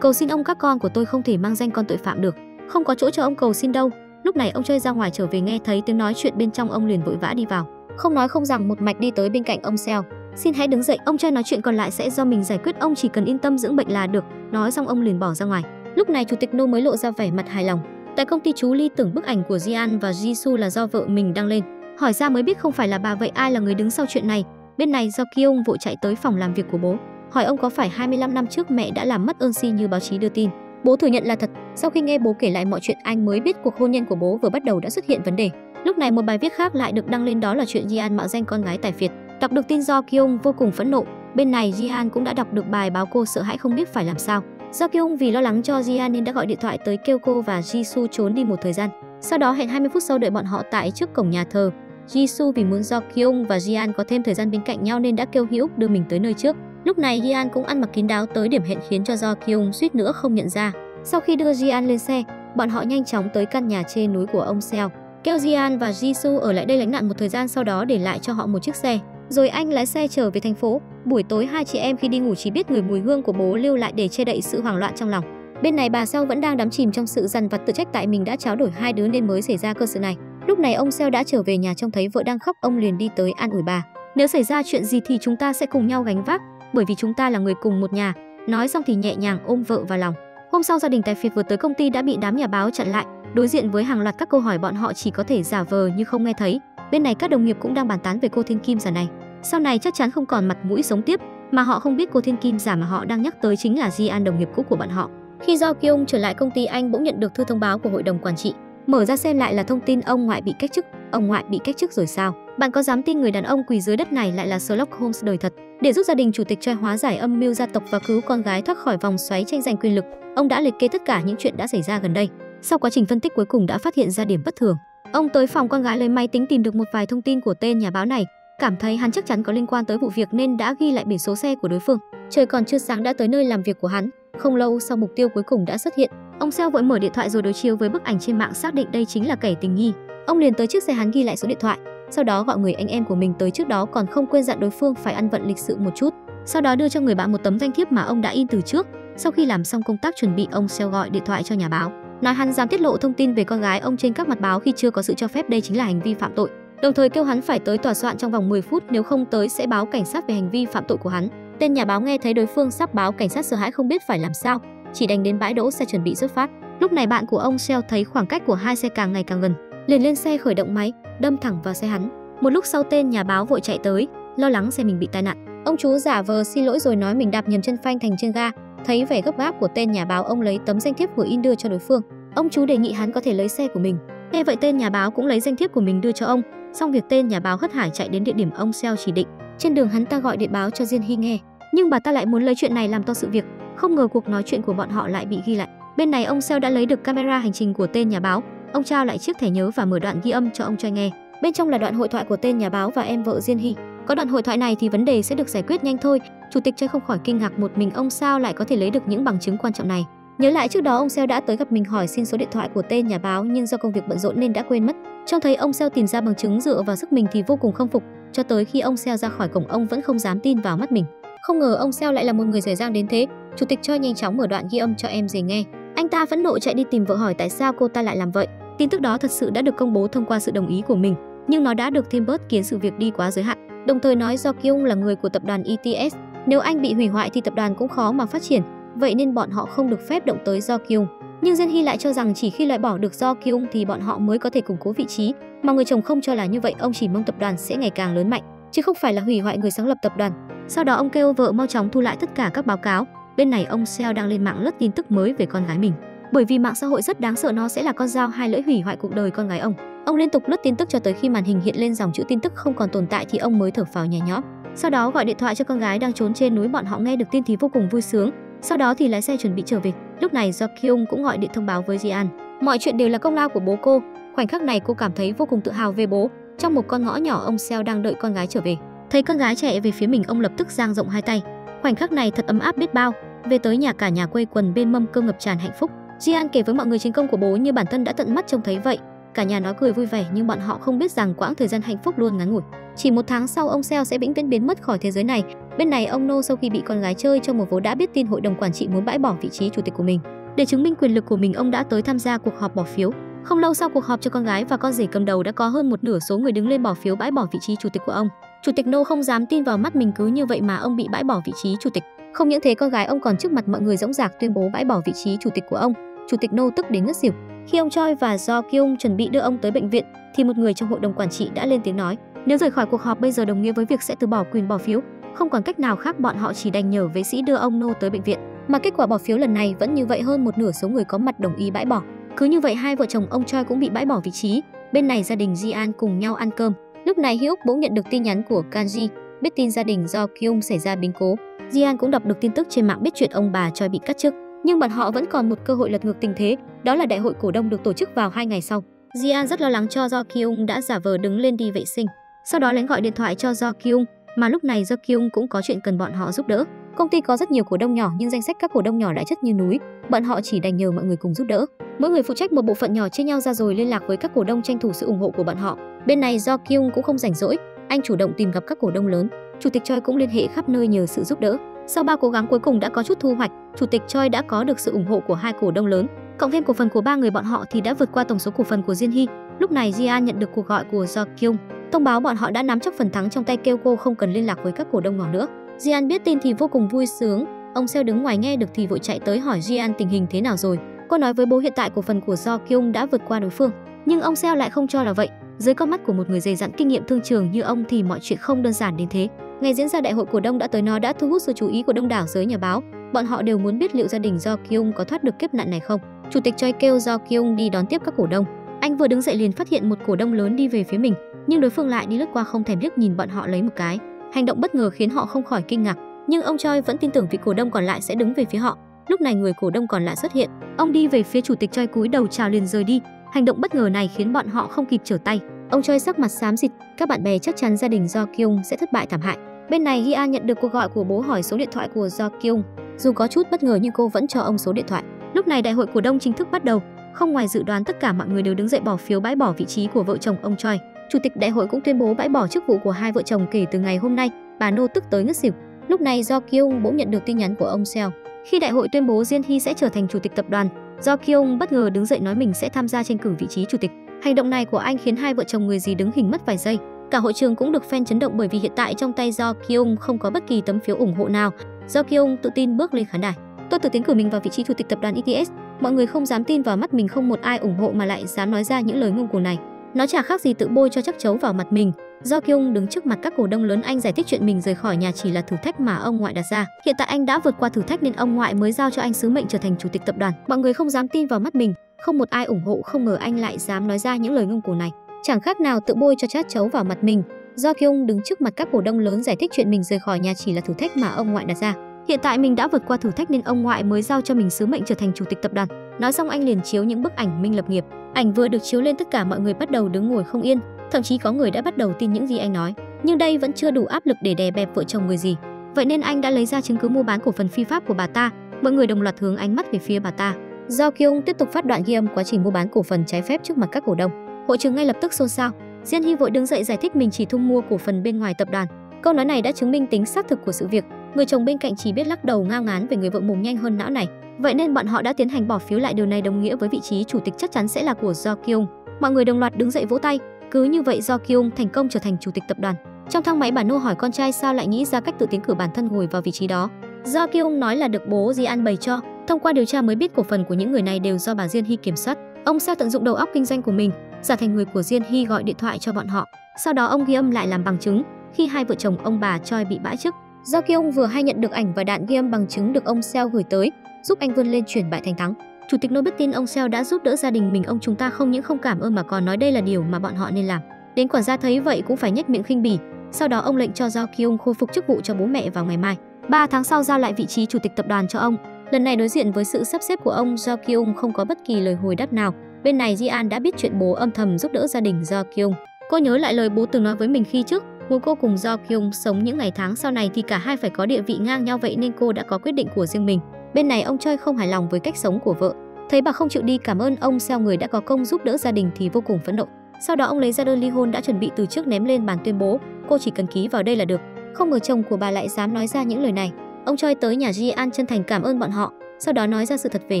xin ông, các con của tôi không thể mang danh con tội phạm được. Không có chỗ cho ông cầu xin đâu. Lúc này ông chơi ra ngoài trở về, nghe thấy tiếng nói chuyện bên trong, ông liền vội vã đi vào, không nói không rằng một mạch đi tới bên cạnh ông Seo. Xin hãy đứng dậy, ông trai nói chuyện còn lại sẽ do mình giải quyết, ông chỉ cần yên tâm dưỡng bệnh là được. Nói xong ông liền bỏ ra ngoài. Lúc này chủ tịch No mới lộ ra vẻ mặt hài lòng. Tại công ty, chú Lee tưởng bức ảnh của Jian và Jisoo là do vợ mình đăng lên, hỏi ra mới biết không phải là bà. Vậy ai là người đứng sau chuyện này? Bên này do Kyung vội chạy tới phòng làm việc của bố, hỏi ông có phải 25 năm trước mẹ đã làm mất Eunsi như báo chí đưa tin. Bố thừa nhận là thật. Sau khi nghe bố kể lại mọi chuyện, anh mới biết cuộc hôn nhân của bố vừa bắt đầu đã xuất hiện vấn đề. Lúc này một bài viết khác lại được đăng lên, đó là chuyện Jian mạo danh con gái tài phiệt. Đọc được tin do Kyung vô cùng phẫn nộ. Bên này Jian cũng đã đọc được bài báo, cô sợ hãi không biết phải làm sao. Do Kyung vì lo lắng cho Jian nên đã gọi điện thoại tới kêu cô và Jisoo trốn đi một thời gian. Sau đó hẹn 20 phút sau đợi bọn họ tại trước cổng nhà thờ. Jisoo vì muốn do Kyung và Jian có thêm thời gian bên cạnh nhau nên đã kêu Hữu đưa mình tới nơi trước. Lúc này Jian cũng ăn mặc kín đáo tới điểm hẹn, khiến cho Do Kyung suýt nữa không nhận ra. Sau khi đưa Jian lên xe, bọn họ nhanh chóng tới căn nhà trên núi của ông Seo, kêu Jian và Jisoo ở lại đây lánh nạn một thời gian, sau đó để lại cho họ một chiếc xe. Rồi anh lái xe trở về thành phố. Buổi tối hai chị em khi đi ngủ chỉ biết ngửi mùi hương của bố lưu lại để che đậy sự hoảng loạn trong lòng. Bên này bà Seo vẫn đang đắm chìm trong sự dằn vặt, tự trách tại mình đã tráo đổi hai đứa nên mới xảy ra cơ sự này. Lúc này ông Seo đã trở về nhà, trông thấy vợ đang khóc, ông liền đi tới an ủi bà. Nếu xảy ra chuyện gì thì chúng ta sẽ cùng nhau gánh vác, bởi vì chúng ta là người cùng một nhà. Nói xong thì nhẹ nhàng ôm vợ vào lòng. Hôm sau gia đình tài phiệt vừa tới công ty đã bị đám nhà báo chặn lại. Đối diện với hàng loạt các câu hỏi, bọn họ chỉ có thể giả vờ như không nghe thấy. Bên này các đồng nghiệp cũng đang bàn tán về cô thiên kim giả này, sau này chắc chắn không còn mặt mũi sống tiếp. Mà họ không biết cô thiên kim giả mà họ đang nhắc tới chính là Jian, đồng nghiệp cũ của bọn họ. Khi Do Kyung trở lại công ty, anh bỗng nhận được thư thông báo của hội đồng quản trị. Mở ra xem lại là thông tin ông ngoại bị cách chức. Ông ngoại bị cách chức rồi sao? Bạn có dám tin người đàn ông quỳ dưới đất này lại là Sherlock Holmes đời thật? Để giúp gia đình chủ tịch Choi hóa giải âm mưu gia tộc và cứu con gái thoát khỏi vòng xoáy tranh giành quyền lực, ông đã liệt kê tất cả những chuyện đã xảy ra gần đây. Sau quá trình phân tích cuối cùng đã phát hiện ra điểm bất thường. Ông tới phòng con gái lấy máy tính tìm được một vài thông tin của tên nhà báo này, cảm thấy hắn chắc chắn có liên quan tới vụ việc nên đã ghi lại biển số xe của đối phương. Trời còn chưa sáng đã tới nơi làm việc của hắn. Không lâu sau, mục tiêu cuối cùng đã xuất hiện. Ông Seo vội mở điện thoại rồi đối chiếu với bức ảnh trên mạng, xác định đây chính là kẻ tình nghi. Ông liền tới chiếc xe hắn, ghi lại số điện thoại, sau đó gọi người anh em của mình tới, trước đó còn không quên dặn đối phương phải ăn vận lịch sự một chút. Sau đó đưa cho người bạn một tấm danh thiếp mà ông đã in từ trước. Sau khi làm xong công tác chuẩn bị, ông Seo gọi điện thoại cho nhà báo, nói hắn dám tiết lộ thông tin về con gái ông trên các mặt báo khi chưa có sự cho phép, đây chính là hành vi phạm tội. Đồng thời kêu hắn phải tới tòa soạn trong vòng 10 phút, nếu không tới sẽ báo cảnh sát về hành vi phạm tội của hắn. Tên nhà báo nghe thấy đối phương sắp báo cảnh sát, sợ hãi không biết phải làm sao, chỉ đành đến bãi đỗ xe chuẩn bị xuất phát. Lúc này bạn của ông Seo thấy khoảng cách của hai xe càng ngày càng gần, liền lên xe khởi động máy, đâm thẳng vào xe hắn. Một lúc sau tên nhà báo vội chạy tới, lo lắng xe mình bị tai nạn. Ông chú giả vờ xin lỗi rồi nói mình đạp nhầm chân phanh thành chân ga. Thấy vẻ gấp gáp của tên nhà báo, ông lấy tấm danh thiếp vừa in đưa cho đối phương. Ông chú đề nghị hắn có thể lấy xe của mình. Nghe vậy tên nhà báo cũng lấy danh thiếp của mình đưa cho ông. Xong việc, tên nhà báo hớt hải chạy đến địa điểm ông Seo chỉ định. Trên đường hắn ta gọi điện báo cho Diên Hy nghe, nhưng bà ta lại muốn lấy chuyện này làm to sự việc. Không ngờ cuộc nói chuyện của bọn họ lại bị ghi lại. Bên này ông Seo đã lấy được camera hành trình của tên nhà báo. Ông trao lại chiếc thẻ nhớ và mở đoạn ghi âm cho ông Choi nghe. Bên trong là đoạn hội thoại của tên nhà báo và em vợ Jin Hee. Có đoạn hội thoại này thì vấn đề sẽ được giải quyết nhanh thôi. Chủ tịch Choi không khỏi kinh ngạc, một mình ông sao lại có thể lấy được những bằng chứng quan trọng này. Nhớ lại trước đó ông Seo đã tới gặp mình hỏi xin số điện thoại của tên nhà báo, nhưng do công việc bận rộn nên đã quên mất. Trông thấy ông Seo tìm ra bằng chứng dựa vào sức mình thì vô cùng khâm phục. Cho tới khi ông Seo ra khỏi cổng, ông vẫn không dám tin vào mắt mình. Không ngờ ông Seo lại là một người giỏi giang đến thế. Chủ tịch Choi nhanh chóng mở đoạn ghi âm cho em rể nghe. Anh ta phẫn nộ chạy đi tìm vợ hỏi tại sao cô ta lại làm vậy. Tin tức đó thật sự đã được công bố thông qua sự đồng ý của mình, nhưng nó đã được thêm bớt khiến sự việc đi quá giới hạn. Đồng thời nói do Kyung là người của tập đoàn ETS, nếu anh bị hủy hoại thì tập đoàn cũng khó mà phát triển, vậy nên bọn họ không được phép động tới do Kyung. Nhưng Jin Hee lại cho rằng chỉ khi loại bỏ được do Kyung thì bọn họ mới có thể củng cố vị trí, mà người chồng không cho là như vậy. Ông chỉ mong tập đoàn sẽ ngày càng lớn mạnh, chứ không phải là hủy hoại người sáng lập tập đoàn. Sau đó ông kêu vợ mau chóng thu lại tất cả các báo cáo. Bên này ông Seo đang lên mạng lướt tin tức mới về con gái mình, bởi vì mạng xã hội rất đáng sợ, nó sẽ là con dao hai lưỡi hủy hoại cuộc đời con gái ông. Ông liên tục lướt tin tức cho tới khi màn hình hiện lên dòng chữ tin tức không còn tồn tại thì ông mới thở phào nhẹ nhõm. Sau đó gọi điện thoại cho con gái đang trốn trên núi. Bọn họ nghe được tin thì vô cùng vui sướng. Sau đó thì lái xe chuẩn bị trở về. Lúc này do Kyung cũng gọi điện thông báo với Ji-an. Mọi chuyện đều là công lao của bố cô. Khoảnh khắc này cô cảm thấy vô cùng tự hào về bố. Trong một con ngõ nhỏ, ông Seo đang đợi con gái trở về. Thấy con gái chạy về phía mình, ông lập tức dang rộng hai tay. Khoảnh khắc này thật ấm áp biết bao. Về tới nhà, cả nhà quây quần bên mâm cơm ngập tràn hạnh phúc. Ji-an kể với mọi người chiến công của bố như bản thân đã tận mắt trông thấy vậy. Cả nhà nói cười vui vẻ, nhưng bọn họ không biết rằng quãng thời gian hạnh phúc luôn ngắn ngủi. Chỉ 1 tháng sau, ông Seo sẽ vĩnh viễn biến mất khỏi thế giới này. Bên này ông No sau khi bị con gái chơi cho một vố đã biết tin hội đồng quản trị muốn bãi bỏ vị trí chủ tịch của mình. Để chứng minh quyền lực của mình, ông đã tới tham gia cuộc họp bỏ phiếu. Không lâu sau cuộc họp cho con gái và con rể cầm đầu, đã có hơn một nửa số người đứng lên bỏ phiếu bãi bỏ vị trí chủ tịch của ông. Chủ tịch No không dám tin vào mắt mình, cứ như vậy mà ông bị bãi bỏ vị trí chủ tịch. Không những thế, con gái ông còn trước mặt mọi người dõng dạc tuyên bố bãi bỏ vị trí chủ tịch của ông. Chủ tịch No tức đến ngất xỉu. Khi ông Choi và Do Kyung chuẩn bị đưa ông tới bệnh viện thì một người trong hội đồng quản trị đã lên tiếng nói, nếu rời khỏi cuộc họp bây giờ đồng nghĩa với việc sẽ từ bỏ quyền bỏ phiếu. Không còn cách nào khác, bọn họ chỉ đành nhờ vệ sĩ đưa ông No tới bệnh viện. Mà kết quả bỏ phiếu lần này vẫn như vậy, hơn một nửa số người có mặt đồng ý bãi bỏ. Cứ như vậy hai vợ chồng ông Choi cũng bị bãi bỏ vị trí. Bên này gia đình Ji-an cùng nhau ăn cơm. Lúc này Hyuk bỗng nhận được tin nhắn của Kanji, biết tin gia đình Do Kyung xảy ra biến cố. Ji-an cũng đọc được tin tức trên mạng, biết chuyện ông bà Choi bị cắt chức. Nhưng bọn họ vẫn còn một cơ hội lật ngược tình thế, đó là đại hội cổ đông được tổ chức vào 2 ngày sau. Ji-an rất lo lắng cho Do Kyung đã giả vờ đứng lên đi vệ sinh, sau đó lén gọi điện thoại cho Do Kyung, mà lúc này Do Kyung cũng có chuyện cần bọn họ giúp đỡ. Công ty có rất nhiều cổ đông nhỏ nhưng danh sách các cổ đông nhỏ lại chất như núi, bọn họ chỉ đành nhờ mọi người cùng giúp đỡ. Mỗi người phụ trách một bộ phận nhỏ, chia nhau ra rồi liên lạc với các cổ đông tranh thủ sự ủng hộ của bọn họ. Bên này Do Kyung cũng không rảnh rỗi, anh chủ động tìm gặp các cổ đông lớn. Chủ tịch Choi cũng liên hệ khắp nơi nhờ sự giúp đỡ. Sau 3 cố gắng cuối cùng đã có chút thu hoạch, chủ tịch Choi đã có được sự ủng hộ của 2 cổ đông lớn, cộng thêm cổ phần của 3 người bọn họ thì đã vượt qua tổng số cổ phần của Jin Hee. Lúc này Ji-an nhận được cuộc gọi của Do Kyung, thông báo bọn họ đã nắm chắc phần thắng trong tay, kêu cô không cần liên lạc với các cổ đông nhỏ nữa. Ji-an biết tin thì vô cùng vui sướng. Ông Seo đứng ngoài nghe được thì vội chạy tới hỏi Ji-an tình hình thế nào rồi. Cô nói với bố hiện tại cổ phần của Do Kyung đã vượt qua đối phương, nhưng ông Seo lại không cho là vậy. Dưới con mắt của một người dày dặn kinh nghiệm thương trường như ông thì mọi chuyện không đơn giản đến thế. Ngày diễn ra đại hội cổ đông đã tới, nó đã thu hút sự chú ý của đông đảo giới nhà báo. Bọn họ đều muốn biết liệu gia đình Do Kyung có thoát được kiếp nạn này không. Chủ tịch Choi kêu Do Kyung đi đón tiếp các cổ đông. Anh vừa đứng dậy liền phát hiện một cổ đông lớn đi về phía mình, nhưng đối phương lại đi lướt qua không thèm liếc nhìn bọn họ lấy một cái. Hành động bất ngờ khiến họ không khỏi kinh ngạc, nhưng ông Choi vẫn tin tưởng vị cổ đông còn lại sẽ đứng về phía họ. Lúc này người cổ đông còn lại xuất hiện, ông đi về phía chủ tịch Choi cúi đầu chào liền rời đi. Hành động bất ngờ này khiến bọn họ không kịp trở tay. Ông Choi sắc mặt xám xịt, các bạn bè chắc chắn gia đình Do Kyung sẽ thất bại thảm hại. Bên này Hee-an nhận được cuộc gọi của bố hỏi số điện thoại của Do Kyung. Dù có chút bất ngờ nhưng cô vẫn cho ông số điện thoại. Lúc này đại hội cổ đông chính thức bắt đầu. Không ngoài dự đoán, tất cả mọi người đều đứng dậy bỏ phiếu bãi bỏ vị trí của vợ chồng ông Choi. Chủ tịch đại hội cũng tuyên bố bãi bỏ chức vụ của 2 vợ chồng kể từ ngày hôm nay. Bà No tức tới ngất xỉu. Lúc này Do Kyung bỗng nhận được tin nhắn của ông Seo. Khi đại hội tuyên bố Jin Hee sẽ trở thành chủ tịch tập đoàn, Do Kyung bất ngờ đứng dậy nói mình sẽ tham gia tranh cử vị trí chủ tịch. Hành động này của anh khiến 2 vợ chồng người gì đứng hình mất vài giây. Cả hội trường cũng được fan chấn động bởi vì hiện tại trong tay Do Kyung không có bất kỳ tấm phiếu ủng hộ nào. Do Kyung tự tin bước lên khán đài. Tôi tự tiến cử mình vào vị trí chủ tịch tập đoàn ETS. Mọi người không dám tin vào mắt mình, không một ai ủng hộ mà lại dám nói ra những lời ngông cuồng này. Nó chả khác gì tự bôi cho chắc chấu vào mặt mình. Do Kyung đứng trước mặt các cổ đông lớn, anh giải thích chuyện mình rời khỏi nhà chỉ là thử thách mà ông ngoại đặt ra. Hiện tại anh đã vượt qua thử thách nên ông ngoại mới giao cho anh sứ mệnh trở thành chủ tịch tập đoàn. Mọi người không dám tin vào mắt mình, không một ai ủng hộ, không ngờ anh lại dám nói ra những lời ngông cuồng này. Chẳng khác nào tự bôi cho chát chấu vào mặt mình. Do Kyung đứng trước mặt các cổ đông lớn giải thích chuyện mình rời khỏi nhà chỉ là thử thách mà ông ngoại đặt ra. Hiện tại mình đã vượt qua thử thách nên ông ngoại mới giao cho mình sứ mệnh trở thành chủ tịch tập đoàn. Nói xong anh liền chiếu những bức ảnh minh lập nghiệp. Ảnh vừa được chiếu lên tất cả mọi người bắt đầu đứng ngồi không yên, thậm chí có người đã bắt đầu tin những gì anh nói. Nhưng đây vẫn chưa đủ áp lực để đè bẹp vợ chồng người gì. Vậy nên anh đã lấy ra chứng cứ mua bán cổ phần phi pháp của bà ta. Mọi người đồng loạt hướng ánh mắt về phía bà ta. Do Kyung tiếp tục phát đoạn ghi âm quá trình mua bán cổ phần trái phép trước mặt các cổ đông. Hội trường ngay lập tức xôn xao. Jian Hee vội đứng dậy giải thích mình chỉ thu mua cổ phần bên ngoài tập đoàn. Câu nói này đã chứng minh tính xác thực của sự việc. Người chồng bên cạnh chỉ biết lắc đầu ngao ngán về người vợ mồm nhanh hơn não này. Vậy nên bọn họ đã tiến hành bỏ phiếu lại, điều này đồng nghĩa với vị trí chủ tịch chắc chắn sẽ là của Do Kyung. Mọi người đồng loạt đứng dậy vỗ tay. Cứ như vậy Do Kyung thành công trở thành chủ tịch tập đoàn. Trong thang máy bà Nô hỏi con trai sao lại nghĩ ra cách tự tiến cử bản thân ngồi vào vị trí đó. Do Kyung nói là được bố Ji-an bày cho. Thông qua điều tra mới biết cổ phần của những người này đều do bà Jian Hee kiểm soát. Ông Seo tận dụng đầu óc kinh doanh của mình, giả thành người của Jian Hee gọi điện thoại cho bọn họ. Sau đó ông ghi âm lại làm bằng chứng. Khi hai vợ chồng ông bà Choi bị bãi chức, Do Kyung vừa hay nhận được ảnh và đoạn ghi âm bằng chứng được ông Seo gửi tới, giúp anh vươn lên chuyển bại thành thắng. Chủ tịch Nô biết tin ông Seo đã giúp đỡ gia đình mình, ông chúng ta không những không cảm ơn mà còn nói đây là điều mà bọn họ nên làm. Đến quản gia thấy vậy cũng phải nhếch miệng khinh bỉ. Sau đó ông lệnh cho Do Kyung khôi phục chức vụ cho bố mẹ vào ngày mai. 3 tháng sau giao lại vị trí chủ tịch tập đoàn cho ông. Lần này đối diện với sự sắp xếp của ông, Do Kyung không có bất kỳ lời hồi đáp nào. Bên này Ji-an đã biết chuyện bố âm thầm giúp đỡ gia đình Do Kyung. Cô nhớ lại lời bố từng nói với mình khi trước, muốn cô cùng Do Kyung sống những ngày tháng sau này thì cả hai phải có địa vị ngang nhau, vậy nên cô đã có quyết định của riêng mình. Bên này ông Choi không hài lòng với cách sống của vợ. Thấy bà không chịu đi cảm ơn ông Seo, người đã có công giúp đỡ gia đình, thì vô cùng phẫn nộ. Sau đó ông lấy ra đơn ly hôn đã chuẩn bị từ trước ném lên bàn tuyên bố, cô chỉ cần ký vào đây là được. Không ngờ chồng của bà lại dám nói ra những lời này. Ông Choi tới nhà Ji-an chân thành cảm ơn bọn họ, sau đó nói ra sự thật về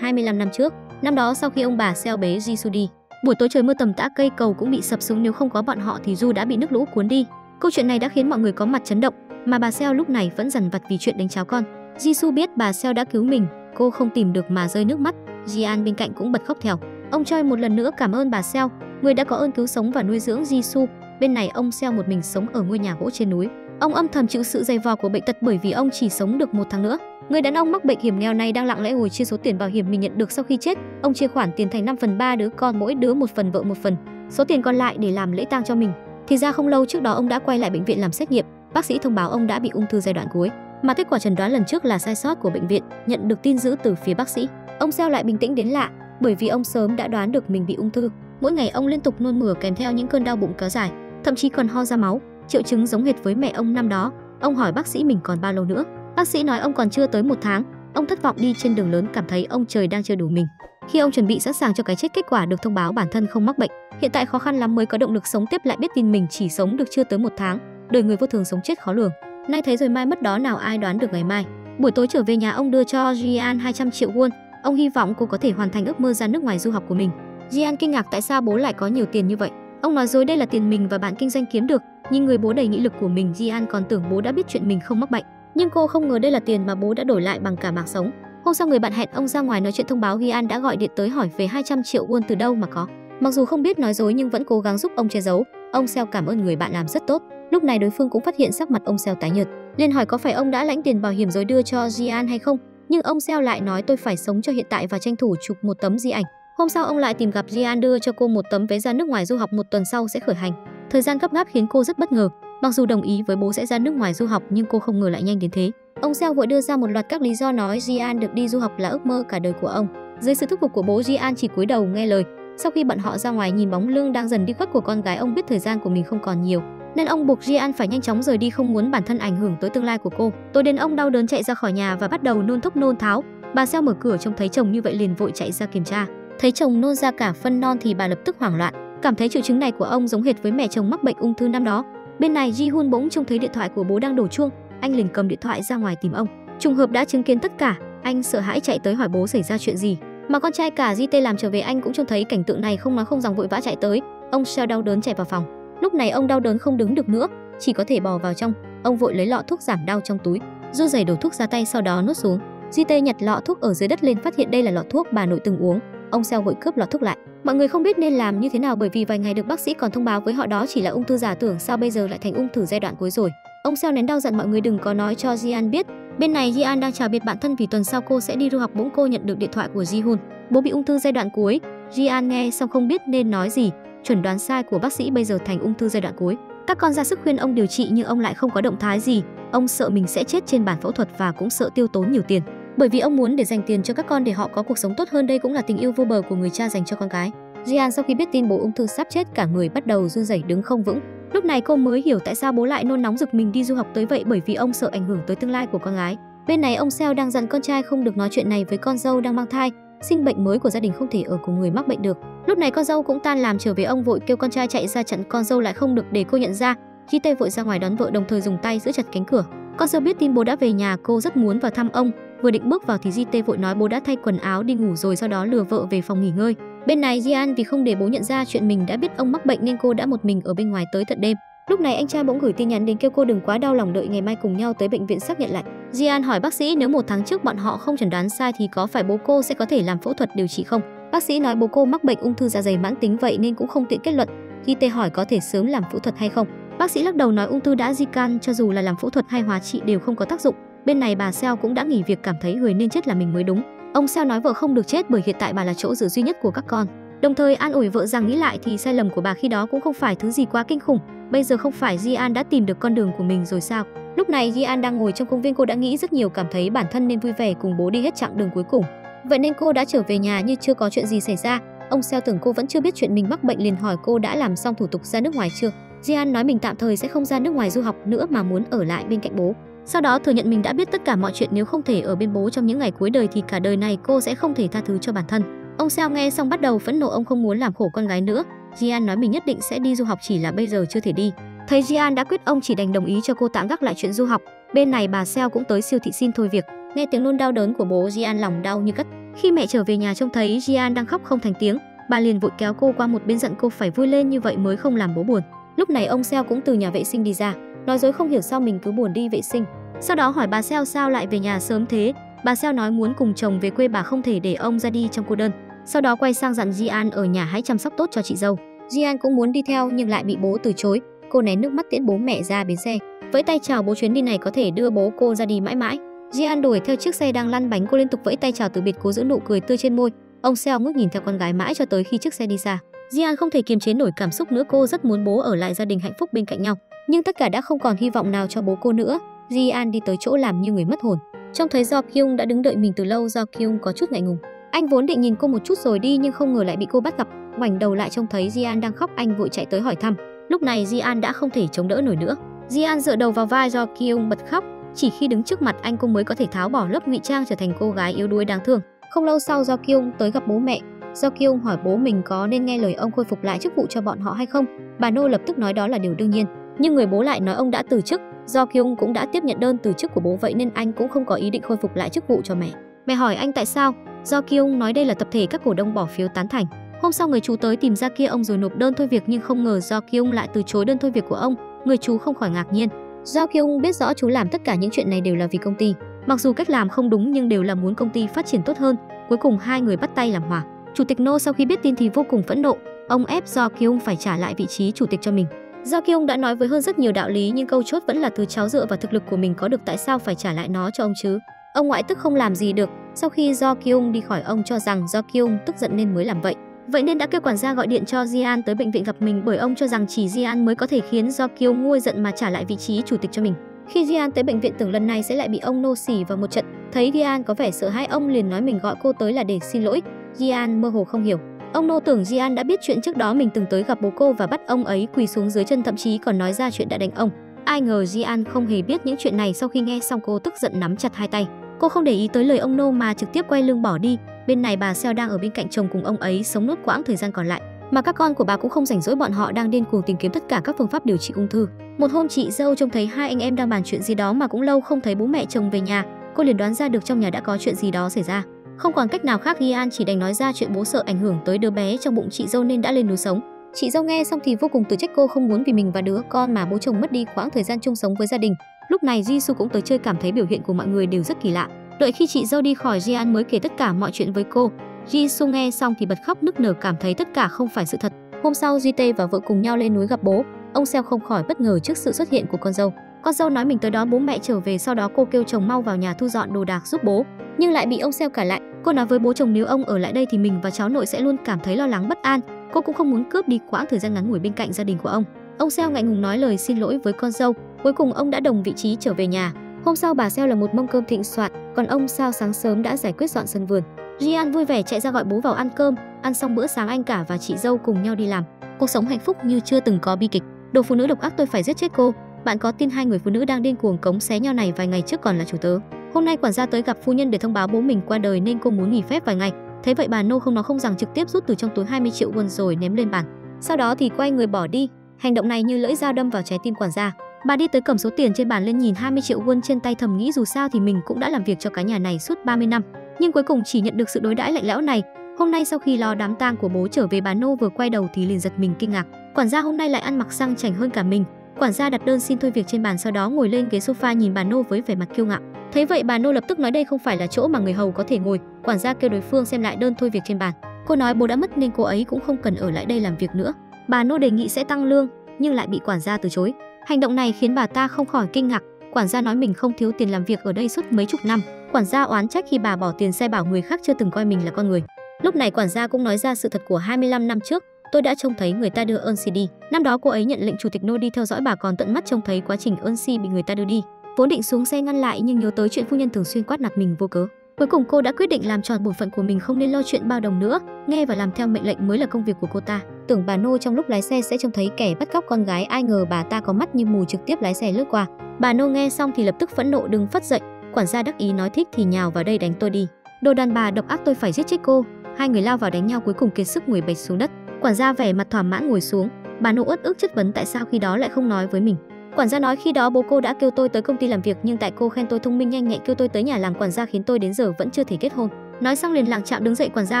25 năm trước. Năm đó sau khi ông bà Seo bế Jisoo đi, buổi tối trời mưa tầm tã, cây cầu cũng bị sập xuống, nếu không có bọn họ thì Ju đã bị nước lũ cuốn đi. Câu chuyện này đã khiến mọi người có mặt chấn động, mà bà Seo lúc này vẫn dằn vặt vì chuyện đánh cháo con. Jisoo biết bà Seo đã cứu mình, cô không tìm được mà rơi nước mắt. Ji-an bên cạnh cũng bật khóc theo. Ông Choi một lần nữa cảm ơn bà Seo, người đã có ơn cứu sống và nuôi dưỡng Jisoo. Bên này ông Seo một mình sống ở ngôi nhà gỗ trên núi. Ông âm thầm chịu sự dày vò của bệnh tật bởi vì ông chỉ sống được 1 tháng nữa. Người đàn ông mắc bệnh hiểm nghèo này đang lặng lẽ ngồi chia số tiền bảo hiểm mình nhận được sau khi chết. Ông chia khoản tiền thành 5/3 đứa con, mỗi đứa 1 phần, vợ 1 phần. Số tiền còn lại để làm lễ tang cho mình. Thì ra không lâu trước đó ông đã quay lại bệnh viện làm xét nghiệm. Bác sĩ thông báo ông đã bị ung thư giai đoạn cuối, mà kết quả chẩn đoán lần trước là sai sót của bệnh viện. Nhận được tin dữ từ phía bác sĩ, ông Seo lại bình tĩnh đến lạ, bởi vì ông sớm đã đoán được mình bị ung thư. Mỗi ngày ông liên tục nôn mửa kèm theo những cơn đau bụng kéo dài, thậm chí còn ho ra máu, triệu chứng giống hệt với mẹ ông năm đó. Ông hỏi bác sĩ mình còn bao lâu nữa. Bác sĩ nói ông còn chưa tới 1 tháng. Ông thất vọng đi trên đường lớn, cảm thấy ông trời đang chơi đủ mình. Khi ông chuẩn bị sẵn sàng cho cái chết, kết quả được thông báo bản thân không mắc bệnh. Hiện tại khó khăn lắm mới có động lực sống tiếp, lại biết tin mình chỉ sống được chưa tới 1 tháng. Đời người vô thường, sống chết khó lường. Nay thấy rồi mai mất đó, nào ai đoán được ngày mai. Buổi tối trở về nhà, ông đưa cho Ji-an 200 triệu won. Ông hy vọng cô có thể hoàn thành ước mơ ra nước ngoài du học của mình. Ji-an kinh ngạc tại sao bố lại có nhiều tiền như vậy. Ông nói dối đây là tiền mình và bạn kinh doanh kiếm được. Nhìn người bố đầy nghị lực của mình, Ji-an còn tưởng bố đã biết chuyện mình không mắc bệnh. Nhưng cô không ngờ đây là tiền mà bố đã đổi lại bằng cả mạng sống. Hôm sau người bạn hẹn ông ra ngoài nói chuyện, thông báo Ji-an đã gọi điện tới hỏi về 200 triệu won từ đâu mà có. Mặc dù không biết nói dối nhưng vẫn cố gắng giúp ông che giấu. Ông Seo cảm ơn người bạn làm rất tốt. Lúc này đối phương cũng phát hiện sắc mặt ông Seo tái nhợt, liền hỏi có phải ông đã lãnh tiền bảo hiểm rồi đưa cho Ji-an hay không. Nhưng ông Seo lại nói tôi phải sống cho hiện tại và tranh thủ chụp một tấm di ảnh. Hôm sau ông lại tìm gặp Ji-an, đưa cho cô một tấm vé ra nước ngoài du học 1 tuần sau sẽ khởi hành. Thời gian gấp gáp khiến cô rất bất ngờ. Mặc dù đồng ý với bố sẽ ra nước ngoài du học nhưng cô không ngờ lại nhanh đến thế. Ông Seo vội đưa ra một loạt các lý do, nói Ji-an được đi du học là ước mơ cả đời của ông. Dưới sự thuyết phục của bố, Ji-an chỉ cúi đầu nghe lời. Sau khi bọn họ ra ngoài, nhìn bóng lưng đang dần đi khuất của con gái, ông biết thời gian của mình không còn nhiều, nên ông buộc Ji-an phải nhanh chóng rời đi, không muốn bản thân ảnh hưởng tới tương lai của cô. Tối đến ông đau đớn chạy ra khỏi nhà và bắt đầu nôn thốc nôn tháo. Bà Seo mở cửa trông thấy chồng như vậy liền vội chạy ra kiểm tra. Thấy chồng nôn ra cả phân non thì bà lập tức hoảng loạn, cảm thấy triệu chứng này của ông giống hệt với mẹ chồng mắc bệnh ung thư năm đó. Bên này Ji-hun bỗng trông thấy điện thoại của bố đang đổ chuông, anh liền cầm điện thoại ra ngoài tìm ông. Trùng hợp đã chứng kiến tất cả, anh sợ hãi chạy tới hỏi bố xảy ra chuyện gì. Mà con trai cả Ji-tae làm trở về, anh cũng trông thấy cảnh tượng này, không nói không rằng vội vã chạy tới. Ông Seo đau đớn chạy vào phòng. Lúc này ông đau đớn không đứng được nữa, chỉ có thể bò vào trong. Ông vội lấy lọ thuốc giảm đau trong túi, run rẩy đổ thuốc ra tay, sau đó nuốt xuống. Ji-tae nhặt lọ thuốc ở dưới đất lên, phát hiện đây là lọ thuốc bà nội từng uống. Ông Seo vội cướp lọ thuốc lại. Mọi người không biết nên làm như thế nào, bởi vì vài ngày được bác sĩ còn thông báo với họ đó chỉ là ung thư giả tưởng, sao bây giờ lại thành ung thư giai đoạn cuối rồi. Ông Seo nén đau dặn mọi người đừng có nói cho Ji-an biết. Bên này Ji-an đang chào biệt bạn thân vì tuần sau cô sẽ đi du học, bỗng cô nhận được điện thoại của Ji-hun. Bố bị ung thư giai đoạn cuối. Ji-an nghe xong không biết nên nói gì. Chuẩn đoán sai của bác sĩ, bây giờ thành ung thư giai đoạn cuối. Các con ra sức khuyên ông điều trị nhưng ông lại không có động thái gì. Ông sợ mình sẽ chết trên bàn phẫu thuật và cũng sợ tiêu tốn nhiều tiền. Bởi vì ông muốn để dành tiền cho các con để họ có cuộc sống tốt hơn, đây cũng là tình yêu vô bờ của người cha dành cho con cái. Jian sau khi biết tin bố ung thư sắp chết, cả người bắt đầu run rẩy đứng không vững. Lúc này cô mới hiểu tại sao bố lại nôn nóng giục mình đi du học tới vậy, bởi vì ông sợ ảnh hưởng tới tương lai của con gái. Bên này ông Seo đang dặn con trai không được nói chuyện này với con dâu đang mang thai. Sinh bệnh mới của gia đình không thể ở cùng người mắc bệnh được. Lúc này con dâu cũng tan làm trở về, ông vội kêu con trai chạy ra chặn con dâu lại không được để cô nhận ra. Ji vội ra ngoài đón vợ, đồng thời dùng tay giữ chặt cánh cửa. Con dâu biết tin bố đã về nhà, cô rất muốn vào thăm ông. Vừa định bước vào thì Ji vội nói bố đã thay quần áo đi ngủ rồi, sau đó lừa vợ về phòng nghỉ ngơi. Bên này Jian vì không để bố nhận ra chuyện mình đã biết ông mắc bệnh nên cô đã một mình ở bên ngoài tới tận đêm. Lúc này anh trai bỗng gửi tin nhắn đến kêu cô đừng quá đau lòng, đợi ngày mai cùng nhau tới bệnh viện xác nhận lại. Jian hỏi bác sĩ nếu 1 tháng trước bọn họ không chẩn đoán sai thì có phải bố cô sẽ có thể làm phẫu thuật điều trị không? Bác sĩ nói bố cô mắc bệnh ung thư dạ dày mãn tính vậy nên cũng không tiện kết luận. Ji hỏi có thể sớm làm phẫu thuật hay không? Bác sĩ lắc đầu nói ung thư đã di căn, cho dù là làm phẫu thuật hay hóa trị đều không có tác dụng. Bên này bà Seo cũng đã nghỉ việc, cảm thấy người nên chết là mình mới đúng. Ông Seo nói vợ không được chết bởi hiện tại bà là chỗ dựa duy nhất của các con. Đồng thời an ủi vợ rằng nghĩ lại thì sai lầm của bà khi đó cũng không phải thứ gì quá kinh khủng. Bây giờ không phải Jian đã tìm được con đường của mình rồi sao? Lúc này Jian đang ngồi trong công viên, cô đã nghĩ rất nhiều, cảm thấy bản thân nên vui vẻ cùng bố đi hết chặng đường cuối cùng. Vậy nên cô đã trở về nhà như chưa có chuyện gì xảy ra. Ông Seo tưởng cô vẫn chưa biết chuyện mình mắc bệnh liền hỏi cô đã làm xong thủ tục ra nước ngoài chưa. Jian nói mình tạm thời sẽ không ra nước ngoài du học nữa mà muốn ở lại bên cạnh bố. Sau đó thừa nhận mình đã biết tất cả mọi chuyện, nếu không thể ở bên bố trong những ngày cuối đời thì cả đời này cô sẽ không thể tha thứ cho bản thân. Ông Seo nghe xong bắt đầu phẫn nộ, ông không muốn làm khổ con gái nữa. Jian nói mình nhất định sẽ đi du học, chỉ là bây giờ chưa thể đi. Thấy Jian đã quyết, ông chỉ đành đồng ý cho cô tạm gác lại chuyện du học. Bên này bà Seo cũng tới siêu thị xin thôi việc. Nghe tiếng nôn đau đớn của bố, Jian lòng đau như cắt. Khi mẹ trở về nhà trông thấy Jian đang khóc không thành tiếng, bà liền vội kéo cô qua một bên dặn cô phải vui lên, như vậy mới không làm bố buồn. Lúc này ông Seo cũng từ nhà vệ sinh đi ra, nói dối không hiểu sao mình cứ buồn đi vệ sinh. Sau đó hỏi bà Seo sao lại về nhà sớm thế. Bà Seo nói muốn cùng chồng về quê, bà không thể để ông ra đi trong cô đơn. Sau đó quay sang dặn Jian ở nhà hãy chăm sóc tốt cho chị dâu. Jian cũng muốn đi theo nhưng lại bị bố từ chối. Cô nén nước mắt tiễn bố mẹ ra bến xe, vẫy tay chào bố, chuyến đi này có thể đưa bố cô ra đi mãi mãi. Jian đuổi theo chiếc xe đang lăn bánh, cô liên tục vẫy tay chào từ biệt, cố giữ nụ cười tươi trên môi. Ông Seo ngước nhìn theo con gái mãi cho tới khi chiếc xe đi xa. Jian không thể kiềm chế nổi cảm xúc nữa, cô rất muốn bố ở lại gia đình hạnh phúc bên cạnh nhau, nhưng tất cả đã không còn hy vọng nào cho bố cô nữa. Jian đi tới chỗ làm như người mất hồn. Trông thấy Do Kyung đã đứng đợi mình từ lâu, Do Kyung có chút ngại ngùng. Anh vốn định nhìn cô một chút rồi đi nhưng không ngờ lại bị cô bắt gặp. Ngoảnh đầu lại trông thấy Jian đang khóc, anh vội chạy tới hỏi thăm. Lúc này Jian đã không thể chống đỡ nổi nữa. Jian dựa đầu vào vai Do Kyung bật khóc. Chỉ khi đứng trước mặt anh cô mới có thể tháo bỏ lớp ngụy trang trở thành cô gái yếu đuối đáng thương. Không lâu sau Do Kyung tới gặp bố mẹ. Do Kyung hỏi bố mình có nên nghe lời ông khôi phục lại chức vụ cho bọn họ hay không. Bà Nô lập tức nói đó là điều đương nhiên, nhưng người bố lại nói ông đã từ chức. Do Kyung cũng đã tiếp nhận đơn từ chức của bố, vậy nên anh cũng không có ý định khôi phục lại chức vụ cho mẹ. Mẹ hỏi anh tại sao. Do Kyung nói đây là tập thể các cổ đông bỏ phiếu tán thành. Hôm sau người chú tới tìm ra kia ông rồi nộp đơn thôi việc, nhưng không ngờ Do Kyung lại từ chối đơn thôi việc của ông. Người chú không khỏi ngạc nhiên. Do Kyung biết rõ chú làm tất cả những chuyện này đều là vì công ty. Mặc dù cách làm không đúng nhưng đều là muốn công ty phát triển tốt hơn. Cuối cùng hai người bắt tay làm hòa. Chủ tịch No sau khi biết tin thì vô cùng phẫn nộ. Ông ép Do Kyung phải trả lại vị trí chủ tịch cho mình. Do Kyung đã nói với hơn rất nhiều đạo lý nhưng câu chốt vẫn là từ cháu dựa vào thực lực của mình có được, tại sao phải trả lại nó cho ông chứ. Ông ngoại tức không làm gì được. Sau khi Do Kyung đi khỏi, ông cho rằng Do Kyung tức giận nên mới làm vậy. Vậy nên đã kêu quản gia gọi điện cho Jian tới bệnh viện gặp mình, bởi ông cho rằng chỉ Jian mới có thể khiến Do Kyung nguôi giận mà trả lại vị trí chủ tịch cho mình. Khi Jian tới bệnh viện tưởng lần này sẽ lại bị ông No xỉ vào một trận. Thấy Jian có vẻ sợ hãi, ông liền nói mình gọi cô tới là để xin lỗi. Jian mơ hồ không hiểu. Ông No tưởng Jian đã biết chuyện trước đó mình từng tới gặp bố cô và bắt ông ấy quỳ xuống dưới chân, thậm chí còn nói ra chuyện đã đánh ông. Ai ngờ Jian không hề biết những chuyện này. Sau khi nghe xong cô tức giận nắm chặt hai tay. Cô không để ý tới lời ông No mà trực tiếp quay lưng bỏ đi. Bên này bà Seo đang ở bên cạnh chồng cùng ông ấy sống nốt quãng thời gian còn lại, mà các con của bà cũng không rảnh rỗi, bọn họ đang điên cuồng tìm kiếm tất cả các phương pháp điều trị ung thư. Một hôm chị dâu trông thấy hai anh em đang bàn chuyện gì đó mà cũng lâu không thấy bố mẹ chồng về nhà, cô liền đoán ra được trong nhà đã có chuyện gì đó xảy ra. Không còn cách nào khác, Gian chỉ đành nói ra chuyện bố sợ ảnh hưởng tới đứa bé trong bụng chị dâu nên đã lên núi sống. Chị dâu nghe xong thì vô cùng tự trách, cô không muốn vì mình và đứa con mà bố chồng mất đi quãng thời gian chung sống với gia đình. Lúc này Jisoo cũng tới chơi, cảm thấy biểu hiện của mọi người đều rất kỳ lạ. Đợi khi chị dâu đi khỏi, Jian mới kể tất cả mọi chuyện với cô. Jisoo nghe xong thì bật khóc nức nở, cảm thấy tất cả không phải sự thật. Hôm sau Jitae và vợ cùng nhau lên núi gặp bố. Ông Seo không khỏi bất ngờ trước sự xuất hiện của con dâu. Con dâu nói mình tới đón bố mẹ trở về, sau đó cô kêu chồng mau vào nhà thu dọn đồ đạc giúp bố, nhưng lại bị ông Seo cản lại. Cô nói với bố chồng nếu ông ở lại đây thì mình và cháu nội sẽ luôn cảm thấy lo lắng bất an. Cô cũng không muốn cướp đi quãng thời gian ngắn ngủi bên cạnh gia đình của ông. Ông Seo ngại ngùng nói lời xin lỗi với con dâu. Cuối cùng ông đã đồng vị trí trở về nhà. Hôm sau bà Seo là một mâm cơm thịnh soạn, còn ông Sao sáng sớm đã giải quyết dọn sân vườn. Jian vui vẻ chạy ra gọi bố vào ăn cơm. Ăn xong bữa sáng anh cả và chị dâu cùng nhau đi làm. Cuộc sống hạnh phúc như chưa từng có bi kịch. Đồ phụ nữ độc ác tôi phải giết chết cô. Bạn có tin hai người phụ nữ đang điên cuồng cống xé nhau này vài ngày trước còn là chủ tớ. Hôm nay quản gia tới gặp phu nhân để thông báo bố mình qua đời nên cô muốn nghỉ phép vài ngày. Thế vậy bà Nô không nói không rằng trực tiếp rút từ trong túi 20 triệu won rồi ném lên bàn. Sau đó thì quay người bỏ đi. Hành động này như lưỡi dao đâm vào trái tim quản gia. Bà đi tới cầm số tiền trên bàn lên nhìn 20 triệu won trên tay thầm nghĩ dù sao thì mình cũng đã làm việc cho cái nhà này suốt 30 năm, nhưng cuối cùng chỉ nhận được sự đối đãi lạnh lẽo này. Hôm nay sau khi lo đám tang của bố trở về, bà Nô vừa quay đầu thì liền giật mình kinh ngạc. Quản gia hôm nay lại ăn mặc sang chảnh hơn cả mình. Quản gia đặt đơn xin thôi việc trên bàn, sau đó ngồi lên ghế sofa nhìn bà Nô với vẻ mặt kiêu ngạo. Thế vậy bà Nô lập tức nói đây không phải là chỗ mà người hầu có thể ngồi. Quản gia kêu đối phương xem lại đơn thôi việc trên bàn. Cô nói bố đã mất nên cô ấy cũng không cần ở lại đây làm việc nữa. Bà Nô đề nghị sẽ tăng lương nhưng lại bị quản gia từ chối. Hành động này khiến bà ta không khỏi kinh ngạc. Quản gia nói mình không thiếu tiền làm việc ở đây suốt mấy chục năm. Quản gia oán trách khi bà bỏ tiền xe bảo người khác chưa từng coi mình là con người. Lúc này quản gia cũng nói ra sự thật của 25 năm trước. Tôi đã trông thấy người ta đưa Eun Si đi. Năm đó cô ấy nhận lệnh chủ tịch Nô đi theo dõi bà, còn tận mắt trông thấy quá trình Eun Si bị người ta đưa đi. Vốn định xuống xe ngăn lại nhưng nhớ tới chuyện phu nhân thường xuyên quát nạt mình vô cớ. Cuối cùng cô đã quyết định làm tròn bổn phận của mình, không nên lo chuyện bao đồng nữa, nghe và làm theo mệnh lệnh mới là công việc của cô ta. Tưởng bà Nô trong lúc lái xe sẽ trông thấy kẻ bắt cóc con gái, ai ngờ bà ta có mắt như mù, trực tiếp lái xe lướt qua. Bà Nô nghe xong thì lập tức phẫn nộ đứng phất dậy. Quản gia đắc ý nói thích thì nhào vào đây đánh tôi đi. Đồ đàn bà độc ác, tôi phải giết chết cô. Hai người lao vào đánh nhau, cuối cùng kiệt sức ngồi bệt xuống đất. Quản gia vẻ mặt thỏa mãn ngồi xuống. Bà Nô uất ức chất vấn tại sao khi đó lại không nói với mình. Quản gia nói khi đó bố cô đã kêu tôi tới công ty làm việc, nhưng tại cô khen tôi thông minh nhanh nhạy kêu tôi tới nhà làm quản gia khiến tôi đến giờ vẫn chưa thể kết hôn. Nói xong liền lạng chạm đứng dậy. Quản gia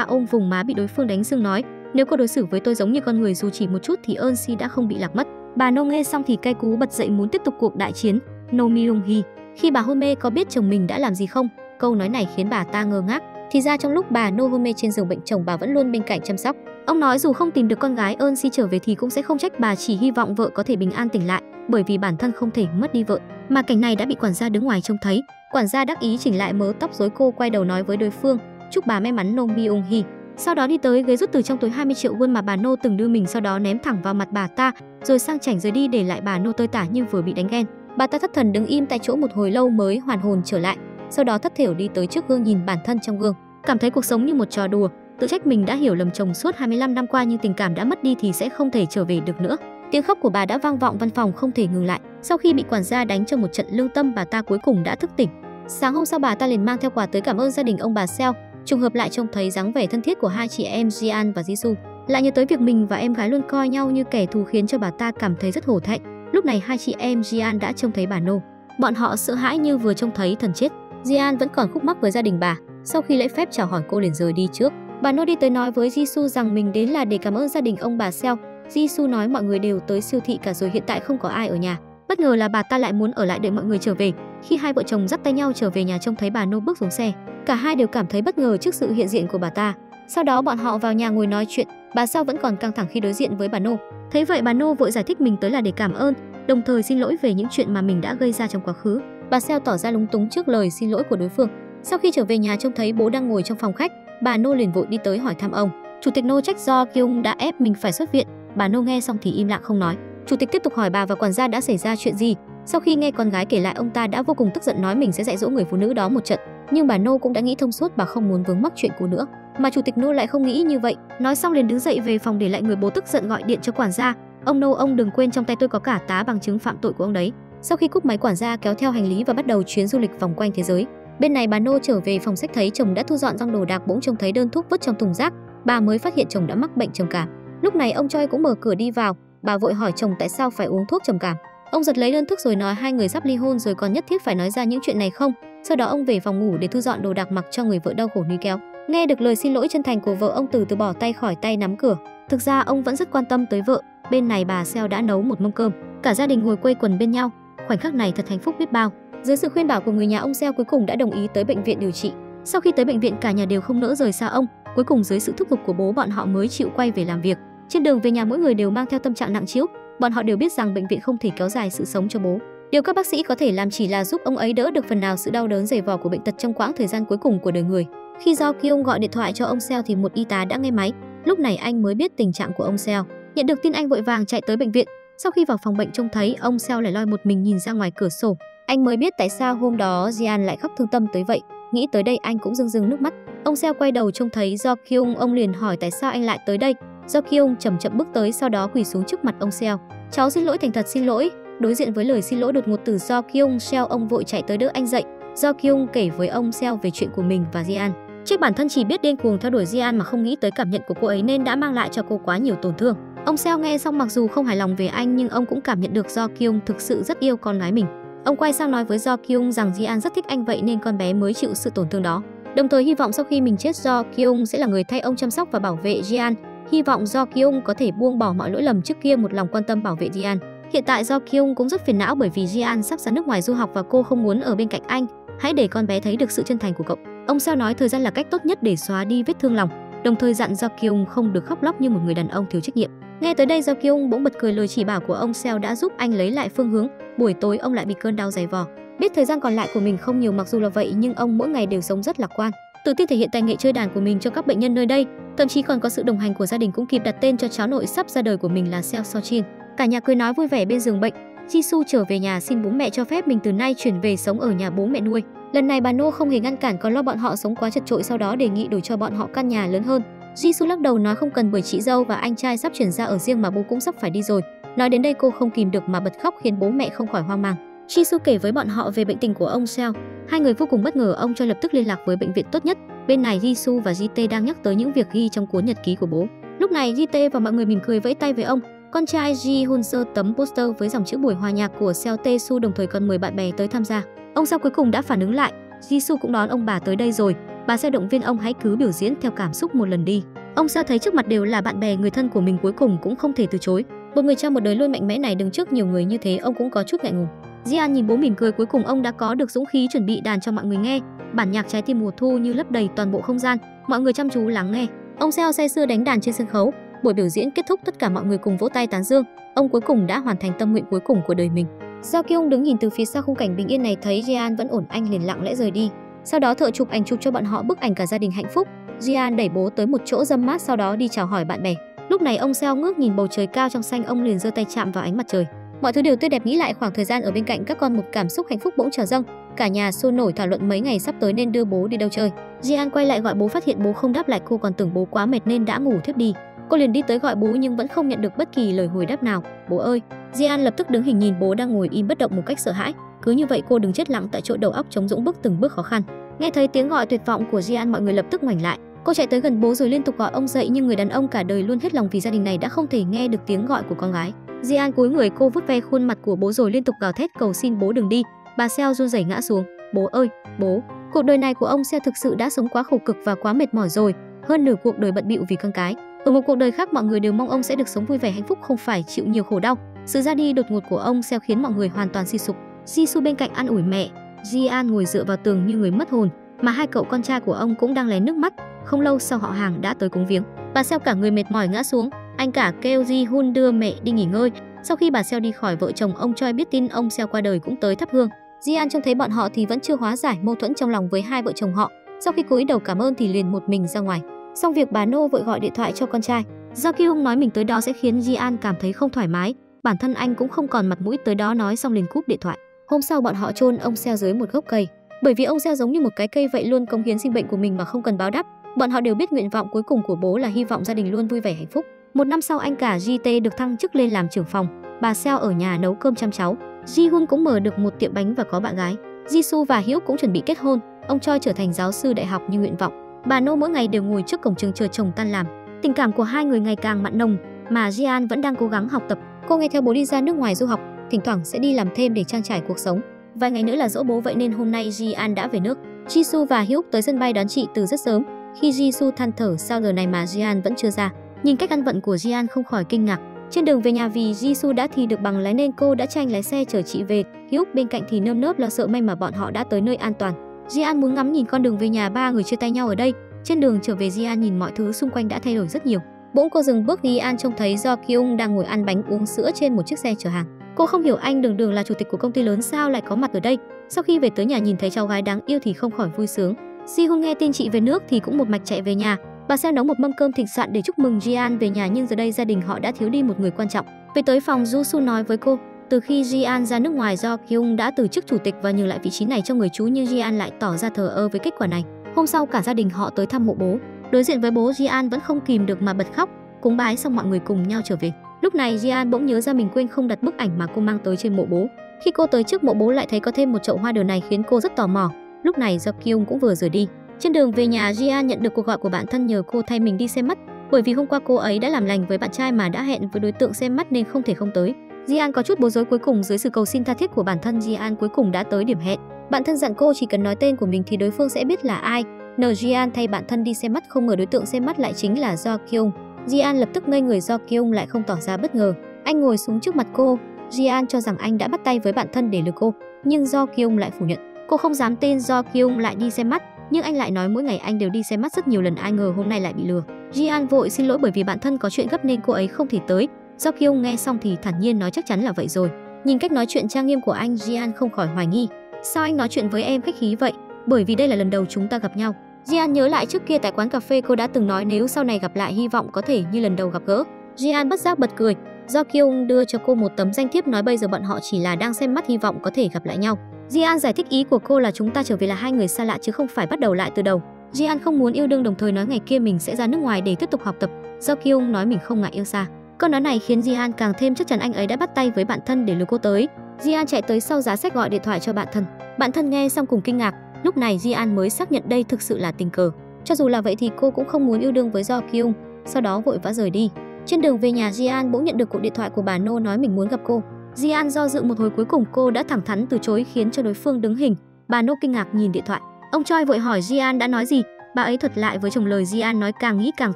ôm vùng má bị đối phương đánh sưng nói nếu cô đối xử với tôi giống như con người dù chỉ một chút thì Eun Si đã không bị lạc mất. Bà Nô nghe xong thì cay cú bật dậy muốn tiếp tục cuộc đại chiến. No Myung Hee, khi bà hôn mê có biết chồng mình đã làm gì không? Câu nói này khiến bà ta ngơ ngác. Thì ra trong lúc bà Nô hôn mê trên giường bệnh, chồng bà vẫn luôn bên cạnh chăm sóc. Ông nói dù không tìm được con gái Eun Si trở về thì cũng sẽ không trách bà, chỉ hy vọng vợ có thể bình an tỉnh lại, bởi vì bản thân không thể mất đi vợ. Mà cảnh này đã bị quản gia đứng ngoài trông thấy. Quản gia đắc ý chỉnh lại mớ tóc rối, cô quay đầu nói với đối phương chúc bà may mắn No Myung Hee. Sau đó đi tới ghế rút từ trong túi 20 triệu won mà bà Nô từng đưa mình, sau đó ném thẳng vào mặt bà ta, rồi sang chảnh rời đi để lại bà Nô tơi tả như vừa bị đánh ghen. Bà ta thất thần đứng im tại chỗ một hồi lâu mới hoàn hồn trở lại, sau đó thất thểu đi tới trước gương nhìn bản thân trong gương, cảm thấy cuộc sống như một trò đùa, tự trách mình đã hiểu lầm chồng suốt 25 năm qua, nhưng tình cảm đã mất đi thì sẽ không thể trở về được nữa. Tiếng khóc của bà đã vang vọng văn phòng không thể ngừng lại. Sau khi bị quản gia đánh cho một trận lương tâm, bà ta cuối cùng đã thức tỉnh. Sáng hôm sau bà ta liền mang theo quà tới cảm ơn gia đình ông bà Seo. Trùng hợp lại trông thấy dáng vẻ thân thiết của hai chị em Jian và Jisoo, lại nhớ tới việc mình và em gái luôn coi nhau như kẻ thù khiến cho bà ta cảm thấy rất hổ thẹn. Lúc này hai chị em Jian đã trông thấy bà Nô, bọn họ sợ hãi như vừa trông thấy thần chết. Jian vẫn còn khúc mắc với gia đình bà. Sau khi lễ phép chào hỏi, cô liền rời đi trước. Bà Nô đi tới nói với Jisoo rằng mình đến là để cảm ơn gia đình ông bà Seo. Jisoo nói mọi người đều tới siêu thị cả rồi, hiện tại không có ai ở nhà. Bất ngờ là bà ta lại muốn ở lại đợi mọi người trở về. Khi hai vợ chồng dắt tay nhau trở về nhà, trông thấy bà Nô bước xuống xe, cả hai đều cảm thấy bất ngờ trước sự hiện diện của bà ta. Sau đó bọn họ vào nhà ngồi nói chuyện. Bà Seo vẫn còn căng thẳng khi đối diện với bà Nô. Thấy vậy bà Nô vội giải thích mình tới là để cảm ơn, đồng thời xin lỗi về những chuyện mà mình đã gây ra trong quá khứ. Bà Seo tỏ ra lúng túng trước lời xin lỗi của đối phương. Sau khi trở về nhà trông thấy bố đang ngồi trong phòng khách, bà Nô liền vội đi tới hỏi thăm ông. Chủ tịch Nô trách do Kyung đã ép mình phải xuất viện. Bà Nô nghe xong thì im lặng không nói. Chủ tịch tiếp tục hỏi bà và quản gia đã xảy ra chuyện gì. Sau khi nghe con gái kể lại, ông ta đã vô cùng tức giận, nói mình sẽ dạy dỗ người phụ nữ đó một trận. Nhưng bà Nô cũng đã nghĩ thông suốt, bà không muốn vướng mắc chuyện cũ nữa. Mà chủ tịch Nô lại không nghĩ như vậy. Nói xong liền đứng dậy về phòng để lại người bố tức giận gọi điện cho quản gia. Ông Nô, ông đừng quên trong tay tôi có cả tá bằng chứng phạm tội của ông đấy. Sau khi cúp máy, quản gia kéo theo hành lý và bắt đầu chuyến du lịch vòng quanh thế giới. Bên này bà Nô trở về phòng sách thấy chồng đã thu dọn xong đồ đạc, bỗng trông thấy đơn thuốc vứt trong thùng rác. Bà mới phát hiện chồng đã mắc bệnh trầm cảm. Lúc này ông Choi cũng mở cửa đi vào. Bà vội hỏi chồng tại sao phải uống thuốc trầm cảm. Ông giật lấy đơn thuốc rồi nói hai người sắp ly hôn rồi, còn nhất thiết phải nói ra những chuyện này không? Sau đó ông về phòng ngủ để thu dọn đồ đạc mặc cho người vợ đau khổ níu kéo. Nghe được lời xin lỗi chân thành của vợ, ông từ từ bỏ tay khỏi tay nắm cửa. Thực ra ông vẫn rất quan tâm tới vợ. Bên này bà Seo đã nấu một mâm cơm, cả gia đình ngồi quây quần bên nhau. Khoảnh khắc này thật hạnh phúc biết bao. Dưới sự khuyên bảo của người nhà, ông Seo cuối cùng đã đồng ý tới bệnh viện điều trị. Sau khi tới bệnh viện, cả nhà đều không nỡ rời xa ông. Cuối cùng dưới sự thúc giục của bố, bọn họ mới chịu quay về làm việc. Trên đường về nhà, mỗi người đều mang theo tâm trạng nặng trĩu. Bọn họ đều biết rằng bệnh viện không thể kéo dài sự sống cho bố. Điều các bác sĩ có thể làm chỉ là giúp ông ấy đỡ được phần nào sự đau đớn dày vò của bệnh tật trong quãng thời gian cuối cùng của đời người. Khi Do Kyung gọi điện thoại cho ông Seo thì một y tá đã nghe máy. Lúc này anh mới biết tình trạng của ông Seo. Nhận được tin anh vội vàng chạy tới bệnh viện. Sau khi vào phòng bệnh trông thấy ông Seo lẻ loi một mình nhìn ra ngoài cửa sổ, anh mới biết tại sao hôm đó Jian lại khóc thương tâm tới vậy. Nghĩ tới đây anh cũng rưng rưng nước mắt. Ông Seo quay đầu trông thấy Do Kyung, ông liền hỏi tại sao anh lại tới đây. Do Kyung chậm chậm bước tới, sau đó quỳ xuống trước mặt ông Seo. Cháu xin lỗi, thành thật xin lỗi. Đối diện với lời xin lỗi đột ngột từ Do Kyung, Seo ông vội chạy tới đỡ anh dậy. Do Kyung kể với ông Seo về chuyện của mình và Jian. Trách bản thân chỉ biết điên cuồng theo đuổi Jian mà không nghĩ tới cảm nhận của cô ấy nên đã mang lại cho cô quá nhiều tổn thương. Ông Seo nghe xong mặc dù không hài lòng về anh nhưng ông cũng cảm nhận được Do Kyung thực sự rất yêu con gái mình. Ông quay sang nói với Do Kyung rằng Jian rất thích anh, vậy nên con bé mới chịu sự tổn thương đó. Đồng thời hy vọng sau khi mình chết, Do Kyung sẽ là người thay ông chăm sóc và bảo vệ Jian. Hy vọng Do Kyung có thể buông bỏ mọi lỗi lầm trước kia, một lòng quan tâm bảo vệ Jian. Hiện tại Do Kyung cũng rất phiền não bởi vì Jian sắp ra nước ngoài du học và cô không muốn ở bên cạnh anh. Hãy để con bé thấy được sự chân thành của cậu. Ông Seo nói thời gian là cách tốt nhất để xóa đi vết thương lòng, đồng thời dặn Do Kyung không được khóc lóc như một người đàn ông thiếu trách nhiệm. Nghe tới đây Do Kyung bỗng bật cười, lời chỉ bảo của ông Seo đã giúp anh lấy lại phương hướng. Buổi tối ông lại bị cơn đau dày vò. Biết thời gian còn lại của mình không nhiều, mặc dù là vậy nhưng ông mỗi ngày đều sống rất lạc quan, tự tin thể hiện tài nghệ chơi đàn của mình cho các bệnh nhân nơi đây. Thậm chí còn có sự đồng hành của gia đình, cũng kịp đặt tên cho cháu nội sắp ra đời của mình là Seo Sochin. Cả nhà cười nói vui vẻ bên giường bệnh. Jisoo trở về nhà xin bố mẹ cho phép mình từ nay chuyển về sống ở nhà bố mẹ nuôi. Lần này bà No không hề ngăn cản, còn lo bọn họ sống quá chật chội, sau đó đề nghị đổi cho bọn họ căn nhà lớn hơn. Jisoo lắc đầu nói không cần, bởi chị dâu và anh trai sắp chuyển ra ở riêng mà bố cũng sắp phải đi rồi. Nói đến đây cô không kìm được mà bật khóc khiến bố mẹ không khỏi hoang mang. Jisoo kể với bọn họ về bệnh tình của ông Seo. Hai người vô cùng bất ngờ, ông cho lập tức liên lạc với bệnh viện tốt nhất. Bên này Jisoo và JT đang nhắc tới những việc ghi trong cuốn nhật ký của bố. Lúc này JT và mọi người mỉm cười vẫy tay với ông. Con trai Ji-hun giơ tấm poster với dòng chữ buổi hòa nhạc của Seo Tae-su, đồng thời còn mời bạn bè tới tham gia. Ông Seo cuối cùng đã phản ứng lại. Jisoo cũng đón ông bà tới đây rồi. Bà sẽ động viên ông hãy cứ biểu diễn theo cảm xúc một lần đi. Ông Seo thấy trước mặt đều là bạn bè người thân của mình, cuối cùng cũng không thể từ chối. Một người cha một đời luôn mạnh mẽ này đứng trước nhiều người như thế, ông cũng có chút ngại ngùng. Jian nhìn bố mỉm cười, cuối cùng ông đã có được dũng khí chuẩn bị đàn cho mọi người nghe. Bản nhạc Trái tim mùa thu như lấp đầy toàn bộ không gian. Mọi người chăm chú lắng nghe. Ông Seo say sưa đánh đàn trên sân khấu. Buổi biểu diễn kết thúc, tất cả mọi người cùng vỗ tay tán dương. Ông cuối cùng đã hoàn thành tâm nguyện cuối cùng của đời mình. Do Kyung đứng nhìn từ phía xa khung cảnh bình yên này, thấy Jian vẫn ổn, anh liền lặng lẽ rời đi. Sau đó thợ chụp ảnh chụp cho bọn họ bức ảnh cả gia đình hạnh phúc. Jian đẩy bố tới một chỗ râm mát, sau đó đi chào hỏi bạn bè. Lúc này ông Seo ngước nhìn bầu trời cao trong xanh, ông liền giơ tay chạm vào ánh mặt trời. Mọi thứ đều tươi đẹp, nghĩ lại khoảng thời gian ở bên cạnh các con, một cảm xúc hạnh phúc bỗng trào dâng. Cả nhà sôi nổi thảo luận mấy ngày sắp tới nên đưa bố đi đâu chơi. Jian quay lại gọi bố, phát hiện bố không đáp lại, cô còn tưởng bố quá mệt nên đã ngủ thiếp đi. Cô liền đi tới gọi bố nhưng vẫn không nhận được bất kỳ lời hồi đáp nào. Bố ơi! Jian lập tức đứng hình nhìn bố đang ngồi im bất động một cách sợ hãi. Cứ như vậy cô đứng chết lặng tại chỗ, đầu óc trống rỗng, bước từng bước khó khăn. Nghe thấy tiếng gọi tuyệt vọng của Jian, mọi người lập tức ngoảnh lại. Cô chạy tới gần bố rồi liên tục gọi ông dậy, nhưng người đàn ông cả đời luôn hết lòng vì gia đình này đã không thể nghe được tiếng gọi của con gái. Jian cúi người, cô vuốt ve khuôn mặt của bố rồi liên tục gào thét cầu xin bố đừng đi. Bà Seo run rẩy ngã xuống. Bố ơi, bố! Cuộc đời này của ông Seo thực sự đã sống quá khổ cực và quá mệt mỏi rồi, hơn nửa cuộc đời bận bịu vì con cái. Ở một cuộc đời khác mọi người đều mong ông sẽ được sống vui vẻ hạnh phúc, không phải chịu nhiều khổ đau. Sự ra đi đột ngột của ông Seo khiến mọi người hoàn toàn suy sụp. Jisoo bên cạnh an ủi mẹ, Jian ngồi dựa vào tường như người mất hồn, mà hai cậu con trai của ông cũng đang lén nước mắt. Không lâu sau họ hàng đã tới cúng viếng. Bà Seo cả người mệt mỏi ngã xuống. Anh cả kêu Ji-hun đưa mẹ đi nghỉ ngơi. Sau khi bà Seo đi khỏi, vợ chồng ông Choi biết tin ông Seo qua đời cũng tới thắp hương. Jian trông thấy bọn họ thì vẫn chưa hóa giải mâu thuẫn trong lòng với hai vợ chồng họ. Sau khi cúi đầu cảm ơn thì liền một mình ra ngoài. Xong việc, bà No vội gọi điện thoại cho con trai. Do Kyung nói mình tới đó sẽ khiến Jian cảm thấy không thoải mái, bản thân anh cũng không còn mặt mũi tới đó, nói xong liền cúp điện thoại. Hôm sau bọn họ chôn ông Seo dưới một gốc cây, bởi vì ông Seo giống như một cái cây vậy, luôn cống hiến sinh mệnh của mình mà không cần báo đáp. Bọn họ đều biết nguyện vọng cuối cùng của bố là hy vọng gia đình luôn vui vẻ hạnh phúc. Một năm sau, anh cả JT được thăng chức lên làm trưởng phòng. Bà Seo ở nhà nấu cơm chăm cháu. Ji-hun cũng mở được một tiệm bánh và có bạn gái. Jisoo và Hyuk cũng chuẩn bị kết hôn. Ông Choi trở thành giáo sư đại học như nguyện vọng. Bà No mỗi ngày đều ngồi trước cổng trường chờ chồng tan làm. Tình cảm của hai người ngày càng mặn nồng, mà Jian vẫn đang cố gắng học tập. Cô nghe theo bố đi ra nước ngoài du học, thỉnh thoảng sẽ đi làm thêm để trang trải cuộc sống. Vài ngày nữa là giỗ bố, vậy nên hôm nay Jian đã về nước. Jisoo và Hyuk tới sân bay đón chị từ rất sớm. Khi Jisoo than thở sao giờ này mà Jian vẫn chưa ra. Nhìn cách ăn vận của Jian không khỏi kinh ngạc. Trên đường về nhà, vì Jisoo đã thi được bằng lái nên cô đã tranh lái xe chở chị về. Hyuk bên cạnh thì nơm nớp lo sợ, may mà bọn họ đã tới nơi an toàn. Jian muốn ngắm nhìn con đường về nhà, ba người chia tay nhau ở đây. Trên đường trở về, Jian nhìn mọi thứ xung quanh đã thay đổi rất nhiều. Bỗng cô dừng bước, Jian trông thấy Do Kyung đang ngồi ăn bánh uống sữa trên một chiếc xe chở hàng. Cô không hiểu anh đường đường là chủ tịch của công ty lớn sao lại có mặt ở đây. Sau khi về tới nhà nhìn thấy cháu gái đáng yêu thì không khỏi vui sướng. Ji-hun nghe tin chị về nước thì cũng một mạch chạy về nhà. Bà Seo nấu một mâm cơm thịnh soạn để chúc mừng Jian về nhà, nhưng giờ đây gia đình họ đã thiếu đi một người quan trọng. Về tới phòng, Jisoo nói với cô, từ khi Ji-an ra nước ngoài, Do Kyung đã từ chức chủ tịch và nhường lại vị trí này cho người chú, nhưng Ji-an lại tỏ ra thờ ơ với kết quả này. Hôm sau cả gia đình họ tới thăm mộ bố. Đối diện với bố, Ji-an vẫn không kìm được mà bật khóc. Cúng bái xong mọi người cùng nhau trở về. Lúc này Ji-an bỗng nhớ ra mình quên không đặt bức ảnh mà cô mang tới trên mộ bố. Khi cô tới trước mộ bố lại thấy có thêm một chậu hoa, điều này khiến cô rất tò mò. Lúc này Do Kyung cũng vừa rời đi. Trên đường về nhà, Ji-an nhận được cuộc gọi của bạn thân nhờ cô thay mình đi xem mắt, bởi vì hôm qua cô ấy đã làm lành với bạn trai mà đã hẹn với đối tượng xem mắt nên không thể không tới. Ji-an có chút bối rối, cuối cùng dưới sự cầu xin tha thiết của bản thân, Ji-an cuối cùng đã tới điểm hẹn. Bạn thân dặn cô chỉ cần nói tên của mình thì đối phương sẽ biết là ai. Ji-an thay bạn thân đi xem mắt, không ngờ đối tượng xem mắt lại chính là Do Kyung. Ji-an lập tức ngây người, Do Kyung lại không tỏ ra bất ngờ. Anh ngồi xuống trước mặt cô. Ji-an cho rằng anh đã bắt tay với bạn thân để lừa cô, nhưng Do Kyung lại phủ nhận. Cô không dám tin Do Kyung lại đi xem mắt, nhưng anh lại nói mỗi ngày anh đều đi xem mắt rất nhiều lần, ai ngờ hôm nay lại bị lừa. Ji-an vội xin lỗi bởi vì bạn thân có chuyện gấp nên cô ấy không thể tới. Do Kyung nghe xong thì thản nhiên nói chắc chắn là vậy rồi. Nhìn cách nói chuyện trang nghiêm của anh, Ji-an không khỏi hoài nghi. Sao anh nói chuyện với em khách khí vậy? Bởi vì đây là lần đầu chúng ta gặp nhau. Ji-an nhớ lại trước kia tại quán cà phê cô đã từng nói nếu sau này gặp lại hy vọng có thể như lần đầu gặp gỡ. Ji-an bất giác bật cười. Do Kyung đưa cho cô một tấm danh thiếp nói bây giờ bọn họ chỉ là đang xem mắt, hy vọng có thể gặp lại nhau. Ji-an giải thích ý của cô là chúng ta trở về là hai người xa lạ chứ không phải bắt đầu lại từ đầu. Ji-an không muốn yêu đương, đồng thời nói ngày kia mình sẽ ra nước ngoài để tiếp tục học tập. Do Kyung nói mình không ngại yêu xa. Câu nói này khiến Ji-an càng thêm chắc chắn anh ấy đã bắt tay với bạn thân để lừa cô tới. Ji-an chạy tới sau giá sách gọi điện thoại cho bạn thân. Bạn thân nghe xong cùng kinh ngạc. Lúc này Ji-an mới xác nhận đây thực sự là tình cờ. Cho dù là vậy thì cô cũng không muốn yêu đương với Do Kyung. Sau đó vội vã rời đi. Trên đường về nhà, Ji-an bỗng nhận được cuộc điện thoại của bà No nói mình muốn gặp cô. Ji-an do dự một hồi, cuối cùng cô đã thẳng thắn từ chối khiến cho đối phương đứng hình. Bà No kinh ngạc nhìn điện thoại. Ông Choi vội hỏi Ji-an đã nói gì. Bà ấy thuật lại với chồng lời Ji-an nói, càng nghĩ càng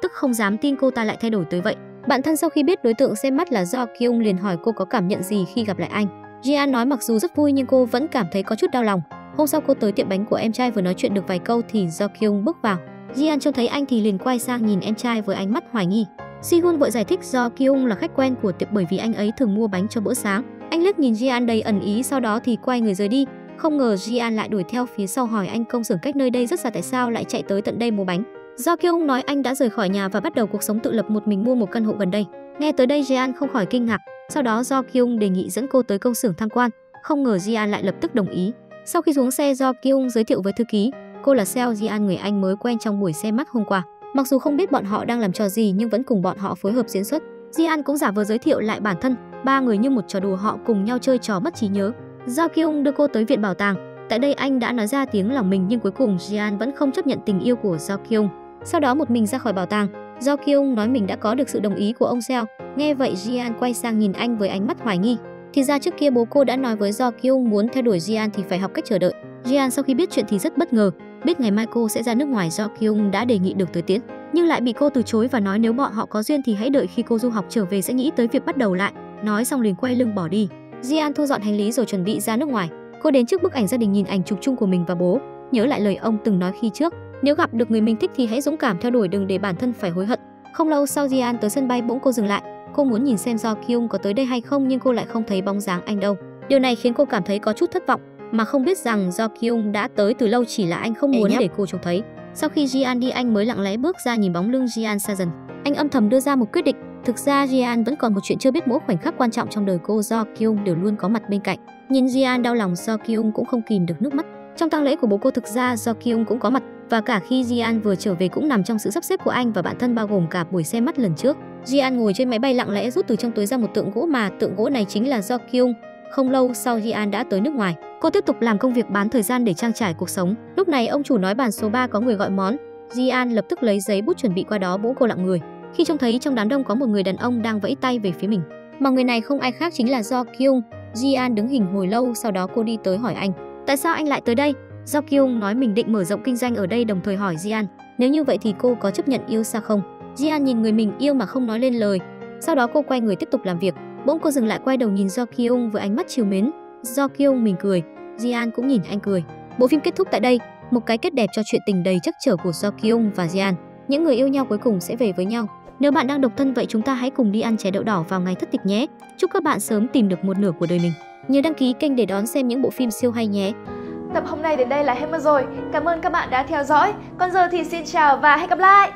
tức, không dám tin cô ta lại thay đổi tới vậy. Bạn thân sau khi biết đối tượng xem mắt là Do Kyung liền hỏi cô có cảm nhận gì khi gặp lại anh. Ji-an nói mặc dù rất vui nhưng cô vẫn cảm thấy có chút đau lòng. Hôm sau cô tới tiệm bánh của em trai, vừa nói chuyện được vài câu thì Do Kyung bước vào. Ji-an trông thấy anh thì liền quay sang nhìn em trai với ánh mắt hoài nghi. Si-hun vội giải thích Do Kyung là khách quen của tiệm bởi vì anh ấy thường mua bánh cho bữa sáng. Anh liếc nhìn Ji-an đầy ẩn ý, sau đó thì quay người rời đi. Không ngờ Ji-an lại đuổi theo phía sau hỏi anh công xưởng cách nơi đây rất xa tại sao lại chạy tới tận đây mua bánh. Do Kyung nói anh đã rời khỏi nhà và bắt đầu cuộc sống tự lập, một mình mua một căn hộ gần đây. Nghe tới đây Ji-an không khỏi kinh ngạc. Sau đó Do Kyung đề nghị dẫn cô tới công xưởng tham quan. Không ngờ Ji-an lại lập tức đồng ý. Sau khi xuống xe, Do Kyung giới thiệu với thư ký. Cô là Seo Ji-an, người anh mới quen trong buổi xem mắt hôm qua. Mặc dù không biết bọn họ đang làm trò gì nhưng vẫn cùng bọn họ phối hợp diễn xuất. Ji-an cũng giả vờ giới thiệu lại bản thân. Ba người như một trò đùa, họ cùng nhau chơi trò mất trí nhớ. Do Kyung đưa cô tới viện bảo tàng. Tại đây anh đã nói ra tiếng lòng mình nhưng cuối cùng Ji-an vẫn không chấp nhận tình yêu của Do Kyung. Sau đó một mình ra khỏi bảo tàng. Do Kyung nói mình đã có được sự đồng ý của ông Seo. Nghe vậy Ji-an quay sang nhìn anh với ánh mắt hoài nghi. Thì ra trước kia bố cô đã nói với Do Kyung muốn theo đuổi Ji-an thì phải học cách chờ đợi. Ji-an sau khi biết chuyện thì rất bất ngờ. Biết ngày mai cô sẽ ra nước ngoài, Do Kyung đã đề nghị được tới tiễn, nhưng lại bị cô từ chối và nói nếu bọn họ có duyên thì hãy đợi khi cô du học trở về sẽ nghĩ tới việc bắt đầu lại. Nói xong liền quay lưng bỏ đi. Ji-an thu dọn hành lý rồi chuẩn bị ra nước ngoài. Cô đến trước bức ảnh gia đình nhìn ảnh chụp chung của mình và bố, nhớ lại lời ông từng nói khi trước, nếu gặp được người mình thích thì hãy dũng cảm theo đuổi, đừng để bản thân phải hối hận. Không lâu sau Ji-an tới sân bay, bỗng cô dừng lại. Cô muốn nhìn xem Do Kyung có tới đây hay không nhưng cô lại không thấy bóng dáng anh đâu. Điều này khiến cô cảm thấy có chút thất vọng, mà không biết rằng Do Kyung đã tới từ lâu, chỉ là anh không muốn để cô trông thấy. Sau khi Ji-an đi, anh mới lặng lẽ bước ra nhìn bóng lưng Ji-an xa dần. Anh âm thầm đưa ra một quyết định. Thực ra Ji-an vẫn còn một chuyện chưa biết, mỗi khoảnh khắc quan trọng trong đời cô Do Kyung đều luôn có mặt bên cạnh. Nhìn Ji-an đau lòng, Do Kyung cũng không kìm được nước mắt. Trong tang lễ của bố cô thực ra Do Kyung cũng có mặt, và cả khi Ji-an vừa trở về cũng nằm trong sự sắp xếp của anh và bạn thân, bao gồm cả buổi xem mắt lần trước. Ji-an ngồi trên máy bay lặng lẽ rút từ trong túi ra một tượng gỗ, mà tượng gỗ này chính là Do Kyung. Không lâu sau Ji-an đã tới nước ngoài. Cô tiếp tục làm công việc bán thời gian để trang trải cuộc sống. Lúc này ông chủ nói bàn số 3 có người gọi món. Ji-an lập tức lấy giấy bút chuẩn bị qua đó, bỗng cô lặng người khi trông thấy trong đám đông có một người đàn ông đang vẫy tay về phía mình, mà người này không ai khác chính là Do Kyung. Ji-an đứng hình hồi lâu, sau đó cô đi tới hỏi anh tại sao anh lại tới đây. Do Kyung nói mình định mở rộng kinh doanh ở đây, đồng thời hỏi Ji-an nếu như vậy thì cô có chấp nhận yêu xa không. Ji-an nhìn người mình yêu mà không nói lên lời. Sau đó cô quay người tiếp tục làm việc. Bỗng cô dừng lại, quay đầu nhìn Do Kyung với ánh mắt trìu mến. Do Kyung mỉm cười, Ji-an cũng nhìn anh cười. Bộ phim kết thúc tại đây, một cái kết đẹp cho chuyện tình đầy trắc trở của Do Kyung và Ji-an. Những người yêu nhau cuối cùng sẽ về với nhau. Nếu bạn đang độc thân vậy chúng ta hãy cùng đi ăn chè đậu đỏ vào ngày thất tịch nhé. Chúc các bạn sớm tìm được một nửa của đời mình. Nhớ đăng ký kênh để đón xem những bộ phim siêu hay nhé. Tập hôm nay đến đây là hết mất rồi. Cảm ơn các bạn đã theo dõi. Còn giờ thì xin chào và hẹn gặp lại.